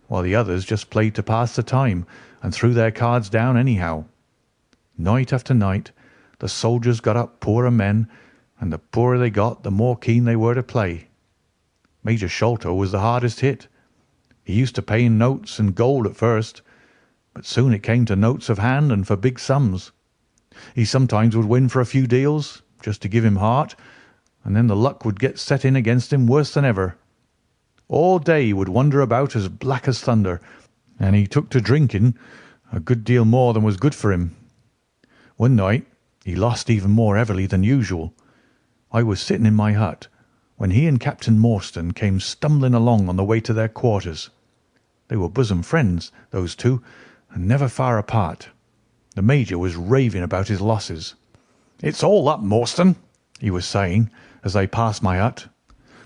while the others just played to pass the time and threw their cards down anyhow. Night after night the soldiers got up poorer men, and the poorer they got the more keen they were to play. Major Sholto was the hardest hit. He used to pay in notes and gold at first, but soon it came to notes of hand and for big sums. He sometimes would win for a few deals, just to give him heart, and then the luck would get set in against him worse than ever. All day he would wander about as black as thunder, and he took to drinking a good deal more than was good for him. One night he lost even more heavily than usual. I was sitting in my hut when he and Captain Morstan came stumbling along on the way to their quarters. They were bosom friends, those two, and never far apart. The Major was raving about his losses. "It's all up, Morstan," he was saying, as they passed my hut.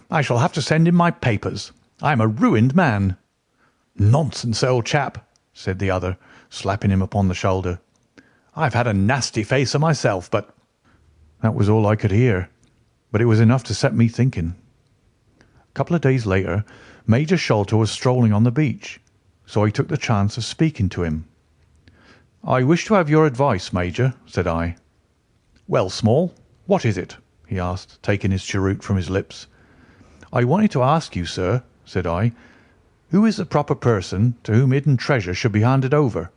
"I shall have to send in my papers. I am a ruined man." "Nonsense, old chap," said the other, slapping him upon the shoulder. "I've had a nasty facer myself, but—" That was all I could hear, but it was enough to set me thinking. A couple of days later, Major Sholto was strolling on the beach, so I took the chance of speaking to him. "I wish to have your advice, Major," said I. "Well, Small, what is it?" he asked, taking his cheroot from his lips. "I wanted to ask you, sir," said I, "who is the proper person to whom hidden treasure should be handed over?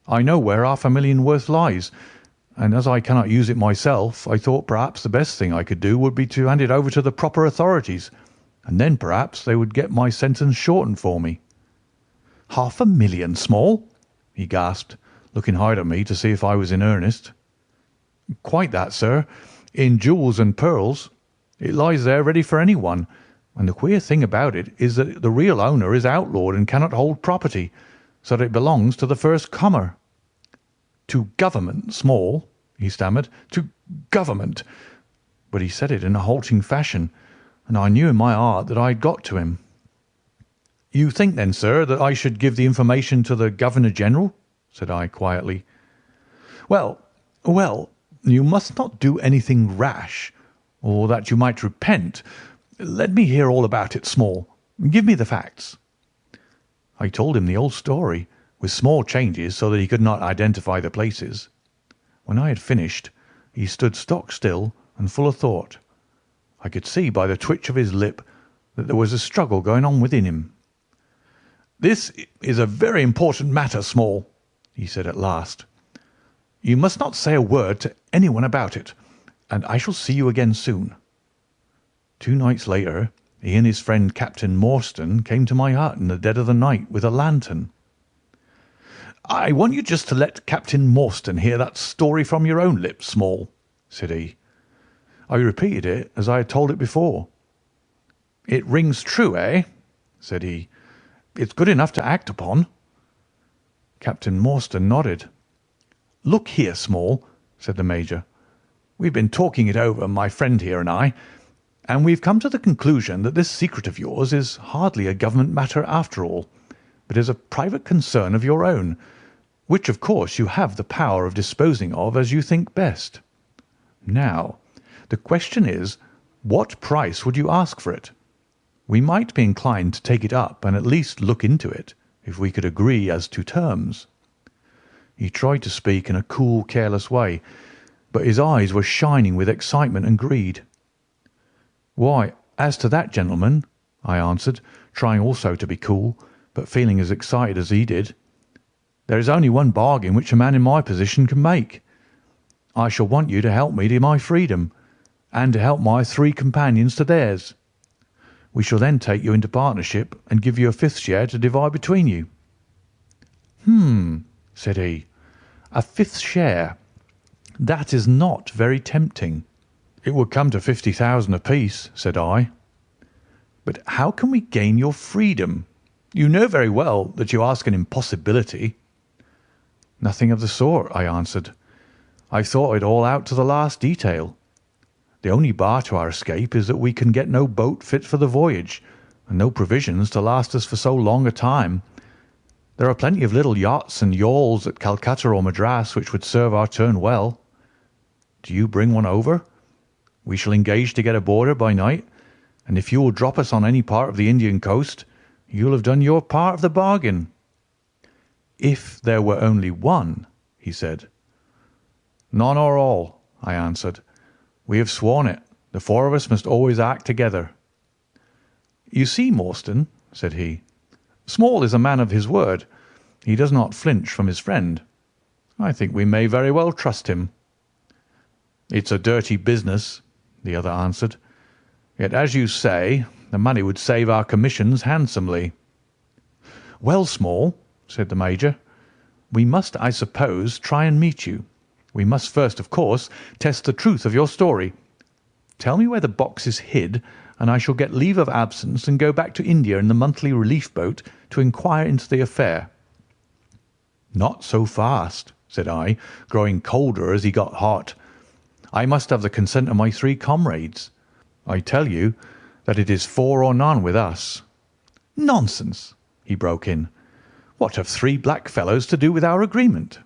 I know where £500,000 worth lies, and as I cannot use it myself, I thought perhaps the best thing I could do would be to hand it over to the proper authorities, and then perhaps they would get my sentence shortened for me." "£500,000, Small?" he gasped, looking hard at me to see if I was in earnest. "Quite that, sir, in jewels and pearls. It lies there ready for anyone, and the queer thing about it is that the real owner is outlawed and cannot hold property, so that it belongs to the first comer." "To Government, Small?" he stammered. "To Government?" But he said it in a halting fashion, and I knew in my heart that I had got to him. "You think, then, sir, that I should give the information to the Governor-General?" said I quietly. Well, you must not do anything rash, or that you might repent. Let me hear all about it, Small. Give me the facts." I told him the old story, with small changes so that he could not identify the places. When I had finished, he stood stock still and full of thought. I could see by the twitch of his lip that there was a struggle going on within him. "This is a very important matter, Small," he said at last. "You must not say a word to anyone about it, and I shall see you again soon." 2 nights later, he and his friend Captain Morstan came to my hut in the dead of the night with a lantern. "I want you just to let Captain Morstan hear that story from your own lips, Small," said he. I repeated it as I had told it before. "It rings true, eh?" said he. "It's good enough to act upon." Captain Morstan nodded. "Look here, Small," said the Major. "We've been talking it over, my friend here and I, and we've come to the conclusion that this secret of yours is hardly a government matter after all, but is a private concern of your own, which of course you have the power of disposing of as you think best. Now, the question is, what price would you ask for it? We might be inclined to take it up and at least look into it, if we could agree as to terms." He tried to speak in a cool, careless way, but his eyes were shining with excitement and greed. "Why, as to that, gentlemen," I answered, trying also to be cool, but feeling as excited as he did, "there is only one bargain which a man in my position can make. I shall want you to help me to my freedom, and to help my 3 companions to theirs. We shall then take you into partnership and give you a 5th share to divide between you." Said he. "A 5th share. That is not very tempting." "It would come to 50,000 apiece," said I. "But how can we gain your freedom? You know very well that you ask an impossibility." "Nothing of the sort," I answered. "I've thought it all out to the last detail. The only bar to our escape is that we can get no boat fit for the voyage, and no provisions to last us for so long a time. There are plenty of little yachts and yawls at Calcutta or Madras which would serve our turn well. Do you bring one over? We shall engage to get aboard her by night, and if you will drop us on any part of the Indian coast, you'll have done your part of the bargain." "If there were only one," he said. "None or all," I answered. "We have sworn it. The 4 of us must always act together." "You see, Morstan," said he, "Small is a man of his word. He does not flinch from his friend. I think we may very well trust him." "It's a dirty business," the other answered. "Yet, as you say, the money would save our commissions handsomely." "Well, Small," said the Major, "we must, I suppose, try and meet you. We must first, of course, test the truth of your story. Tell me where the box is hid, and I shall get leave of absence and go back to India in the monthly relief boat to inquire into the affair." "Not so fast," said I, growing colder as he got hot. "I must have the consent of my 3 comrades. I tell you that it is 4 or none with us." "Nonsense!" he broke in. "What have 3 black fellows to do with our agreement?"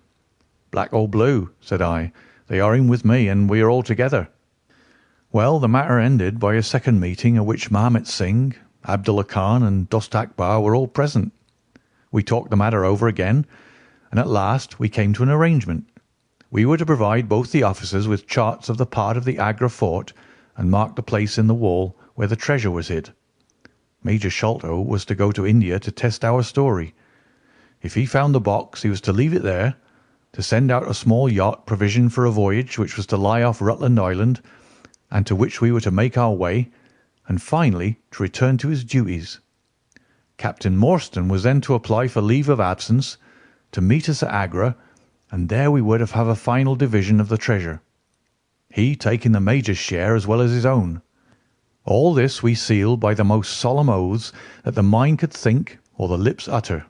"Black or blue," said I, "they are in with me, and we are all together." Well, the matter ended by a second meeting at which Mahomet Singh, Abdullah Khan, and Dost Akbar were all present. We talked the matter over again, and at last we came to an arrangement. We were to provide both the officers with charts of the part of the Agra fort and mark the place in the wall where the treasure was hid. Major Sholto was to go to India to test our story. If he found the box, he was to leave it there, to send out a small yacht provisioned for a voyage which was to lie off Rutland Island, and to which we were to make our way, and finally to return to his duties. Captain Morstan was then to apply for leave of absence, to meet us at Agra, and there we were to have a final division of the treasure, he taking the Major's share as well as his own. All this we sealed by the most solemn oaths that the mind could think or the lips utter.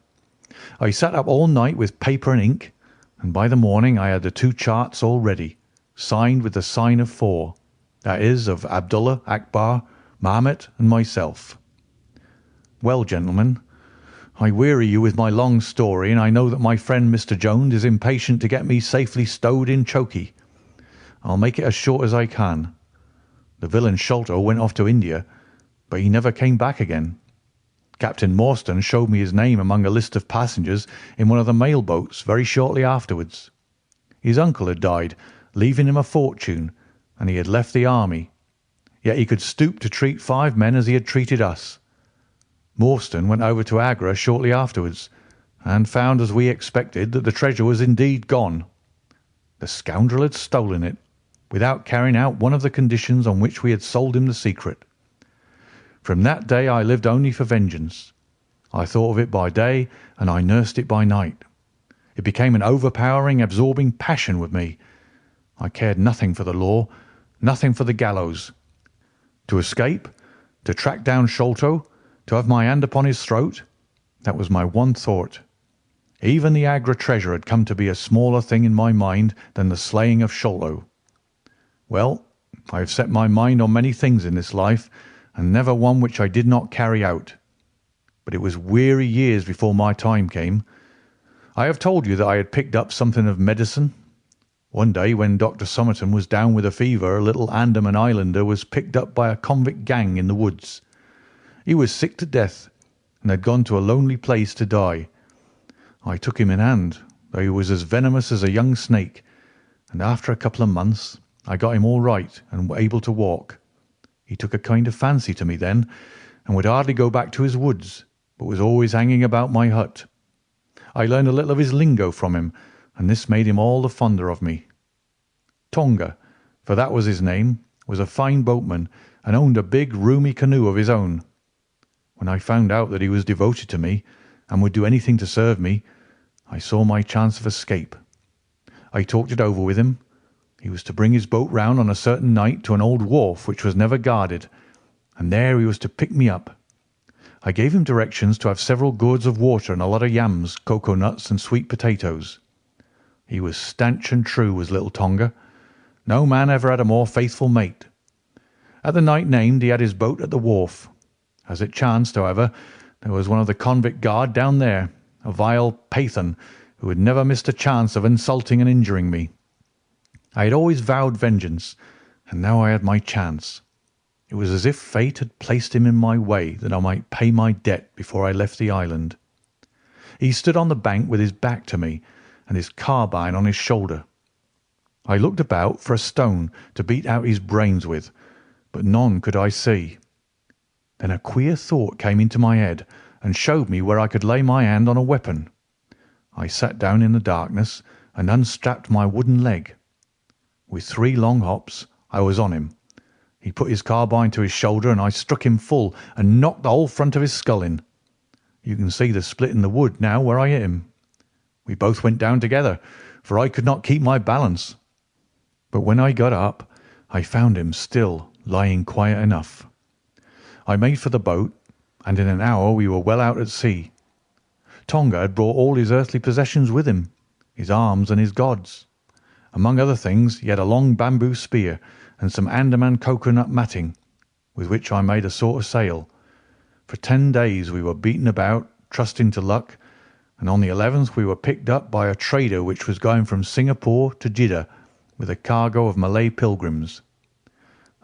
I sat up all night with paper and ink, and by the morning I had the 2 charts all ready, signed with the sign of 4, that is, of Abdullah, Akbar, Mahomet, and myself. Well, gentlemen, I weary you with my long story, and I know that my friend Mr. Jones is impatient to get me safely stowed in chokey. I'll make it as short as I can. The villain Sholto went off to India, but he never came back again. Captain Morstan showed me his name among a list of passengers in one of the mail boats very shortly afterwards. His uncle had died, leaving him a fortune, and he had left the army. Yet he could stoop to treat 5 men as he had treated us. Morstan went over to Agra shortly afterwards, and found, as we expected, that the treasure was indeed gone. The scoundrel had stolen it, without carrying out one of the conditions on which we had sold him the secret. From that day I lived only for vengeance. I thought of it by day, and I nursed it by night. It became an overpowering, absorbing passion with me. I cared nothing for the law, nothing for the gallows. To escape, to track down Sholto, to have my hand upon his throat, that was my one thought. Even the Agra treasure had come to be a smaller thing in my mind than the slaying of Sholto. Well, I have set my mind on many things in this life, and never one which I did not carry out. But it was weary years before my time came. I have told you that I had picked up something of medicine. One day, when Dr. Somerton was down with a fever, a little Andaman islander was picked up by a convict gang in the woods. He was sick to death, and had gone to a lonely place to die. I took him in hand, though he was as venomous as a young snake, and after a couple of months I got him all right and able to walk. He took a kind of fancy to me then, and would hardly go back to his woods, but was always hanging about my hut. I learned a little of his lingo from him, and this made him all the fonder of me. Tonga, for that was his name, was a fine boatman and owned a big roomy canoe of his own. When I found out that he was devoted to me and would do anything to serve me, I saw my chance of escape. I talked it over with him. He was to bring his boat round on a certain night to an old wharf which was never guarded, and there he was to pick me up. I gave him directions to have several gourds of water and a lot of yams, cocoa nuts, and sweet potatoes. He was stanch and true, was little Tonga. No man ever had a more faithful mate. At the night named he had his boat at the wharf. As it chanced, however, there was one of the convict guard down there, a vile Pathan, who had never missed a chance of insulting and injuring me. I had always vowed vengeance, and now I had my chance. It was as if fate had placed him in my way that I might pay my debt before I left the island. He stood on the bank with his back to me and his carbine on his shoulder. I looked about for a stone to beat out his brains with, but none could I see. Then a queer thought came into my head and showed me where I could lay my hand on a weapon. I sat down in the darkness and unstrapped my wooden leg. With 3 long hops I was on him. He put his carbine to his shoulder, and I struck him full and knocked the whole front of his skull in. You can see the split in the wood now where I hit him. We both went down together, for I could not keep my balance. But when I got up, I found him still lying quiet enough. I made for the boat, and in an hour we were well out at sea. Tonga had brought all his earthly possessions with him, his arms and his gods. Among other things, he had a long bamboo spear and some Andaman cocoa-nut matting, with which I made a sort of sail. For 10 days we were beaten about, trusting to luck, and on the 11th we were picked up by a trader which was going from Singapore to Jeddah with a cargo of Malay pilgrims.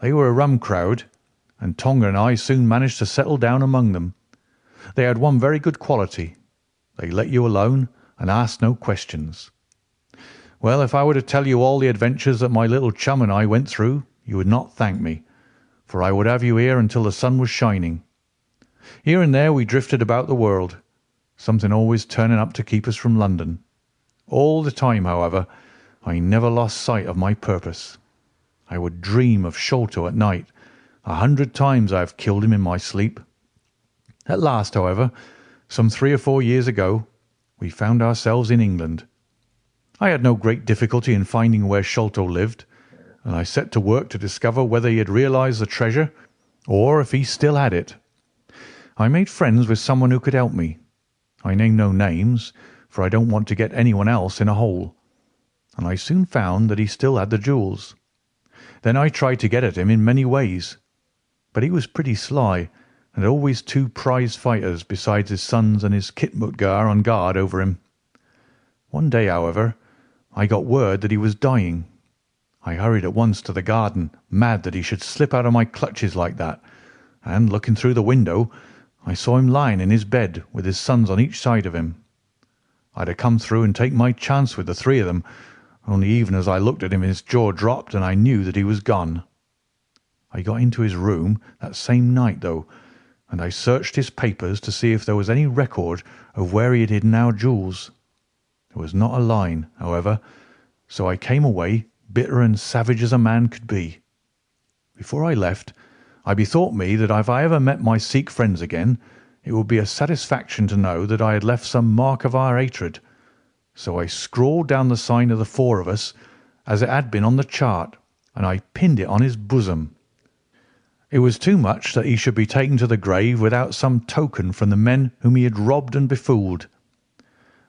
They were a rum crowd, and Tonga and I soon managed to settle down among them. They had one very good quality. They let you alone and asked no questions. Well, if I were to tell you all the adventures that my little chum and I went through, you would not thank me, for I would have you here until the sun was shining. Here and there we drifted about the world, something always turning up to keep us from London. All the time, however, I never lost sight of my purpose. I would dream of Sholto at night. 100 times I have killed him in my sleep. At last, however, some 3 or 4 years ago, we found ourselves in England. I had no great difficulty in finding where Sholto lived, and I set to work to discover whether he had realized the treasure or if he still had it. I made friends with someone who could help me. I name no names, for I don't want to get anyone else in a hole, and I soon found that he still had the jewels. Then I tried to get at him in many ways, but he was pretty sly and had always 2 prize fighters besides his sons and his Khitmutgar on guard over him. One day, however, I got word that he was dying. I hurried at once to the garden, mad that he should slip out of my clutches like that, and, looking through the window, I saw him lying in his bed with his sons on each side of him. I'd have come through and take my chance with the 3 of them, only even as I looked at him his jaw dropped and I knew that he was gone. I got into his room that same night, though, and I searched his papers to see if there was any record of where he had hidden our jewels. There was not a line, however, so I came away bitter and savage as a man could be. Before I left, I bethought me that if I ever met my Sikh friends again, it would be a satisfaction to know that I had left some mark of our hatred. So I scrawled down the sign of the 4 of us, as it had been on the chart, and I pinned it on his bosom. It was too much that he should be taken to the grave without some token from the men whom he had robbed and befooled.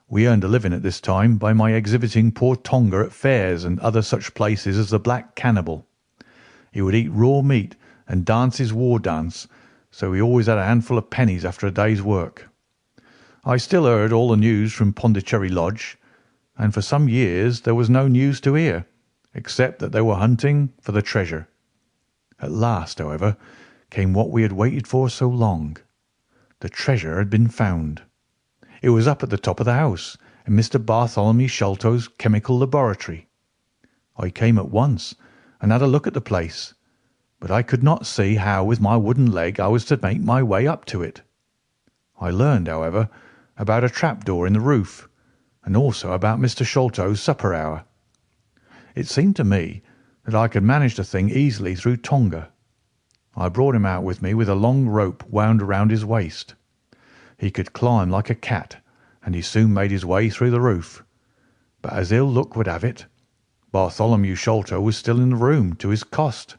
We earned a living at this time by my exhibiting poor Tonga at fairs and other such places as the Black Cannibal. He would eat raw meat and dance his war dance, so he always had a handful of pennies after a day's work. I still heard all the news from Pondicherry Lodge, and for some years there was no news to hear, except that they were hunting for the treasure. At last, however, came what we had waited for so long. The treasure had been found. It was up at the top of the house, in Mr. Bartholomew Sholto's chemical laboratory. I came at once and had a look at the place, but I could not see how with my wooden leg I was to make my way up to it. I learned, however, about a trapdoor in the roof, and also about Mr. Sholto's supper hour. It seemed to me that I could manage the thing easily through Tonga. I brought him out with me with a long rope wound around his waist. He could climb like a cat, and he soon made his way through the roof. But as ill luck would have it, Bartholomew Sholto was still in the room, to his cost.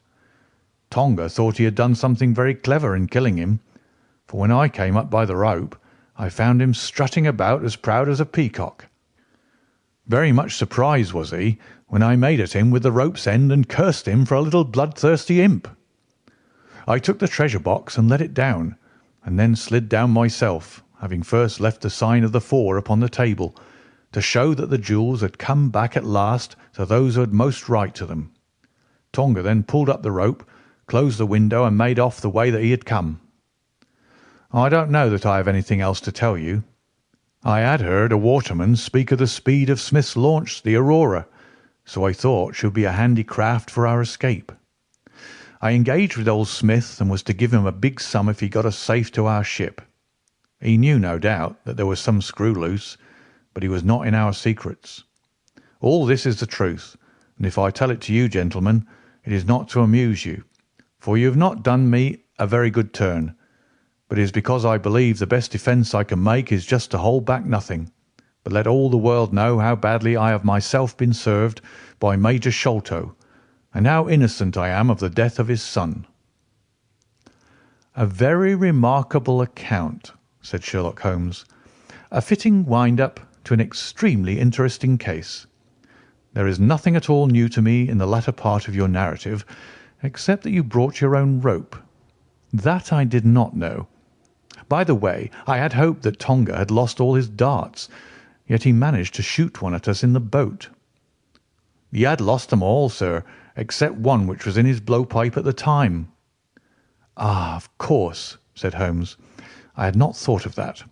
Tonga thought he had done something very clever in killing him, for when I came up by the rope, I found him strutting about as proud as a peacock. Very much surprised was he when I made at him with the rope's end and cursed him for a little bloodthirsty imp. I took the treasure box and let it down, and then slid down myself, having first left the sign of the four upon the table, to show that the jewels had come back at last to those who had most right to them. Tonga then pulled up the rope, closed the window, and made off the way that he had come. I don't know that I have anything else to tell you. I had heard a waterman speak of the speed of Smith's launch, the Aurora, so I thought she would be a handy craft for our escape. I engaged with old Smith and was to give him a big sum if he got us safe to our ship. He knew, no doubt, that there was some screw loose, but he was not in our secrets. All this is the truth, and if I tell it to you, gentlemen, it is not to amuse you, for you have not done me a very good turn, but it is because I believe the best defence I can make is just to hold back nothing, but let all the world know how badly I have myself been served by Major Sholto, and how innocent I am of the death of his son." "A very remarkable account," said Sherlock Holmes. "A fitting wind-up to an extremely interesting case. There is nothing at all new to me in the latter part of your narrative, except that you brought your own rope. That I did not know. By the way, I had hoped that Tonga had lost all his darts, yet he managed to shoot one at us in the boat." "He had lost them all, sir, except one which was in his blowpipe at the time." "Ah, of course," said Holmes. "I had not thought of that."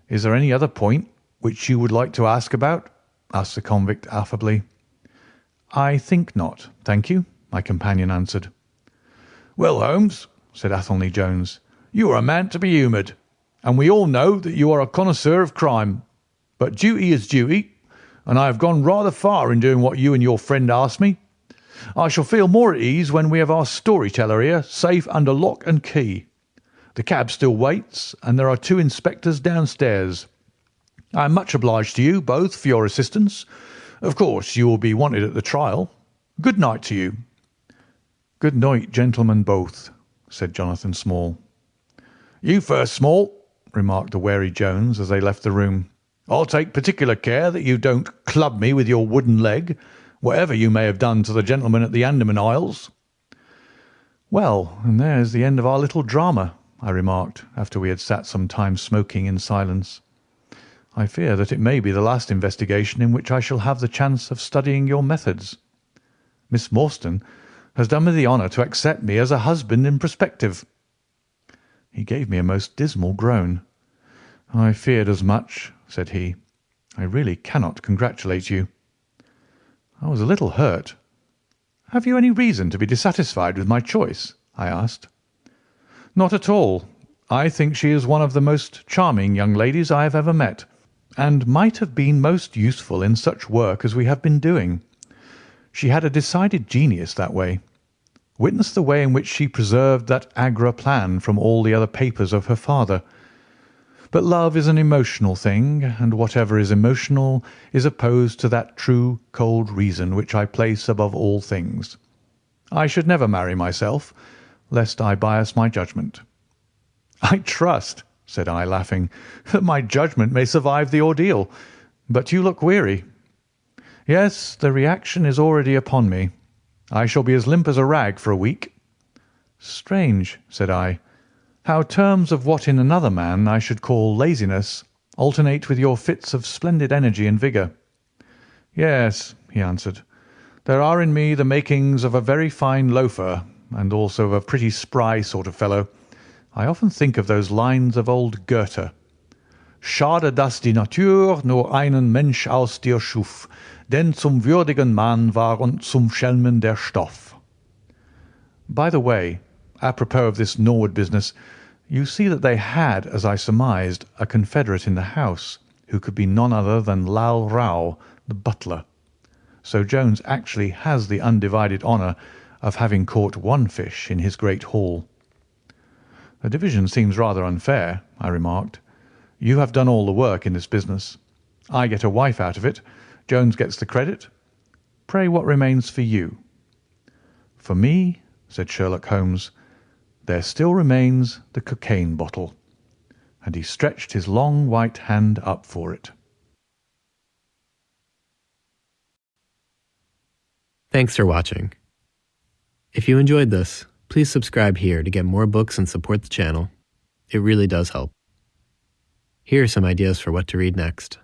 "Is there any other point which you would like to ask about?" asked the convict affably. "I think not, thank you," my companion answered. "Well, Holmes," said Athelney Jones, "you are a man to be humoured, and we all know that you are a connoisseur of crime. But duty is duty, and I have gone rather far in doing what you and your friend asked me. I shall feel more at ease when we have our storyteller here safe under lock and key. The cab still waits, and there are 2 inspectors downstairs. I am much obliged to you both for your assistance. Of course, you will be wanted at the trial. Good night to you." "Good night, gentlemen both," said Jonathan Small. "You first, Small," remarked the wary Jones as they left the room. "I'll take particular care that you don't club me with your wooden leg, whatever you may have done to the gentleman at the Andaman Isles." "Well, and there's the end of our little drama," I remarked, after we had sat some time smoking in silence. "I fear that it may be the last investigation in which I shall have the chance of studying your methods. Miss Morstan has done me the honour to accept me as a husband in prospective." He gave me a most dismal groan. "I feared as much," said he. "I really cannot congratulate you." I was a little hurt. "Have you any reason to be dissatisfied with my choice?" I asked. "Not at all. I think she is one of the most charming young ladies I have ever met, and might have been most useful in such work as we have been doing. She had a decided genius that way. Witness the way in which she preserved that Agra plan from all the other papers of her father. But love is an emotional thing, and whatever is emotional is opposed to that true, cold reason which I place above all things. I should never marry myself, lest I bias my judgment." "I trust," said I, laughing, "that my judgment may survive the ordeal. But you look weary." "Yes, the reaction is already upon me. I shall be as limp as a rag for a week." "Strange," said I, "how terms of what in another man I should call laziness alternate with your fits of splendid energy and vigour." "Yes," he answered, "there are in me the makings of a very fine loafer, and also of a pretty spry sort of fellow. I often think of those lines of old Goethe: Schade, dass die Natur nur einen Mensch aus dir schuf, denn zum würdigen Mann war und zum Schelmen der Stoff. By the way, apropos of this Norwood business, you see that they had, as I surmised, a confederate in the house, who could be none other than Lal Rao, the butler. So Jones actually has the undivided honour of having caught one fish in his great haul. The division seems rather unfair, I remarked. You have done all the work in this business. I get a wife out of it. Jones gets the credit. Pray, what remains for you? For me, said Sherlock Holmes, there still remains the cocaine bottle. And he stretched his long white hand up for it. Thanks for watching. If you enjoyed this, please subscribe here to get more books and support the channel. It really does help. Here are some ideas for what to read next.